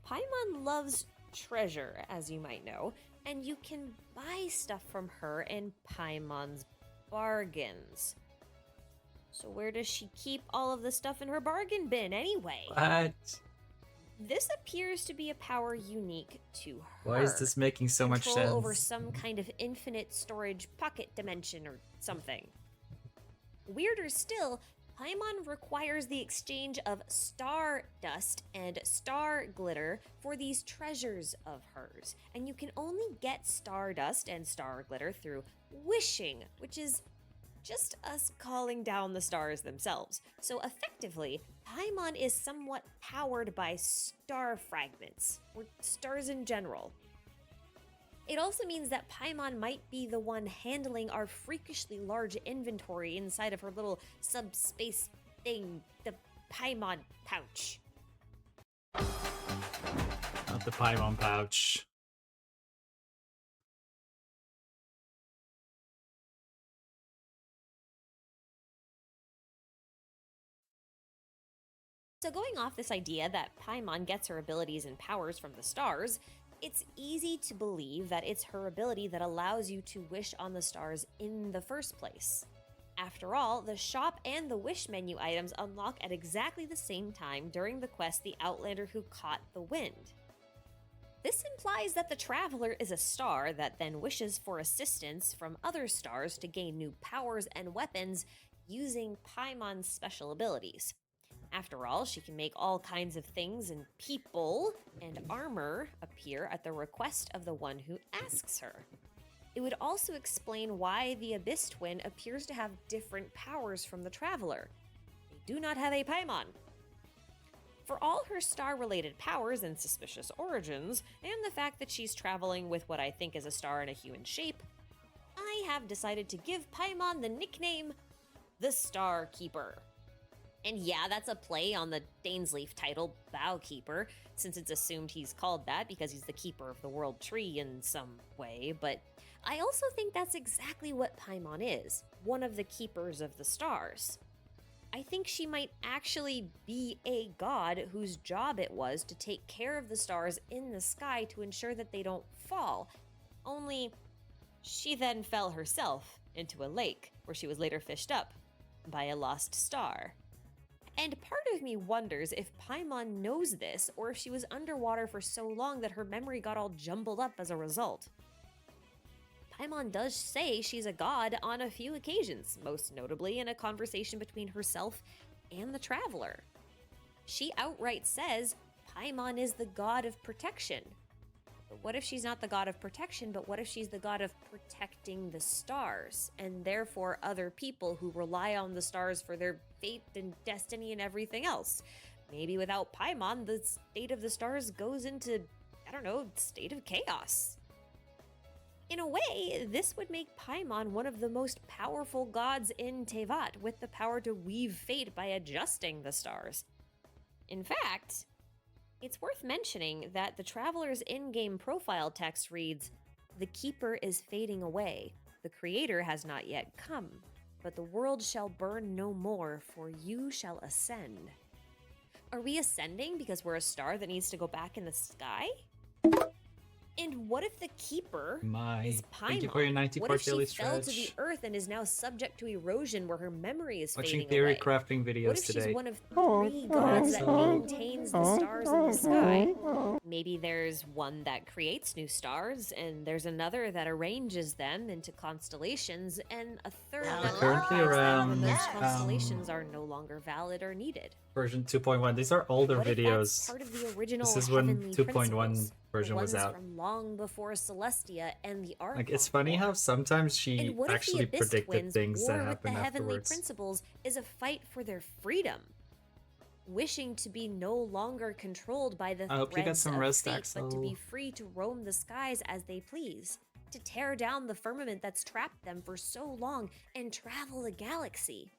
Paimon loves treasure, as you might know, and you can buy stuff from her in Paimon's bargains. So where does she keep all of the stuff in her bargain bin anyway? What? This appears to be a power unique to her. Why is this making so much Control sense? over some kind of infinite storage pocket dimension or something. Weirder still, Paimon requires the exchange of star dust and star glitter for these treasures of hers. And you can only get star dust and star glitter through wishing, which is just us calling down the stars themselves. So effectively, Paimon is somewhat powered by star fragments, or stars in general. It also means that Paimon might be the one handling our freakishly large inventory inside of her little subspace thing, the Paimon pouch. Not the Paimon pouch. So going off this idea that Paimon gets her abilities and powers from the stars, it's easy to believe that it's her ability that allows you to wish on the stars in the first place. After all, the shop and the wish menu items unlock at exactly the same time during the quest The Outlander Who Caught the Wind. This implies that the Traveler is a star that then wishes for assistance from other stars to gain new powers and weapons using Paimon's special abilities. After all, she can make all kinds of things and people and armor appear at the request of the one who asks her. It would also explain why the Abyss Twin appears to have different powers from the Traveler. They do not have a Paimon. For all her star-related powers and suspicious origins, and the fact that she's traveling with what I think is a star in a human shape, I have decided to give Paimon the nickname the Star Keeper. And yeah, that's a play on the Dainsleif title, Bowkeeper, since it's assumed he's called that because he's the keeper of the World Tree in some way, but I also think that's exactly what Paimon is, one of the keepers of the stars. I think she might actually be a god whose job it was to take care of the stars in the sky to ensure that they don't fall, only she then fell herself into a lake where she was later fished up by a lost star. And part of me wonders if Paimon knows this, or if she was underwater for so long that her memory got all jumbled up as a result. Paimon does say she's a god on a few occasions, most notably in a conversation between herself and the Traveler. She outright says Paimon is the god of protection. But what if she's not the god of protection, but what if she's the god of protecting the stars, and therefore other people who rely on the stars for their fate and destiny and everything else? Maybe without Paimon, the state of the stars goes into, I don't know, state of chaos. In a way, this would make Paimon one of the most powerful gods in Tevat, with the power to weave fate by adjusting the stars. In fact, it's worth mentioning that the Traveler's in-game profile text reads, "The Keeper is fading away. The Creator has not yet come, but the world shall burn no more, for you shall ascend." Are we ascending because we're a star that needs to go back in the sky? And what if the keeper My, is thank you Paimon? for your 94 What if she daily fell to the stretch. earth and is now subject to erosion where her memory is Watching fading theory away? crafting What videos if she's today. one of 3 gods that So- maintains the stars in the sky? Maybe there's one that creates new stars, and there's another that arranges them into constellations, and a third that Currently modifies them around, when those constellations are no longer valid or needed. Version 2.1. These are older What if videos. that's part of the original This is when heavenly 2.1 principles, version the was ones out. from long before Celestia and the Archon? Like, it's funny how sometimes she And what actually if the Abyss predicted twins' things that war with the happen heavenly afterwards. principles is a fight for their freedom? Wishing to be no longer controlled by the I hope you get threads some of rest, fate, but to be Axel. free to roam the skies as they please, to tear down the firmament that's trapped them for so long and travel the galaxy.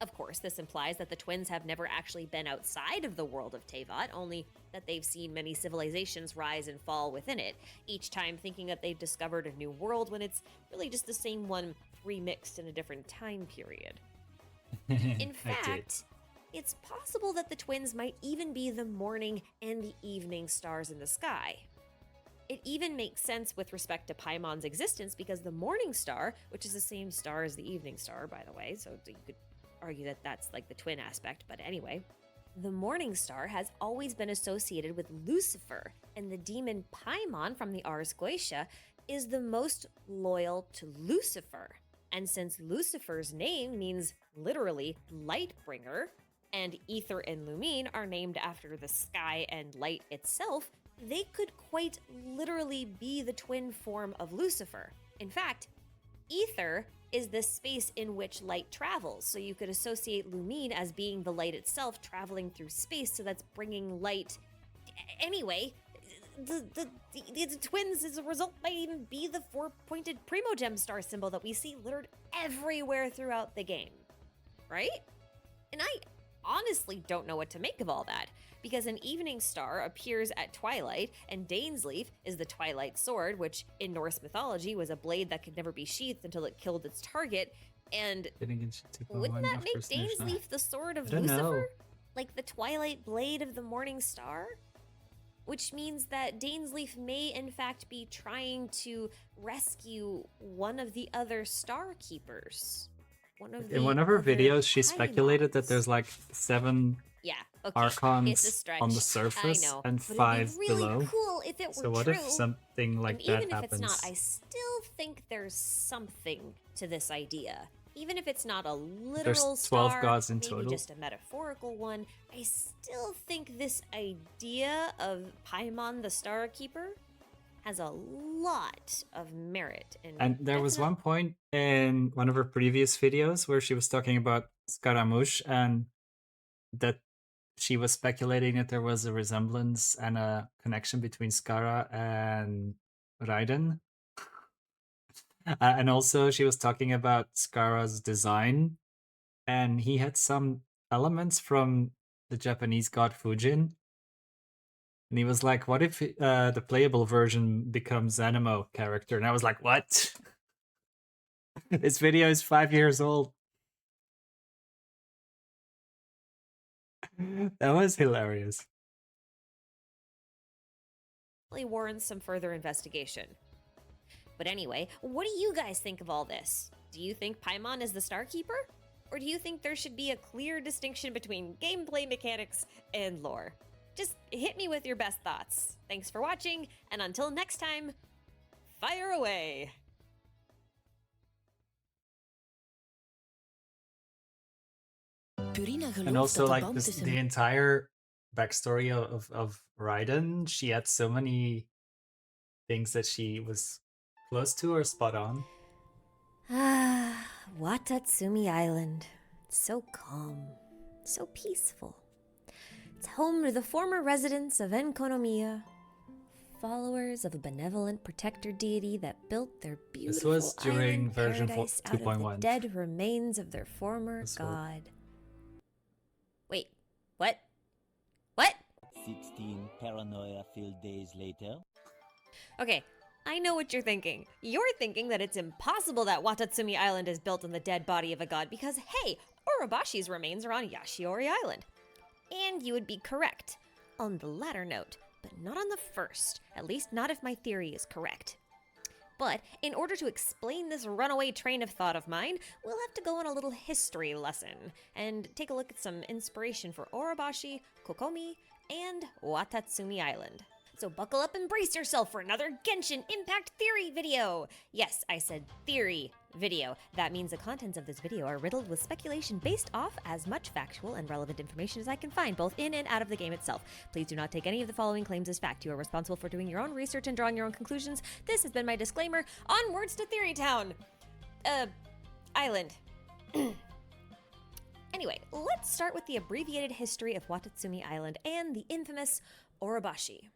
Of course, this implies that the twins have never actually been outside of the world of Teyvat, only that they've seen many civilizations rise and fall within it, each time thinking that they've discovered a new world when it's really just the same one remixed in a different time period. In fact, it's possible that the twins might even be the morning and the evening stars in the sky. It even makes sense with respect to Paimon's existence because the morning star, which is the same star as the evening star, by the way, so you could argue that that's like the twin aspect, but anyway, the morning star has always been associated with Lucifer, and the demon Paimon from the Ars Goetia is the most loyal to Lucifer. And since Lucifer's name means literally light bringer, and Ether and Lumine are named after the sky and light itself, they could quite literally be the twin form of Lucifer. In fact, Ether is the space in which light travels, so you could associate Lumine as being the light itself traveling through space, so that's bringing light. Anyway, the twins as a result might even be the 4-pointed Primogem star symbol that we see littered everywhere throughout the game, right? And I honestly don't know what to make of all that, because an evening star appears at twilight, and Dainsleif is the twilight sword, which in Norse mythology was a blade that could never be sheathed until it killed its target, and wouldn't that make Dainsleif the sword of I don't Lucifer? know. Like the twilight blade of the morning star? Which means that Dainsleif may in fact be trying to rescue one of the other star keepers. In one of her videos, she speculated that there's like 7 Yeah, okay. It's a archons stretch. on the I surface know, and but it'd be 5 really below. cool if it were So what true. if something like And that even if happens? it's not, I still think there's something to this idea. Even if it's not a literal 12 star, gods in maybe total. just a metaphorical one, I still think this idea of Paimon the Star Keeper has a lot of merit. And there was one point in one of her previous videos where she was talking about Scaramouche and that she was speculating that there was a resemblance and a connection between Skara and Raiden. And also she was talking about Skara's design, and he had some elements from the Japanese god Fujin. And he was like, what if the playable version becomes Anemo character? And I was like, what? This video is 5 years old. That was hilarious. Really warrants some further investigation. But anyway, what do you guys think of all this? Do you think Paimon is the Star Keeper? Or do you think there should be a clear distinction between gameplay mechanics and lore? Just hit me with your best thoughts. Thanks for watching, and until next time, fire away! And also, like, the entire backstory of Raiden, she had so many things that she was close to or spot on. Ah, Watatsumi Island. It's so calm, so peaceful. It's home to the former residents of Enkonomiya, followers of a benevolent protector deity that built their beautiful This was during island version paradise out of the 2.1. dead remains of their former This one. god. Wait, what? What? 16 paranoia-filled days later. Okay, I know what you're thinking. You're thinking that it's impossible that Watatsumi Island is built on the dead body of a god because, hey, Orobashi's remains are on Yashiori Island. And you would be correct. On the latter note, but not on the first, at least not if my theory is correct. But in order to explain this runaway train of thought of mine, we'll have to go on a little history lesson and take a look at some inspiration for Orobashi, Kokomi, and Watatsumi Island. So buckle up and brace yourself for another Genshin Impact Theory video! Yes, I said theory video. That means the contents of this video are riddled with speculation based off as much factual and relevant information as I can find, both in and out of the game itself. Please do not take any of the following claims as fact. You are responsible for doing your own research and drawing your own conclusions. This has been my disclaimer. Onwards to Theory Town! Island. Anyway, let's start with the abbreviated history of Watatsumi Island and the infamous Orobashi.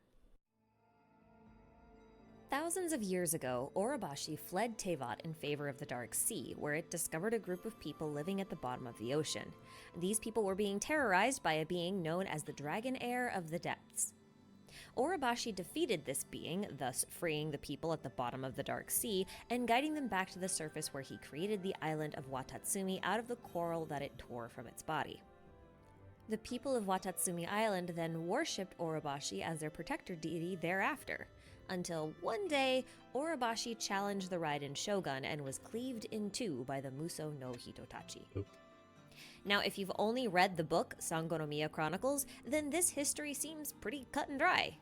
Thousands of years ago, Orobashi fled Tevat in favor of the Dark Sea, where it discovered a group of people living at the bottom of the ocean. These people were being terrorized by a being known as the Dragon Heir of the Depths. Orobashi defeated this being, thus freeing the people at the bottom of the Dark Sea and guiding them back to the surface, where he created the island of Watatsumi out of the coral that it tore from its body. The people of Watatsumi Island then worshipped Orobashi as their protector deity thereafter, until one day, Orobashi challenged the Raiden shogun and was cleaved in two by the Muso no Hitotachi. Now, if you've only read the book Sangonomiya Chronicles, then this history seems pretty cut and dry.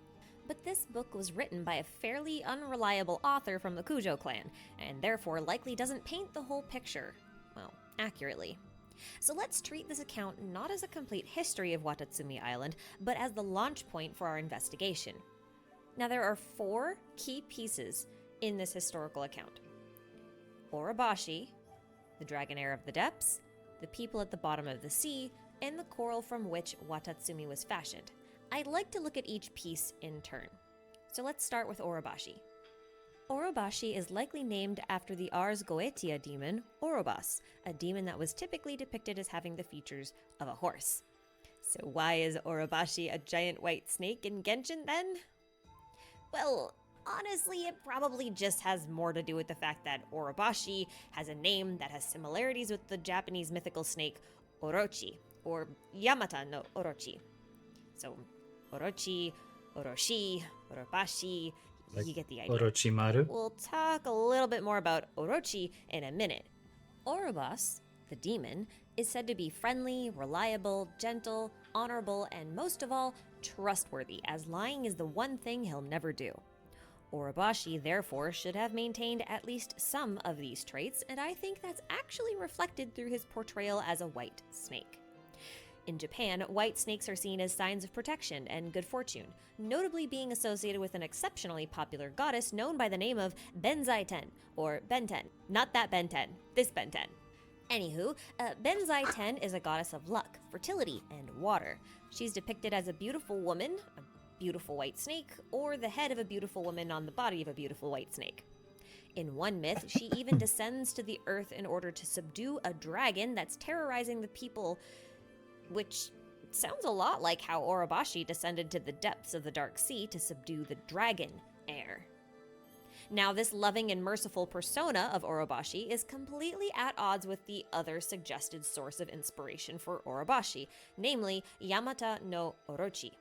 But this book was written by a fairly unreliable author from the Kujo clan, and therefore likely doesn't paint the whole picture, well, accurately. So let's treat this account not as a complete history of Watatsumi Island, but as the launch point for our investigation. Now, there are 4 key pieces in this historical account: Orobashi, the Dragon Heir of the Depths, the people at the bottom of the sea, and the coral from which Watatsumi was fashioned. I'd like to look at each piece in turn. So let's start with Orobashi. Orobashi is likely named after the Ars Goetia demon, Orobas, a demon that was typically depicted as having the features of a horse. So why is Orobashi a giant white snake in Genshin then? Well, honestly, it probably just has more to do with the fact that Orobashi has a name that has similarities with the Japanese mythical snake Orochi, or Yamata no Orochi. So, Orochi, Oroshi, Orobashi, you get the idea. Orochimaru. We'll talk a little bit more about Orochi in a minute. Orobas, the demon, is said to be friendly, reliable, gentle, honorable, and most of all, trustworthy, as lying is the one thing he'll never do. Orobashi, therefore, should have maintained at least some of these traits, and I think that's actually reflected through his portrayal as a white snake. In Japan, white snakes are seen as signs of protection and good fortune, notably being associated with an exceptionally popular goddess known by the name of Benzaiten, or Benten. Not that Benten, this Benten. Anywho, Benzaiten is a goddess of luck, fertility, and water. She's depicted as a beautiful woman, a beautiful white snake, or the head of a beautiful woman on the body of a beautiful white snake. In one myth, she even descends to the earth in order to subdue a dragon that's terrorizing the people, which sounds a lot like how Orobashi descended to the depths of the Dark Sea to subdue the Dragon Heir. Now, this loving and merciful persona of Orobashi is completely at odds with the other suggested source of inspiration for Orobashi, namely Yamata no Orochi.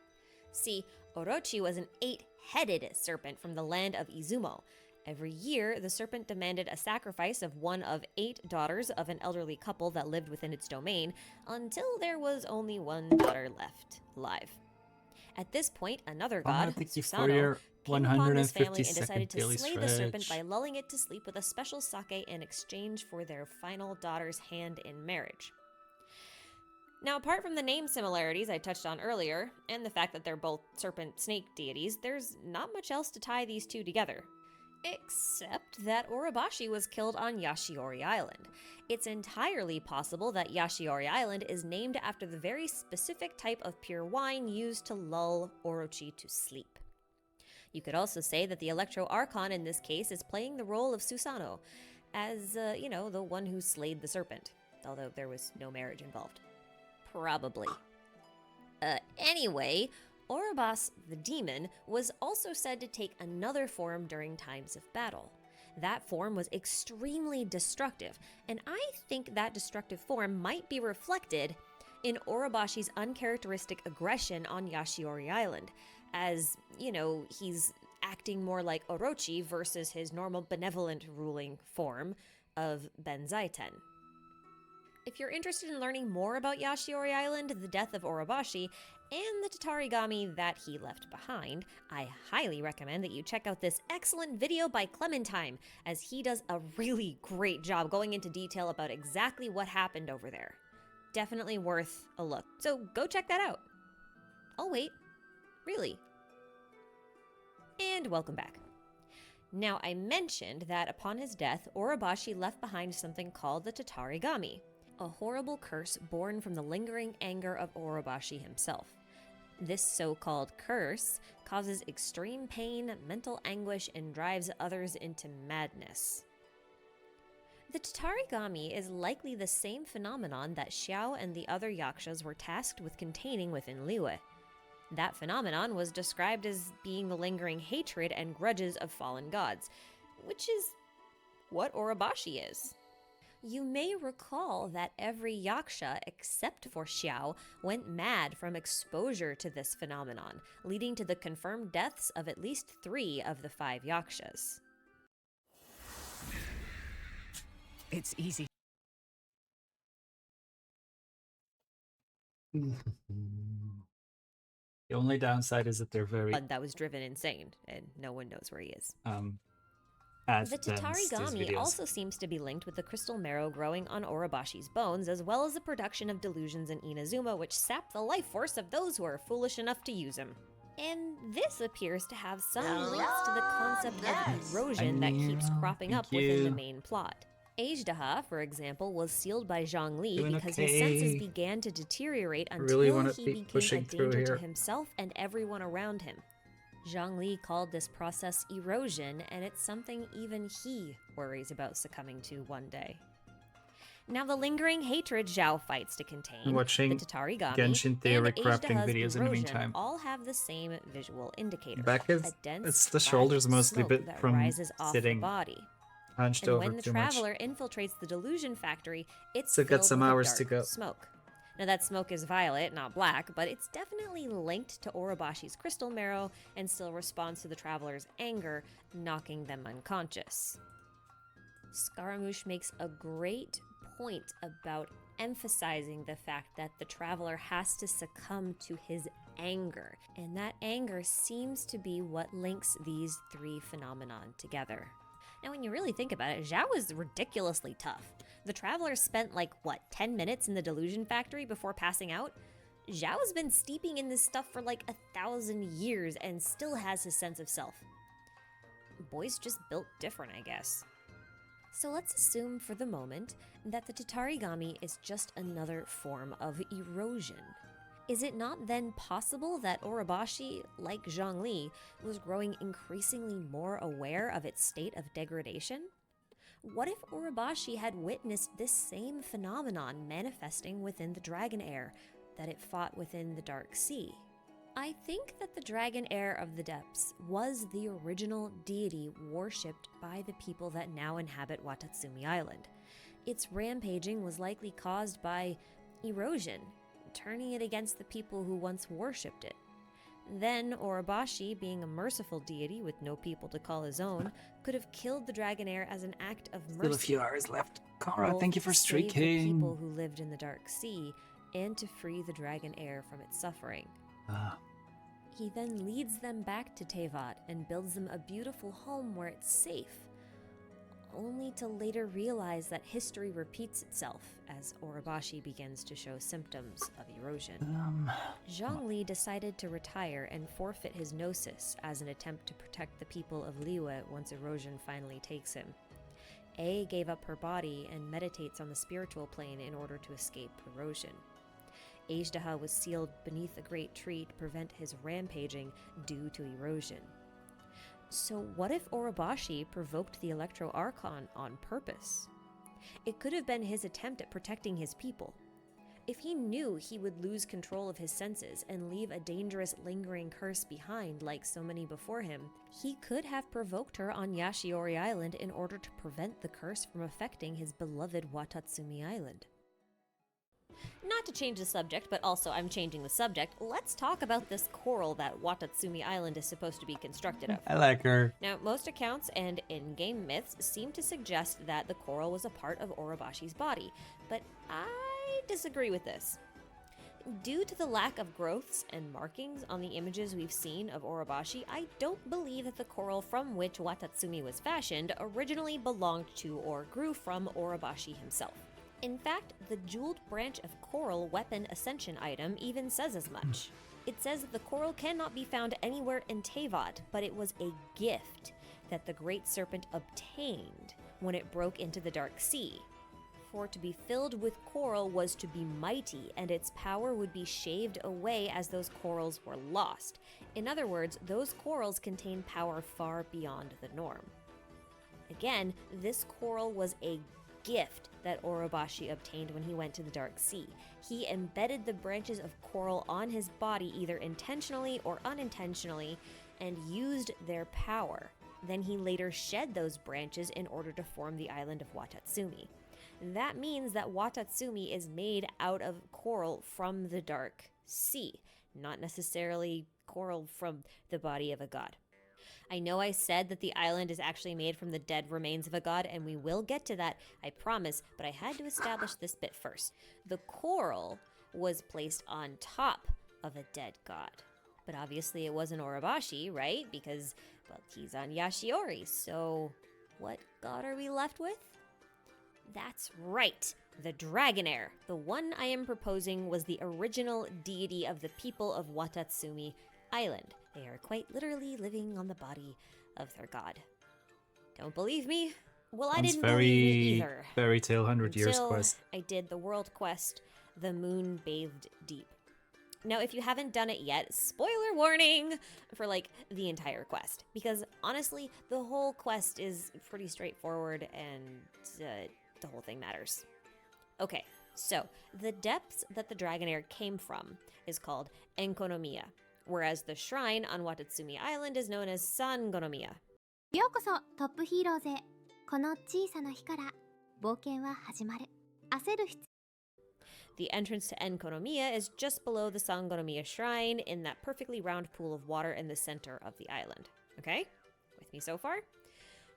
See, Orochi was an 8-headed serpent from the land of Izumo. Every year, the serpent demanded a sacrifice of one of 8 daughters of an elderly couple that lived within its domain, until there was only one daughter left alive. At this point, another god, Susano, came upon this family and decided to slay the serpent by lulling it to sleep with a special sake in exchange for their final daughter's hand in marriage. Now, apart from the name similarities I touched on earlier, and the fact that they're both serpent-snake deities, there's not much else to tie these two together. Except that Orobashi was killed on Yashiori Island. It's entirely possible that Yashiori Island is named after the very specific type of pure wine used to lull Orochi to sleep. You could also say that the Electro Archon in this case is playing the role of Susano, as, the one who slayed the serpent, although there was no marriage involved. Probably. Anyway, Orobas, the demon, was also said to take another form during times of battle. That form was extremely destructive, and I think that destructive form might be reflected in Orobashi's uncharacteristic aggression on Yashiori Island, as, you know, he's acting more like Orochi versus his normal benevolent ruling form of Benzaiten. If you're interested in learning more about Yashiori Island, the death of Orobashi, and the Tatarigami that he left behind, I highly recommend that you check out this excellent video by Clementine, as he does a really great job going into detail about exactly what happened over there. Definitely worth a look. So go check that out. Oh wait, really? And welcome back. Now, I mentioned that upon his death, Orobashi left behind something called the Tatarigami, a horrible curse born from the lingering anger of Orobashi himself. This so-called curse causes extreme pain, mental anguish, and drives others into madness. The Tatarigami is likely the same phenomenon that Xiao and the other yakshas were tasked with containing within Liyue. That phenomenon was described as being the lingering hatred and grudges of fallen gods, which is what Orobashi is. You may recall that every yaksha except for Xiao went mad from exposure to this phenomenon, leading to the confirmed deaths of at least 3 of the 5 yakshas. It's easy. The only downside is that they're very That was driven insane, and no one knows where he is. as The dense, these Tatarigami videos. also seems to be linked with the crystal marrow growing on Orobashi's bones, as well as the production of delusions in Inazuma, which sap the life force of those who are foolish enough to use him. And this appears to have some links to the concept of erosion that keeps cropping up within the main plot. Ajdaha, for example, was sealed by Zhongli Doing because okay. his senses began to deteriorate until really wanna he be became a pushing through danger to here. himself and everyone around him. Zhongli called this process erosion, and it's something even he worries about succumbing to one day. Now, the lingering hatred Zhao fights to contain, Watching the Tatarigami, Genshin theory and crafting Ajdaha's videos in the erosion meantime. all have the same visual indicator. Back is a dense, it's the black shoulders mostly, smoke but that from rises off the sitting body. hunched And over when the too much. traveler infiltrates the delusion factory, it's So got filled some with a hours dark to go. smoke. Now that smoke is violet, not black, but it's definitely linked to Orobashi's crystal marrow and still responds to the traveler's anger, knocking them unconscious. Scaramouche makes a great point about emphasizing the fact that the traveler has to succumb to his anger, and that anger seems to be what links these 3 phenomenon together. Now, when you really think about it, Zhao is ridiculously tough. The traveler spent, 10 minutes in the delusion factory before passing out? Zhao has been steeping in this stuff for 1,000 years and still has his sense of self. Boy's just built different, I guess. So let's assume for the moment that the Tatarigami is just another form of erosion. Is it not then possible that Orobashi, like Zhongli, was growing increasingly more aware of its state of degradation? What if Orobashi had witnessed this same phenomenon manifesting within the dragon heir that it fought within the Dark Sea? I think that the dragon heir of the depths was the original deity worshipped by the people that now inhabit Watatsumi Island. Its rampaging was likely caused by erosion, turning it against the people who once worshipped it. Then Orobashi, being a merciful deity with no people to call his own, could have killed the dragon heir as an act of mercy. Still a few hours left. Conrad, both thank you for to save the streaking. people who lived in the Dark Sea and to free the dragon heir from its suffering. He then leads them back to Tevat and builds them a beautiful home where it's safe, only to later realize that history repeats itself as Orobashi begins to show symptoms of erosion. Zhongli decided to retire and forfeit his gnosis as an attempt to protect the people of Liyue once erosion finally takes him. A gave up her body and meditates on the spiritual plane in order to escape erosion. Ajdaha was sealed beneath a great tree to prevent his rampaging due to erosion. So what if Orobashi provoked the Electro Archon on purpose? It could have been his attempt at protecting his people. If he knew he would lose control of his senses and leave a dangerous lingering curse behind like so many before him, he could have provoked her on Yashiori Island in order to prevent the curse from affecting his beloved Watatsumi Island. not to change the subject, but also I'm changing the subject, let's talk about this coral that Watatsumi Island is supposed to be constructed of. I like her. Now, most accounts and in-game myths seem to suggest that the coral was a part of Orobashi's body, but I disagree with this. Due to the lack of growths and markings on the images we've seen of Orobashi, I don't believe that the coral from which Watatsumi was fashioned originally belonged to or grew from Orobashi himself. In fact, the jeweled branch of coral weapon ascension item even says as much. It says that the coral cannot be found anywhere in Teyvat, but it was a gift that the Great Serpent obtained when it broke into the Dark Sea. For to be filled with coral was to be mighty, and its power would be shaved away as those corals were lost. In other words, those corals contain power far beyond the norm. Again, this coral was a gift that Orobashi obtained when he went to the Dark Sea. He embedded the branches of coral on his body either intentionally or unintentionally and used their power. Then he later shed those branches in order to form the island of Watatsumi. That means that Watatsumi is made out of coral from the Dark Sea, not necessarily coral from the body of a god. I know I said that the island is actually made from the dead remains of a god, and we will get to that, I promise, but I had to establish this bit first. The coral was placed on top of a dead god. But obviously it wasn't Orobashi, right? Because, well, he's on Yashiori, so what god are we left with? That's right, the Dragonair. The one I am proposing was the original deity of the people of Watatsumi Island. They are quite literally living on the body of their god. Don't believe me? Well, I didn't believe it either. Fairy Tale 100 Years Until quest. I did the world quest, The Moon Bathed Deep. Now, if you haven't done it yet, spoiler warning for like the entire quest, because honestly, the whole quest is pretty straightforward and the whole thing matters. Okay, so the depths that the Dragonair came from is called Enkonomiya, whereas the shrine on Watatsumi Island is known as Sangonomiya. ようこそトップヒーローズへ。この小さな火から冒険は始まる。焦る必要 The entrance to Enkonomiya is just below the Sangonomiya shrine in that perfectly round pool of water in the center of the island. Okay? With me so far?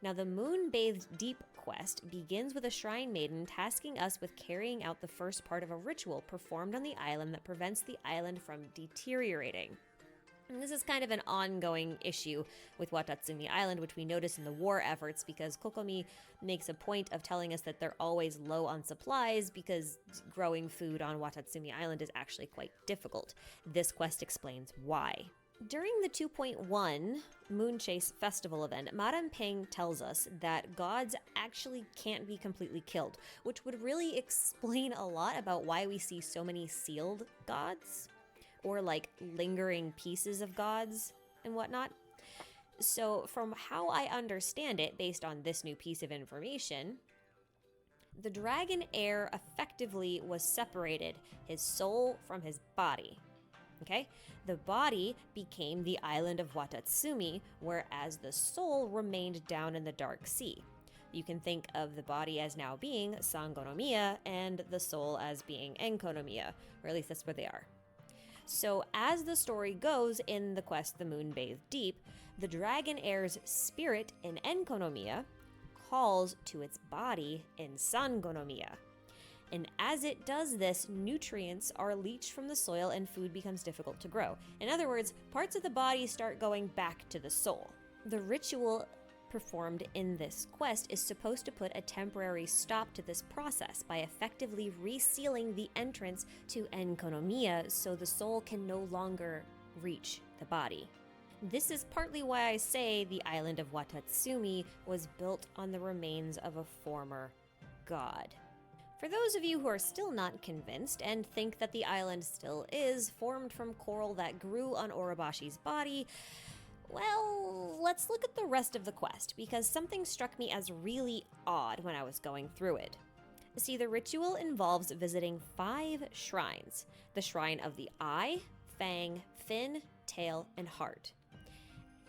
Now, the Moon-Bathed Deep quest begins with a shrine maiden tasking us with carrying out the first part of a ritual performed on the island that prevents the island from deteriorating. And this is kind of an ongoing issue with Watatsumi Island, which we notice in the war efforts, because Kokomi makes a point of telling us that they're always low on supplies because growing food on Watatsumi Island is actually quite difficult. This quest explains why. During the 2.1 Moon Chase Festival event, Madame Peng tells us that gods actually can't be completely killed, which would really explain a lot about why we see so many sealed gods, or like lingering pieces of gods and whatnot. So from how I understand it, based on this new piece of information, the Dragonair effectively was separated, his soul from his body. Okay? The body became the island of Watatsumi, whereas the soul remained down in the Dark Sea. You can think of the body as now being Sangonomiya and the soul as being Enkonomiya, or at least that's where they are. So as the story goes in the quest The Moon Bathed Deep, the Dragonair's spirit in Enkonomiya calls to its body in Sangonomiya. And as it does this, nutrients are leached from the soil and food becomes difficult to grow. In other words, parts of the body start going back to the soul. The ritual performed in this quest is supposed to put a temporary stop to this process by effectively resealing the entrance to Enkonomiya so the soul can no longer reach the body. This is partly why I say the island of Watatsumi was built on the remains of a former god. For those of you who are still not convinced and think that the island still is formed from coral that grew on Orobashi's body, well, let's look at the rest of the quest, because something struck me as really odd when I was going through it. See, the ritual involves visiting 5 shrines: the shrine of the eye, fang, fin, tail, and heart.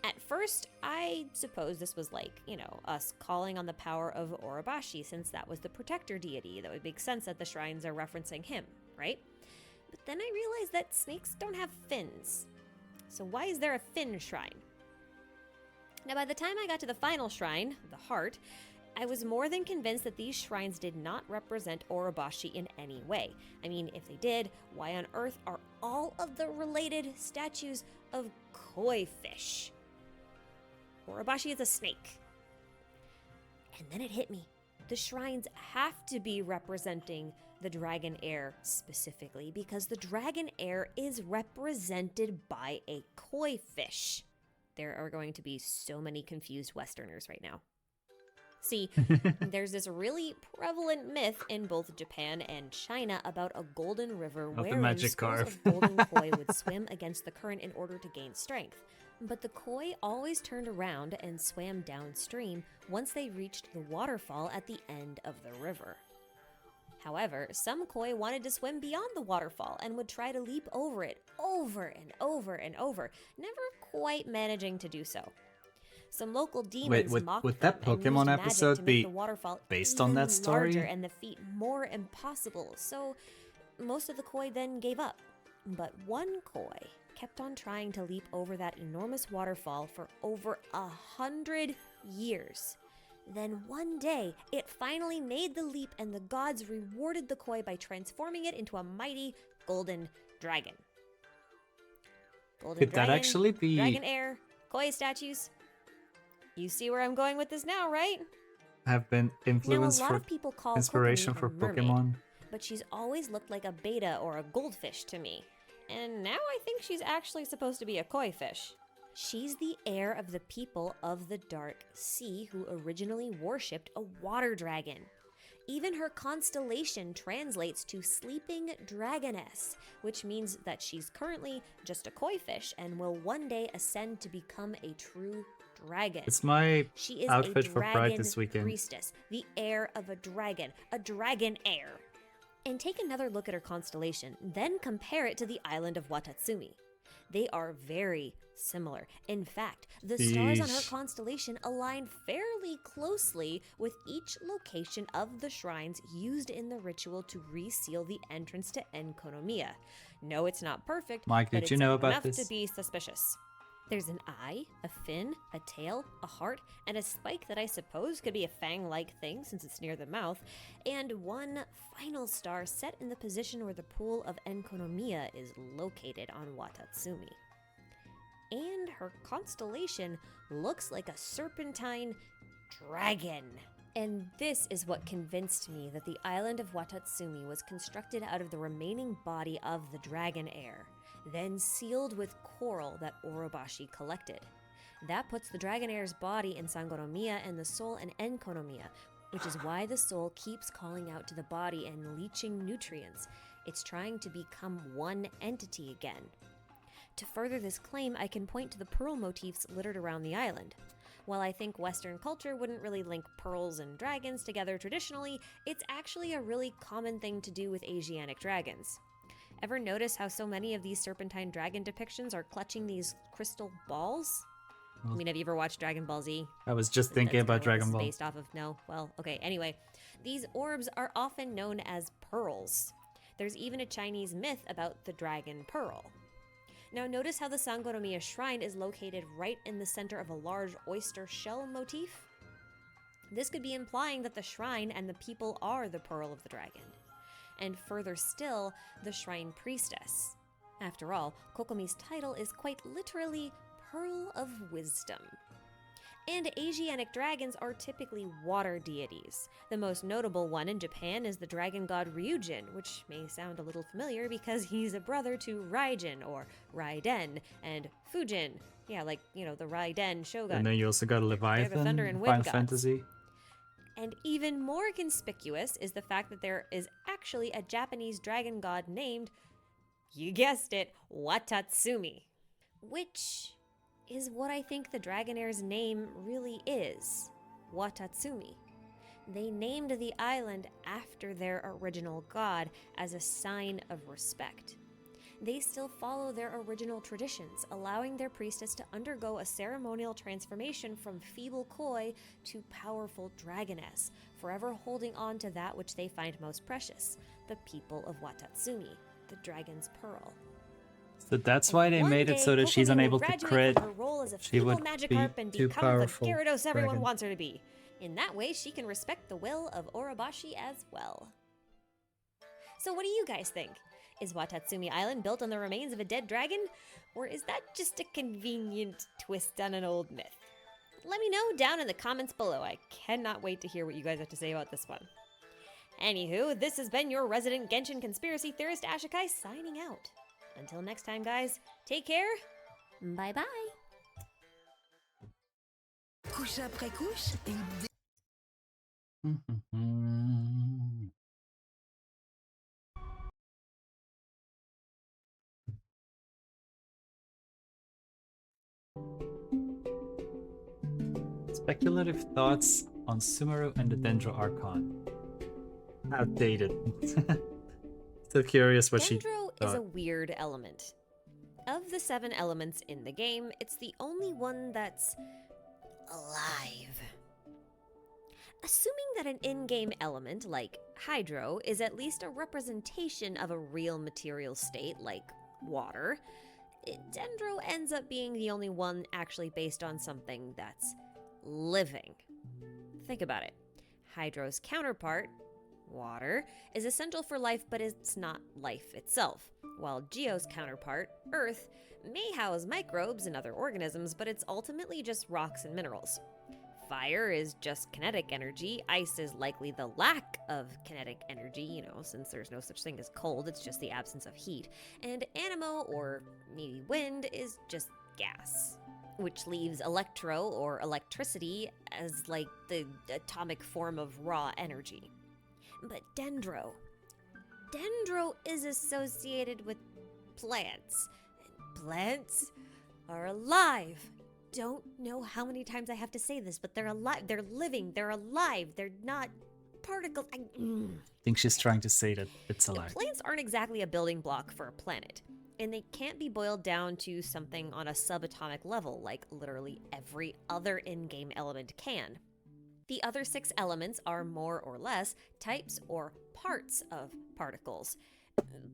At first, I suppose this was like, us calling on the power of Orobashi, since that was the protector deity. That would make sense that the shrines are referencing him, right? But then I realized that snakes don't have fins. So why is there a fin shrine? Now, by the time I got to the final shrine, the heart, I was more than convinced that these shrines did not represent Orobashi in any way. I mean, if they did, why on earth are all of the related statues of koi fish? Orobashi is a snake. And then it hit me. The shrines have to be representing the dragon heir specifically, because the dragon heir is represented by a koi fish. There are going to be so many confused Westerners right now. See, there's this really prevalent myth in both Japan and China about a golden river wherein schools of golden koi would swim against the current in order to gain strength. But the koi always turned around and swam downstream once they reached the waterfall at the end of the river. However, some koi wanted to swim beyond the waterfall and would try to leap over it over and over and over, never quite managing to do so. Some local demons mocked would that them and Pokemon used episode magic to make be the waterfall based on that even story? larger and the feat more impossible, so most of the koi then gave up. But one koi kept on trying to leap over that enormous waterfall for over 100 years. Then one day, it finally made the leap, and the gods rewarded the koi by transforming it into a mighty golden dragon. Golden Could dragon, that actually be dragon heir, koi statues? You see where I'm going with this now, right? have been influence now, a lot for of people call inspiration Kokomi for a mermaid, Pokemon? but she's always looked like a betta or a goldfish to me. And now I think she's actually supposed to be a koi fish. She's the heir of the people of the Dark Sea who originally worshipped a water dragon. Even her constellation translates to Sleeping Dragoness, which means that she's currently just a koi fish and will one day ascend to become a true dragon. It's my She is outfit a for Pride dragon this weekend. priestess, the heir of a dragon heir. And take another look at her constellation, then compare it to the island of Watatsumi. They are very similar. In fact, the stars on her Yeesh. constellation align fairly closely with each location of the shrines used in the ritual to reseal the entrance to Enkonomiya. No, it's not perfect, Mike, but did you it's know about enough this? to be suspicious. There's an eye, a fin, a tail, a heart, and a spike that I suppose could be a fang-like thing since it's near the mouth, and one final star set in the position where the pool of Enkonomiya is located on Watatsumi. And her constellation looks like a serpentine dragon. And this is what convinced me that the island of Watatsumi was constructed out of the remaining body of the dragon heir, then sealed with coral that Orobashi collected. That puts the dragon heir's body in Sangonomiya and the soul in Enkonomiya, which is why the soul keeps calling out to the body and leaching nutrients. It's trying to become one entity again. To further this claim, I can point to the pearl motifs littered around the island. While I think Western culture wouldn't really link pearls and dragons together traditionally, it's actually a really common thing to do with Asiatic dragons. Ever notice how so many of these serpentine dragon depictions are clutching these crystal balls? I mean, have you ever watched Dragon Ball Z? I was just thinking That's about kinda what Dragon this is Ball. based off of. No? Well, okay, anyway. These orbs are often known as pearls. There's even a Chinese myth about the dragon pearl. Now notice how the Sangonomiya shrine is located right in the center of a large oyster shell motif? This could be implying that the shrine and the people are the pearl of the dragon. And further still, the shrine priestess. After all, Kokomi's title is quite literally Pearl of Wisdom. And Asiatic dragons are typically water deities. The most notable one in Japan is the dragon god Ryujin, which may sound a little familiar because he's a brother to Raijin or Raiden and Fujin. Yeah, like, you know, the Raiden shogun. And then you also got Leviathan, thunder and wind Final gods. Fantasy. And even more conspicuous is the fact that there is actually a Japanese dragon god named, you guessed it, Watatsumi. Which is what I think the dragon heir's name really is, Watatsumi. They named the island after their original god as a sign of respect. they still follow their original traditions, allowing their priestess to undergo a ceremonial transformation from feeble koi to powerful dragoness, forever holding on to that which they find most precious, the people of Watatsumi, the dragon's pearl. So that's why they made it so that she's unable to crit. Her role as a She feeble would Magikarp be and too become the powerful Gyarados everyone dragon. wants her to be. In that way, she can respect the will of Orobashi as well. So what do you guys think? Is Watatsumi Island built on the remains of a dead dragon? Or is that just a convenient twist on an old myth? Let me know down in the comments below. I cannot wait to hear what you guys have to say about this one. Anywho, this has been your resident Genshin conspiracy theorist Ashikai signing out. Until next time, guys, take care. Bye-bye. Couche après couche, Speculative thoughts on Sumeru and the Dendro Archon. Outdated. Still curious what she Dendro thought. is a weird element. Of the 7 elements in the game, it's the only one that's alive. Assuming that an in-game element, like Hydro, is at least a representation of a real material state, like water, Dendro ends up being the only one actually based on something that's living. Think about it. Hydro's counterpart, water, is essential for life, but it's not life itself, while Geo's counterpart, Earth, may house microbes and other organisms, but it's ultimately just rocks and minerals. Fire is just kinetic energy, ice is likely the lack of kinetic energy, since there's no such thing as cold, it's just the absence of heat, and Anemo, or maybe wind, is just gas, which leaves electro, or electricity, as like the atomic form of raw energy. But Dendro is associated with plants, and plants are alive. Don't know how many times I have to say this, but they're alive, they're living, they're alive, they're not particles. I think she's trying to say that it's alive. Plants aren't exactly a building block for a planet, and they can't be boiled down to something on a subatomic level like literally every other in-game element can. The other 6 elements are more or less types or parts of particles.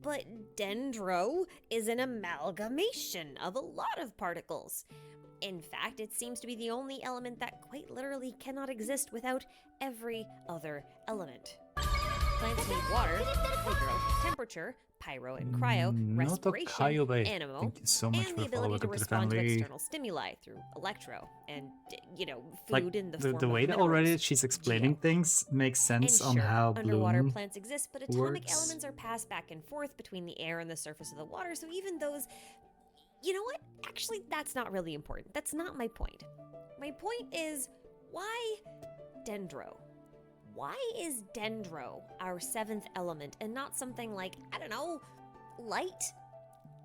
But Dendro is an amalgamation of a lot of particles. In fact, it seems to be the only element that quite literally cannot exist without every other element. Plants need water, hydro, temperature, pyro and cryo, respiration, anemo, Thank you so much and for the the follow. ability Welcome to to the respond to family. external stimuli through electro and, food Like in the form the of way that minerals. already she's explaining things makes sense And on sure, how underwater bloom plants exist, but atomic works. elements are passed back and forth between the air and the surface of the water, so even those... You know what? Actually, that's not really important. That's not my point. My point is, why Dendro? Why is Dendro our 7th element and not something like, I don't know, light?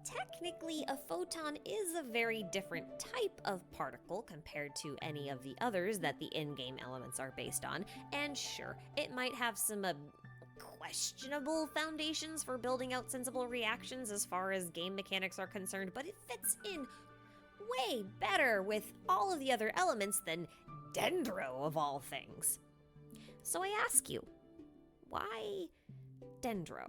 Technically, a photon is a very different type of particle compared to any of the others that the in-game elements are based on, and sure, it might have some questionable foundations for building out sensible reactions as far as game mechanics are concerned, but it fits in way better with all of the other elements than Dendro of all things. So I ask you, why Dendro?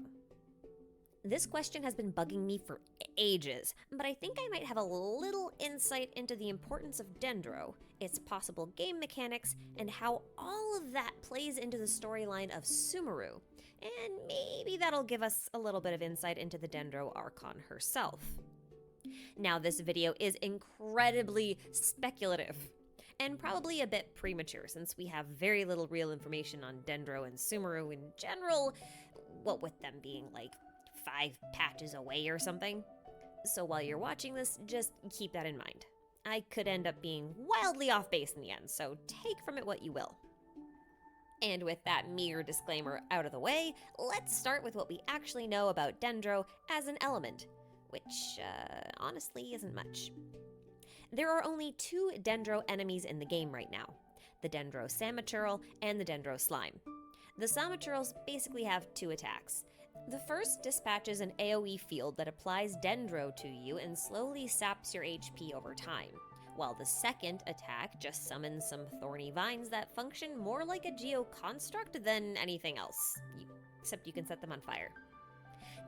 This question has been bugging me for ages, but I think I might have a little insight into the importance of Dendro, its possible game mechanics, and how all of that plays into the storyline of Sumeru. And maybe that'll give us a little bit of insight into the Dendro Archon herself. Now, this video is incredibly speculative, and probably a bit premature since we have very little real information on Dendro and Sumeru in general, what with them being like 5 patches away or something. So while you're watching this, just keep that in mind. I could end up being wildly off base in the end, so take from it what you will. And with that mere disclaimer out of the way, let's start with what we actually know about Dendro as an element, which honestly isn't much. There are only 2 Dendro enemies in the game right now, the Dendro Samachurl and the Dendro Slime. The Samachurls basically have 2 attacks. The first dispatches an AoE field that applies Dendro to you and slowly saps your HP over time, while the second attack just summons some thorny vines that function more like a geoconstruct than anything else, except you can set them on fire.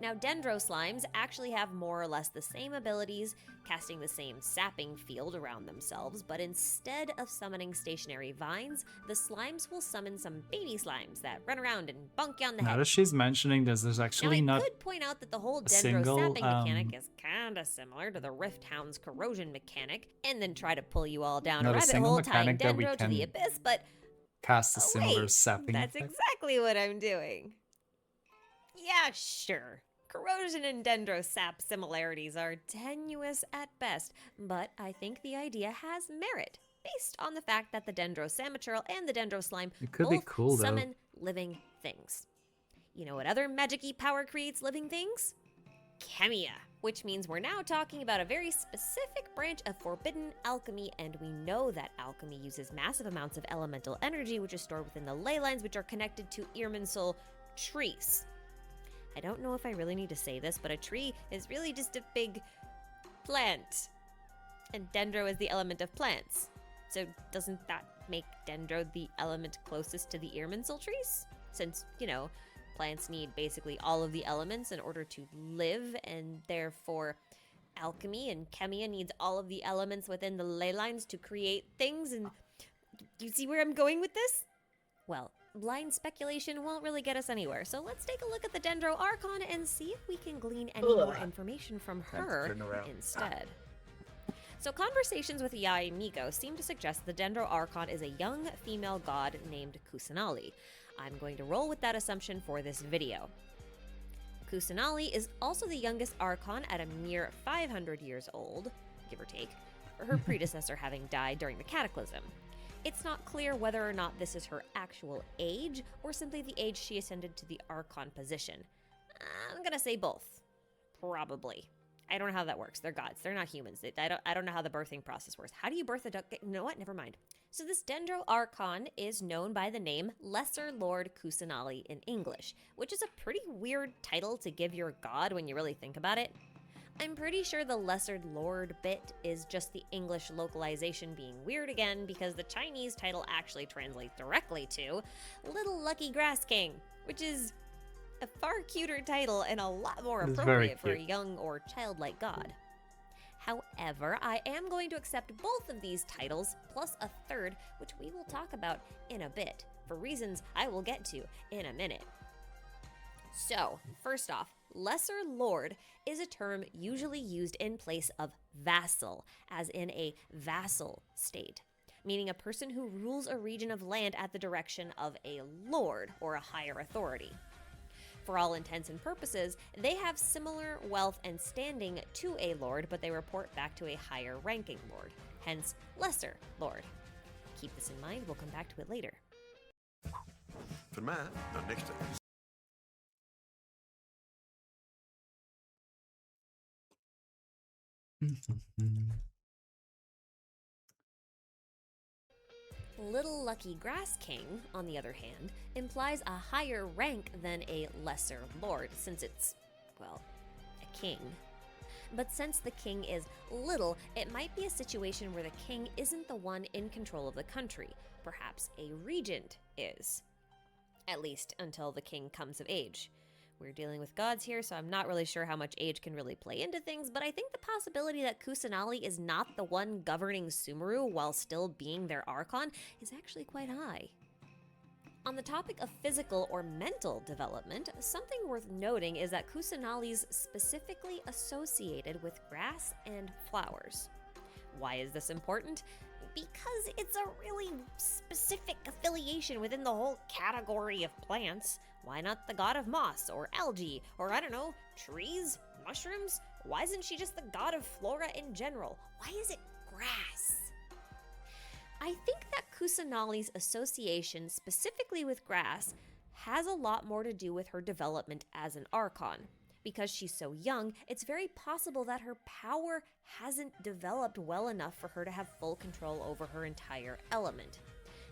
Now, Dendro slimes actually have more or less the same abilities, casting the same sapping field around themselves, but instead of summoning stationary vines, the slimes will summon some baby slimes that run around and bonk you on the Now head. that she's mentioning this, there's actually now, I not could point out that the whole a Dendro single, sapping mechanic is kinda similar to the Rift Hound's corrosion mechanic, and then try to pull you all down a Not a rabbit single hole tying mechanic that we Dendro to the can abyss, but cast a similar wait, sapping that's effect. exactly what I'm doing. Yeah, sure. Corrosion and Dendro sap similarities are tenuous at best, but I think the idea has merit, based on the fact that the Dendro Samaturl and the Dendro Slime It could both be cool, though. summon living things. You know what other magic-y power creates living things? Chemia, which means we're now talking about a very specific branch of forbidden alchemy, and we know that alchemy uses massive amounts of elemental energy, which is stored within the ley lines, which are connected to Irminsul trees. I don't know if I really need to say this, but a tree is really just a big plant. And Dendro is the element of plants. So doesn't that make Dendro the element closest to the Irminsul trees? Since, you know, plants need basically all of the elements in order to live, and therefore alchemy and chemia needs all of the elements within the ley lines to create things. And do you see where I'm going with this? Well, blind speculation won't really get us anywhere, so let's take a look at the Dendro Archon and see if we can glean any more information from her instead. So conversations with Yae Miko seem to suggest the Dendro Archon is a young female god named Kusanali. I'm going to roll with that assumption for this video. Kusanali is also the youngest Archon at a mere 500 years old, give or take, her predecessor having died during the Cataclysm. It's not clear whether or not this is her actual age, or simply the age she ascended to the Archon position. I'm gonna say both. Probably. I don't know how that works. They're gods. They're not humans. I don't know how the birthing process works. How do you birth a duck? You know what? Never mind. So this Dendro Archon is known by the name Lesser Lord Kusanali in English, which is a pretty weird title to give your god when you really think about it. I'm pretty sure the Lesser Lord bit is just the English localization being weird again, because the Chinese title actually translates directly to Little Lucky Grass King, which is a far cuter title and a lot more It's appropriate for very a young or childlike god. However, I am going to accept both of these titles, plus a third, which we will talk about in a bit, for reasons I will get to in a minute. So, first off, Lesser Lord is a term usually used in place of vassal, as in a vassal state, meaning a person who rules a region of land at the direction of a lord or a higher authority. For all intents and purposes, they have similar wealth and standing to a lord, but they report back to a higher ranking lord, hence Lesser Lord. Keep this in mind, we'll come back to it later. För mig, den nästa. Little Lucky Grass King, on the other hand, implies a higher rank than a lesser lord, since it's, well, a king. But since the king is little, it might be a situation where the king isn't the one in control of the country. Perhaps a regent is. At least until the king comes of age. We're dealing with gods here, so I'm not really sure how much age can really play into things, but I think the possibility that Kusanali is not the one governing Sumeru while still being their Archon is actually quite high. On the topic of physical or mental development, something worth noting is that Kusanali's specifically associated with grass and flowers. Why is this important? Because it's a really specific affiliation within the whole category of plants. Why not the god of moss or algae or, I don't know, trees, mushrooms? Why isn't she just the god of flora in general? Why is it grass? I think that Kusanali's association specifically with grass has a lot more to do with her development as an Archon. Because she's so young, it's very possible that her power hasn't developed well enough for her to have full control over her entire element.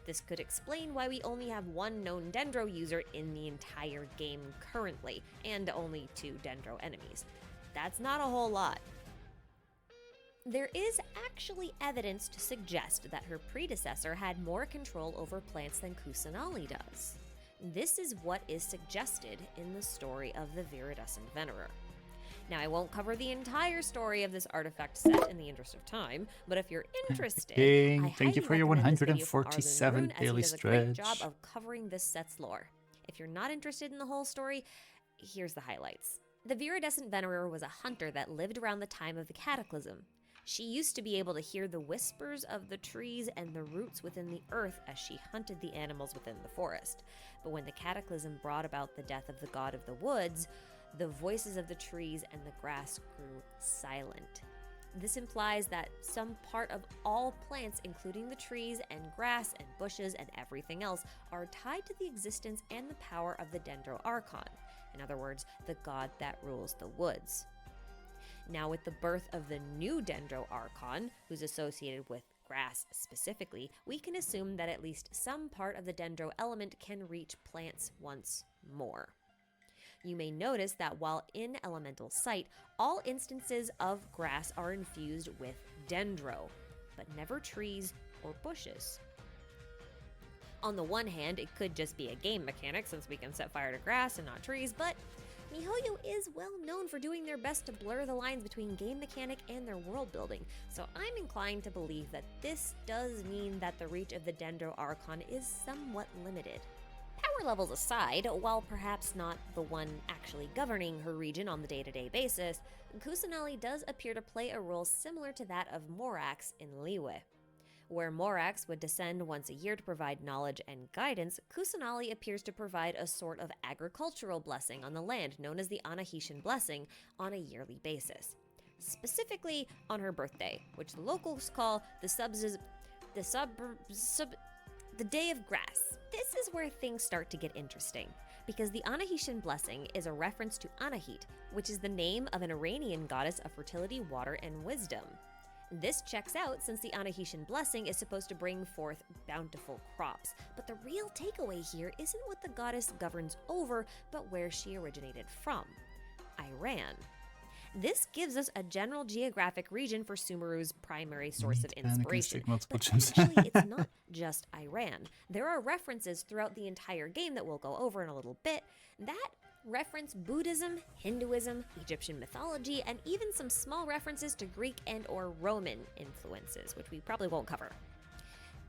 This could explain why we only have one known Dendro user in the entire game currently, and only 2 Dendro enemies. That's not a whole lot. There is actually evidence to suggest that her predecessor had more control over plants than Kusanali does. This is what is suggested in the story of the Viridescent Venerer. Now, I won't cover the entire story of this artifact set in the interest of time, but if you're interested, Thank you for your recommend this video from 147 Arzen Rune, as he daily does a great stretch. job of covering this set's lore. If you're not interested in the whole story, here's the highlights. The Viridescent Venerer was a hunter that lived around the time of the Cataclysm. She used to be able to hear the whispers of the trees and the roots within the earth as she hunted the animals within the forest. But when the Cataclysm brought about the death of the god of the woods, the voices of the trees and the grass grew silent. This implies that some part of all plants, including the trees and grass and bushes and everything else, are tied to the existence and the power of the Dendro Archon. In other words, the god that rules the woods. Now, with the birth of the new Dendro Archon, who's associated with grass specifically, we can assume that at least some part of the Dendro element can reach plants once more. You may notice that while in Elemental Sight, all instances of grass are infused with Dendro, but never trees or bushes. On the one hand, it could just be a game mechanic since we can set fire to grass and not trees, but MiHoYo is well known for doing their best to blur the lines between game mechanic and their world building, so I'm inclined to believe that this does mean that the reach of the Dendro Archon is somewhat limited. Power levels aside, while perhaps not the one actually governing her region on the day-to-day basis, Kusanali does appear to play a role similar to that of Morax in Liyue. Where Morax would descend once a year to provide knowledge and guidance, Kusanali appears to provide a sort of agricultural blessing on the land known as the Anahitian Blessing on a yearly basis. Specifically on her birthday, which the locals call the Day of Grass. This is where things start to get interesting, because the Anahitian Blessing is a reference to Anahit, which is the name of an Iranian goddess of fertility, water, and wisdom. This checks out since the Anahitian Blessing is supposed to bring forth bountiful crops, but the real takeaway here isn't what the goddess governs over, but where she originated from: Iran. This gives us a general geographic region for Sumeru's primary source of inspiration. But actually, it's not just Iran. There are references throughout the entire game that we'll go over in a little bit that reference Buddhism, Hinduism, Egyptian mythology, and even some small references to Greek and or Roman influences, which we probably won't cover.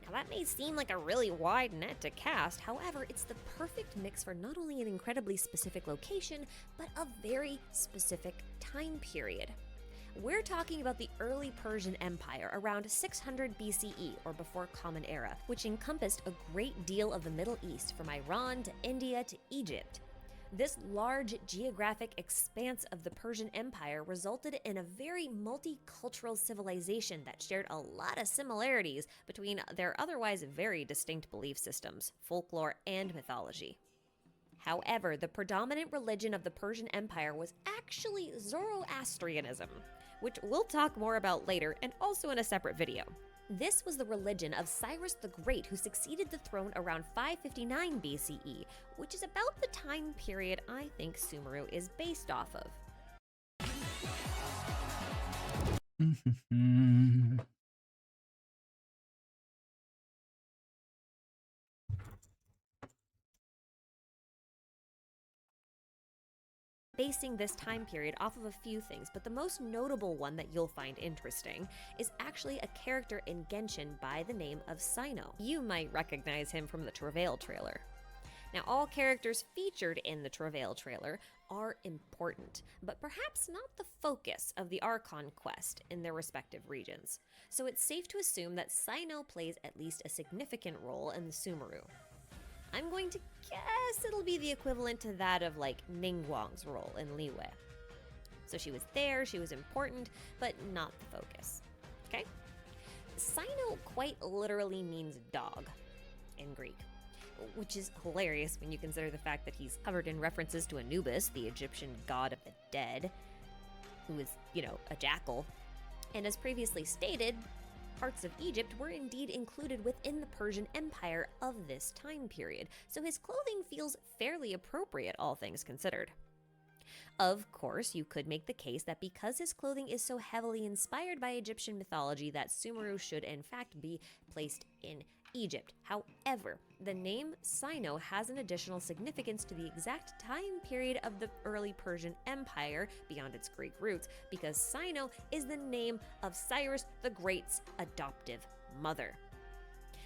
Now, that may seem like a really wide net to cast, however, it's the perfect mix for not only an incredibly specific location, but a very specific time period. We're talking about the early Persian Empire around 600 BCE, or before Common Era, which encompassed a great deal of the Middle East, from Iran to India to Egypt. This large geographic expanse of the Persian Empire resulted in a very multicultural civilization that shared a lot of similarities between their otherwise very distinct belief systems, folklore, and mythology. However, the predominant religion of the Persian Empire was actually Zoroastrianism, which we'll talk more about later and also in a separate video. This was the religion of Cyrus the Great, who succeeded the throne around 559 BCE, which is about the time period I think Sumeru is based off of. Basing this time period off of a few things, but the most notable one that you'll find interesting is actually a character in Genshin by the name of Cyno. You might recognize him from the Travail trailer. Now, all characters featured in the Travail trailer are important, but perhaps not the focus of the Archon quest in their respective regions. So it's safe to assume that Cyno plays at least a significant role in the Sumeru. I'm going to guess it'll be the equivalent to that of like Ningguang's role in Liyue. So she was there, she was important, but not the focus. Okay? Cyno quite literally means dog in Greek, which is hilarious when you consider the fact that he's covered in references to Anubis, the Egyptian god of the dead, who is, a jackal. And as previously stated, parts of Egypt were indeed included within the Persian Empire of this time period, so his clothing feels fairly appropriate, all things considered. Of course, you could make the case that because his clothing is so heavily inspired by Egyptian mythology that Sumeru should in fact be placed in Egypt. However, the name Sino has an additional significance to the exact time period of the early Persian Empire beyond its Greek roots, because Sino is the name of Cyrus the Great's adoptive mother.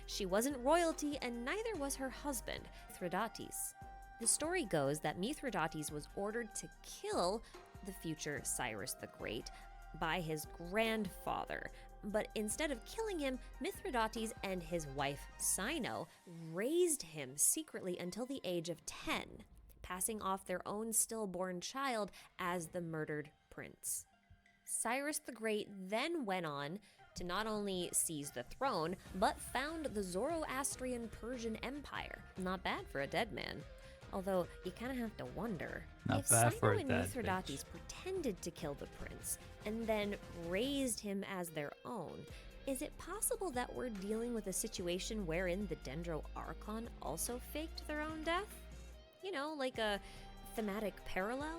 She wasn't royalty, and neither was her husband, Mithridates. The story goes that Mithridates was ordered to kill the future Cyrus the Great by his grandfather, but instead of killing him, Mithridates and his wife Sino raised him secretly until the age of 10, passing off their own stillborn child as the murdered prince. Cyrus the Great then went on to not only seize the throne, but found the Zoroastrian Persian Empire. Not bad for a dead man. Although, you kind of have to wonder, Not if bad for Sino a and dead Mithridates pretended to kill the prince and then raised him as their own, is it possible that we're dealing with a situation wherein the Dendro Archon also faked their own death? You know, like a thematic parallel?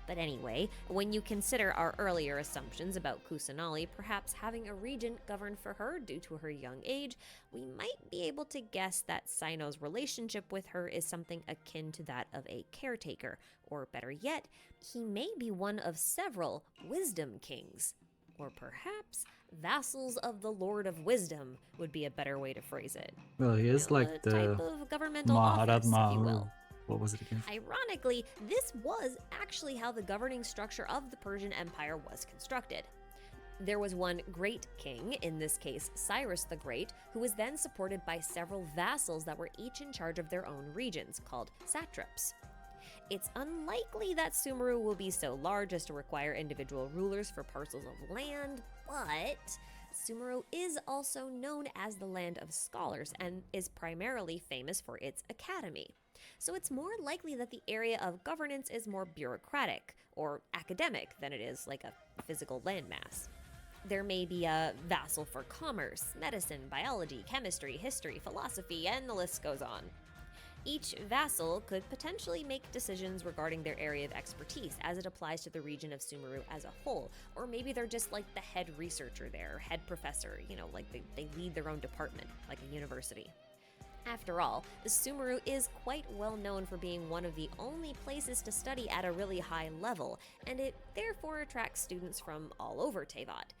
But anyway, when you consider our earlier assumptions about Kusanali perhaps having a regent govern for her due to her young age, we might be able to guess that Sino's relationship with her is something akin to that of a caretaker, or better yet, he may be one of several wisdom kings. Or perhaps vassals of the Lord of Wisdom would be a better way to phrase it. Well, he is like a type the of governmental office, if you will. What was it again? Ironically, this was actually how the governing structure of the Persian Empire was constructed. There was one great king, in this case Cyrus the Great, who was then supported by several vassals that were each in charge of their own regions, called satraps. It's unlikely that Sumeru will be so large as to require individual rulers for parcels of land, but Sumeru is also known as the land of scholars and is primarily famous for its academy. So it's more likely that the area of governance is more bureaucratic or academic than it is like a physical landmass. There may be a vassal for commerce, medicine, biology, chemistry, history, philosophy, and the list goes on. Each vassal could potentially make decisions regarding their area of expertise as it applies to the region of Sumeru as a whole, or maybe they're just like the head researcher there, head professor, you know, like they lead their own department, like a university. After all, Sumeru is quite well known for being one of the only places to study at a really high level, and it therefore attracts students from all over Tevat.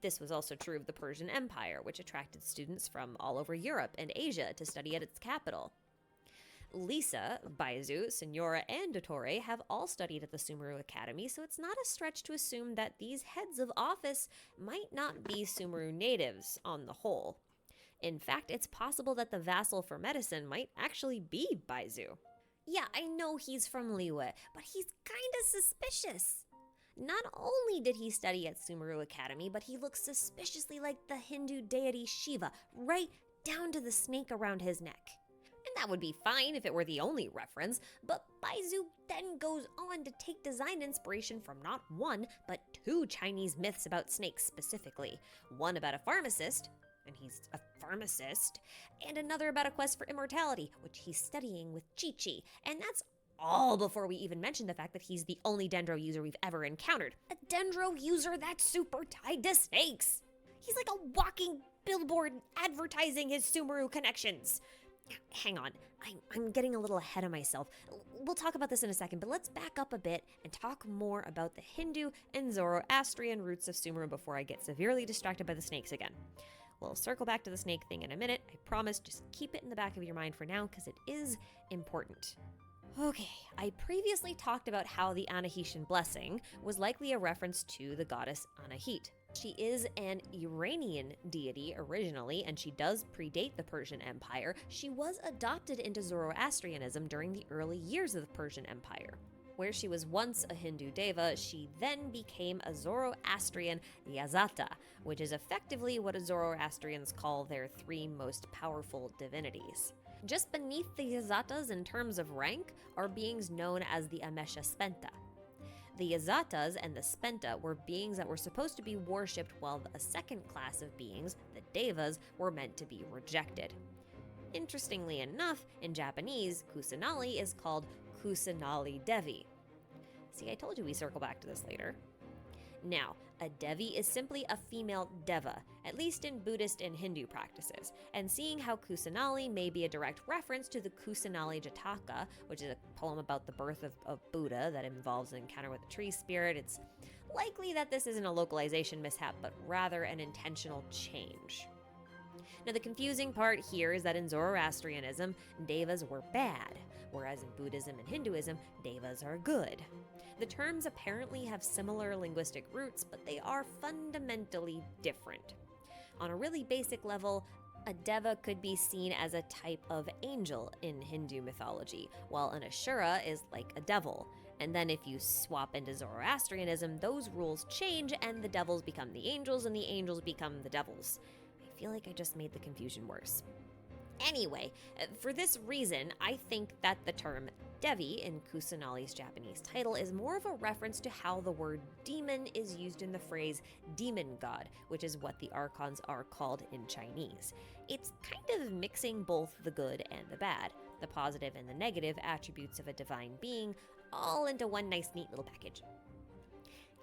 This was also true of the Persian Empire, which attracted students from all over Europe and Asia to study at its capital. Lisa, Baizu, Signora, and Dottore have all studied at the Sumeru Academy, so it's not a stretch to assume that these heads of office might not be Sumeru natives on the whole. In fact, it's possible that the vassal for medicine might actually be Baizu. Yeah, I know he's from Liyue, but he's kinda suspicious. Not only did he study at Sumeru Academy, but he looks suspiciously like the Hindu deity Shiva, right down to the snake around his neck. And that would be fine if it were the only reference, but Baizu then goes on to take design inspiration from not one, but two Chinese myths about snakes specifically. One about a pharmacist, and he's a pharmacist, and another about a quest for immortality, which he's studying with Chi-Chi, and that's all before we even mention the fact that he's the only Dendro user we've ever encountered. A Dendro user that's super tied to snakes! He's like a walking billboard advertising his Sumeru connections. Hang on, I'm getting a little ahead of myself. We'll talk about this in a second, but let's back up a bit and talk more about the Hindu and Zoroastrian roots of Sumeru before I get severely distracted by the snakes again. We'll circle back to the snake thing in a minute, I promise. Just keep it in the back of your mind for now, because it is important. Okay, I previously talked about how the Anahitian blessing was likely a reference to the goddess Anahit. She is an Iranian deity originally, and she does predate the Persian Empire. She was adopted into Zoroastrianism during the early years of the Persian Empire. Where she was once a Hindu deva, she then became a Zoroastrian Yazata, which is effectively what Zoroastrians call their three most powerful divinities. Just beneath the Yazatas in terms of rank are beings known as the Amesha Spenta. The Azatas and the Spenta were beings that were supposed to be worshipped, while a second class of beings, the Devas, were meant to be rejected. Interestingly enough, in Japanese, Kusanali is called Kusanali Devi. See, I told you we circle back to this later. Now, a Devi is simply a female Deva, at least in Buddhist and Hindu practices, and seeing how Kusanali may be a direct reference to the Kusanali Jataka, which is a poem about the birth of Buddha that involves an encounter with the tree spirit, it's likely that this isn't a localization mishap, but rather an intentional change. Now, the confusing part here is that in Zoroastrianism, Devas were bad, whereas in Buddhism and Hinduism, Devas are good. The terms apparently have similar linguistic roots, but they are fundamentally different. On a really basic level, a Deva could be seen as a type of angel in Hindu mythology, while an Ashura is like a devil. And then if you swap into Zoroastrianism, those rules change and the devils become the angels and the angels become the devils. I feel like I just made the confusion worse. Anyway, for this reason, I think that the term Devi in Kusanali's Japanese title is more of a reference to how the word demon is used in the phrase demon god, which is what the archons are called in Chinese. It's kind of mixing both the good and the bad, the positive and the negative attributes of a divine being, all into one nice neat little package.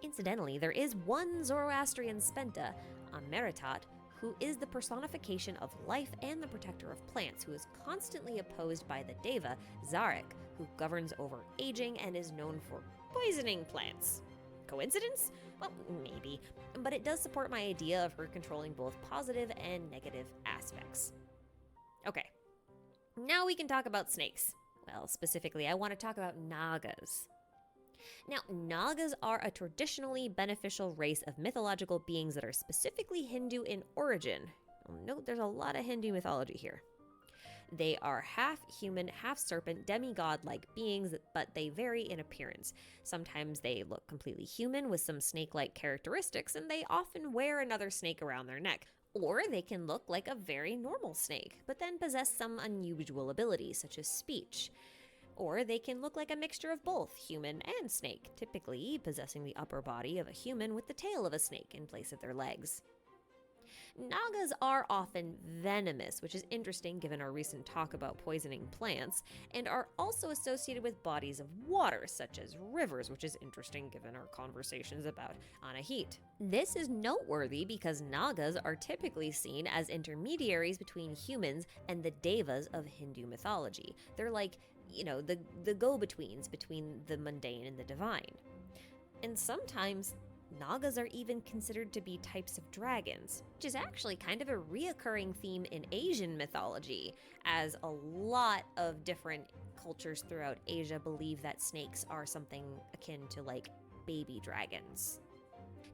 Incidentally, there is one Zoroastrian Spenta, Ameritat, who is the personification of life and the protector of plants, who is constantly opposed by the Deva, Zarek, who governs over aging and is known for poisoning plants. Coincidence? Well, maybe, but it does support my idea of her controlling both positive and negative aspects. Okay, now we can talk about snakes. Well, specifically, I want to talk about Nagas. Now, Nagas are a traditionally beneficial race of mythological beings that are specifically Hindu in origin. Note there's a lot of Hindu mythology here. They are half human, half serpent, demigod-like beings, but they vary in appearance. Sometimes they look completely human with some snake-like characteristics, and they often wear another snake around their neck. Or they can look like a very normal snake, but then possess some unusual abilities, such as speech. Or they can look like a mixture of both, human and snake, typically possessing the upper body of a human with the tail of a snake in place of their legs. Nagas are often venomous, which is interesting given our recent talk about poisoning plants, and are also associated with bodies of water, such as rivers, which is interesting given our conversations about Anahit. This is noteworthy because Nagas are typically seen as intermediaries between humans and the Devas of Hindu mythology. They're like, the go-betweens between the mundane and the divine. And sometimes Nagas are even considered to be types of dragons, which is actually kind of a reoccurring theme in Asian mythology, as a lot of different cultures throughout Asia believe that snakes are something akin to like baby dragons.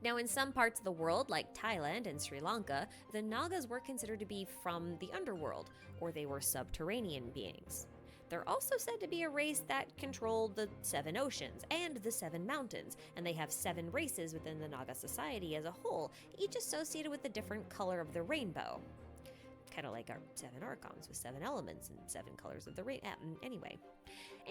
Now, in some parts of the world, like Thailand and Sri Lanka, the Nagas were considered to be from the underworld, or they were subterranean beings. They're also said to be a race that controlled the 7 oceans and the 7 mountains, and they have 7 races within the Naga society as a whole, each associated with a different color of the rainbow. Kind of like our 7 archons with 7 elements and 7 colors of the rainbow. Anyway.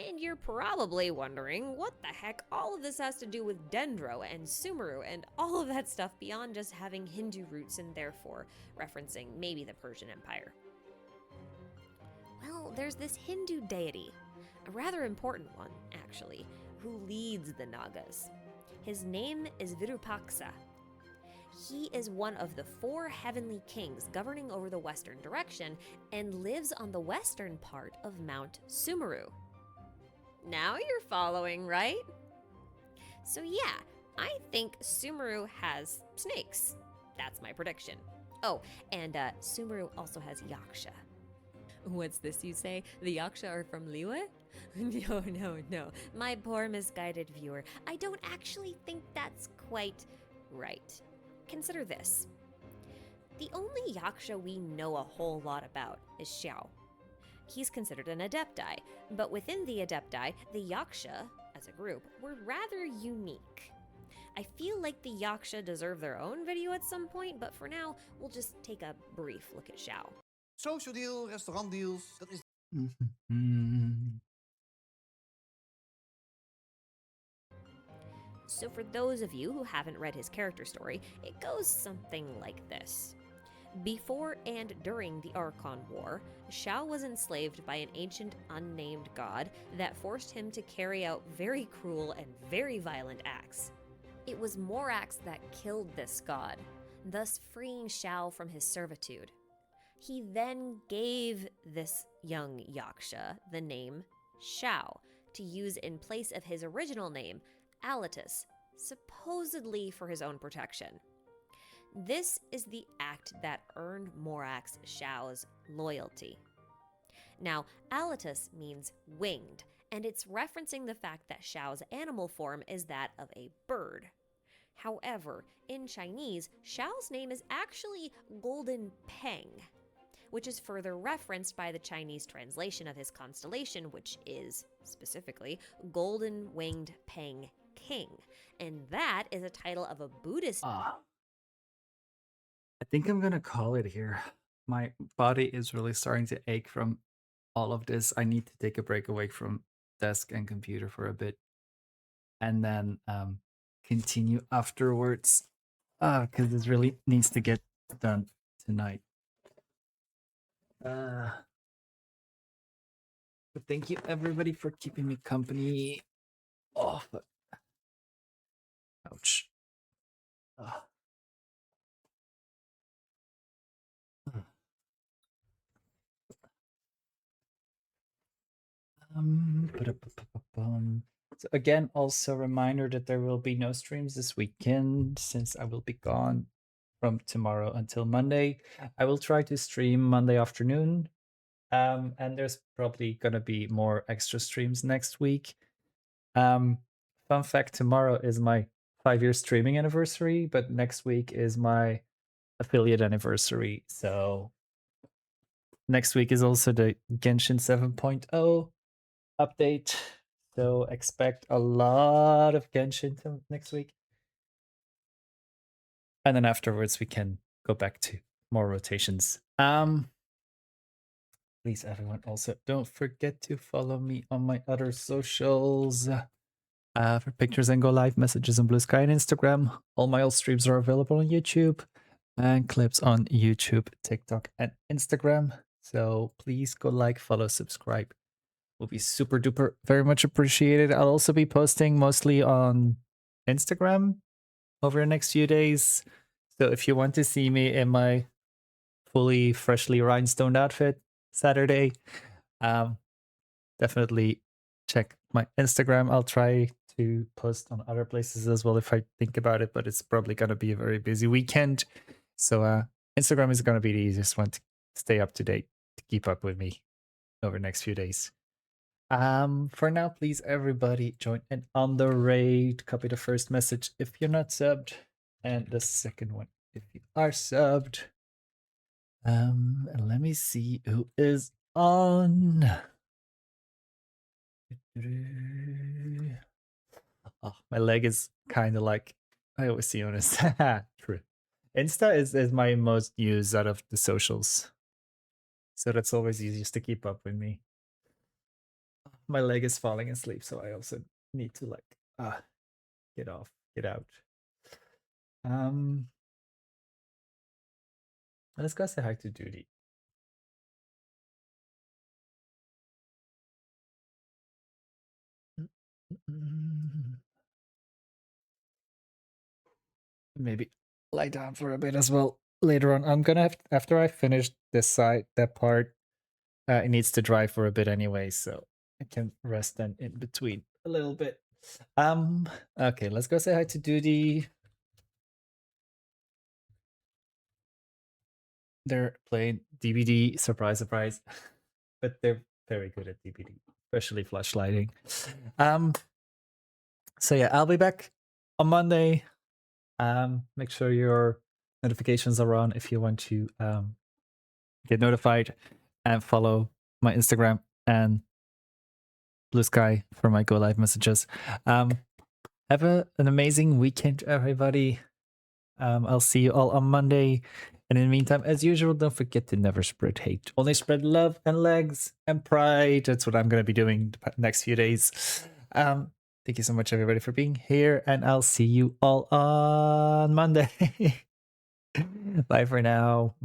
And you're probably wondering what the heck all of this has to do with Dendro and Sumeru and all of that stuff beyond just having Hindu roots and therefore referencing maybe the Persian Empire. Well, there's this Hindu deity, a rather important one, actually, who leads the Nagas. His name is Virupaksa. He is one of the 4 heavenly kings governing over the western direction and lives on the western part of Mount Sumeru. Now you're following, right? So yeah, I think Sumeru has snakes. That's my prediction. Oh, and Sumeru also has Yaksha. What's this you say? The Yaksha are from Liyue? No. My poor misguided viewer. I don't actually think that's quite right. Consider this. The only Yaksha we know a whole lot about is Xiao. He's considered an Adepti, but within the Adepti, the Yaksha, as a group, were rather unique. I feel like the Yaksha deserve their own video at some point, but for now, we'll just take a brief look at Xiao. Social deal, restaurant deals, dat is... So for those of you who haven't read his character story, it goes something like this. Before and during the Archon War, Shao was enslaved by an ancient unnamed god that forced him to carry out very cruel and very violent acts. It was Morax that killed this god, thus freeing Shao from his servitude. He then gave this young Yaksha the name Shao to use in place of his original name, Alatus, supposedly for his own protection. This is the act that earned Morax Shao's loyalty. Now, Alatus means winged, and it's referencing the fact that Shao's animal form is that of a bird. However, in Chinese, Shao's name is actually Golden Peng, which is further referenced by the Chinese translation of his constellation, which is, specifically, Golden Winged Peng King. And that is a title of a Buddhist... I think I'm gonna call it here. My body is really starting to ache from all of this. I need to take a break away from desk and computer for a bit, and then continue afterwards. Because this really needs to get done tonight. But thank you everybody for keeping me company. Oh, fuck. Ouch. So again, also reminder that there will be no streams this weekend since I will be gone from tomorrow until Monday. I will try to stream Monday afternoon. And there's probably gonna be more extra streams next week. Fun fact, tomorrow is my 5-year streaming anniversary, but next week is my affiliate anniversary. So next week is also the Genshin 7.0 update. So expect a lot of Genshin next week. And then afterwards we can go back to more rotations. Please, everyone, also don't forget to follow me on my other socials. For pictures and go live messages on Blue Sky and Instagram. All my old streams are available on YouTube and clips on YouTube, TikTok, and Instagram. So please go like, follow, subscribe. Will be super duper very much appreciated. I'll also be posting mostly on Instagram over the next few days. So if you want to see me in my fully freshly rhinestone outfit Saturday, definitely check my Instagram. I'll try to post on other places as well if I think about it, but it's probably going to be a very busy weekend. So Instagram is going to be the easiest one to stay up to date, to keep up with me over the next few days. For now, please everybody join in on the raid. Copy the first message if you're not subbed, and the second one if you are subbed. And let me see who is on. Oh, my leg is kind of like I always see on this. True. Insta is my most used out of the socials, so that's always easiest to keep up with me. My leg is falling asleep, so I also need to like get out. Let's go say hi to Duty. Maybe lie down for a bit as well later on. I'm gonna have, after I finish this side, that part, it needs to dry for a bit anyway, so I can rest then in between a little bit. Okay, let's go say hi to Duty. They're playing DBD, surprise, surprise, but they're very good at DBD, especially flashlighting. So yeah, I'll be back on Monday. Make sure your notifications are on if you want to get notified, and follow my Instagram and Blue Sky for my go live messages. Have an amazing weekend, everybody. I'll see you all on Monday. And in the meantime, as usual, don't forget to never spread hate. Only spread love and legs and pride. That's what I'm going to be doing the next few days. Thank you so much, everybody, for being here, and I'll see you all on Monday. Bye for now.